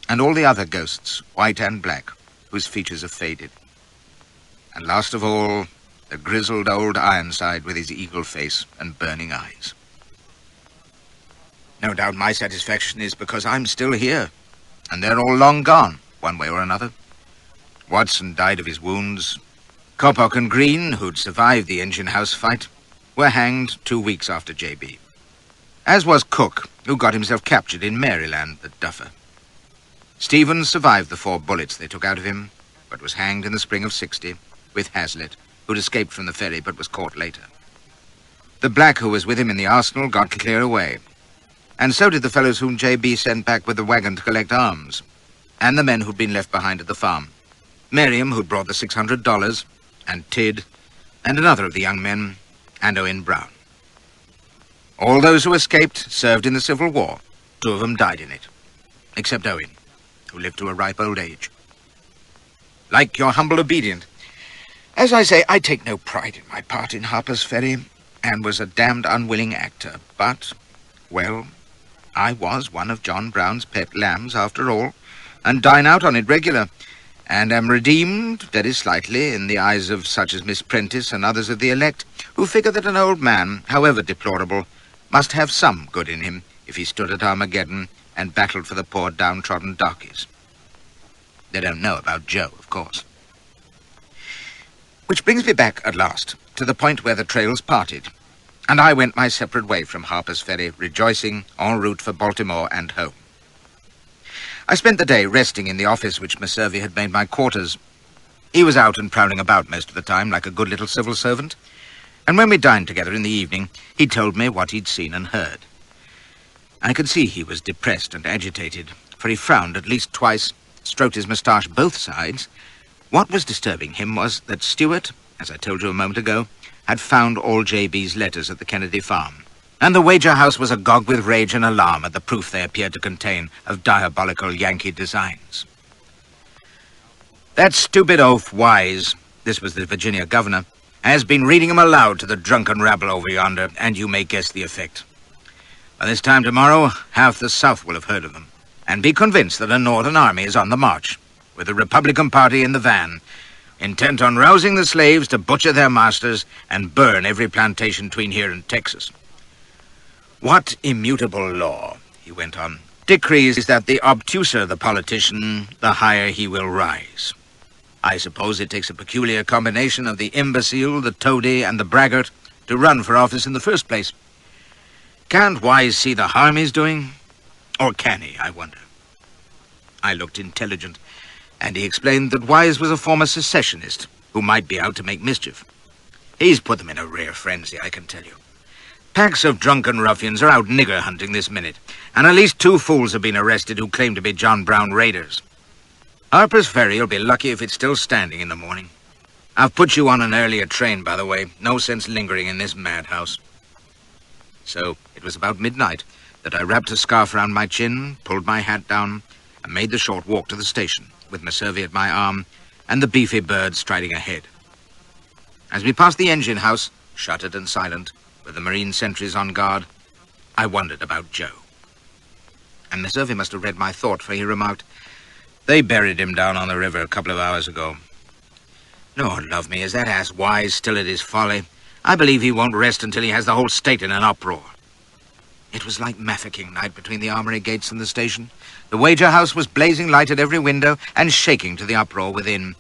and all the other ghosts, white and black, whose features have faded. And last of all, the grizzled old Ironside with his eagle face and burning eyes. No doubt my satisfaction is because I'm still here, and they're all long gone, one way or another. Watson died of his wounds. Coppock and Green, who'd survived the engine house fight, were hanged 2 weeks after J.B. As was Cook, who got himself captured in Maryland, the duffer. Stevens survived the 4 bullets they took out of him, but was hanged in the spring of '60, with Hazlitt, who'd escaped from the ferry but was caught later. The black who was with him in the arsenal got clear away, and so did the fellows whom J.B. sent back with the wagon to collect arms, and the men who'd been left behind at the farm. Miriam, who'd brought the $600, and Tid, and another of the young men, and Owen Brown. All those who escaped served in the Civil War. 2 of them died in it, except Owen, who lived to a ripe old age. Like your humble obedient. As I say, I take no pride in my part in Harper's Ferry, and was a damned unwilling actor, but, well, I was one of John Brown's pet lambs, after all, and dine out on it regular, and am redeemed, very slightly, in the eyes of such as Miss Prentice and others of the elect, who figure that an old man, however deplorable, must have some good in him if he stood at Armageddon and battled for the poor downtrodden darkies. They don't know about Joe, of course. Which brings me back, at last, to the point where the trails parted, and I went my separate way from Harper's Ferry, rejoicing, en route for Baltimore and home. I spent the day resting in the office which Messervy had made my quarters. He was out and prowling about most of the time, like a good little civil servant, and when we dined together in the evening, he told me what he'd seen and heard. I could see he was depressed and agitated, for he frowned at least twice, stroked his moustache both sides. What was disturbing him was that Stewart, as I told you a moment ago, had found all J.B.'s letters at the Kennedy farm, and the wager house was agog with rage and alarm at the proof they appeared to contain of diabolical Yankee designs. That stupid oaf Wise, this was the Virginia governor, has been reading them aloud to the drunken rabble over yonder, and you may guess the effect. By this time tomorrow, half the South will have heard of them, and be convinced that a Northern army is on the march, with the Republican Party in the van, intent on rousing the slaves to butcher their masters and burn every plantation between here and Texas. What immutable law, he went on, decrees that the obtuser the politician, the higher he will rise? I suppose it takes a peculiar combination of the imbecile, the toady, and the braggart to run for office in the first place. Can't Wise see the harm he's doing? Or can he, I wonder? I looked intelligent, and he explained that Wise was a former secessionist who might be out to make mischief. He's put them in a rare frenzy, I can tell you. Packs of drunken ruffians are out nigger hunting this minute, and at least 2 fools have been arrested who claim to be John Brown raiders. Harper's Ferry will be lucky if it's still standing in the morning. I've put you on an earlier train, by the way. No sense lingering in this madhouse. So it was about midnight that I wrapped a scarf round my chin, pulled my hat down, and made the short walk to the station, with Messervy at my arm and the beefy bird striding ahead. As we passed the engine house, shuttered and silent, with the marine sentries on guard, I wondered about Joe. And Miss Irving must have read my thought, for he remarked, "They buried him down on the river a couple of hours ago. Lord love me, is that ass wise still at his folly? I believe he won't rest until he has the whole state in an uproar." It was like Mafeking night between the armory gates and the station. The wager house was blazing light at every window and shaking to the uproar within.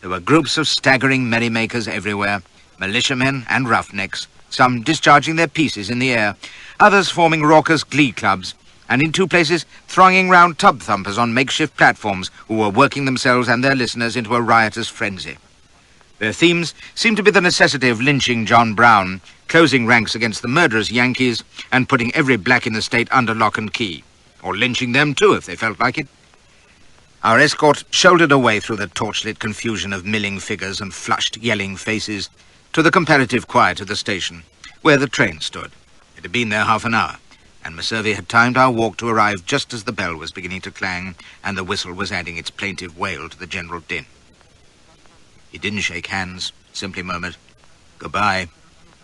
There were groups of staggering merrymakers everywhere, militiamen and roughnecks, some discharging their pieces in the air, others forming raucous glee clubs, and in two places thronging round tub thumpers on makeshift platforms who were working themselves and their listeners into a riotous frenzy. Their themes seemed to be the necessity of lynching John Brown, closing ranks against the murderous Yankees, and putting every black in the state under lock and key, or lynching them too if they felt like it. Our escort shouldered away through the torchlit confusion of milling figures and flushed, yelling faces to the comparative quiet of the station, where the train stood. It had been there half an hour, and Miss Irving had timed our walk to arrive just as the bell was beginning to clang and the whistle was adding its plaintive wail to the general din. He didn't shake hands, simply murmured, "Goodbye,"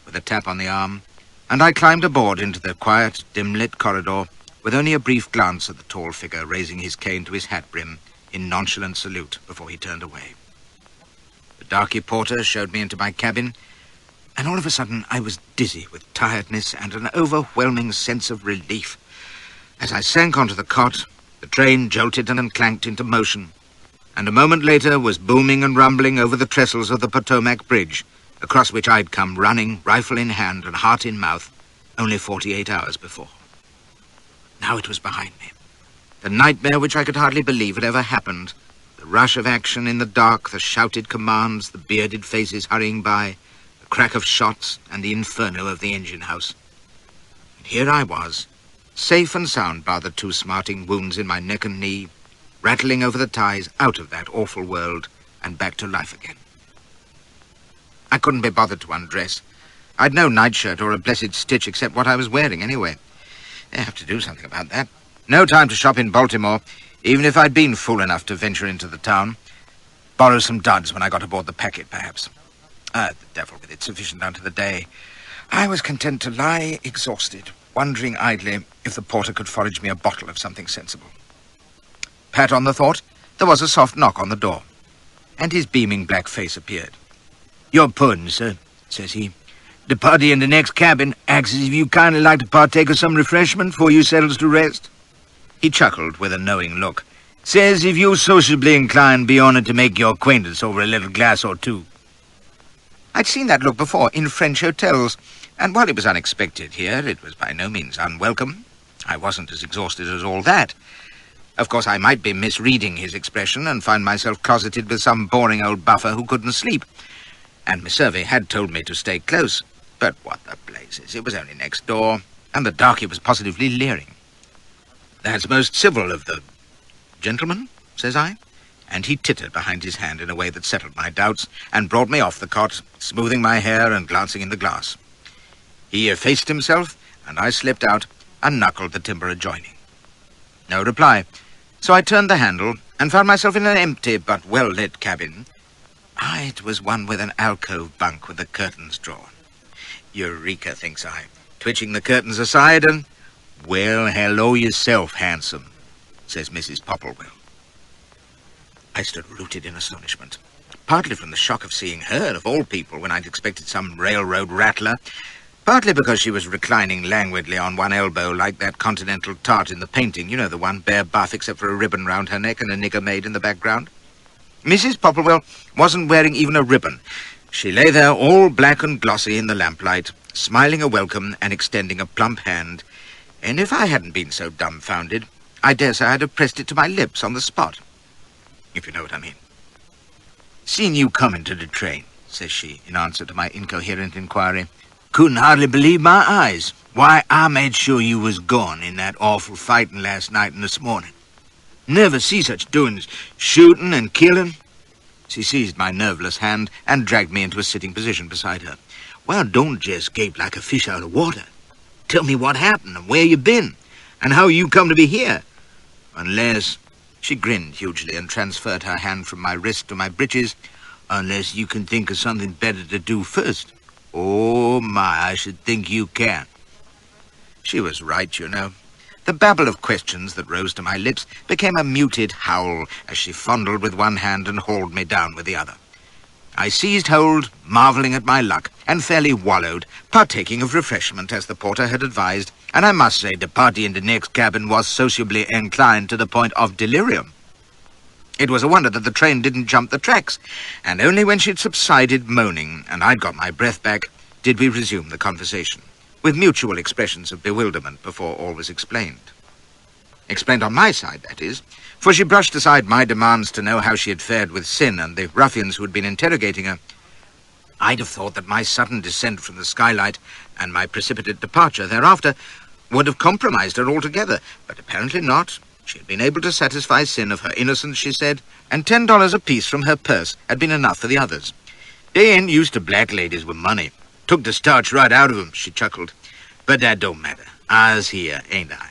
with a tap on the arm, and I climbed aboard into the quiet, dim-lit corridor with only a brief glance at the tall figure raising his cane to his hat brim in nonchalant salute before he turned away. The darky porter showed me into my cabin, and all of a sudden I was dizzy with tiredness and an overwhelming sense of relief. As I sank onto the cot, the train jolted and clanked into motion, and a moment later was booming and rumbling over the trestles of the Potomac Bridge, across which I'd come running, rifle in hand and heart in mouth, only 48 hours before. Now it was behind me. The nightmare which I could hardly believe had ever happened. The rush of action in the dark, the shouted commands, the bearded faces hurrying by, the crack of shots, and the inferno of the engine house. And here I was, safe and sound bar the two smarting wounds in my neck and knee, rattling over the ties out of that awful world and back to life again. I couldn't be bothered to undress. I'd no nightshirt or a blessed stitch except what I was wearing anyway. They have to do something about that. No time to shop in Baltimore, even if I'd been fool enough to venture into the town. Borrow some duds when I got aboard the packet, perhaps. The devil with it, sufficient unto the day. I was content to lie exhausted, wondering idly if the porter could forage me a bottle of something sensible. Pat on the thought, there was a soft knock on the door, and his beaming black face appeared. "Your pudding, sir," says he. "The party in the next cabin acts as if you kindly like to partake of some refreshment before you settles to rest." He chuckled with a knowing look. "Says if you're sociably inclined, be honoured to make your acquaintance over a little glass or two." I'd seen that look before in French hotels, and while it was unexpected here, it was by no means unwelcome. I wasn't as exhausted as all that. Of course, I might be misreading his expression and find myself closeted with some boring old buffer who couldn't sleep. And Miss Irving had told me to stay close. But what the blazes, it was only next door, and the darky was positively leering. "That's most civil of the gentleman," says I, and he tittered behind his hand in a way that settled my doubts and brought me off the cot, smoothing my hair and glancing in the glass. He effaced himself, and I slipped out and knuckled the timber adjoining. No reply, so I turned the handle and found myself in an empty but well-lit cabin. It was one with an alcove bunk with the curtains drawn. Eureka, thinks I, twitching the curtains aside, and, "Well, hello yourself, handsome," says Mrs. Popplewell. I stood rooted in astonishment, partly from the shock of seeing her, of all people, when I'd expected some railroad rattler, partly because she was reclining languidly on one elbow like that continental tart in the painting, you know, the one bare buff except for a ribbon round her neck and a nigger maid in the background. Mrs. Popplewell wasn't wearing even a ribbon. She lay there all black and glossy in the lamplight, smiling a welcome and extending a plump hand, and if I hadn't been so dumbfounded, I dare say I'd have pressed it to my lips on the spot, if you know what I mean. "Seen you coming to the train," says she, in answer to my incoherent inquiry. "Couldn't hardly believe my eyes. Why, I made sure you was gone in that awful fighting last night and this morning. Never see such doings, shooting and killing." She seized my nerveless hand and dragged me into a sitting position beside her. "Well, don't just gape like a fish out of water. Tell me what happened and where you been, and how you come to be here. Unless—" She grinned hugely and transferred her hand from my wrist to my breeches. "Unless you can think of something better to do first. Oh, my, I should think you can." She was right, you know. The babble of questions that rose to my lips became a muted howl as she fondled with one hand and hauled me down with the other. I seized hold, marvelling at my luck, and fairly wallowed, partaking of refreshment as the porter had advised, and I must say the party in the next cabin was sociably inclined to the point of delirium. It was a wonder that the train didn't jump the tracks, and only when she'd subsided moaning and I'd got my breath back did we resume the conversation, with mutual expressions of bewilderment before all was explained. Explained on my side, that is, for she brushed aside my demands to know how she had fared with Sin and the ruffians who had been interrogating her. I'd have thought that my sudden descent from the skylight and my precipitate departure thereafter would have compromised her altogether, but apparently not. She had been able to satisfy Sin of her innocence, she said, and $10 apiece from her purse had been enough for the others. They ain't used to black ladies with money. Took the starch right out of 'em, she chuckled. But that don't matter. I's here, ain't I?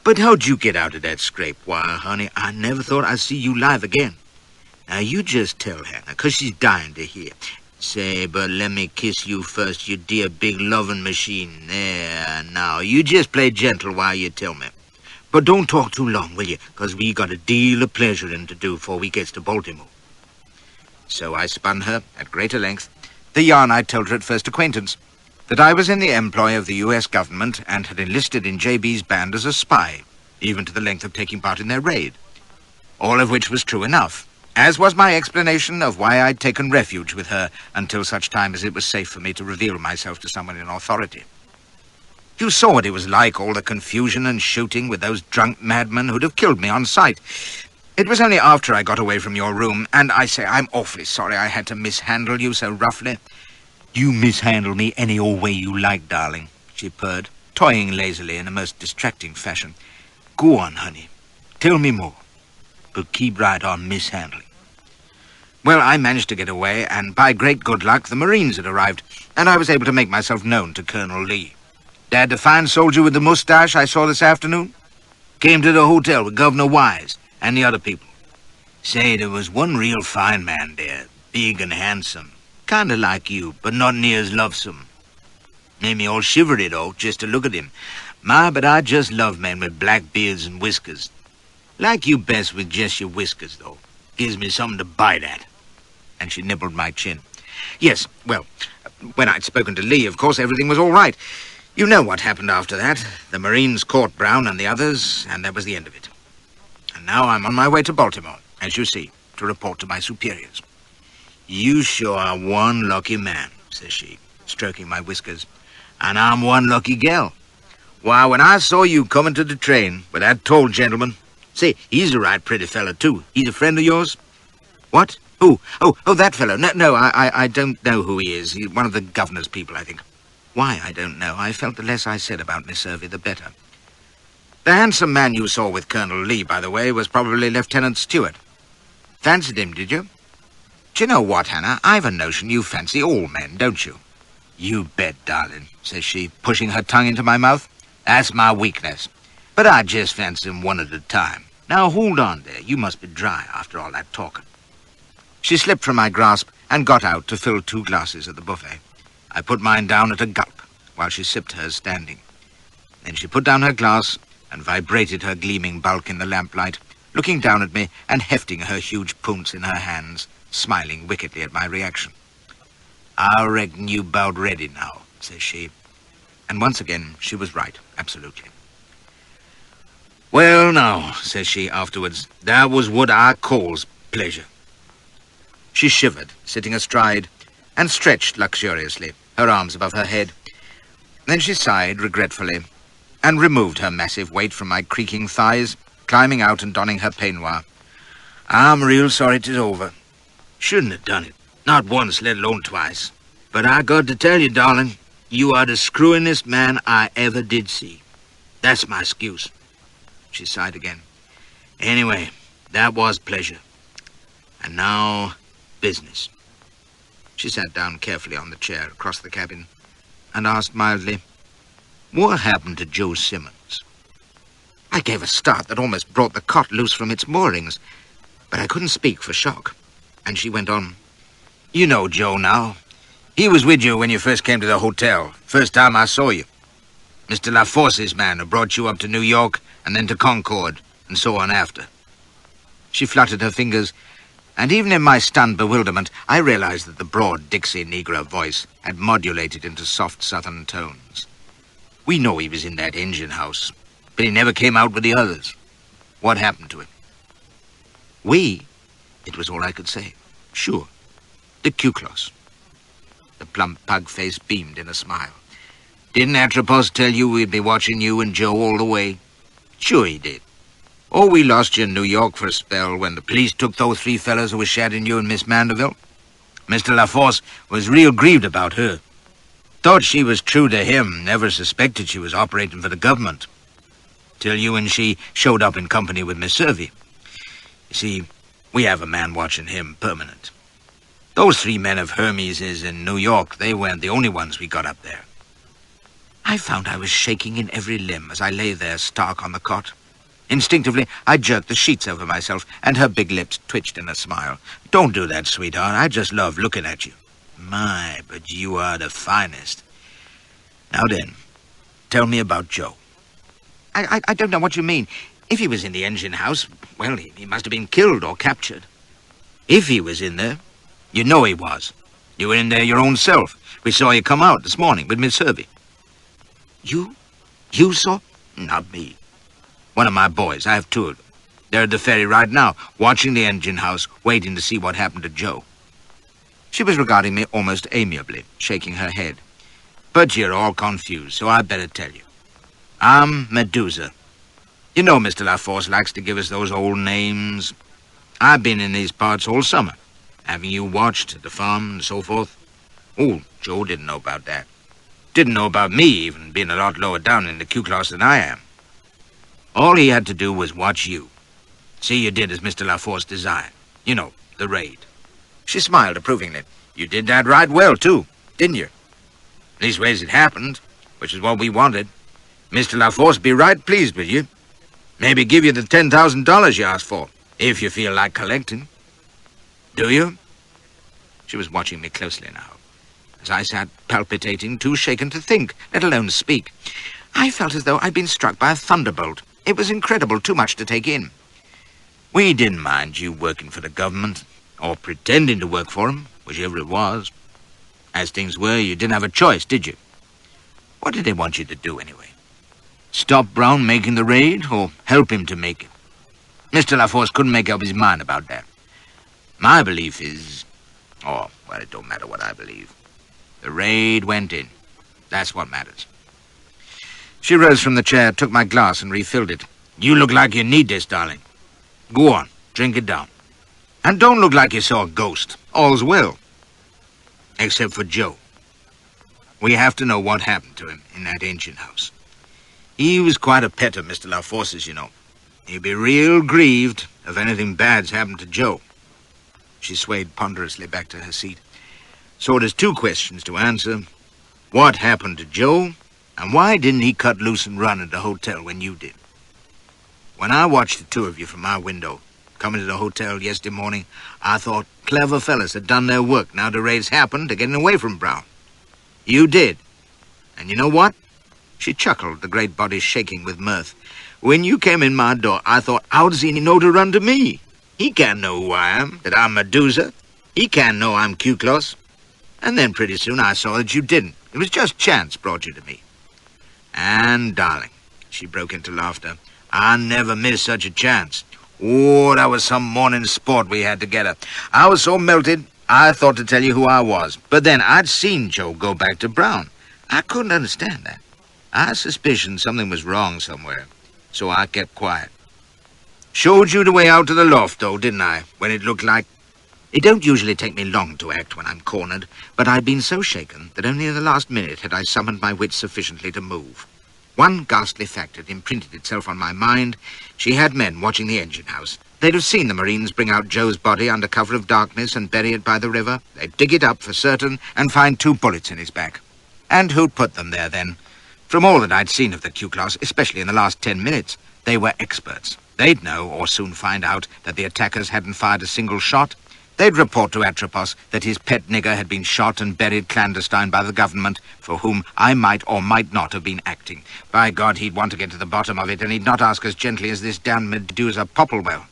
But how'd you get out of that scrape? Why, honey, I never thought I'd see you live again. Now, you just tell Hannah, 'cause she's dying to hear. Say, but let me kiss you first, you dear big loving machine. There, now, you just play gentle while you tell me. But don't talk too long, will you? 'Cause we got a deal of pleasuring to do before we gets to Baltimore. So I spun her, at greater length, the yarn I'd told her at first acquaintance, that I was in the employ of the U.S. government and had enlisted in J.B.'s band as a spy, even to the length of taking part in their raid. All of which was true enough, as was my explanation of why I'd taken refuge with her until such time as it was safe for me to reveal myself to someone in authority. You saw what it was like, all the confusion and shooting with those drunk madmen who'd have killed me on sight. It was only after I got away from your room, and I say I'm awfully sorry I had to mishandle you so roughly. You mishandle me any old way you like, darling, she purred, toying lazily in a most distracting fashion. Go on, honey. Tell me more. But keep right on mishandling. Well, I managed to get away, and by great good luck, the Marines had arrived, and I was able to make myself known to Colonel Lee. Dad, the fine soldier with the mustache I saw this afternoon? Came to the hotel with Governor Wise and the other people. Say, there was one real fine man there, big and handsome. Kind of like you, but not near as lovesome. Made me all shivery, though, just to look at him. My, but I just love men with black beards and whiskers. Like you best with just your whiskers, though. Gives me something to bite at. And she nibbled my chin. Yes, well, when I'd spoken to Lee, of course, everything was all right. You know what happened after that. The Marines caught Brown and the others, and that was the end of it. And now I'm on my way to Baltimore, as you see, to report to my superiors. You sure are one lucky man, says she, stroking my whiskers. And I'm one lucky gal. Why, when I saw you coming to the train with that tall gentleman... Say, he's a right pretty fellow, too. He's a friend of yours? What? Who? Oh, that fellow. No, I don't know who he is. He's one of the governor's people, I think. Why, I don't know. I felt the less I said about Miss Irvy, the better. The handsome man you saw with Colonel Lee, by the way, was probably Lieutenant Stewart. Fancied him, did you? Do you know what, Hannah? I've a notion you fancy all men, don't you? You bet, darling, says she, pushing her tongue into my mouth. That's my weakness. But I just fancy them one at a time. Now, hold on there. You must be dry after all that talking. She slipped from my grasp and got out to fill 2 glasses at the buffet. I put mine down at a gulp, while she sipped hers standing. Then she put down her glass and vibrated her gleaming bulk in the lamplight, looking down at me and hefting her huge pounce in her hands, smiling wickedly at my reaction. I reckon you 'bout ready now, says she. And once again, she was right, absolutely. Well, now, says she afterwards, that was what I calls pleasure. She shivered, sitting astride, and stretched luxuriously, her arms above her head. Then she sighed regretfully, and removed her massive weight from my creaking thighs, climbing out and donning her peignoir. I'm real sorry 'tis over. Shouldn't have done it. Not once, let alone twice. But I got to tell you, darling, you are the screwingest man I ever did see. That's my excuse. She sighed again. Anyway, that was pleasure. And now, business. She sat down carefully on the chair across the cabin and asked mildly, what happened to Joe Simmons? I gave a start that almost brought the cot loose from its moorings, but I couldn't speak for shock. And she went on, you know Joe now. He was with you when you first came to the hotel, first time I saw you. Mr. LaForce's man who brought you up to New York and then to Concord, and so on after. She fluttered her fingers, and even in my stunned bewilderment, I realized that the broad Dixie Negro voice had modulated into soft southern tones. We know he was in that engine house, but he never came out with the others. What happened to him? We? It was all I could say. Sure. The Q-Clos. The plump pug face beamed in a smile. Didn't Atropos tell you we'd be watching you and Joe all the way? Sure he did. Oh, we lost you in New York for a spell when the police took those 3 fellas who were shadowing you and Miss Mandeville. Mr. LaForce was real grieved about her. Thought she was true to him, never suspected she was operating for the government. Till you and she showed up in company with Miss Servey. You see, we have a man watching him permanent. Those 3 men of Hermes' in New York, they weren't the only ones we got up there. I found I was shaking in every limb as I lay there stark on the cot. Instinctively, I jerked the sheets over myself, and her big lips twitched in a smile. Don't do that, sweetheart. I just love looking at you. My, but you are the finest. Now then, tell me about Joe. I don't know what you mean. If he was in the engine house, well, he must have been killed or captured. If he was in there, you know he was. You were in there your own self. We saw you come out this morning with Miss Hervey. You? You saw? Not me. One of my boys. I have 2 of them. They're at the ferry right now, watching the engine house, waiting to see what happened to Joe. She was regarding me almost amiably, shaking her head. But you're all confused, so I'd better tell you. I'm Medusa. You know Mr. LaForce likes to give us those old names. I've been in these parts all summer, having you watched at the farm and so forth. Oh, Joe didn't know about that. Didn't know about me even being a lot lower down in the Q-Class than I am. All he had to do was watch you. See you did as Mr. LaForce desired. You know, the raid. She smiled approvingly. You did that right well, too, didn't you? Leastways it happened, which is what we wanted. Mr. LaForce be right pleased with you. Maybe give you the $10,000 you asked for, if you feel like collecting. Do you? She was watching me closely now, as I sat palpitating, too shaken to think, let alone speak. I felt as though I'd been struck by a thunderbolt. It was incredible, too much to take in. We didn't mind you working for the government, or pretending to work for them, whichever it was. As things were, you didn't have a choice, did you? What did they want you to do, anyway? Stop Brown making the raid, or help him to make it? Mr. LaForce couldn't make up his mind about that. My belief is... oh, well, it don't matter what I believe. The raid went in. That's what matters. She rose from the chair, took my glass, and refilled it. You look like you need this, darling. Go on, drink it down. And don't look like you saw a ghost. All's well. Except for Joe. We have to know what happened to him in that engine house. He was quite a pet of Mr. LaForce's, you know. He'd be real grieved if anything bad's happened to Joe. She swayed ponderously back to her seat. So there's 2 questions to answer. What happened to Joe? And why didn't he cut loose and run at the hotel when you did? When I watched the 2 of you from my window, coming to the hotel yesterday morning, I thought clever fellas had done their work. Now the raid's happened, they're getting away from Brown. You did. And you know what? She chuckled, the great body shaking with mirth. When you came in my door, I thought, how does he know to run to me? He can't know who I am, that I'm Medusa. He can't know I'm Q-Clos. And then pretty soon I saw that you didn't. It was just chance brought you to me. And, darling, she broke into laughter, I never missed such a chance. Oh, that was some morning sport we had together. I was so melted, I thought to tell you who I was. But then I'd seen Joe go back to Brown. I couldn't understand that. I suspicioned something was wrong somewhere, so I kept quiet. Showed you the way out to the loft, though, didn't I, when it looked like... It don't usually take me long to act when I'm cornered, but I'd been so shaken that only in the last minute had I summoned my wits sufficiently to move. One ghastly fact had imprinted itself on my mind. She had men watching the engine house. They'd have seen the Marines bring out Joe's body under cover of darkness and bury it by the river. They'd dig it up for certain and find 2 bullets in his back. And who'd put them there, then? From all that I'd seen of the Q-Class, especially in the last 10 minutes, they were experts. They'd know, or soon find out, that the attackers hadn't fired a single shot. They'd report to Atropos that his pet nigger had been shot and buried clandestine by the government, for whom I might or might not have been acting. By God, he'd want to get to the bottom of it, and he'd not ask as gently as this damned Medusa Popplewell.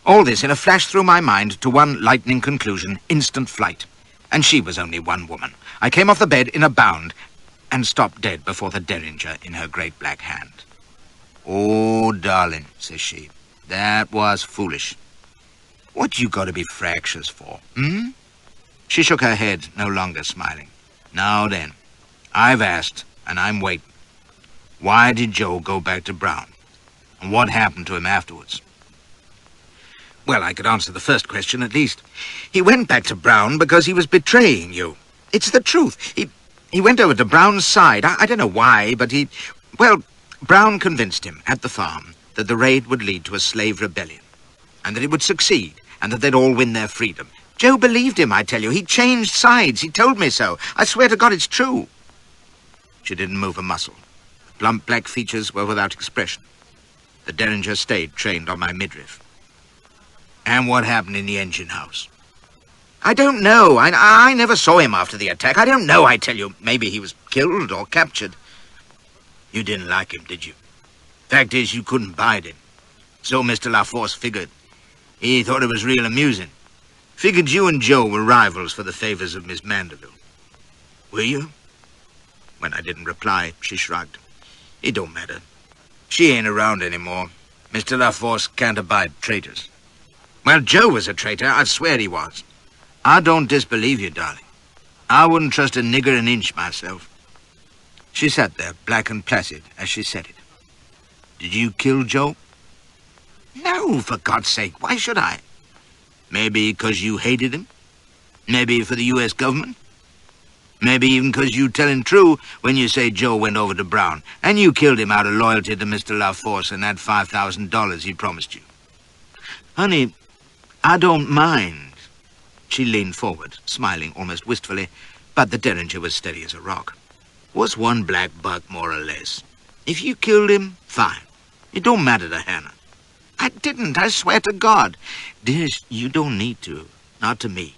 All this in a flash through my mind to one lightning conclusion, instant flight. And she was only one woman. I came off the bed in a bound and stopped dead before the derringer in her great black hand. "Oh, darling," says she, "that was foolish. What you got to be fractious for, hmm?" She shook her head, no longer smiling. "Now then, I've asked, and I'm waiting. Why did Joe go back to Brown? And what happened to him afterwards?" Well, I could answer the first question at least. He went back to Brown because he was betraying you. It's the truth. He went over to Brown's side. I don't know why, but well, Brown convinced him at the farm that the raid would lead to a slave rebellion, and that it would succeed, and that they'd all win their freedom. Joe believed him, I tell you. He changed sides. He told me so. I swear to God it's true. She didn't move a muscle. The plump black features were without expression. The derringer stayed trained on my midriff. "And what happened in the engine house?" "I don't know. I never saw him after the attack. I don't know, I tell you. Maybe he was killed or captured." "You didn't like him, did you? Fact is, you couldn't bide him. So Mr. LaForce figured. He thought it was real amusing. Figured you and Joe were rivals for the favors of Miss Mandeville. Were you?" When I didn't reply, she shrugged. "It don't matter. She ain't around anymore. Mr. LaForce can't abide traitors." "Well, Joe was a traitor. I swear he was. I don't disbelieve you, darling. I wouldn't trust a nigger an inch myself." She sat there, black and placid, as she said it. "Did you kill Joe?" "No, for God's sake. Why should I?" "Maybe because you hated him? Maybe for the U.S. government? Maybe even because you telling true when you say Joe went over to Brown, and you killed him out of loyalty to Mr. LaForce and that $5,000 he promised you?" "Honey, I don't mind." She leaned forward, smiling almost wistfully, but the derringer was steady as a rock. "What's one black buck more or less? If you killed him, fine. It don't matter to Hannah." "I didn't, I swear to God." "Dearest, you don't need to. Not to me.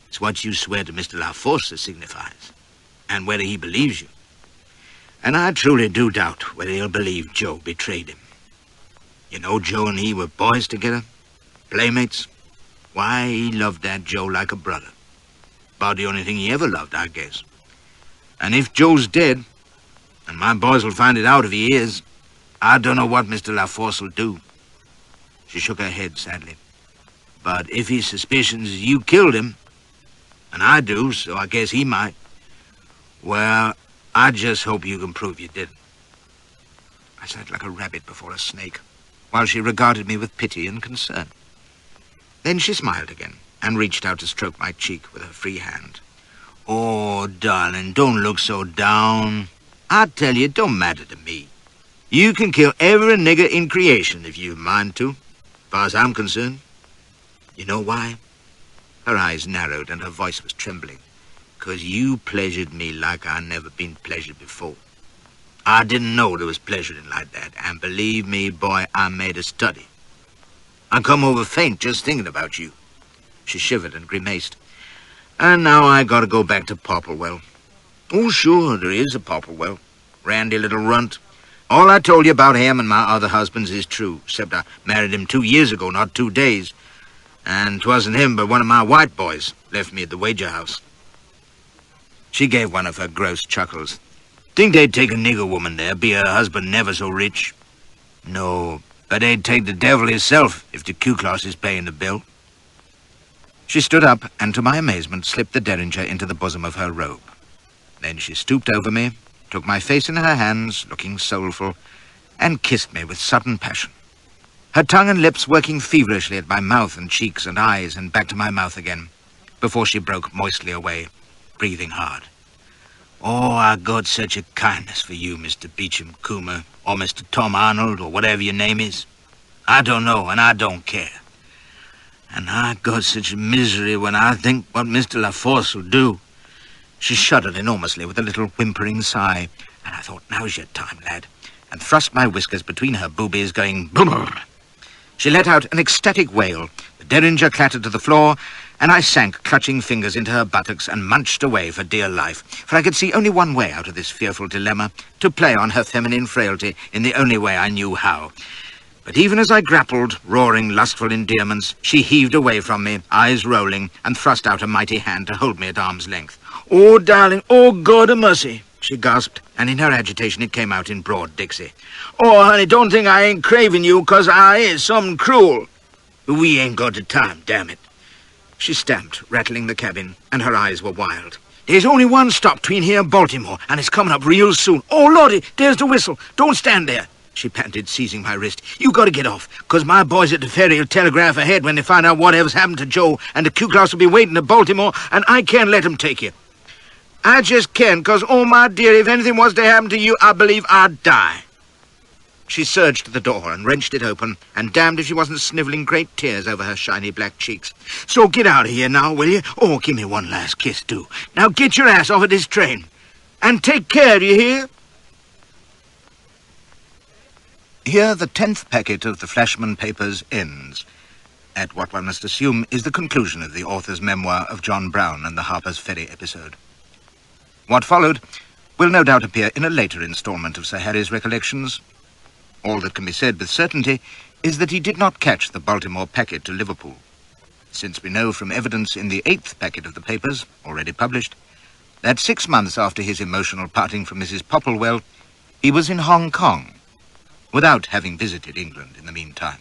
It's what you swear to Mr. LaForce that signifies, and whether he believes you. And I truly do doubt whether he'll believe Joe betrayed him. You know, Joe and he were boys together, playmates. Why, he loved that Joe like a brother. About the only thing he ever loved, I guess. And if Joe's dead, and my boys will find it out if he is, I don't know what Mr. LaForce will do." She shook her head sadly. "But if he suspicions you killed him, and I do, so I guess he might, well, I just hope you can prove you didn't." I sat like a rabbit before a snake, while she regarded me with pity and concern. Then she smiled again, and reached out to stroke my cheek with her free hand. "Oh, darling, don't look so down. I tell you, it don't matter to me. You can kill every nigger in creation if you mind to, as far as I'm concerned. You know why?" Her eyes narrowed and her voice was trembling. "'Cause you pleasured me like I never been pleasured before. I didn't know there was pleasure in like that, and believe me, boy, I made a study. I come over faint just thinking about you." She shivered and grimaced. "And now I gotta go back to Popplewell." "Oh, sure, there is a Popplewell. Randy little runt. All I told you about him and my other husbands is true, except I married him 2 years ago, not 2 days. And 'twasn't him, but one of my white boys left me at the wager house." She gave one of her gross chuckles. "Think they'd take a nigger woman there, be her husband never so rich? No, but they'd take the devil himself if the Ku Klux is paying the bill." She stood up and, to my amazement, slipped the derringer into the bosom of her robe. Then she stooped over me, took my face in her hands, looking soulful, and kissed me with sudden passion. Her tongue and lips working feverishly at my mouth and cheeks and eyes and back to my mouth again, before she broke moistly away, breathing hard. "Oh, I got such a kindness for you, Mr. Beecham Coomer, or Mr. Tom Arnold, or whatever your name is. I don't know, and I don't care. And I got such misery when I think what Mr. LaForce will do." She shuddered enormously with a little whimpering sigh, and I thought, "Now's your time, lad," and thrust my whiskers between her boobies, going, "Brrr." She let out an ecstatic wail. The derringer clattered to the floor, and I sank clutching fingers into her buttocks and munched away for dear life, for I could see only one way out of this fearful dilemma, to play on her feminine frailty in the only way I knew how. But even as I grappled, roaring lustful endearments, she heaved away from me, eyes rolling, and thrust out a mighty hand to hold me at arm's length. "Oh, darling, oh, God a mercy," she gasped, and in her agitation it came out in broad Dixie. "Oh, honey, don't think I ain't craving you, 'cause I is something cruel. We ain't got the time, damn it." She stamped, rattling the cabin, and her eyes were wild. "There's only one stop between here and Baltimore, and it's coming up real soon. Oh, Lordy, there's the whistle. Don't stand there," she panted, seizing my wrist. "You got to get off, 'cause my boys at the ferry will telegraph ahead when they find out whatever's happened to Joe, and the Q-Class will be waiting at Baltimore, and I can't let 'em take you. I just can't, 'cause, oh, my dear, if anything was to happen to you, I believe I'd die." She surged to the door and wrenched it open, and damned if she wasn't snivelling great tears over her shiny black cheeks. "So get out of here now, will you? Oh, give me one last kiss, too. Now get your ass off of this train. And take care, do you hear?" Here the 10th packet of the Flashman papers ends, at what one must assume is the conclusion of the author's memoir of John Brown and the Harper's Ferry episode. What followed will no doubt appear in a later installment of Sir Harry's recollections. All that can be said with certainty is that he did not catch the Baltimore packet to Liverpool, since we know from evidence in the 8th packet of the papers, already published, that 6 months after his emotional parting from Mrs. Popplewell, he was in Hong Kong, without having visited England in the meantime.